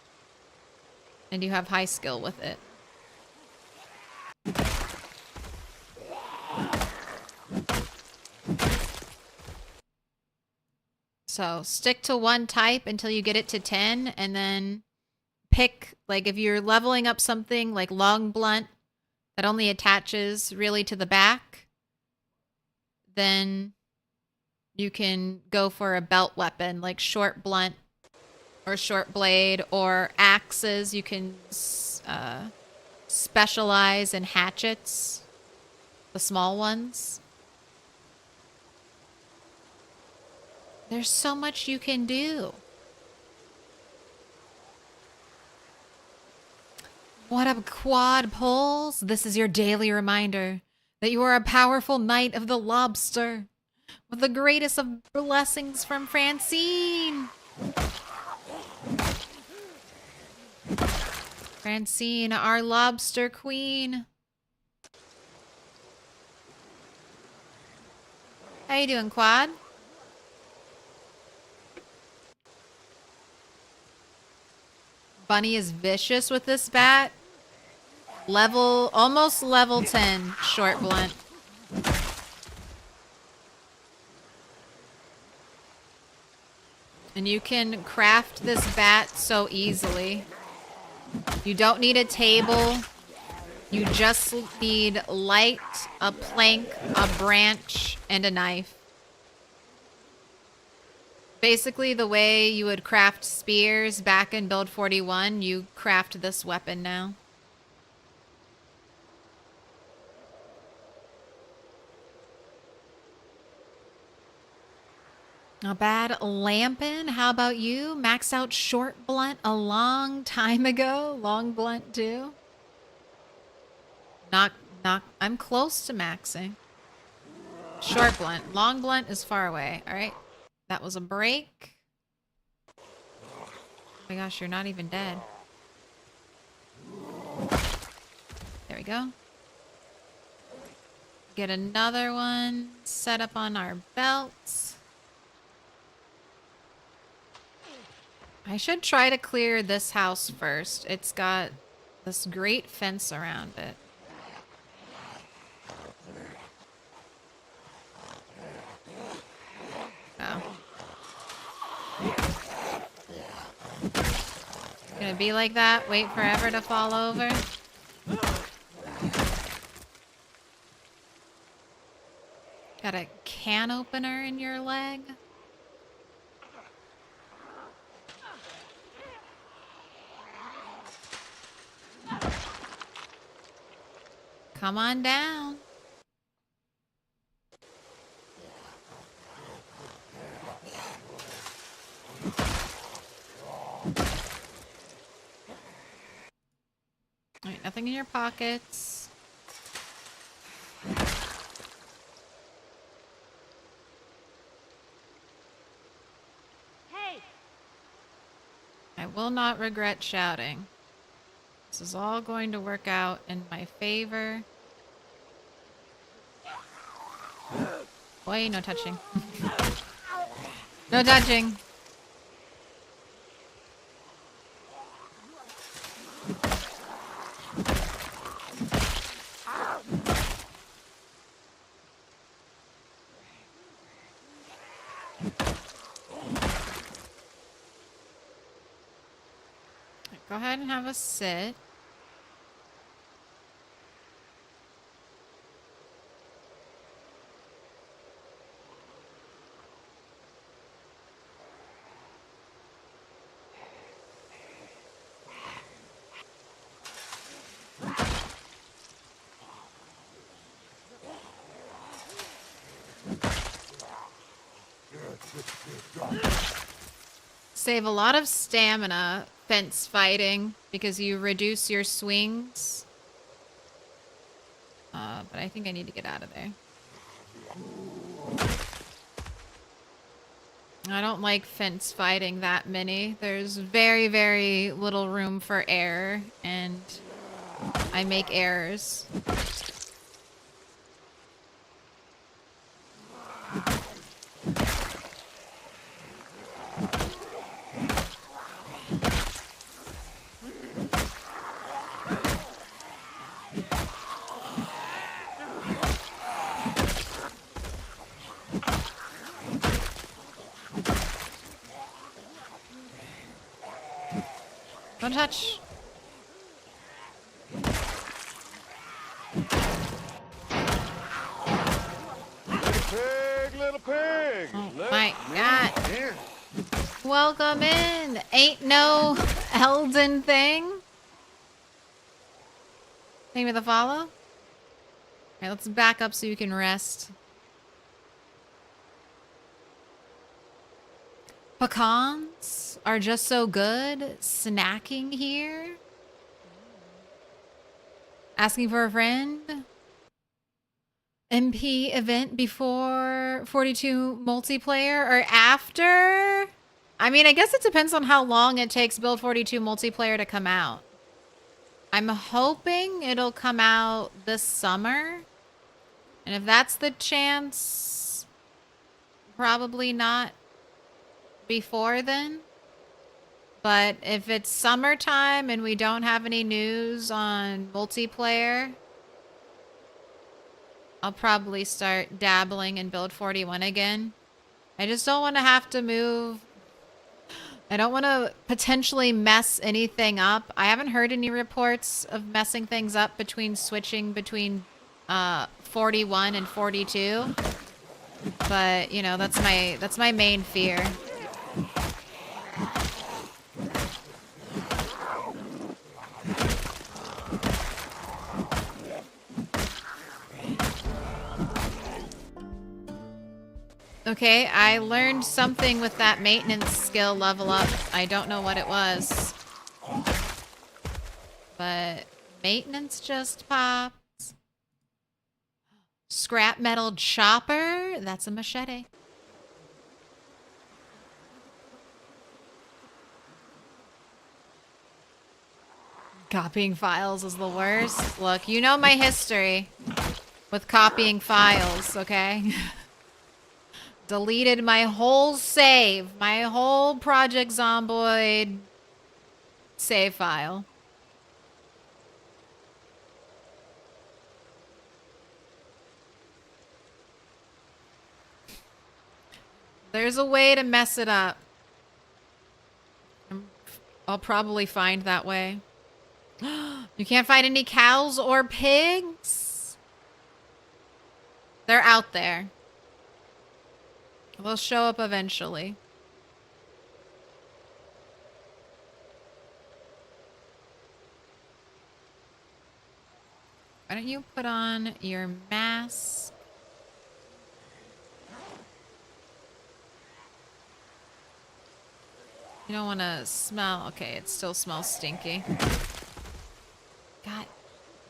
and you have high skill with it. So stick to one type until you get it to 10, and then pick, like if you're leveling up something like long blunt that only attaches really to the back, then you can go for a belt weapon like short blunt or short blade, or axes. You can specialize in hatchets, the small ones. There's so much you can do. What up, quad poles? This is your daily reminder that you are a powerful knight of the lobster with the greatest of blessings from Francine. Francine, our lobster queen. How you doing, quad? Bunny is vicious with this bat. Almost level 10 short blunt. And you can craft this bat so easily. You don't need a table. You just need light, a plank, a branch, and a knife. Basically, the way you would craft spears back in build 41, you craft this weapon now. Not bad. Lampin', how about you? Maxed out short blunt a long time ago. Long blunt too. I'm close to maxing. Short blunt. Long blunt is far away. All right. That was a break. Oh my gosh, you're not even dead. There we go. Get another one set up on our belts. I should try to clear this house first. It's got this great fence around it. Oh. Gonna be like that? Wait forever to fall over? Got a can opener in your leg? Come on down. All right, nothing in your pockets. Hey! I will not regret shouting. This is all going to work out in my favor. Boy, no touching. No touching. Go ahead and have a sit. Save a lot of stamina fence fighting because you reduce your swings. But I think I need to get out of there. I don't like fence fighting that many. There's very, very little room for error, and I make errors. Don't touch. Little pig! Oh my god. Welcome in. Ain't no Elden thing. Thank you for the follow. Alright, let's back up so you can rest. Pecans are just so good. Snacking here. Asking for a friend. MP event before 42 multiplayer or after? I mean, I guess it depends on how long it takes Build 42 multiplayer to come out. I'm hoping it'll come out this summer. And if that's the chance, probably not before then. But if it's summertime and we don't have any news on multiplayer, I'll probably start dabbling in Build 41 again. I just don't want to have to move. I don't want to potentially mess anything up. I haven't heard any reports of messing things up between switching between 41 and 42. But, you know, that's my main fear. Okay, I learned something with that maintenance skill level up. I don't know what it was. But maintenance just popped. Scrap metal chopper. That's a machete. Copying files is the worst. Look, you know my history with copying files, okay? Deleted my whole save, my whole Project Zomboid save file. There's a way to mess it up. I'll probably find that way. You can't find any cows or pigs? They're out there. They'll show up eventually. Why don't you put on your mask? You don't want to smell. Okay, it still smells stinky. God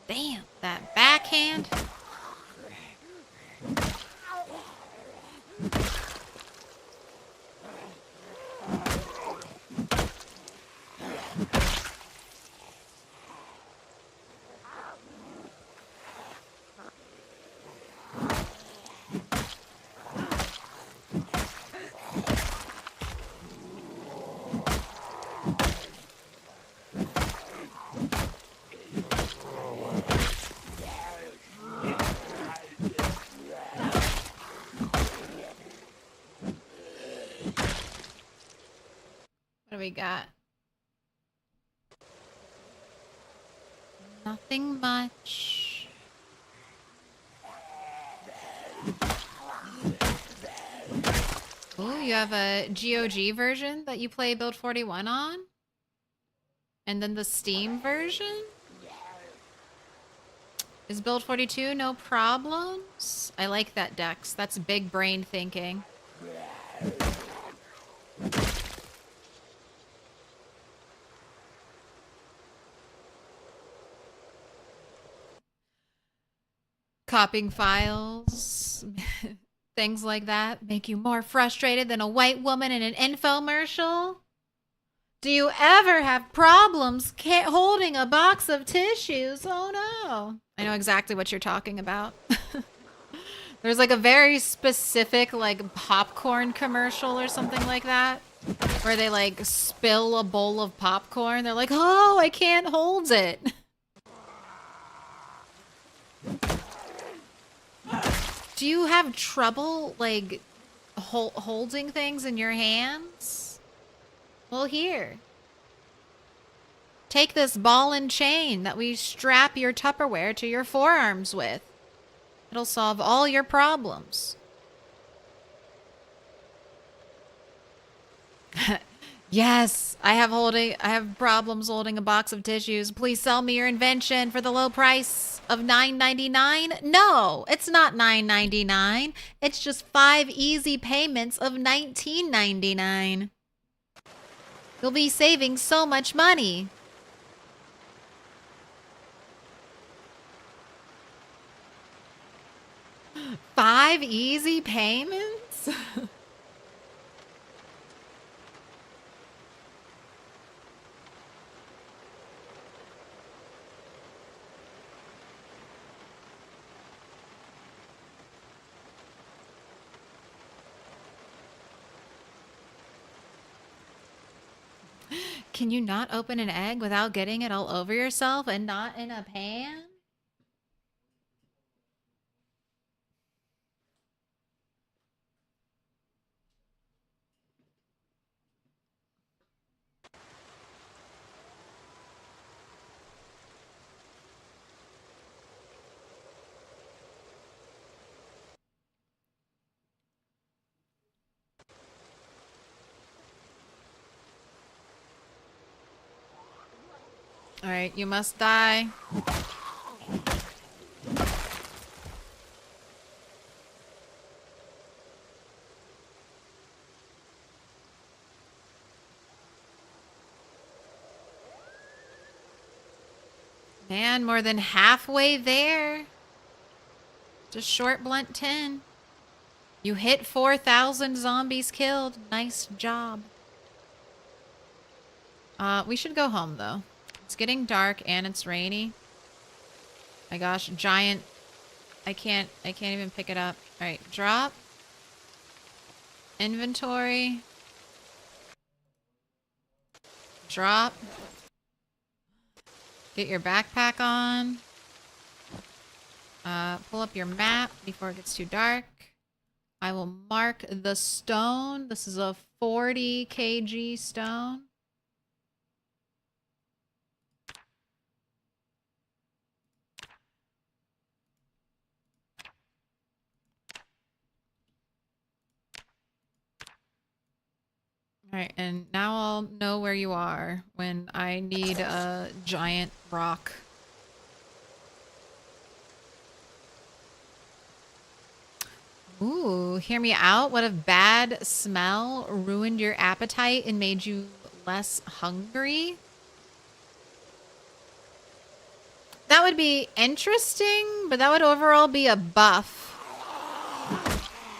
damn, that backhand. What do we got? Nothing much. Oh, you have a GOG version that you play Build 41 on? And then the Steam version? Is Build 42 no problems? I like that, Dex. That's big brain thinking. copying files, things like that make you more frustrated than a white woman in an infomercial? Do you ever have problems holding a box of tissues? Oh no. I know exactly what you're talking about. There's like a very specific like popcorn commercial or something like that where they like spill a bowl of popcorn. They're like, oh, I can't hold it. Do you have trouble like holding things in your hands? Well, here. Take this ball and chain that we strap your Tupperware to your forearms with. It'll solve all your problems. Yes, I have problems holding a box of tissues. Please sell me your invention for the low price of $9.99. No, it's not $9.99. It's just 5 easy payments of $19.99. You'll be saving so much money. Five easy payments? Can you not open an egg without getting it all over yourself and not in a pan? All right, you must die. Man, more than halfway there. Just short blunt 10. You hit 4,000 zombies killed. Nice job. We should go home though. It's getting dark and it's rainy. My gosh, giant. I can't even pick it up. All right, drop. Inventory. Drop. Get your backpack on. Pull up your map before it gets too dark. I will mark the stone. This is a 40 kg stone. Alright, and now I'll know where you are when I need a giant rock. Ooh, hear me out. What if bad smell ruined your appetite and made you less hungry? That would be interesting, but that would overall be a buff.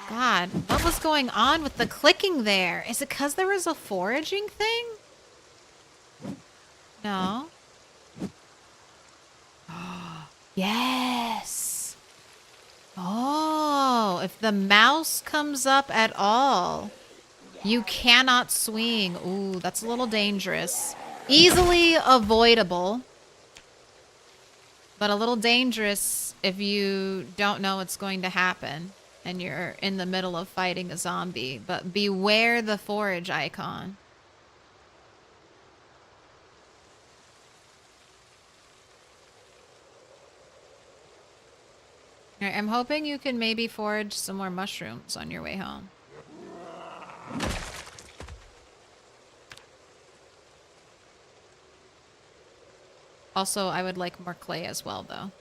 God, what was going on with the clicking there? Is it because there was a foraging thing? No. Yes. Oh, if the mouse comes up at all, you cannot swing. Ooh, that's a little dangerous. Easily avoidable, but a little dangerous if you don't know what's going to happen and you're in the middle of fighting a zombie. But beware the forage icon. All right, I'm hoping you can maybe forage some more mushrooms on your way home. Also, I would like more clay as well, though.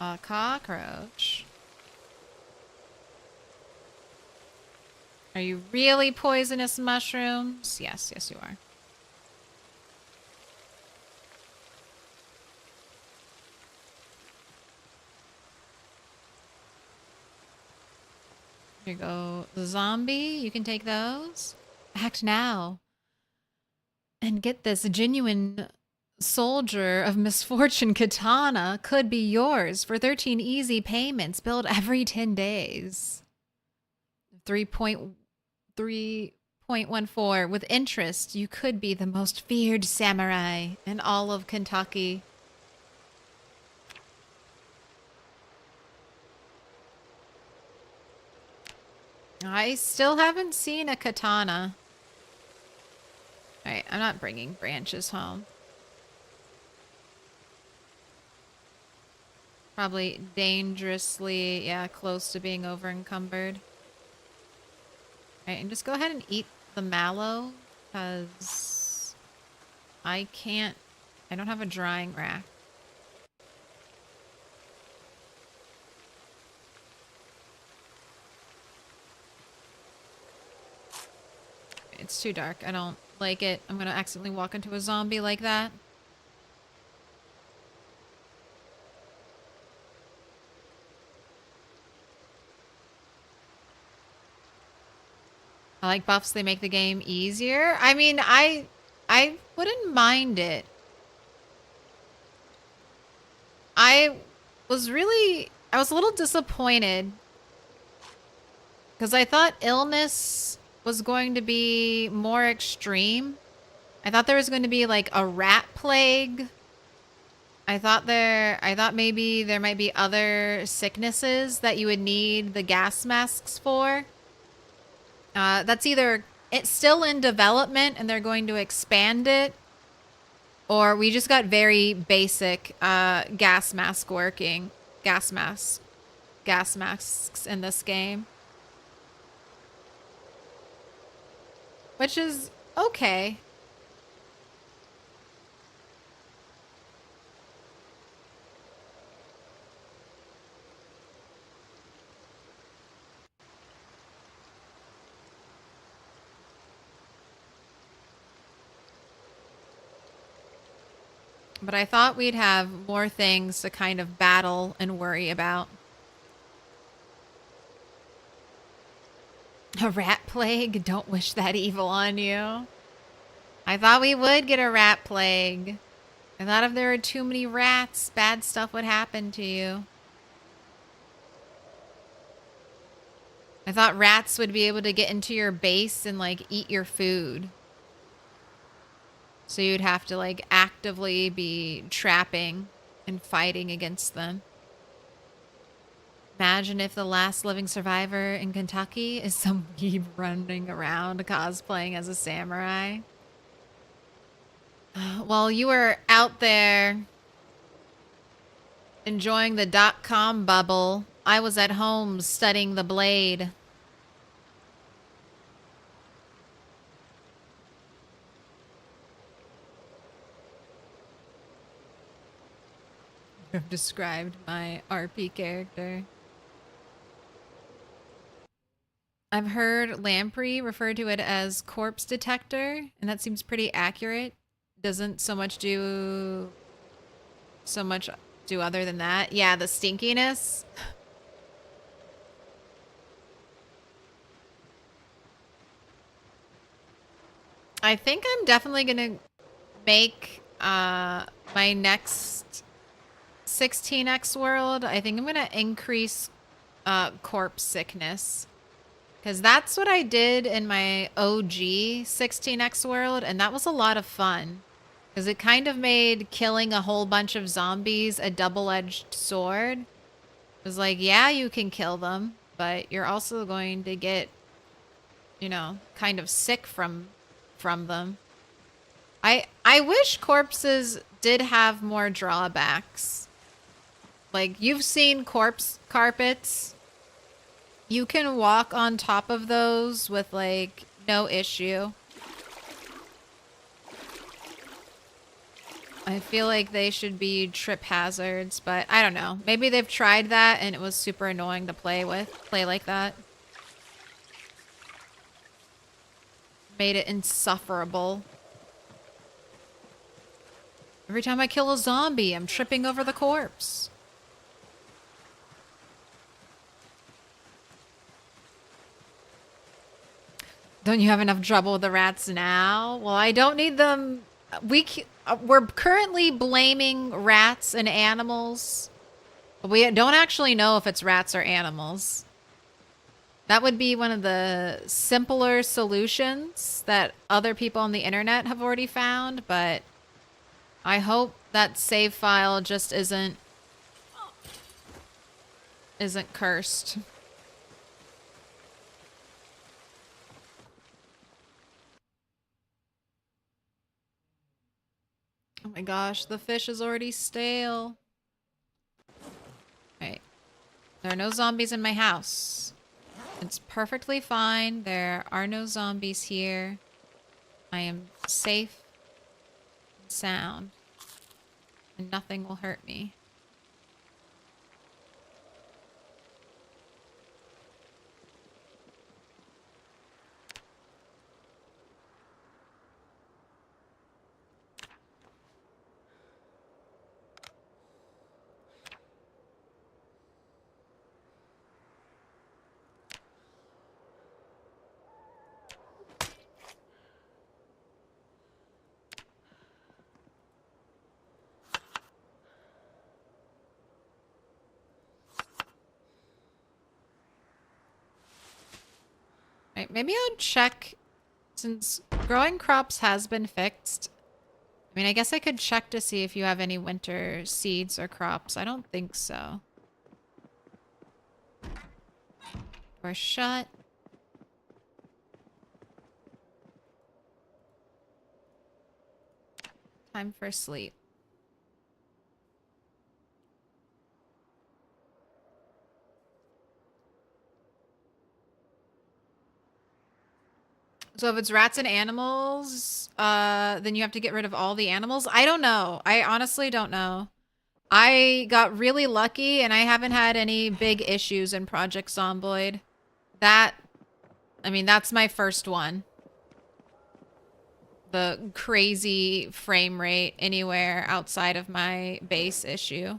A cockroach. Are you really poisonous mushrooms? Yes, yes you are. Here you go. The zombie, you can take those. Act now. And get this, genuine soldier of misfortune katana could be yours for 13 easy payments billed every 10 days. 3.14 with interest, you could be the most feared samurai in all of Kentucky. I still haven't seen a katana. Alright, I'm not bringing branches home. Probably dangerously, yeah, close to being over encumbered. Alright, and just go ahead and eat the mallow, because I don't have a drying rack. It's too dark. I don't like it. I'm gonna accidentally walk into a zombie like that. I like buffs. They make the game easier. I mean, I wouldn't mind it. I was a little disappointed because I thought illness was going to be more extreme. I thought there was going to be like a rat plague. I thought maybe there might be other sicknesses that you would need the gas masks for. That's either it's still in development and they're going to expand it, or we just got very basic gas masks in this game. Which is okay. But I thought we'd have more things to kind of battle and worry about. A rat plague? Don't wish that evil on you. I thought we would get a rat plague. I thought if there were too many rats, bad stuff would happen to you. I thought rats would be able to get into your base and like eat your food. So you'd have to like actively be trapping and fighting against them. Imagine if the last living survivor in Kentucky is some weeb running around cosplaying as a samurai. While you were out there enjoying the .com bubble, I was at home studying the blade. I've described my RP character. I've heard Lamprey refer to it as corpse detector, and that seems pretty accurate. Doesn't so much do other than that. Yeah, the stinkiness. I think I'm definitely gonna make my next 16x world. I think I'm gonna increase corpse sickness. Because that's what I did in my OG 16x world, and that was a lot of fun. Because it kind of made killing a whole bunch of zombies a double-edged sword. It was like, yeah, you can kill them, but you're also going to get, you know, kind of sick from them. I wish corpses did have more drawbacks. Like, you've seen corpse carpets. You can walk on top of those with, like, no issue. I feel like they should be trip hazards, but I don't know. Maybe they've tried that and it was super annoying to play like that. Made it insufferable. Every time I kill a zombie, I'm tripping over the corpse. Don't you have enough trouble with the rats now? Well, I don't need them. We're currently blaming rats and animals. But we don't actually know if it's rats or animals. That would be one of the simpler solutions that other people on the internet have already found, but I hope that save file just isn't cursed. Oh my gosh, the fish is already stale. Right. There are no zombies in my house. It's perfectly fine. There are no zombies here. I am safe and sound. And nothing will hurt me. Right, maybe I'll check, since growing crops has been fixed. I mean, I guess I could check to see if you have any winter seeds or crops. I don't think so. Or shut. Time for sleep. So if it's rats and animals, then you have to get rid of all the animals? I don't know. I honestly don't know. I got really lucky and I haven't had any big issues in Project Zomboid. I mean, that's my first one. The crazy frame rate anywhere outside of my base issue.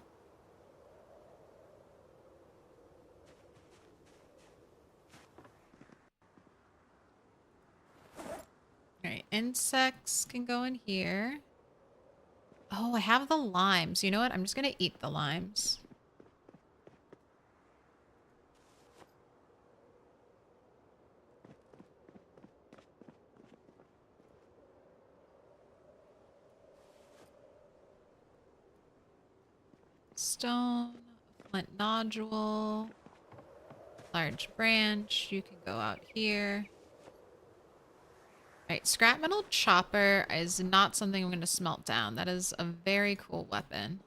Alright, insects can go in here. Oh, I have the limes. You know what? I'm just gonna eat the limes. Stone, flint nodule, large branch. You can go out here. Right, scrap metal chopper is not something I'm going to smelt down. That is a very cool weapon.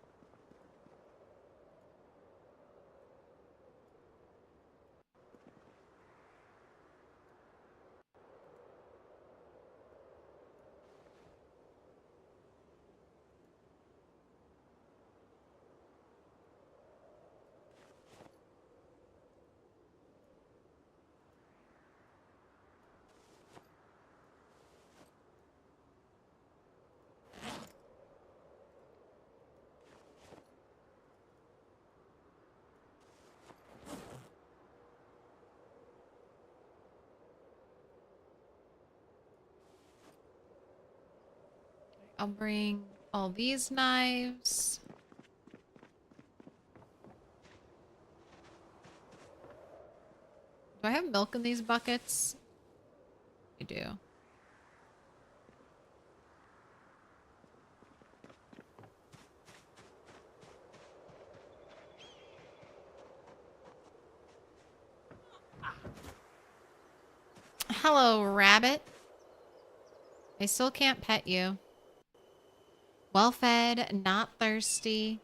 I'll bring all these knives. Do I have milk in these buckets? I do. Hello, rabbit. I still can't pet you. Well fed, not thirsty.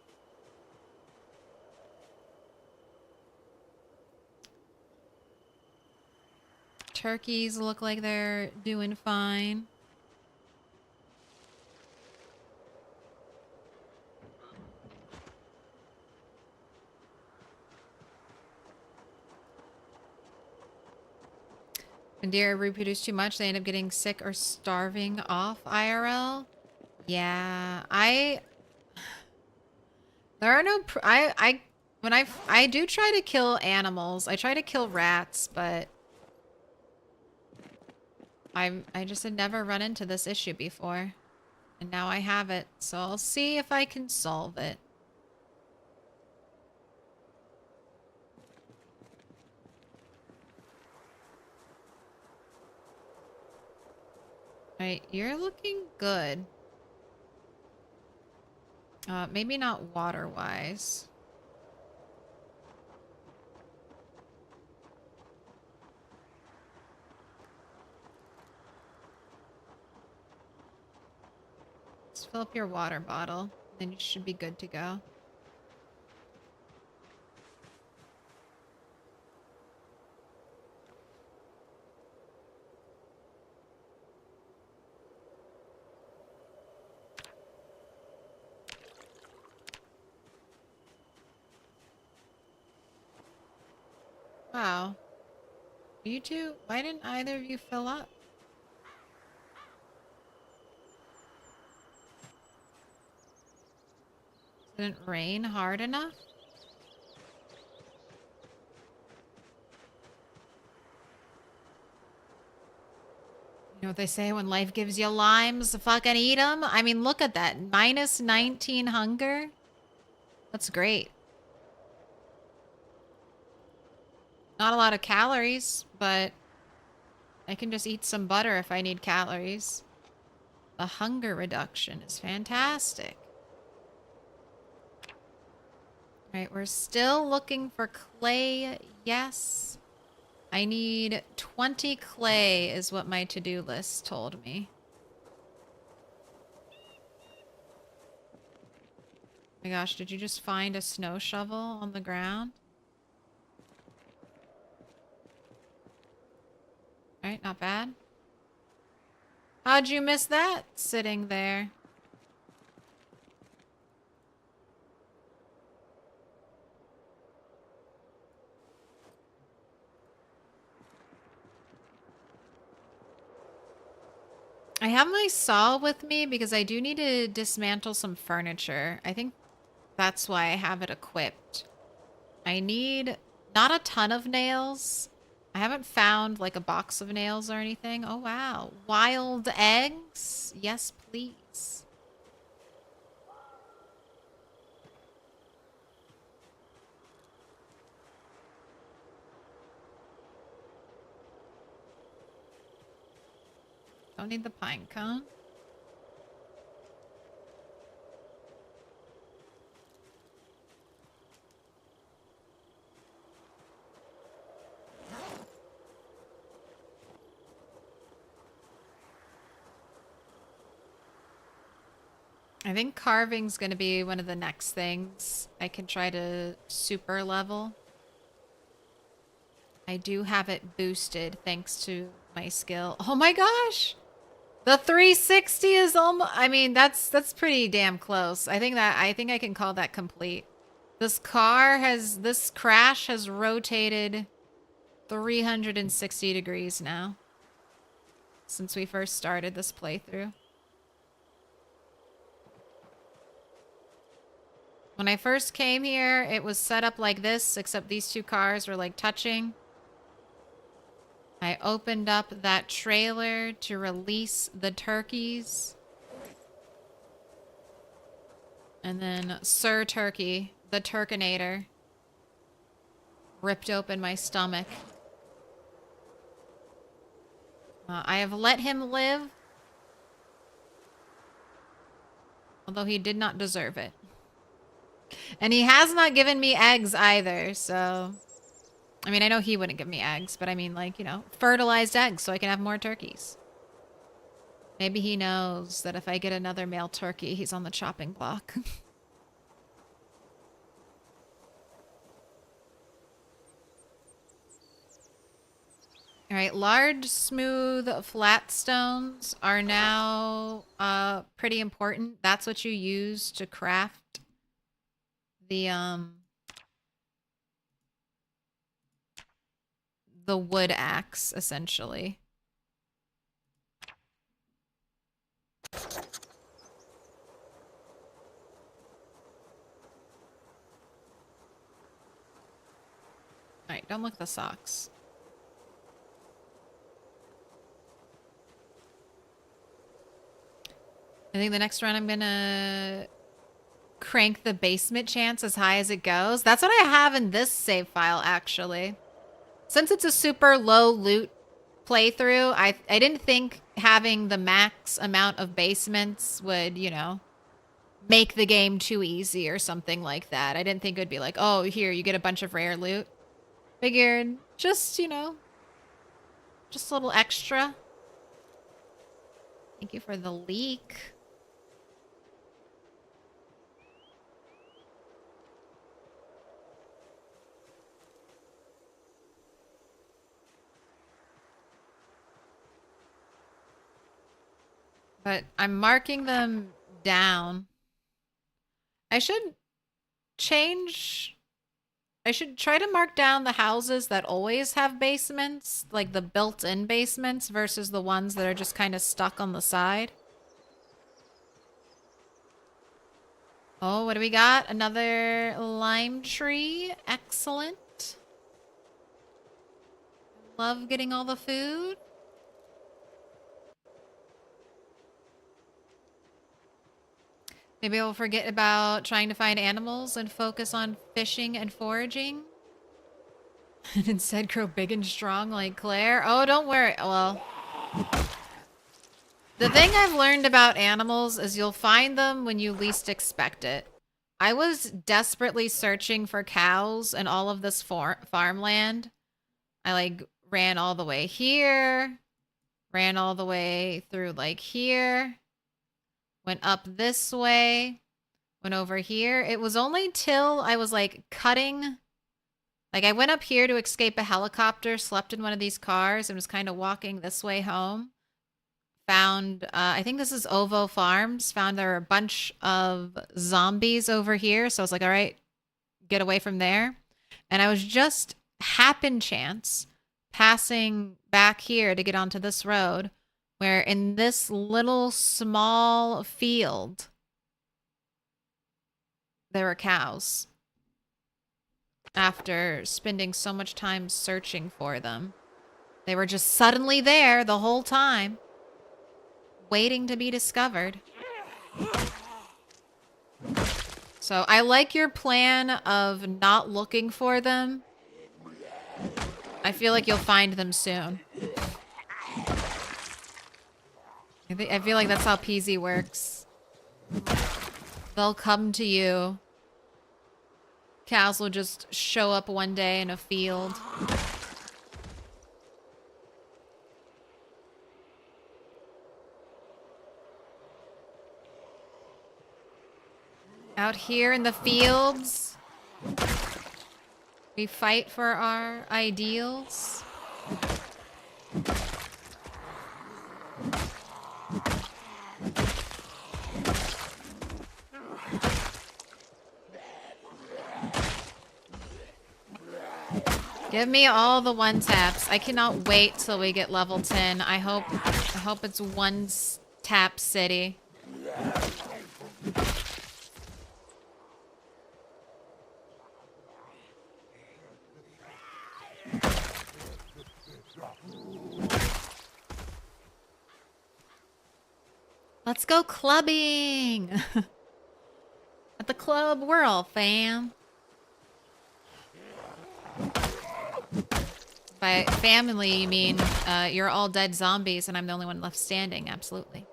Turkeys look like they're doing fine. When deer reproduce too much, they end up getting sick or starving off IRL. Yeah, there are no, when I do try to kill animals, I try to kill rats, but I just had never run into this issue before. And now I have it, so I'll see if I can solve it. Alright, you're looking good. Maybe not water-wise. Just fill up your water bottle, then you should be good to go. Wow. You two, why didn't either of you fill up? Didn't rain hard enough? You know what they say, when life gives you limes, fucking eat them? I mean, look at that. Minus 19 hunger? That's great. Not a lot of calories, but I can just eat some butter if I need calories. The hunger reduction is fantastic. Alright, we're still looking for clay. Yes. I need 20 clay is what my to-do list told me. Oh my gosh, did you just find a snow shovel on the ground? Alright, not bad. How'd you miss that sitting there? I have my saw with me because I do need to dismantle some furniture. I think that's why I have it equipped. I need not a ton of nails. I haven't found like a box of nails or anything. Oh wow. Wild eggs? Yes, please. Don't need the pine cone. I think carving's going to be one of the next things I can try to super level. I do have it boosted thanks to my skill. Oh my gosh! The 360 is almost, I mean, that's pretty damn close. I think I can call that complete. This crash has rotated 360 degrees now since we first started this playthrough. When I first came here, it was set up like this, except these two cars were like touching. I opened up that trailer to release the turkeys. And then Sir Turkey, the Turkinator, ripped open my stomach. I have let him live, although he did not deserve it. And he has not given me eggs either, so... I mean, I know he wouldn't give me eggs, but I mean, like, you know, fertilized eggs so I can have more turkeys. Maybe he knows that if I get another male turkey, he's on the chopping block. Alright, large, smooth, flat stones are now pretty important. That's what you use to craft the the wood axe, essentially. Alright, don't look at the socks. I think the next run I'm gonna crank the basement chance as high as it goes. That's what I have in this save file, actually. Since it's a super low loot playthrough, I didn't think having the max amount of basements would, you know, make the game too easy or something like that. I didn't think it would be like, oh, here, you get a bunch of rare loot. Figured just, you know, just a little extra. Thank you for the leak. But I'm marking them down. I should try to mark down the houses that always have basements, like the built-in basements versus the ones that are just kind of stuck on the side. Oh, what do we got? Another lime tree. Excellent. Love getting all the food. Maybe I'll forget about trying to find animals and focus on fishing and foraging. And instead grow big and strong like Claire. Oh, don't worry. Well, the thing I've learned about animals is you'll find them when you least expect it. I was desperately searching for cows in all of this farmland. I like ran all the way here, ran all the way through like here. Went up this way, went over here. It was only till I was like cutting, like I went up here to escape a helicopter, slept in one of these cars and was kind of walking this way home. Found, I think this is Ovo Farms, found there were a bunch of zombies over here. So I was like, all right, get away from there. And I was just happen chance passing back here to get onto this road, where in this little small field, there were cows. After spending so much time searching for them. They were just suddenly there the whole time, waiting to be discovered. So I like your plan of not looking for them. I feel like you'll find them soon. I feel like that's how PZ works. They'll come to you. Cows will just show up one day in a field. Out here in the fields, we fight for our ideals. Give me all the one taps. I cannot wait till we get level 10. I hope it's one tap city. Let's go clubbing. At the club, we're all fam. By family, you mean you're all dead zombies and I'm the only one left standing. Absolutely.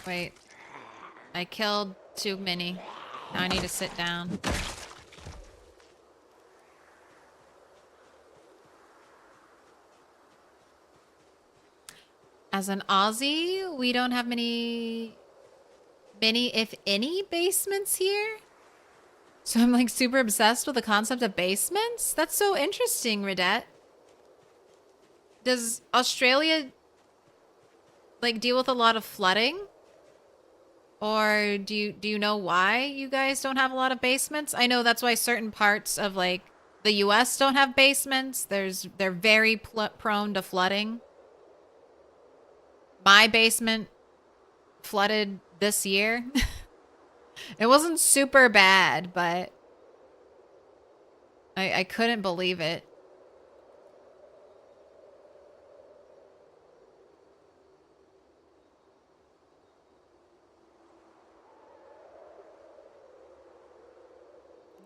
Wait. I killed too many. Now I need to sit down. As an Aussie, we don't have many, if any, basements here. So I'm like super obsessed with the concept of basements. That's so interesting, Redette. Does Australia like deal with a lot of flooding? Or do you know why you guys don't have a lot of basements? I know that's why certain parts of like the US don't have basements. They're very prone to flooding. My basement flooded this year. It wasn't super bad, but I couldn't believe it.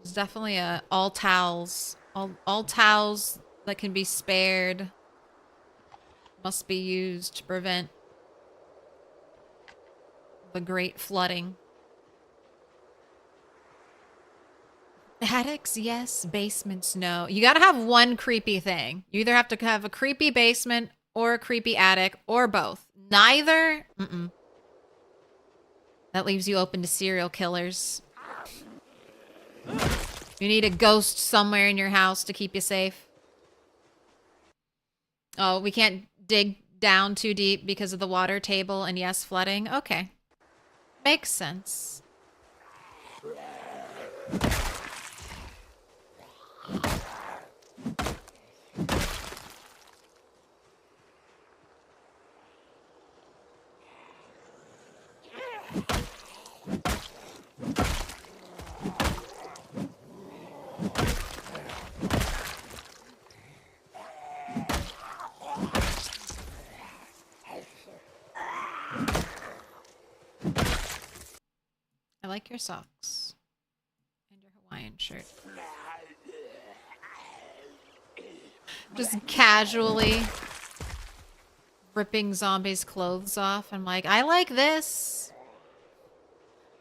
There's definitely all towels that can be spared must be used to prevent the great flooding. Attics, yes. Basements, no. You gotta have one creepy thing. You either have to have a creepy basement or a creepy attic or both. Neither, that leaves you open to serial killers. You need a ghost somewhere in your house to keep you safe. Oh, we can't dig down too deep because of the water table and yes, flooding. Okay. Makes sense. I like your socks and your Hawaiian shirt. Just casually ripping zombies' clothes off. I'm like, I like this.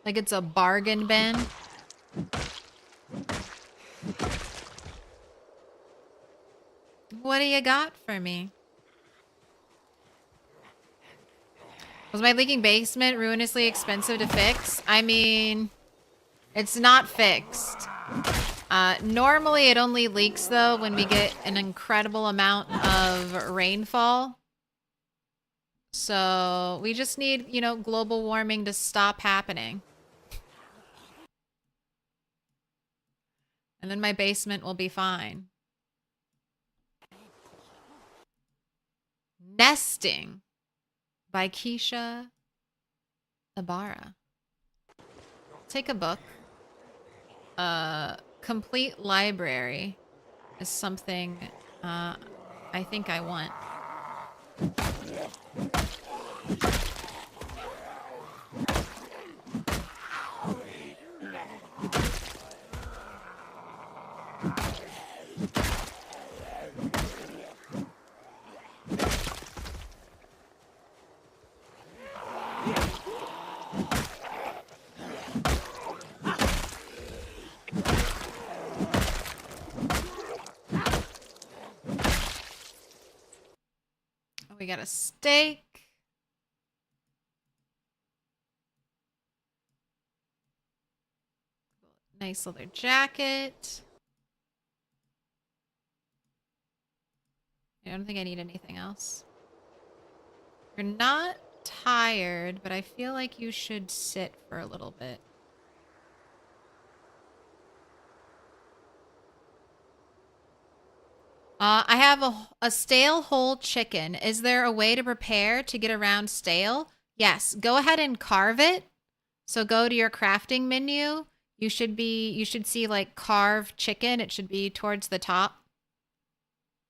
Like it's a bargain bin. What do you got for me? Was my leaking basement ruinously expensive to fix? I mean, it's not fixed. Normally it only leaks though when we get an incredible amount of rainfall. So we just need, you know, global warming to stop happening. And then my basement will be fine. Nesting by Keisha Ibarra. Take a book. Complete library is something I think I want. We got a steak. Nice leather jacket. I don't think I need anything else. You're not tired, but I feel like you should sit for a little bit. I have a stale whole chicken. Is there a way to prepare to get around stale? Yes. Go ahead and carve it. So go to your crafting menu. You should see like carve chicken. It should be towards the top.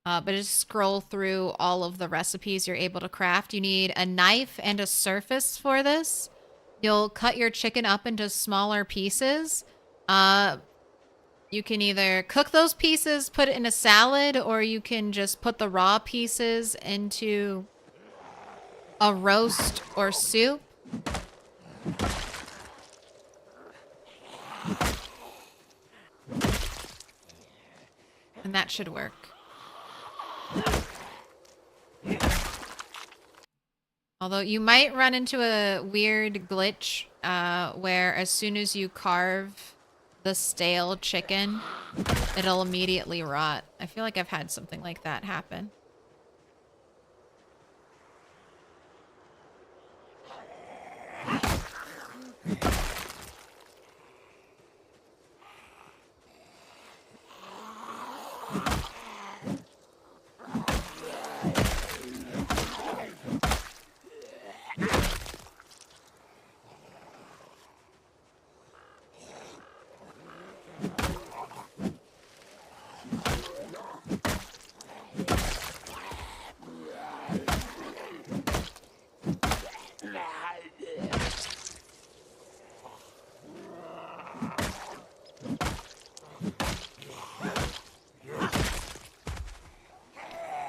But just scroll through all of the recipes you're able to craft. You need a knife and a surface for this. You'll cut your chicken up into smaller pieces. You can either cook those pieces, put it in a salad, or you can just put the raw pieces into a roast or soup. And that should work. Although you might run into a weird glitch where as soon as you carve the stale chicken, it'll immediately rot. I feel like I've had something like that happen.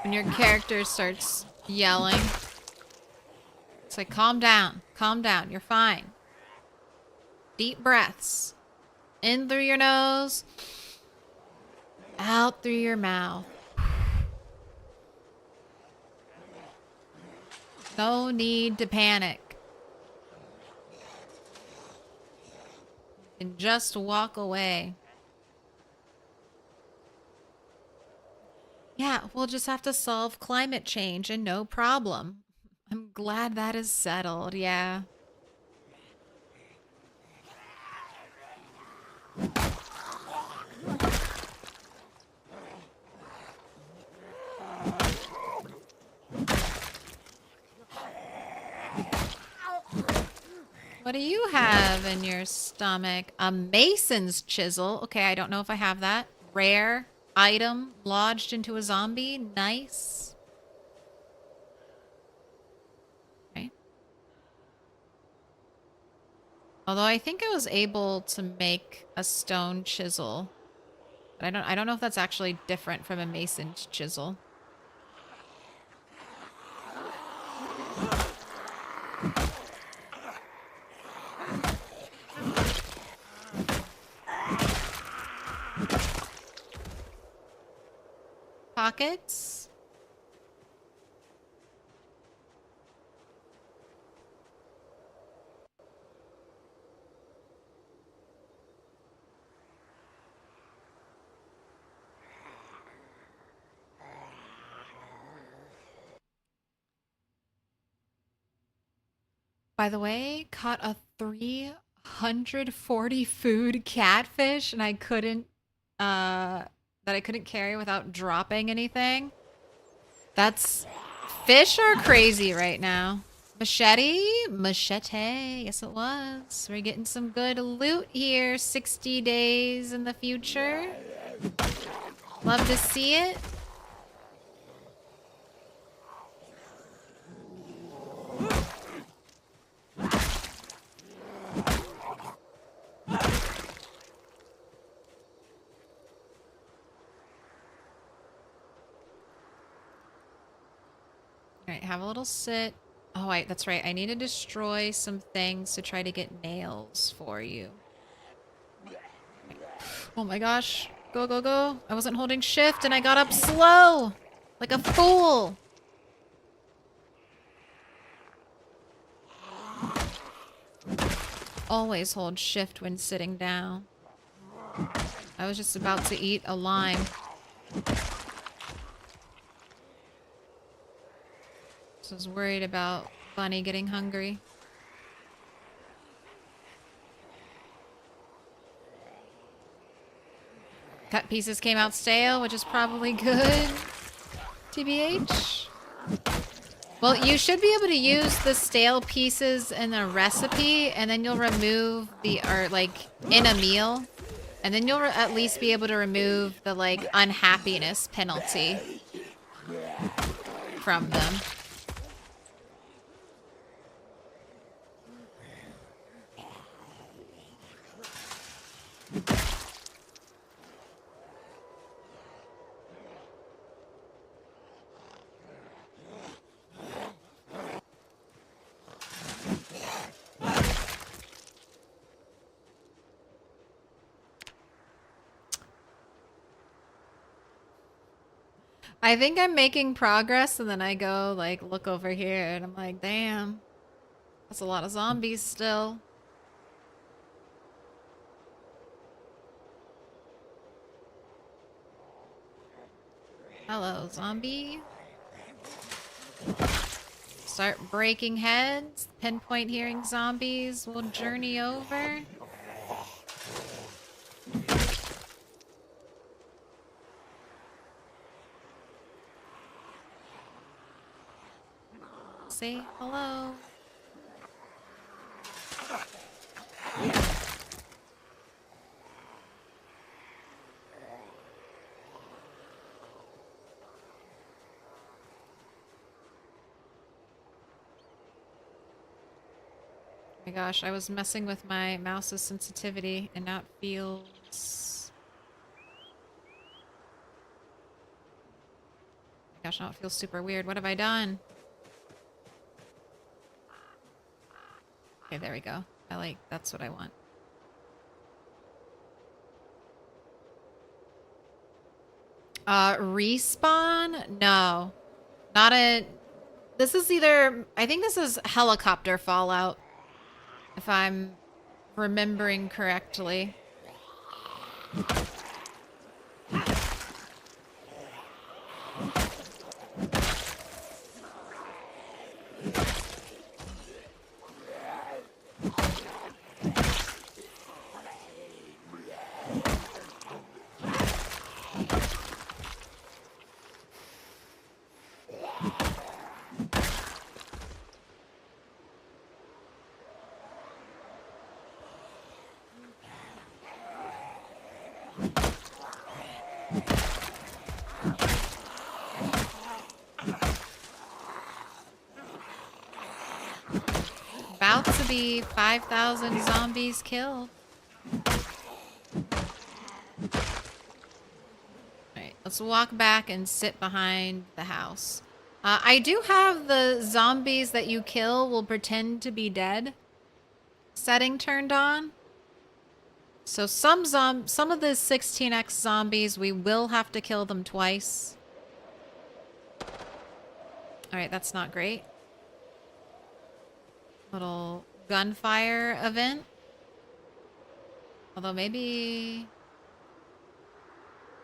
When your character starts yelling. It's like, calm down. Calm down. You're fine. Deep breaths. In through your nose. Out through your mouth. No need to panic. You can just walk away. Yeah, we'll just have to solve climate change and no problem. I'm glad that is settled, yeah. What do you have in your stomach? A mason's chisel. Okay, I don't know if I have that. Rare item lodged into a zombie. Nice. Okay. Although I think I was able to make a stone chisel. But I don't know if that's actually different from a mason's chisel. Pockets. By the way, caught a 340 food catfish and I couldn't carry without dropping anything. That's fish are crazy right now. Machete, yes it was. We're getting some good loot here. 60 days in the future. Love to see it. Alright, have a little sit. Oh, wait, that's right. I need to destroy some things to try to get nails for you. Oh my gosh. Go, go, go. I wasn't holding shift and I got up slow. Like a fool. Always hold shift when sitting down. I was just about to eat a lime. So I was worried about Bunny getting hungry. Cut pieces came out stale, which is probably good. TBH. Well, you should be able to use the stale pieces in a recipe, and then you'll remove the, or like, in a meal. And then you'll at least be able to remove the, like, unhappiness penalty from them. I think I'm making progress, and then I go, like, look over here, and I'm like, damn. That's a lot of zombies still. Hello, zombie. Start breaking heads. Pinpoint hearing zombies. We'll journey over. Say hello. Oh my gosh, I was messing with my mouse's sensitivity and now it feels... gosh, now it feels super weird. What have I done? Okay, there we go. That's what I want. Respawn? No. Not a... This is either... I think this is helicopter fallout. If I'm remembering correctly. About to be 5,000 zombies killed. Alright, let's walk back and sit behind the house. I do have the zombies that you kill will pretend to be dead setting turned on. So some of the 16x zombies, we will have to kill them twice. Alright, that's not great. Little gunfire event. Although maybe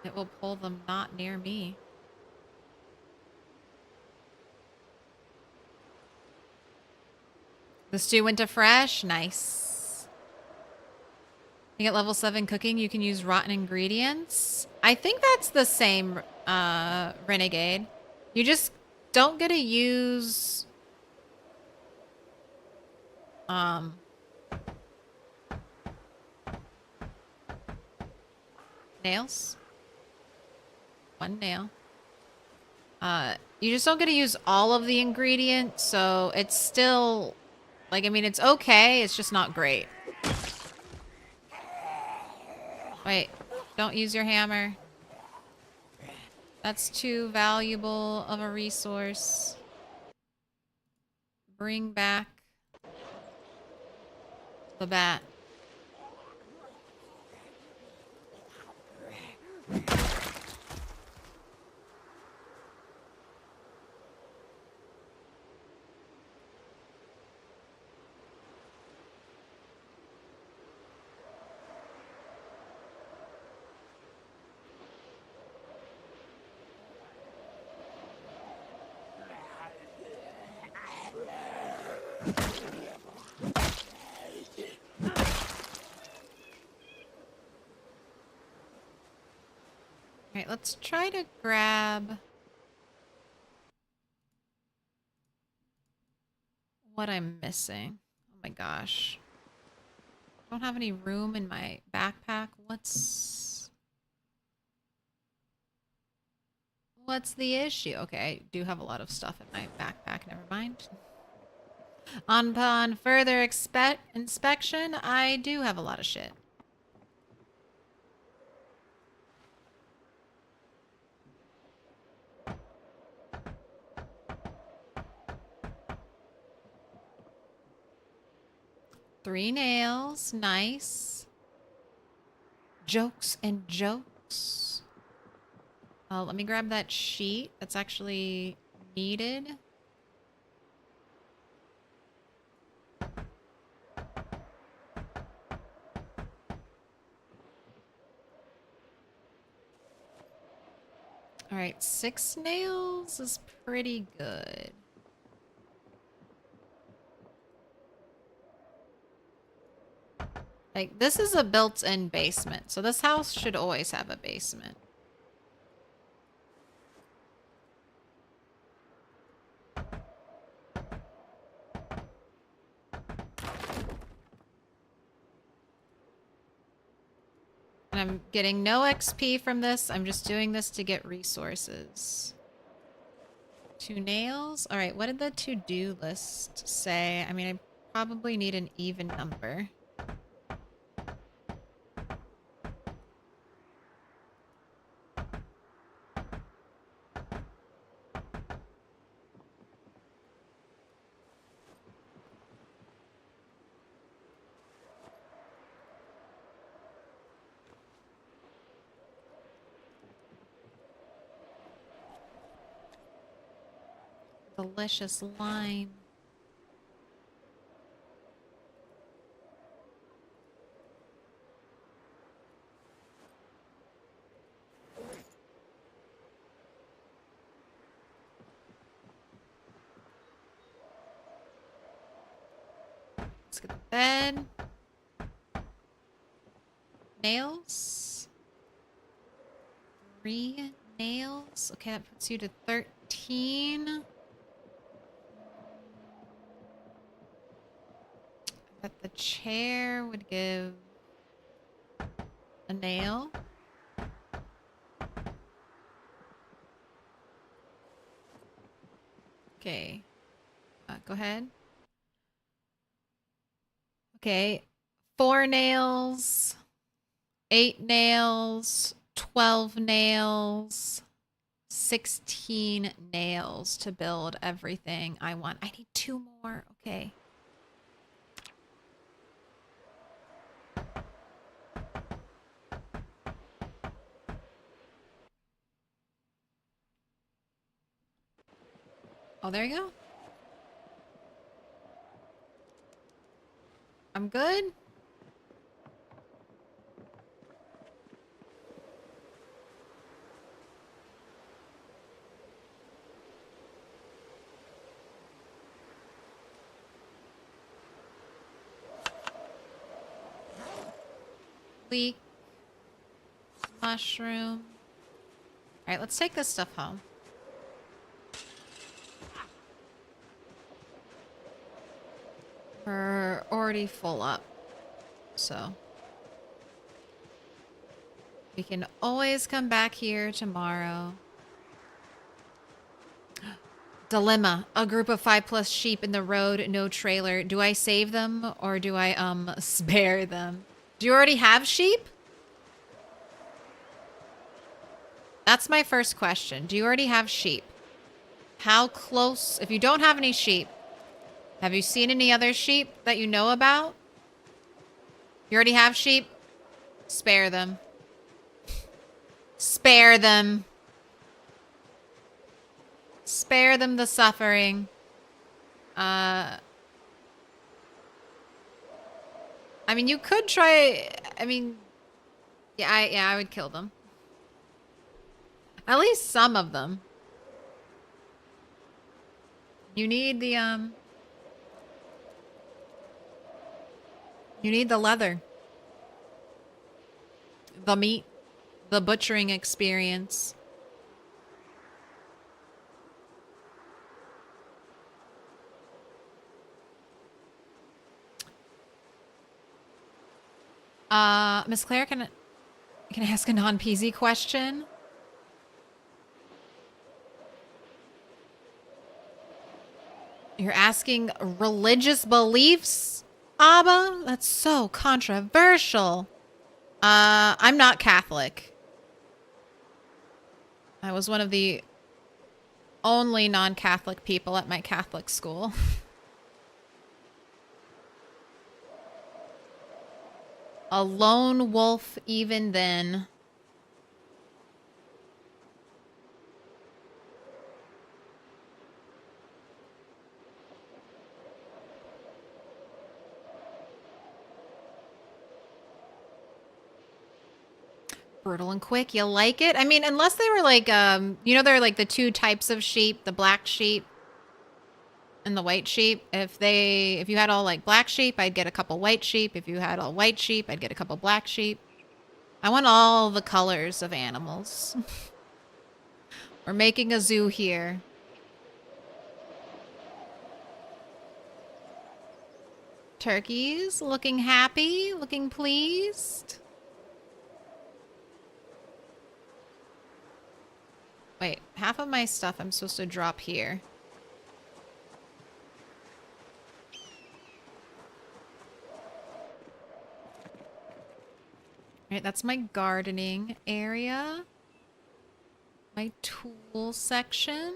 it will pull them not near me. The stew went to fresh. Nice. You get level 7 cooking, you can use rotten ingredients. I think that's the same Renegade. You just don't get to use... nails. 1 nail. You just don't get to use all of the ingredients, so it's still, like, I mean, it's okay, it's just not great. Wait, don't use your hammer. That's too valuable of a resource. Bring back the bat. Alright, let's try to grab what I'm missing. Oh my gosh. I don't have any room in my backpack. What's the issue? Okay, I do have a lot of stuff in my backpack. Never mind. Upon further inspection, I do have a lot of shit. Three nails, nice. Jokes and jokes. Let me grab that sheet that's actually needed. All right, 6 nails is pretty good. Like, this is a built-in basement, so this house should always have a basement. And I'm getting no XP from this. I'm just doing this to get resources. 2 nails. All right, what did the to-do list say? I mean, I probably need an even number. delicious lime. Let's get the bed. Nails. 3 nails. Okay, that puts you to 13. I bet the chair would give a nail. Okay. Go ahead. Okay. 4 nails. 8 nails. 12 nails. 16 nails to build everything I want. I need 2 more. Okay. Oh, there you go. I'm good. Leek. Mushroom. Alright, let's take this stuff home. We're already full up. So we can always come back here tomorrow. Dilemma. A group of 5+ sheep in the road, no trailer. Do I save them or do I spare them? Do you already have sheep? That's my first question. Do you already have sheep? How close? If you don't have any sheep, have you seen any other sheep that you know about? You already have sheep? Spare them. Spare them. Spare them the suffering. I mean, you could try... I mean... Yeah, I would kill them. At least some of them. You need the, You need the leather. The meat. The butchering experience. Miss Claire, can I ask a non-PZ question? You're asking religious beliefs, Abba? That's so controversial. I'm not Catholic. I was one of the only non-Catholic people at my Catholic school. A lone wolf even then. Brutal and quick, you like it? I mean, unless they were like, you know, there are like the 2 types of sheep, the black sheep and the white sheep. If you had all like black sheep, I'd get a couple white sheep. If you had all white sheep, I'd get a couple black sheep. I want all the colors of animals. We're making a zoo here. Turkeys looking happy, looking pleased. Wait, half of my stuff I'm supposed to drop here. Alright, that's my gardening area. My tool section.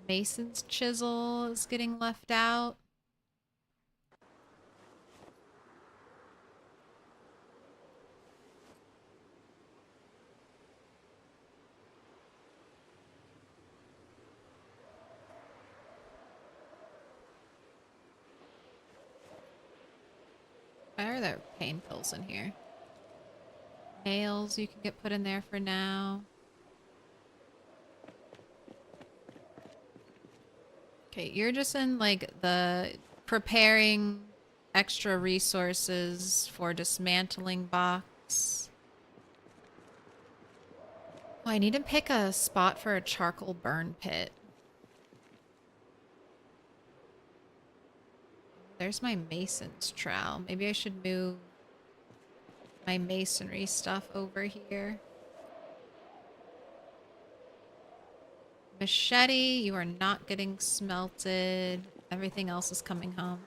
Mason's chisel is getting left out. Why are there pain pills in here? Nails you can get put in there for now. Okay, you're just in like the preparing extra resources for dismantling box. Oh, I need to pick a spot for a charcoal burn pit. There's my mason's trowel. Maybe I should move my masonry stuff over here. Machete, you are not getting smelted. Everything else is coming home.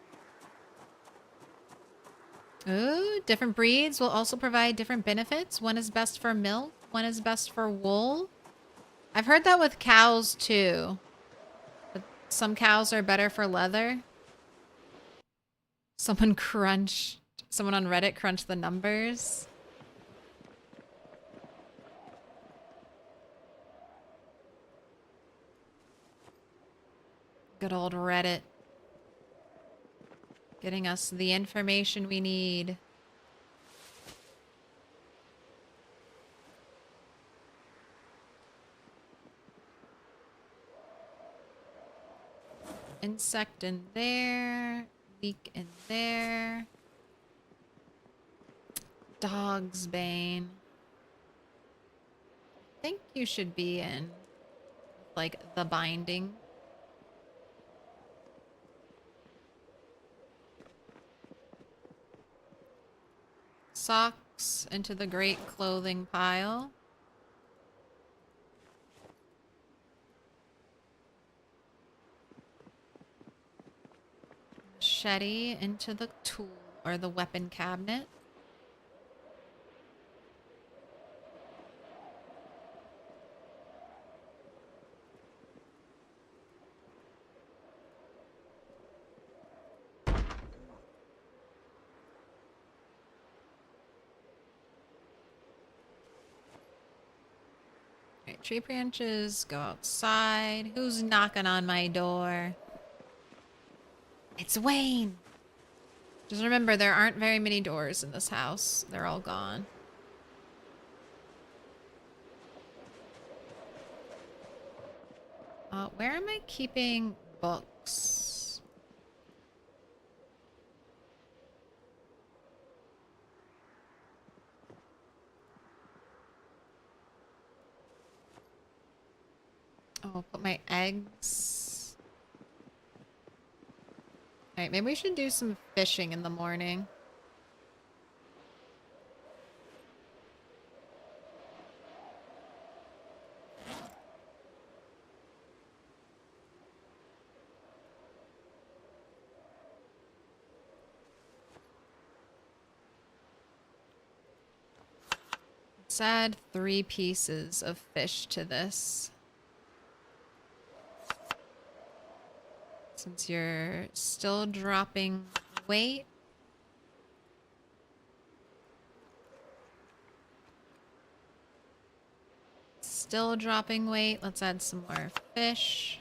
Ooh, different breeds will also provide different benefits. One is best for milk, one is best for wool. I've heard that with cows too. But some cows are better for leather. Someone on Reddit crunched the numbers. Good old Reddit. Getting us the information we need. Insect in there. Leak in there. Dog's bane. I think you should be in like the binding. Socks into the great clothing pile. Machete into the tool or the weapon cabinet. Alright, tree branches go outside. Who's knocking on my door? It's Wayne! Just remember, there aren't very many doors in this house. They're all gone. Where am I keeping books? Oh, I'll put my eggs. Alright, maybe we should do some fishing in the morning. Let's add 3 pieces of fish to this. Since you're still dropping weight. Still dropping weight. Let's add some more fish.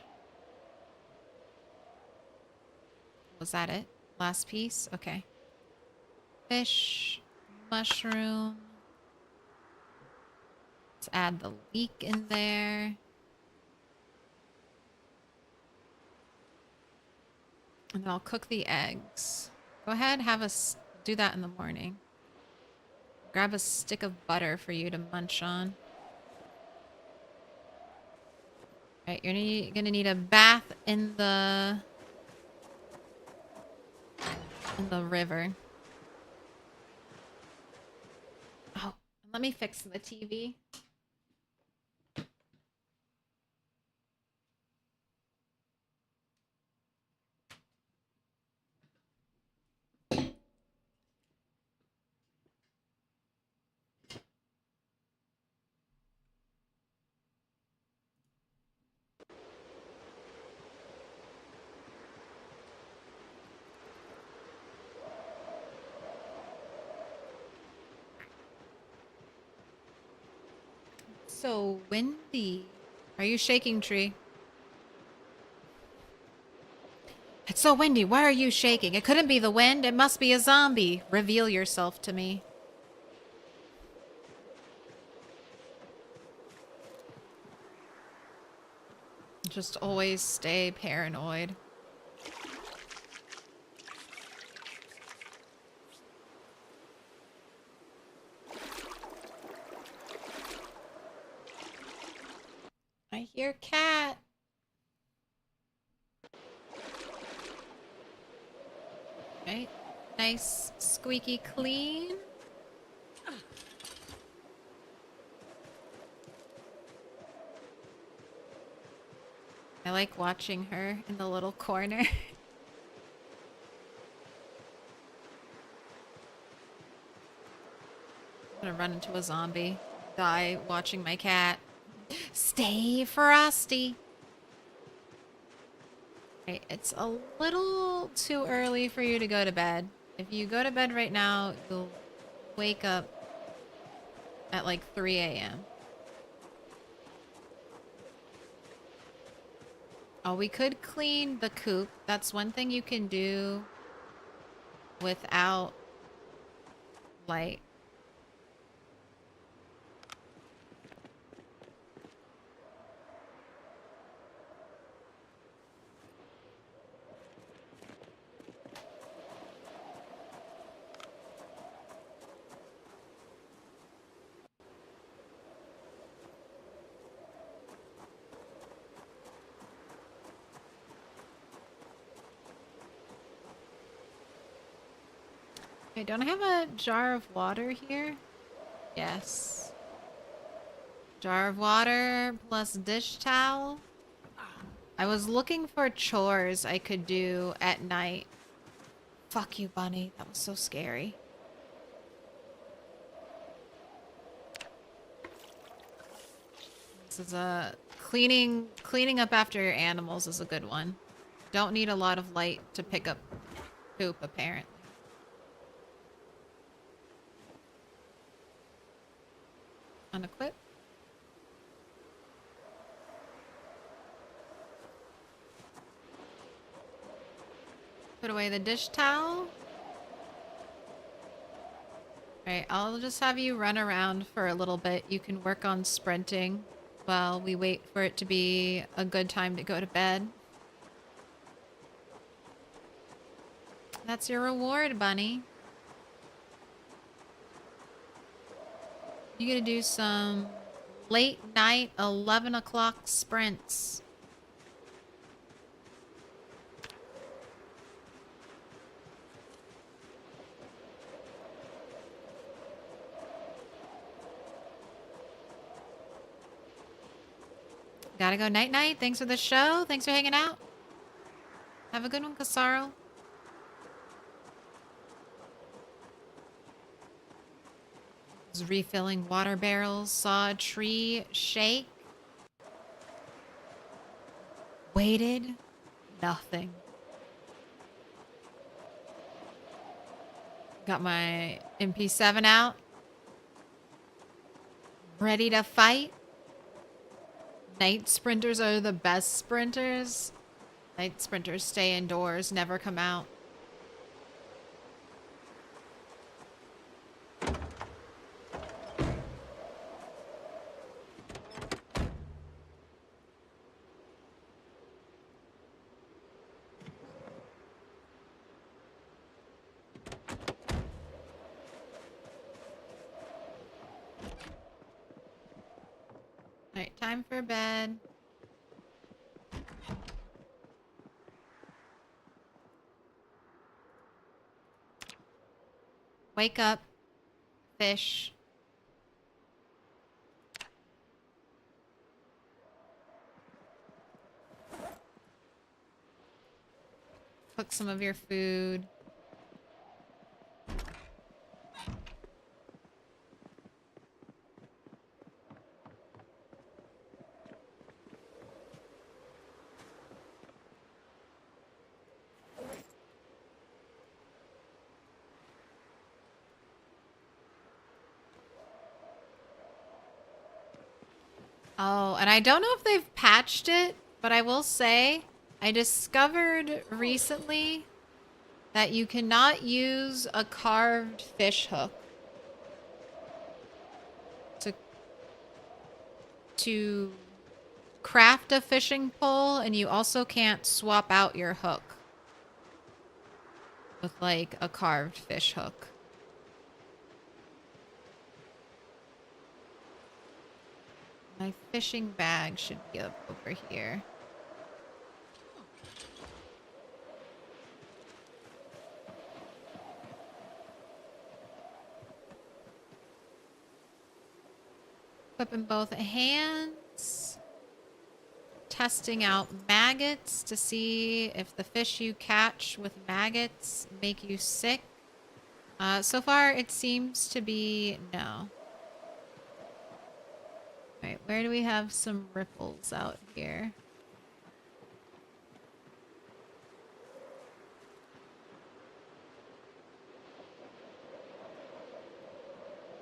Was that it? Last piece? Okay. Fish. Mushroom. Let's add the leek in there. And then I'll cook the eggs. Go ahead, have us do that in the morning. Grab a stick of butter for you to munch on. Alright, you're gonna need a bath in the river. Oh, let me fix the TV. So windy. Are you shaking, Tree? It's so windy. Why are you shaking? It couldn't be the wind. It must be a zombie. Reveal yourself to me. Just always stay paranoid. I hear cat. Right. Nice, squeaky clean. I like watching her in the little corner. I'm gonna run into a zombie. Die watching my cat. Stay frosty. Okay, it's a little too early for you to go to bed. If you go to bed right now, you'll wake up at like 3 a.m. Oh, we could clean the coop. That's one thing you can do without light. Okay, don't I have a jar of water here? Yes. Jar of water plus dish towel. I was looking for chores I could do at night. Fuck you, bunny. That was so scary. This is a cleaning up after your animals is a good one. Don't need a lot of light to pick up poop, apparently. Unequip. Put away the dish towel. Alright, I'll just have you run around for a little bit. You can work on sprinting while we wait for it to be a good time to go to bed. That's your reward, bunny. You're gonna do some late night 11 o'clock sprints. Gotta go night night. Thanks for the show. Thanks for hanging out. Have a good one, Casaro. Was refilling water barrels. Saw a tree shake. Waited. Nothing. Got my MP7 out. Ready to fight. Night sprinters are the best sprinters. Night sprinters stay indoors, never come out. Alright, time for bed. Wake up. Fish. Cook some of your food. Oh, and I don't know if they've patched it, but I will say I discovered recently that you cannot use a carved fish hook to craft a fishing pole, and you also can't swap out your hook with like a carved fish hook. My fishing bag should be up over here. Equipping both hands. Testing out maggots to see if the fish you catch with maggots make you sick. So far, it seems to be no. Alright, where do we have some ripples out here?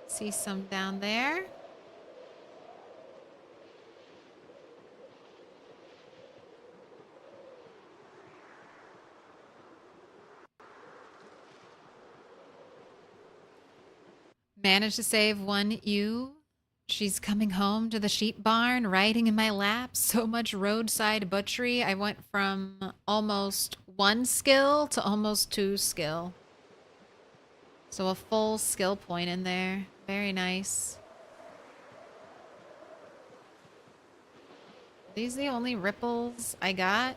See some down there. Managed to save one ewe. She's coming home to the sheep barn, riding in my lap. So much roadside butchery. I went from almost 1 skill to almost 2 skill. So a full skill point in there. Very nice. Are these the only ripples I got?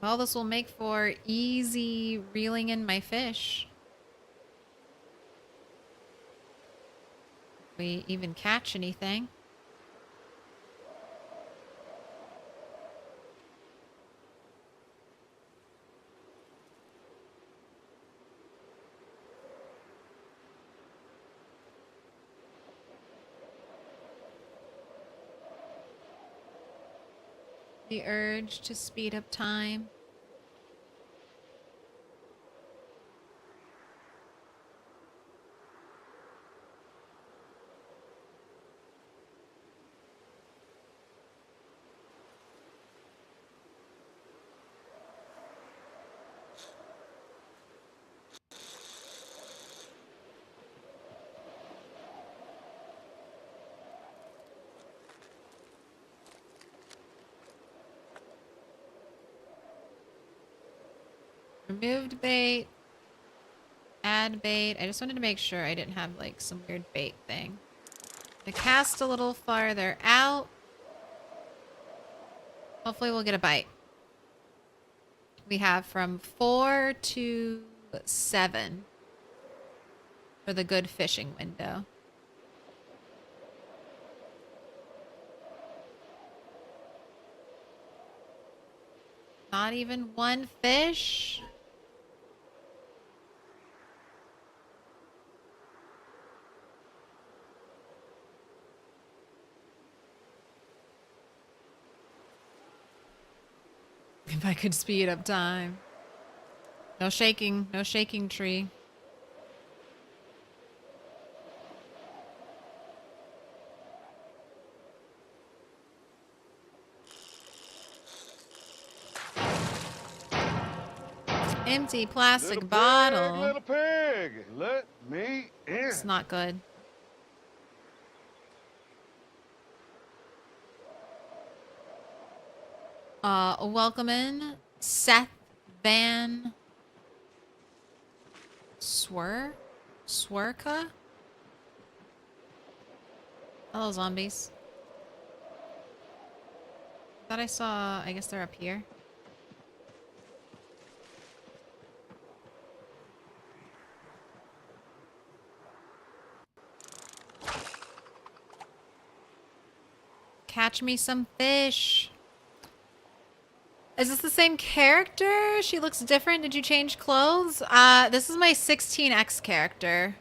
Well, this will make for easy reeling in my fish. If we even catch anything. The urge to speed up time. Removed bait. Add bait. I just wanted to make sure I didn't have like some weird bait thing. I cast a little farther out. Hopefully we'll get a bite. We have from 4 to 7 for the good fishing window. Not even one fish. If I could speed up time. No shaking tree. Empty plastic bottle. Little pig, let me in. It's not good. Welcome in Seth Van Swerka? Hello, zombies. Thought I saw, I guess they're up here. Catch me some fish. Is this the same character? She looks different. Did you change clothes? This is my 16x character,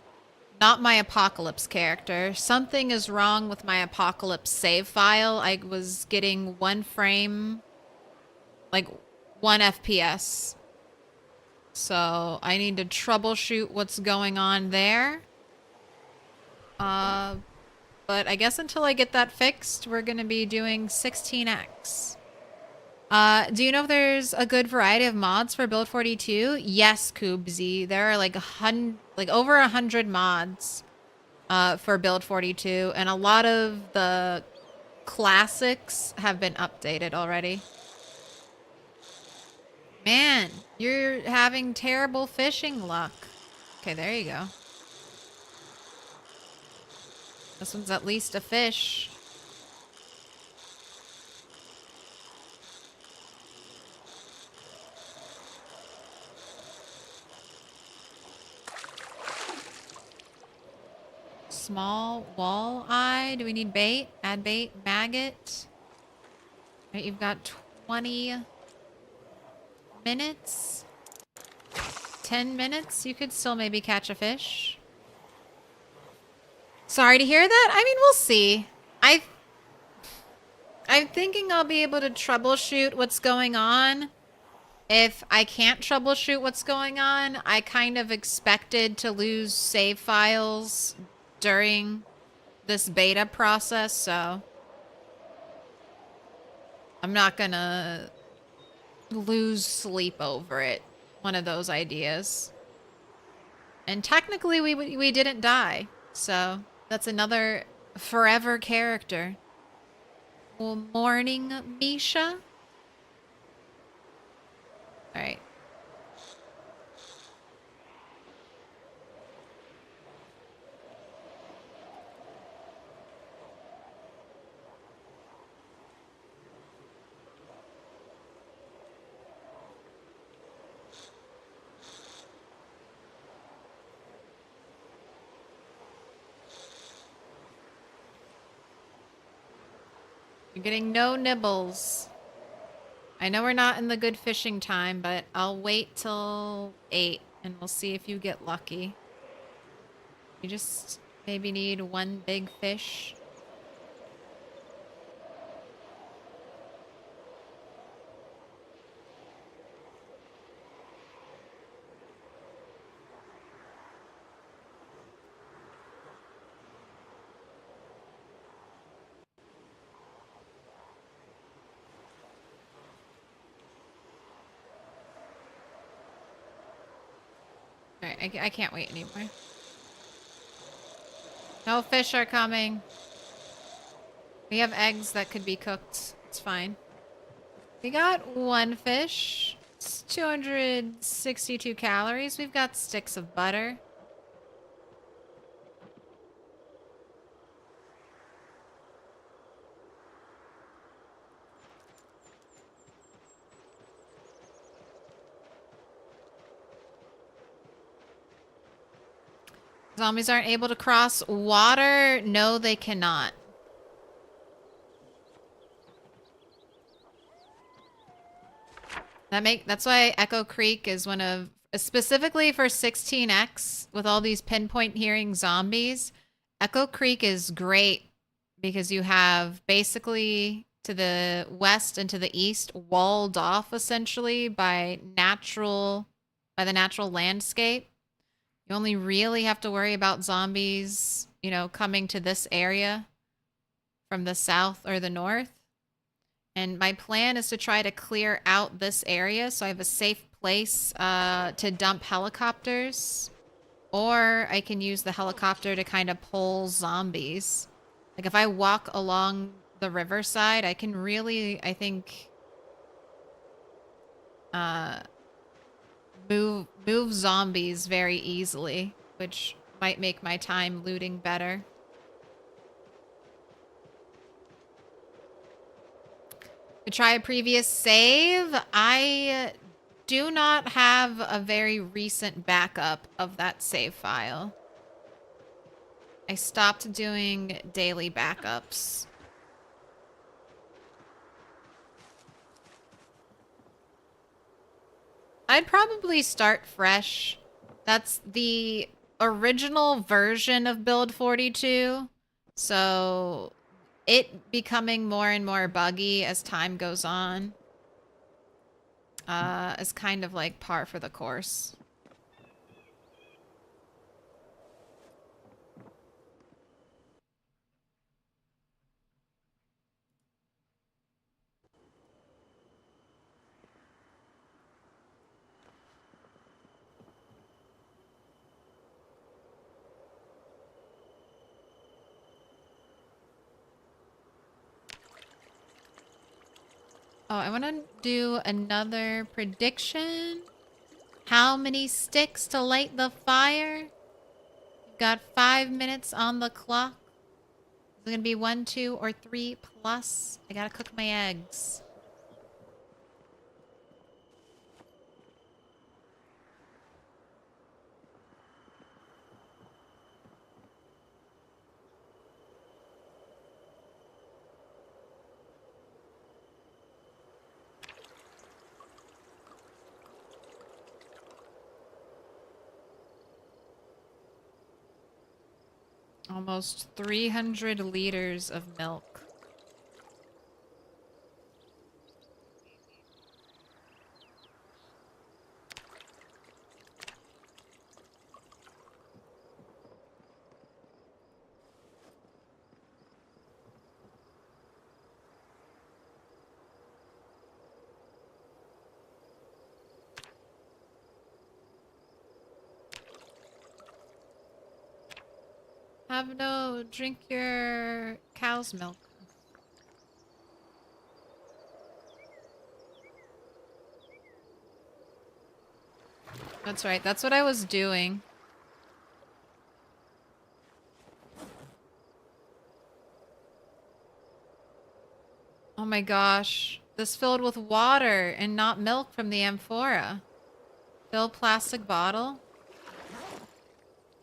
not my Apocalypse character. Something is wrong with my Apocalypse save file. I was getting 1 frame, like 1 FPS. So I need to troubleshoot what's going on there. But I guess until I get that fixed, we're gonna be doing 16x. Do you know if there's a good variety of mods for Build 42? Yes, Koobzy. There are like over 100 mods for Build 42, and a lot of the classics have been updated already. Man, you're having terrible fishing luck. Okay, there you go. This one's at least a fish. Small walleye. Do we need bait? Add bait. Maggot. All right, you've got 20 minutes. 10 minutes. You could still maybe catch a fish. Sorry to hear that. I mean, we'll see. I'm thinking I'll be able to troubleshoot what's going on. If I can't troubleshoot what's going on, I kind of expected to lose save files during this beta process, so I'm not gonna lose sleep over it. One of those ideas. And technically we didn't die, so that's another forever character. Well, morning, Misha. All right. You're getting no nibbles. I know we're not in the good fishing time, but I'll wait till 8 and we'll see if you get lucky. You just maybe need one big fish. Alright, I can't wait anymore. No fish are coming. We have eggs that could be cooked. It's fine. We got one fish. It's 262 calories. We've got sticks of butter. Zombies aren't able to cross water. No, they cannot. That's why Echo Creek is one of, specifically for 16x with all these pinpoint hearing zombies. Echo Creek is great because you have basically to the west and to the east walled off essentially by the natural landscape. You only really have to worry about zombies, you know, coming to this area from the south or the north. And my plan is to try to clear out this area so I have a safe place to dump helicopters. Or I can use the helicopter to kind of pull zombies. Like if I walk along the riverside, I can really, I think, move zombies very easily, which might make my time looting better. To try a previous save, I do not have a very recent backup of that save file. I stopped doing daily backups. I'd probably start fresh. That's the original version of Build 42. So it becoming more and more buggy as time goes on is kind of like par for the course. Oh, I want to do another prediction. How many sticks to light the fire? You've got 5 minutes on the clock. Is it going to be 1, 2, or 3 plus? I got to cook my eggs. Almost 300 liters of milk. Have no, drink your cow's milk. That's right, that's what I was doing. Oh my gosh, this filled with water and not milk from the amphora. Fill plastic bottle.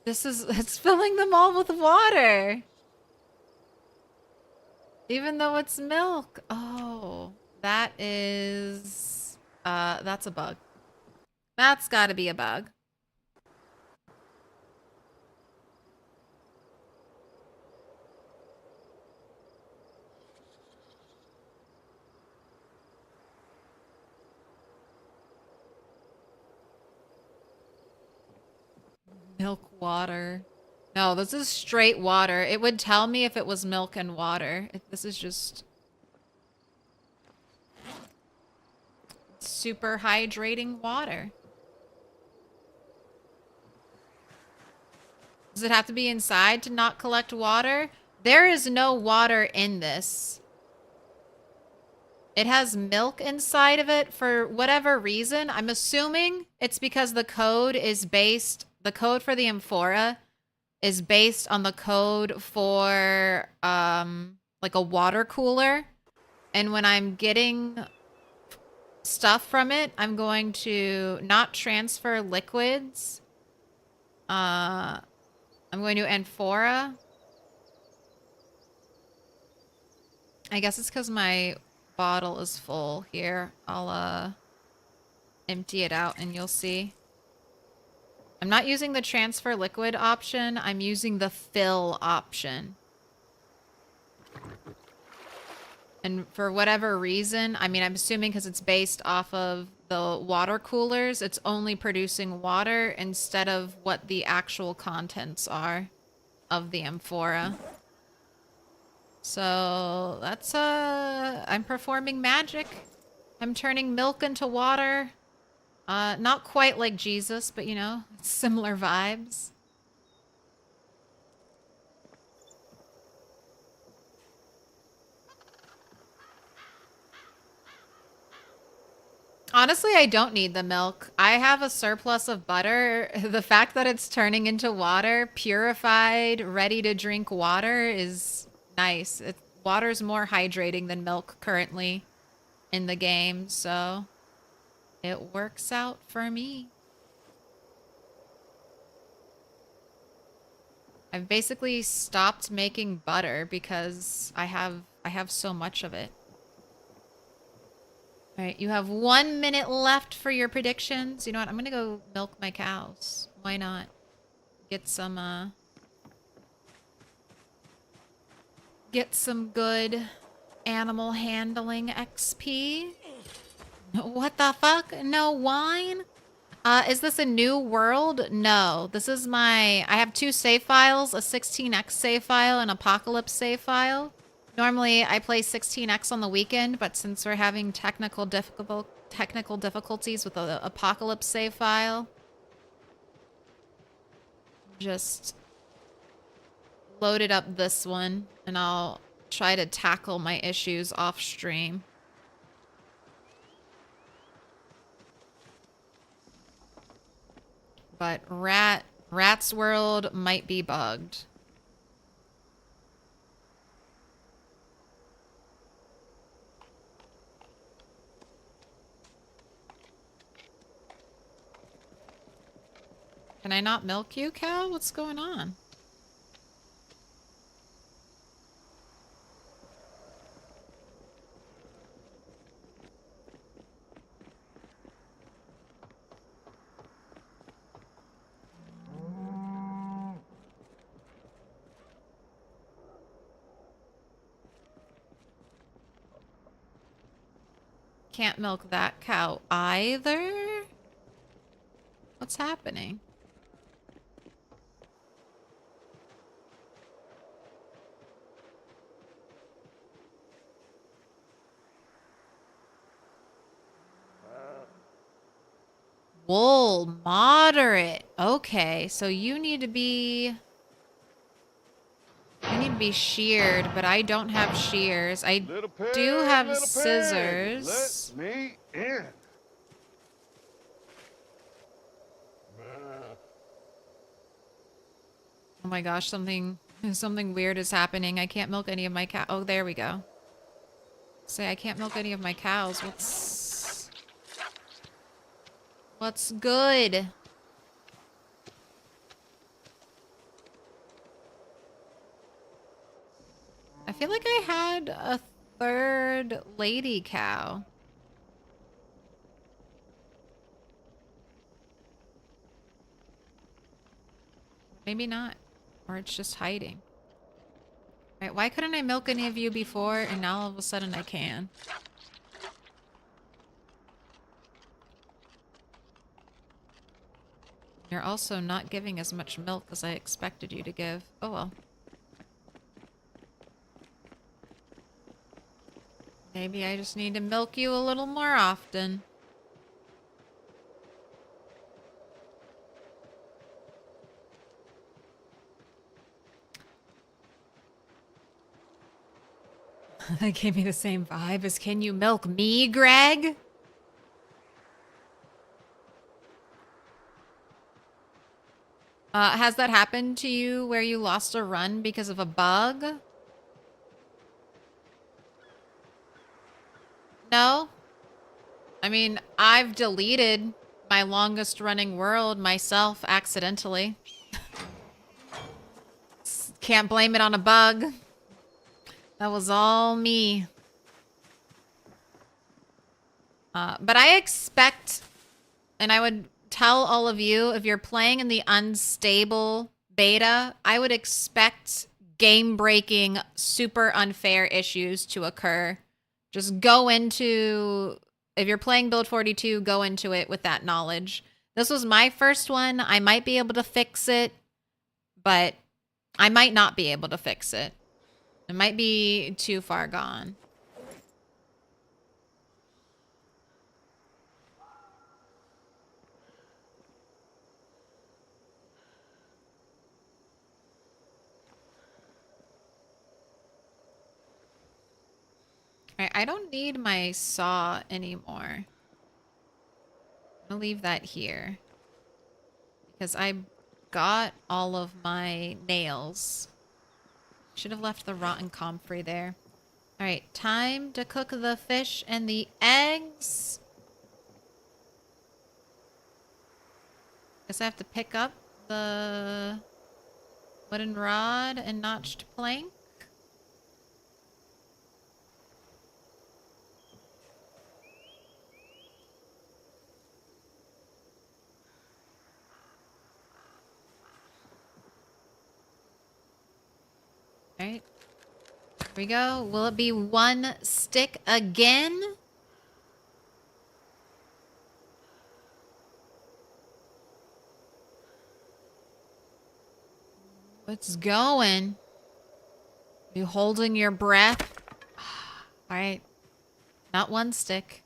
It's filling them all with water. Even though it's milk. Oh, that's a bug. That's gotta be a bug. Milk water. No, this is straight water. It would tell me if it was milk and water. This is just super hydrating water. Does it have to be inside to not collect water? There is no water in this. It has milk inside of it for whatever reason. I'm assuming it's because the code for the amphora is based on the code for like a water cooler. And when I'm getting stuff from it, I'm going to not transfer liquids. I'm going to amphora. I guess it's because my bottle is full here. I'll empty it out and you'll see. I'm not using the transfer liquid option. I'm using the fill option. And for whatever reason, I mean, I'm assuming because it's based off of the water coolers, it's only producing water instead of what the actual contents are of the amphora. So that's, I'm performing magic. I'm turning milk into water. Not quite like Jesus, but you know, similar vibes. Honestly, I don't need the milk. I have a surplus of butter. The fact that it's turning into water, purified, ready to drink water is nice. Water's more hydrating than milk currently in the game, so it works out for me. I've basically stopped making butter because I have so much of it. All right, you have 1 minute left for your predictions. You know what? I'm gonna go milk my cows. Why not? Get some good animal handling XP. What the fuck? No wine? Is this a new world? No. This is I have 2 save files, a 16x save file and Apocalypse save file. Normally I play 16x on the weekend, but since we're having technical difficulties with the Apocalypse save file, just loaded up this one and I'll try to tackle my issues off stream. But Rat's World might be bugged. Can I not milk you, cow? What's going on? Can't milk that cow either? What's happening? Wool, moderate. Okay, so you need to be... You need to be sheared, but I don't have shears. I do have scissors. Let me in. Oh my gosh, something weird is happening. I can't milk any of my cow. Oh, there we go. Say I can't milk any of my cows. What's good? I feel like I had a third lady cow. Maybe not. Or it's just hiding. Right, why couldn't I milk any of you before and now all of a sudden I can? You're also not giving as much milk as I expected you to give. Oh well. Maybe I just need to milk you a little more often. That gave me the same vibe as can you milk me, Greg? Has that happened to you where you lost a run because of a bug? No? I mean, I've deleted my longest running world myself accidentally. Can't blame it on a bug. That was all me. But I expect, and I would tell all of you, if you're playing in the unstable beta, I would expect game-breaking, super unfair issues to occur. Just go into, if you're playing build 42, go into it with that knowledge. This was my first one. I might be able to fix it, but I might not be able to fix it. It might be too far gone. Alright, I don't need my saw anymore. I'll leave that here. Because I got all of my nails. Should have left the rotten comfrey there. Alright, time to cook the fish and the eggs. Guess I have to pick up the wooden rod and notched plank. Alright. Here we go. Will it be one stick again? What's going? You holding your breath? Alright. Not one stick.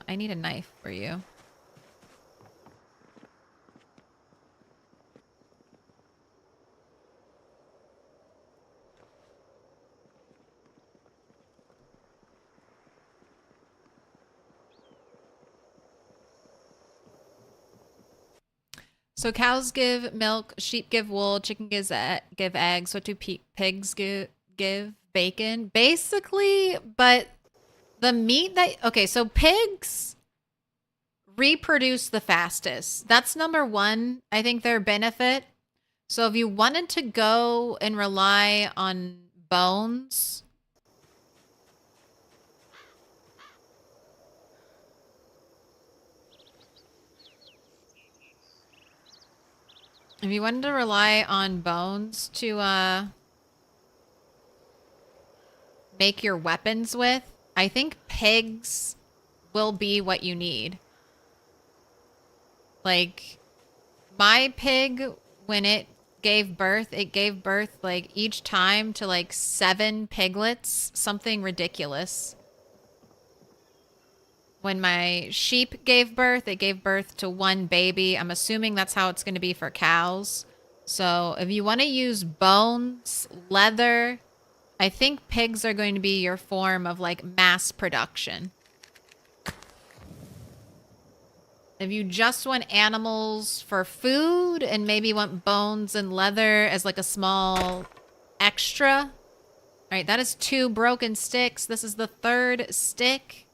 I need a knife for you. So cows give milk, sheep give wool, chicken give eggs. What do pigs give? Bacon, basically. But the meat that okay, so pigs reproduce the fastest. That's number one. I think their benefit. So if you wanted to go and rely on bones, if you wanted to rely on bones to make your weapons with, I think pigs will be what you need. Like, my pig, when it gave birth like each time to like 7 piglets, something ridiculous. When my sheep gave birth, it gave birth to 1 baby. I'm assuming that's how it's going to be for cows. So if you want to use bones, leather, I think pigs are going to be your form of like mass production. If you just want animals for food and maybe want bones and leather as like a small extra. All right, that is 2 broken sticks. This is the 3rd stick.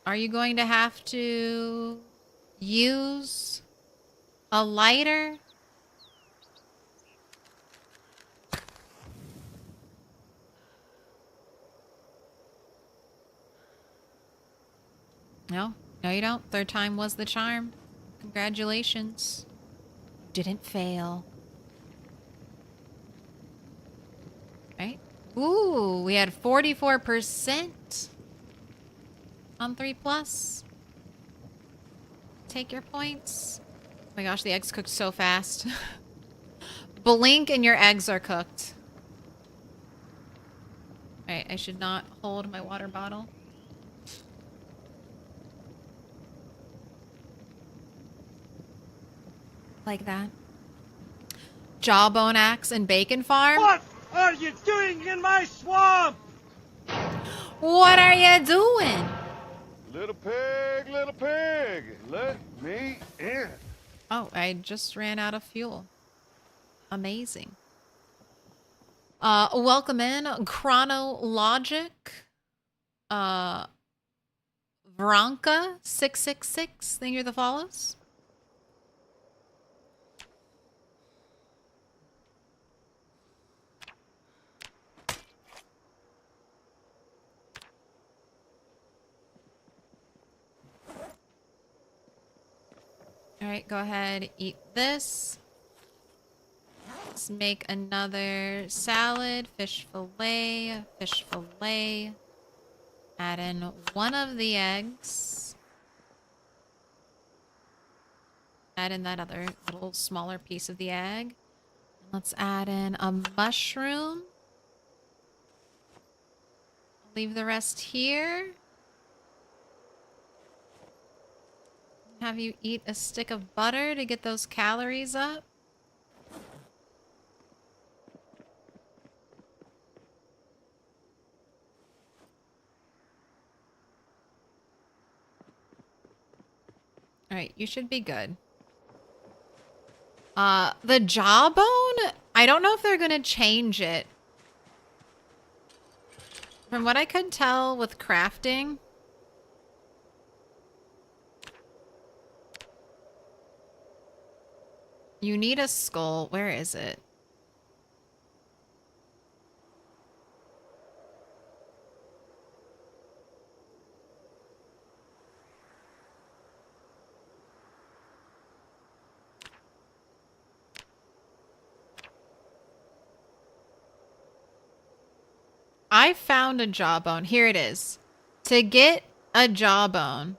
Are you going to have to use a lighter? No, you don't. 3rd time was the charm. Congratulations. Didn't fail. Right? Ooh, we had 44% on 3+. Take your points. Oh my gosh, the eggs cooked so fast. Blink and your eggs are cooked. Alright, I should not hold my water bottle. Like that. Jawbone axe and bacon farm. What are you doing in my swamp? What are you doing? Little pig, let me in. Oh, I just ran out of fuel. Amazing. Welcome in, Chronologic. Vronka666. Thank you for the follows. All right, go ahead, eat this. Let's make another salad, fish fillet. Add in 1 of the eggs. Add in that other little smaller piece of the egg. Let's add in a mushroom. Leave the rest here. Have you eat a stick of butter to get those calories up. All right, you should be good. The jawbone, I don't know if they're going to change it. From what I could tell with crafting, you need a skull. Where is it? I found a jawbone. Here it is. To get a jawbone,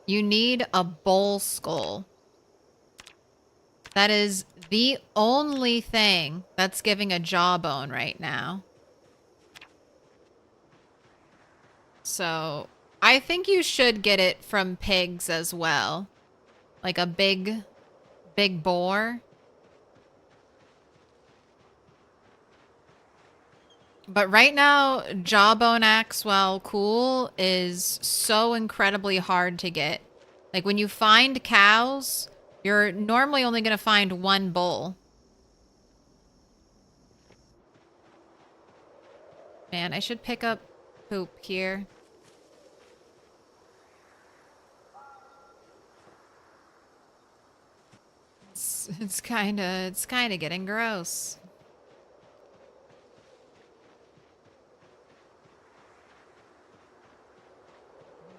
you need a bull skull. That is the only thing that's giving a jawbone right now. So, I think you should get it from pigs as well. Like a big boar. But right now, jawbone axe, while cool, is so incredibly hard to get. Like when you find cows, you're normally only going to find one bull. Man, I should pick up poop here. It's kind of getting gross.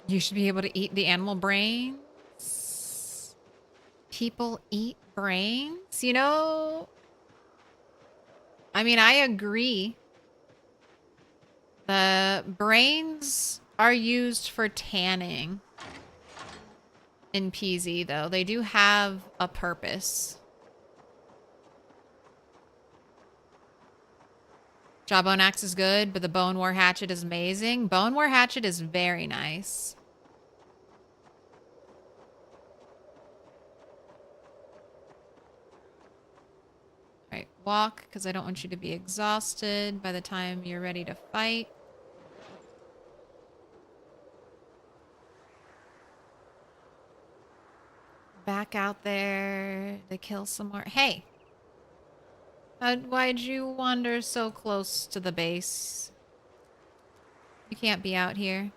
You should be able to eat the animal brains. People eat brains? You know, I mean, I agree. The brains are used for tanning in PZ, though. They do have a purpose. Jawbone axe is good, but the bone war hatchet is amazing. Bone war hatchet is very nice. All right, walk, because I don't want you to be exhausted by the time you're ready to fight. Back out there to kill some more. Hey! Why'd you wander so close to the base? You can't be out here.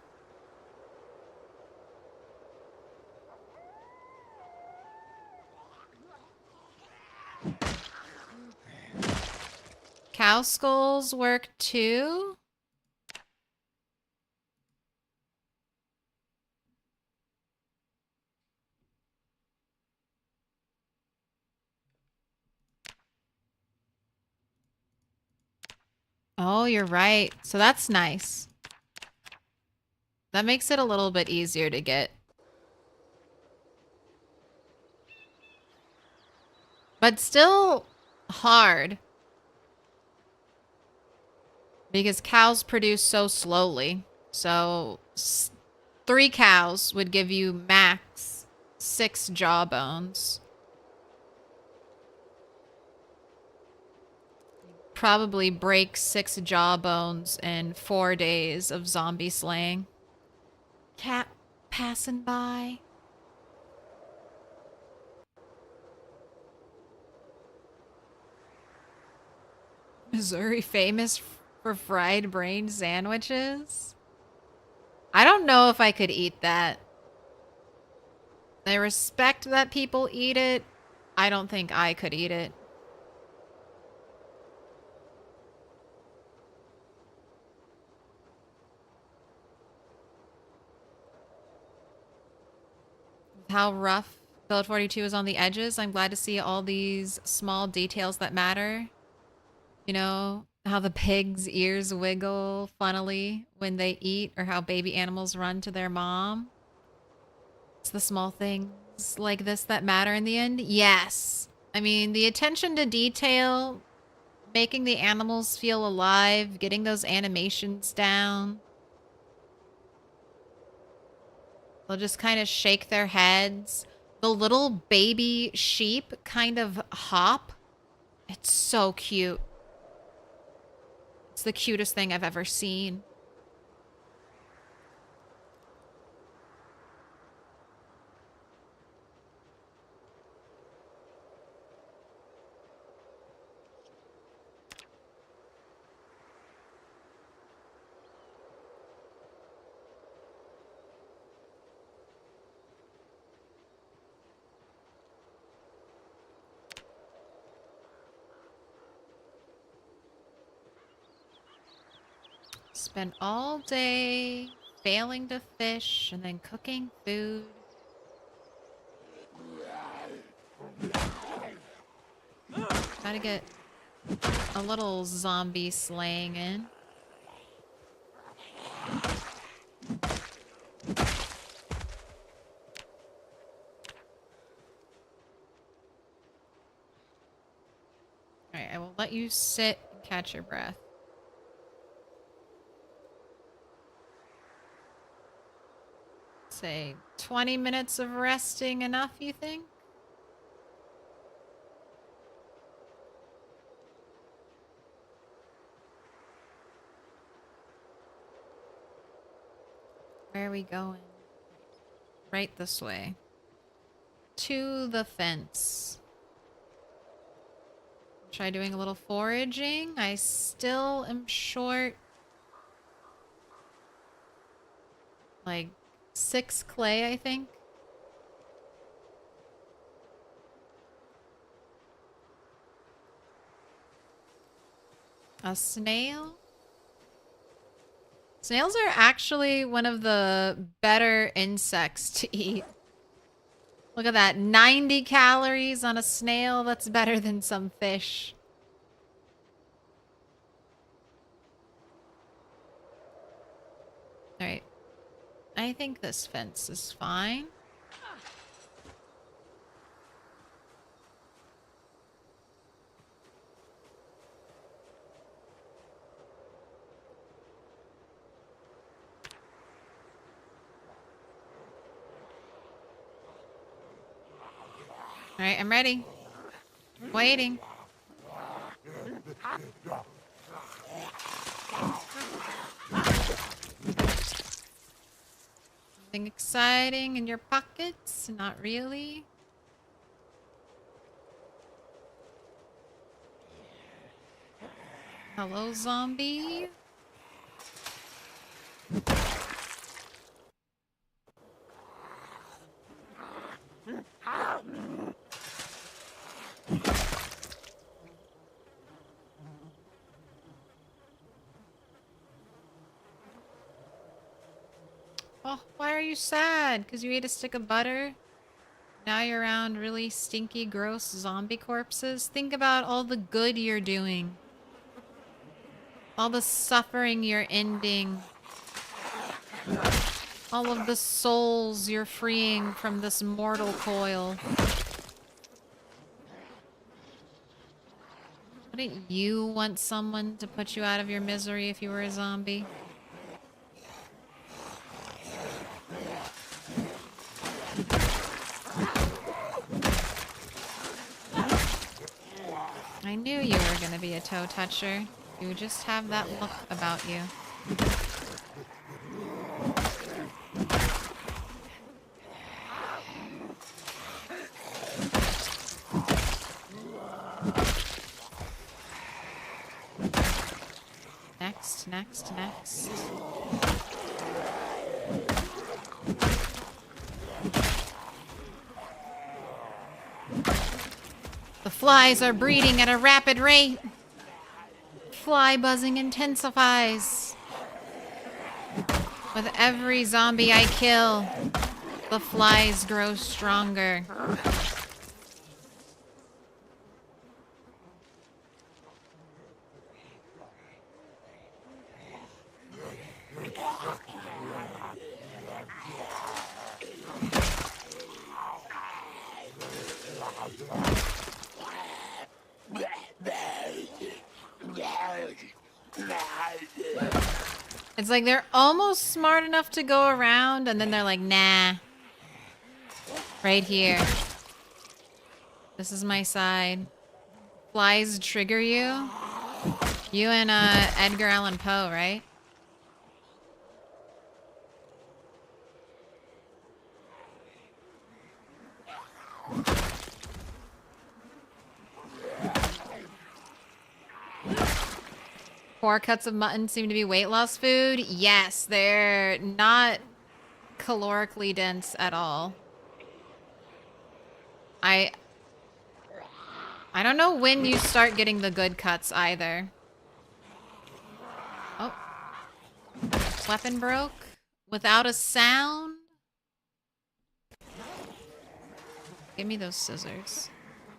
Cow skulls work too? Oh, you're right. So that's nice. That makes it a little bit easier to get. But still hard. Because cows produce so slowly. So 3 cows would give you max 6 jawbones. Probably break 6 jawbones in 4 days of zombie slaying. Cat passing by. Missouri famous for fried brain sandwiches? I don't know if I could eat that. I respect that people eat it. I don't think I could eat it. How rough Build 42 is on the edges. I'm glad to see all these small details that matter. You know, how the pig's ears wiggle funnily when they eat, or how baby animals run to their mom. It's the small things like this that matter in the end. Yes. I mean, the attention to detail, making the animals feel alive, getting those animations down. They'll just kind of shake their heads. The little baby sheep kind of hop. It's so cute. It's the cutest thing I've ever seen. Spent all day failing to fish and then cooking food. Gotta get a little zombie slaying in. Alright, I will let you sit and catch your breath. Say 20 minutes of resting enough, you think? Where are we going? Right this way. to the fence. Try doing a little foraging. I still am short like 6 clay, I think. A snail? Snails are actually one of the better insects to eat. Look at that, 90 calories on a snail. That's better than some fish. All right. I think this fence is fine. All right, I'm ready. Waiting. Anything exciting in your pockets? Not really. Hello, zombie. Oh, why are you sad? Because you ate a stick of butter? Now you're around really stinky, gross zombie corpses? Think about all the good you're doing. All the suffering you're ending. All of the souls you're freeing from this mortal coil. Wouldn't you want someone to put you out of your misery if you were a zombie? I knew you were gonna be a toe toucher. You just have that look about you. Next, next, next. The flies are breeding at a rapid rate. Fly buzzing intensifies. With every zombie I kill, the flies grow stronger. It's like they're almost smart enough to go around, and then they're like, nah. Right here. This is my side. Flies trigger you? You and Edgar Allan Poe, right? Four cuts of mutton seem to be weight loss food. Yes, they're not calorically dense at all. I don't know when you start getting the good cuts either. Oh. Weapon broke without a sound. Give me those scissors.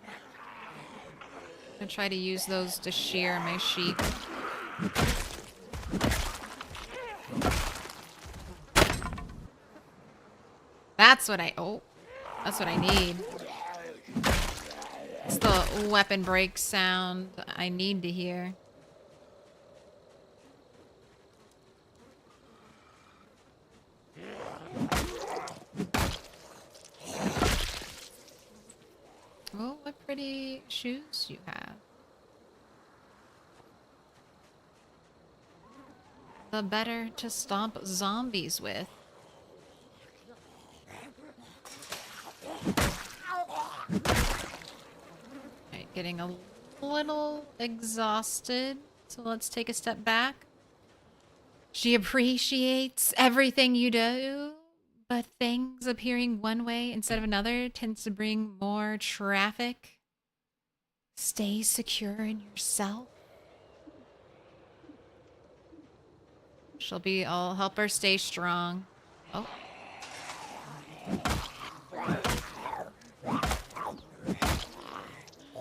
I'm gonna try to use those to shear my sheep. That's what I need. It's the weapon break sound I need to hear. Oh, what pretty shoes you have. The better to stomp zombies with. getting a little exhausted, so let's take a step back. She appreciates everything you do, but things appearing one way instead of another tends to bring more traffic. Stay secure in yourself. I'll help her stay strong. Oh.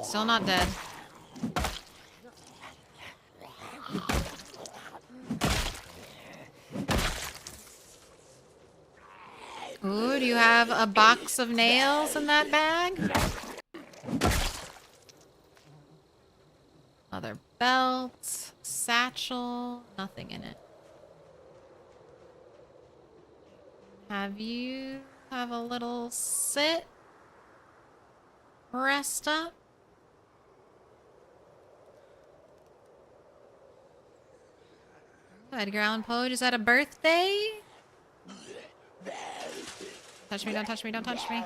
Still not dead. Ooh, do you have a box of nails in that bag? Other belt, satchel, nothing in it. Have a little sit? Rest up? Edgar Allan Poe just had a birthday? Touch me, don't touch me, don't touch me.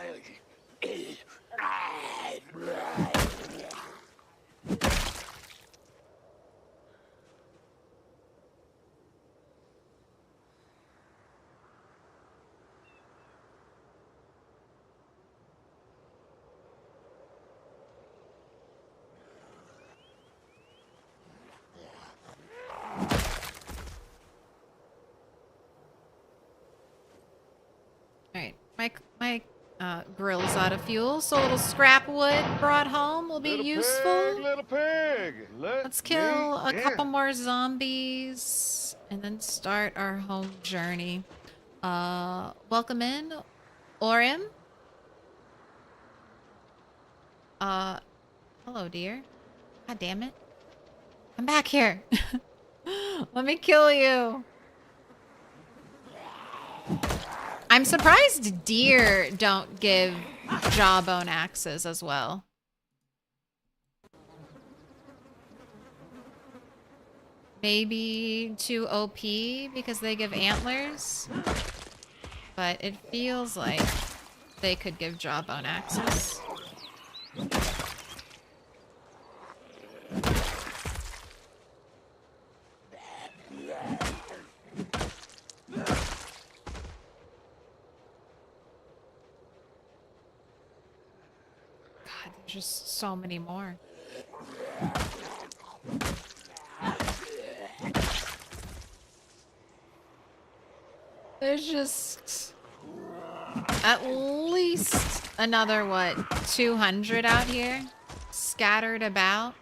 Alright, my grill's out of fuel, so a little scrap wood brought home will be useful. Little pig, Let's kill a couple more zombies and then start our home journey. Welcome in, Orim. Hello, dear. God damn it. Come back here. Let me kill you. I'm surprised deer don't give jawbone axes as well. Maybe too OP because they give antlers, but it feels like they could give jawbone axes. Just so many more. There's just at least another, what, 200 out here scattered about.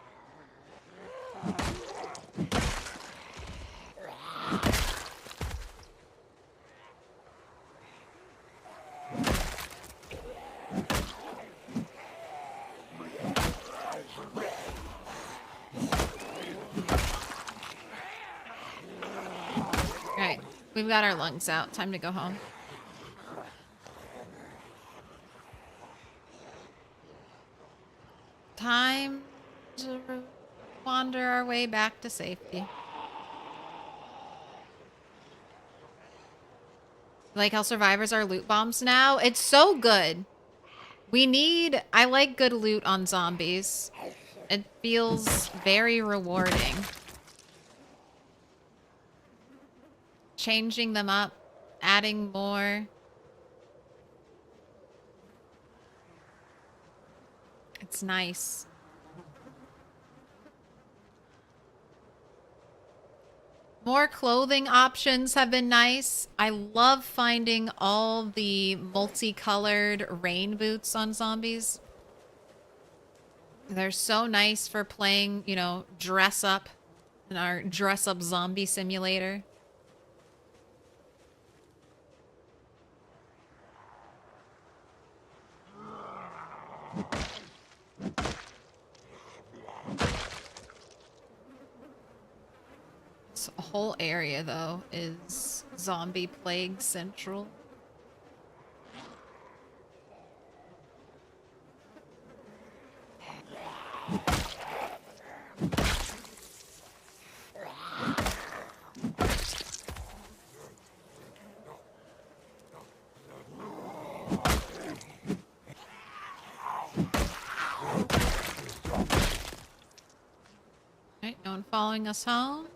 We've got our lungs out. Time to go home. Time to wander our way back to safety. Like how survivors are loot bombs now? It's so good. I like good loot on zombies. It feels very rewarding. Changing them up, adding more. It's nice. More clothing options have been nice. I love finding all the multicolored rain boots on zombies. They're so nice for playing, you know, dress up in our dress up zombie simulator. This whole area, though, is zombie plague central. following us home.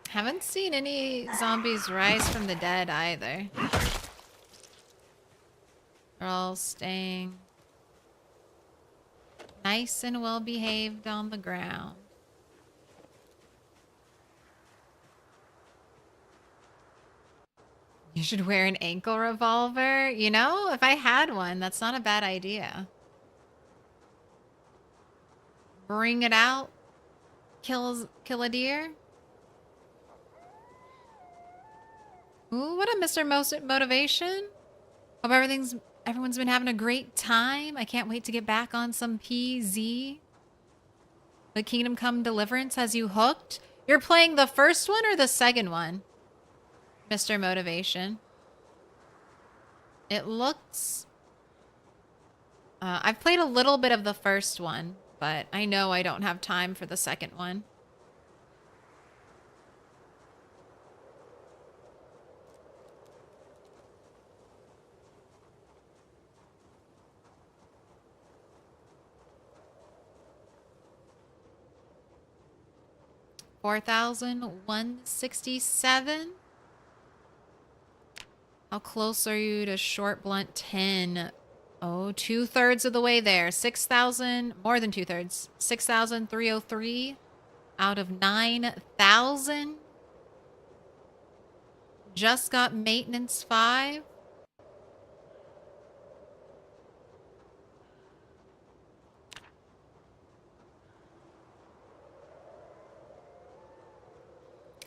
Haven't seen any zombies rise from the dead either. They're all staying nice and well behaved on the ground. You should wear an ankle revolver. You know, if I had one, that's not a bad idea. Bring it out. Kill a deer. Ooh, what a Mr. Motivation. Hope everyone's been having a great time. I can't wait to get back on some PZ. The Kingdom Come Deliverance has you hooked. You're playing the first one or the second one, Mr. Motivation? It looks... I've played a little bit of the first one, but I know I don't have time for the second one. $4,167. How close are you to short blunt 10? Oh, 2/3 of the way there. 6,000, more than 2/3. 6,303 out of 9,000. Just got maintenance 5.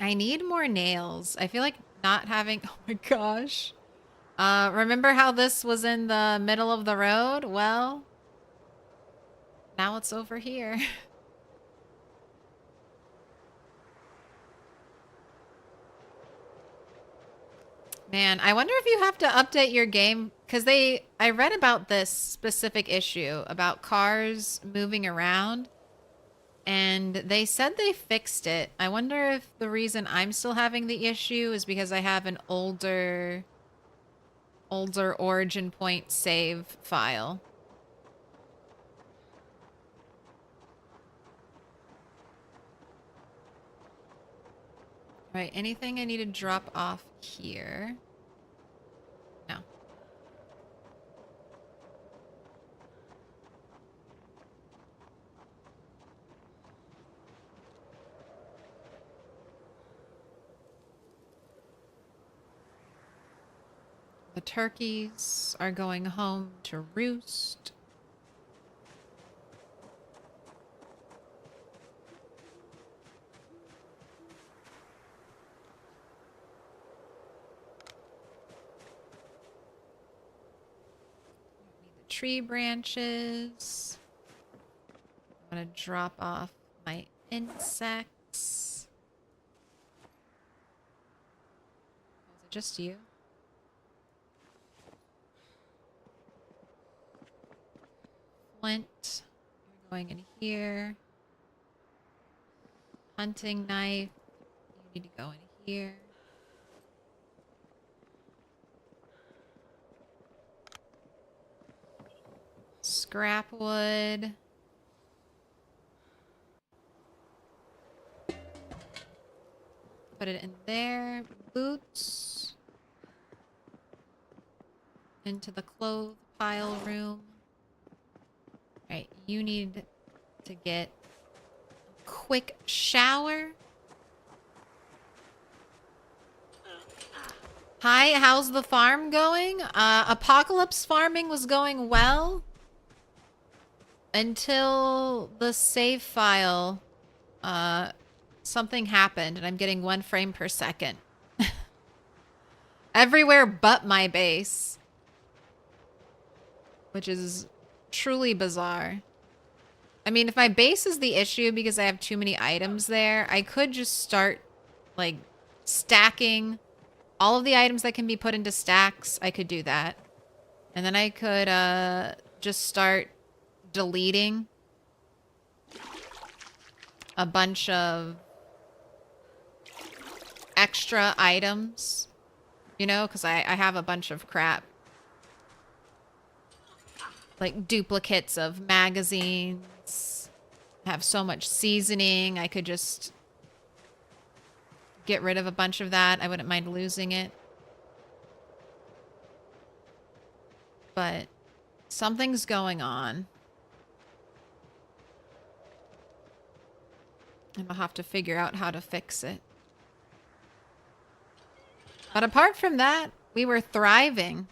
I need more nails. I feel like not having... Oh my gosh. Remember how this was in the middle of the road? Well, now it's over here. Man, I wonder if you have to update your game, because I read about this specific issue about cars moving around, and they said they fixed it. I wonder if the reason I'm still having the issue is because I have an older origin point save file. All right, anything I need to drop off here? No. The turkeys are going home to roost. Tree branches. I'm gonna drop off my insects. Was it just you? Flint. You're going in here. Hunting knife. You need to go in here. Scrap wood. Put it in there. Boots. Into the clothes pile room. Alright, you need to get a quick shower. Hi, how's the farm going? Apocalypse farming was going well. Until the save file, something happened and I'm getting 1 frame per second. Everywhere but my base. Which is truly bizarre. I mean, if my base is the issue because I have too many items there, I could just start, like, stacking all of the items that can be put into stacks. I could do that. And then I could, just start deleting a bunch of extra items, you know, because I have a bunch of crap. like duplicates of magazines. I have so much seasoning. I could just get rid of a bunch of that. I wouldn't mind losing it. But something's going on. And I'll have to figure out how to fix it. But apart from that, we were thriving.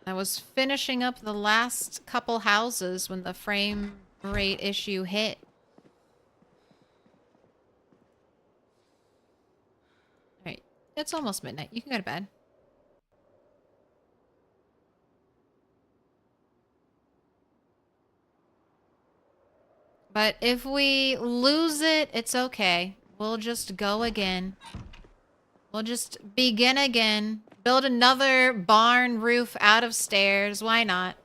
I was finishing up the last couple houses when the frame rate issue hit. Alright, it's almost midnight. You can go to bed. But if we lose it, it's okay. We'll just go again. We'll just begin again. Build another barn roof out of stairs. Why not?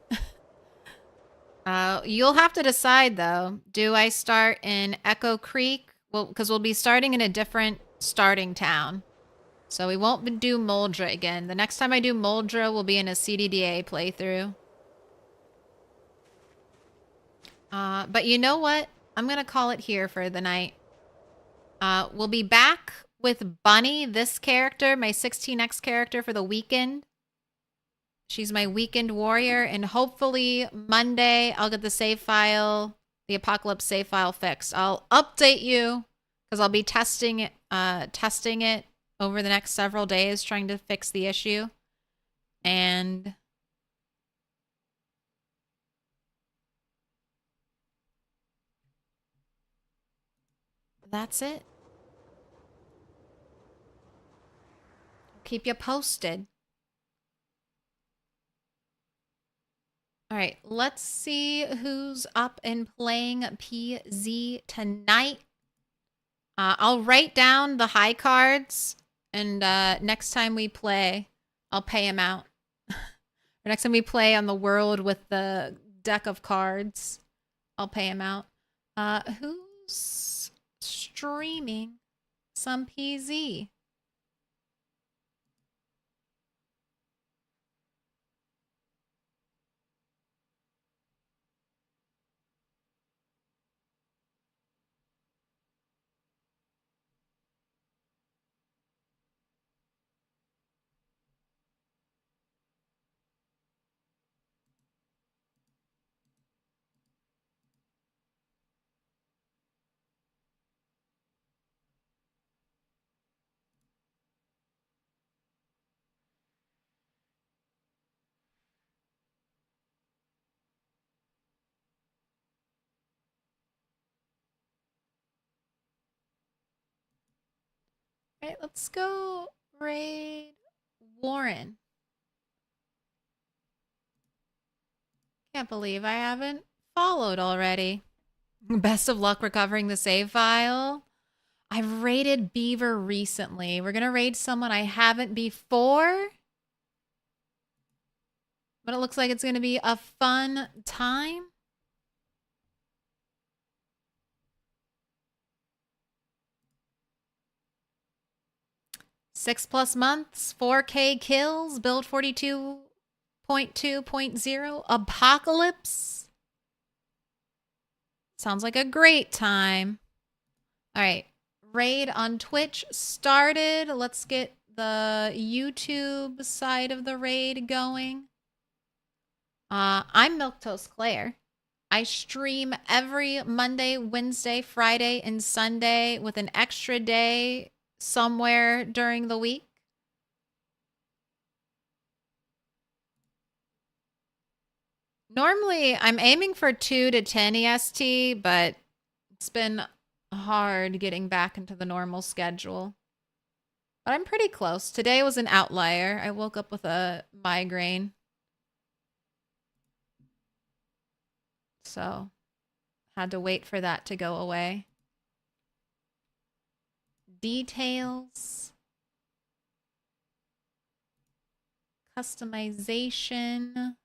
You'll have to decide, though. Do I start in Echo Creek? Well, because we'll be starting in a different starting town. So we won't do Muldraugh again. The next time I do Muldraugh, we'll be in a CDDA playthrough. But you know what? I'm going to call it here for the night. We'll be back with Bunny, this character, my 16X character for the weekend. She's my weekend warrior. And hopefully Monday, I'll get the save file, the Apocalypse save file fixed. I'll update you because I'll be testing it over the next several days, trying to fix the issue. And that's it. Keep you posted. All right, let's see who's up and playing PZ tonight. I'll write down the high cards, and next time we play, I'll pay him out. Or next time we play on the world with the deck of cards, I'll pay him out. Who's streaming some PZ? All right, let's go raid Warren. Can't believe I haven't followed already. Best of luck recovering the save file. I've raided Beaver recently. We're going to raid someone I haven't before. But it looks like it's going to be a fun time. Six plus months, 4K kills, build 42.2.0, Apocalypse. Sounds like a great time. All right, raid on Twitch started. Let's get the YouTube side of the raid going. I'm Milquetoast Claire. I stream every Monday, Wednesday, Friday, and Sunday with an extra day somewhere during the week. Normally, I'm aiming for 2 to 10 EST, but it's been hard getting back into the normal schedule. But I'm pretty close. Today was an outlier. I woke up with a migraine. So, had to wait for that to go away. Details. Customization.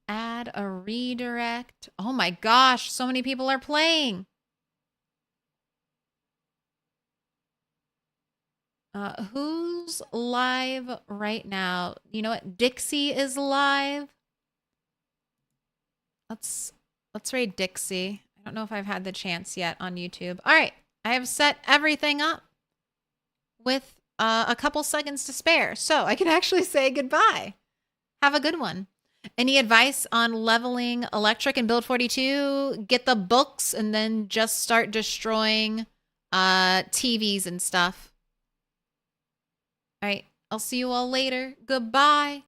Add a redirect. Oh my gosh, so many people are playing. Who's live right now? You know what? Dixie is live. Let's raid Dixie. I don't know if I've had the chance yet on YouTube. All right, I have set everything up with a couple seconds to spare, so I can actually say goodbye. Have a good one. Any advice on leveling electric in build 42? Get the books and then just start destroying TVs and stuff. All right, I'll see you all later. Goodbye.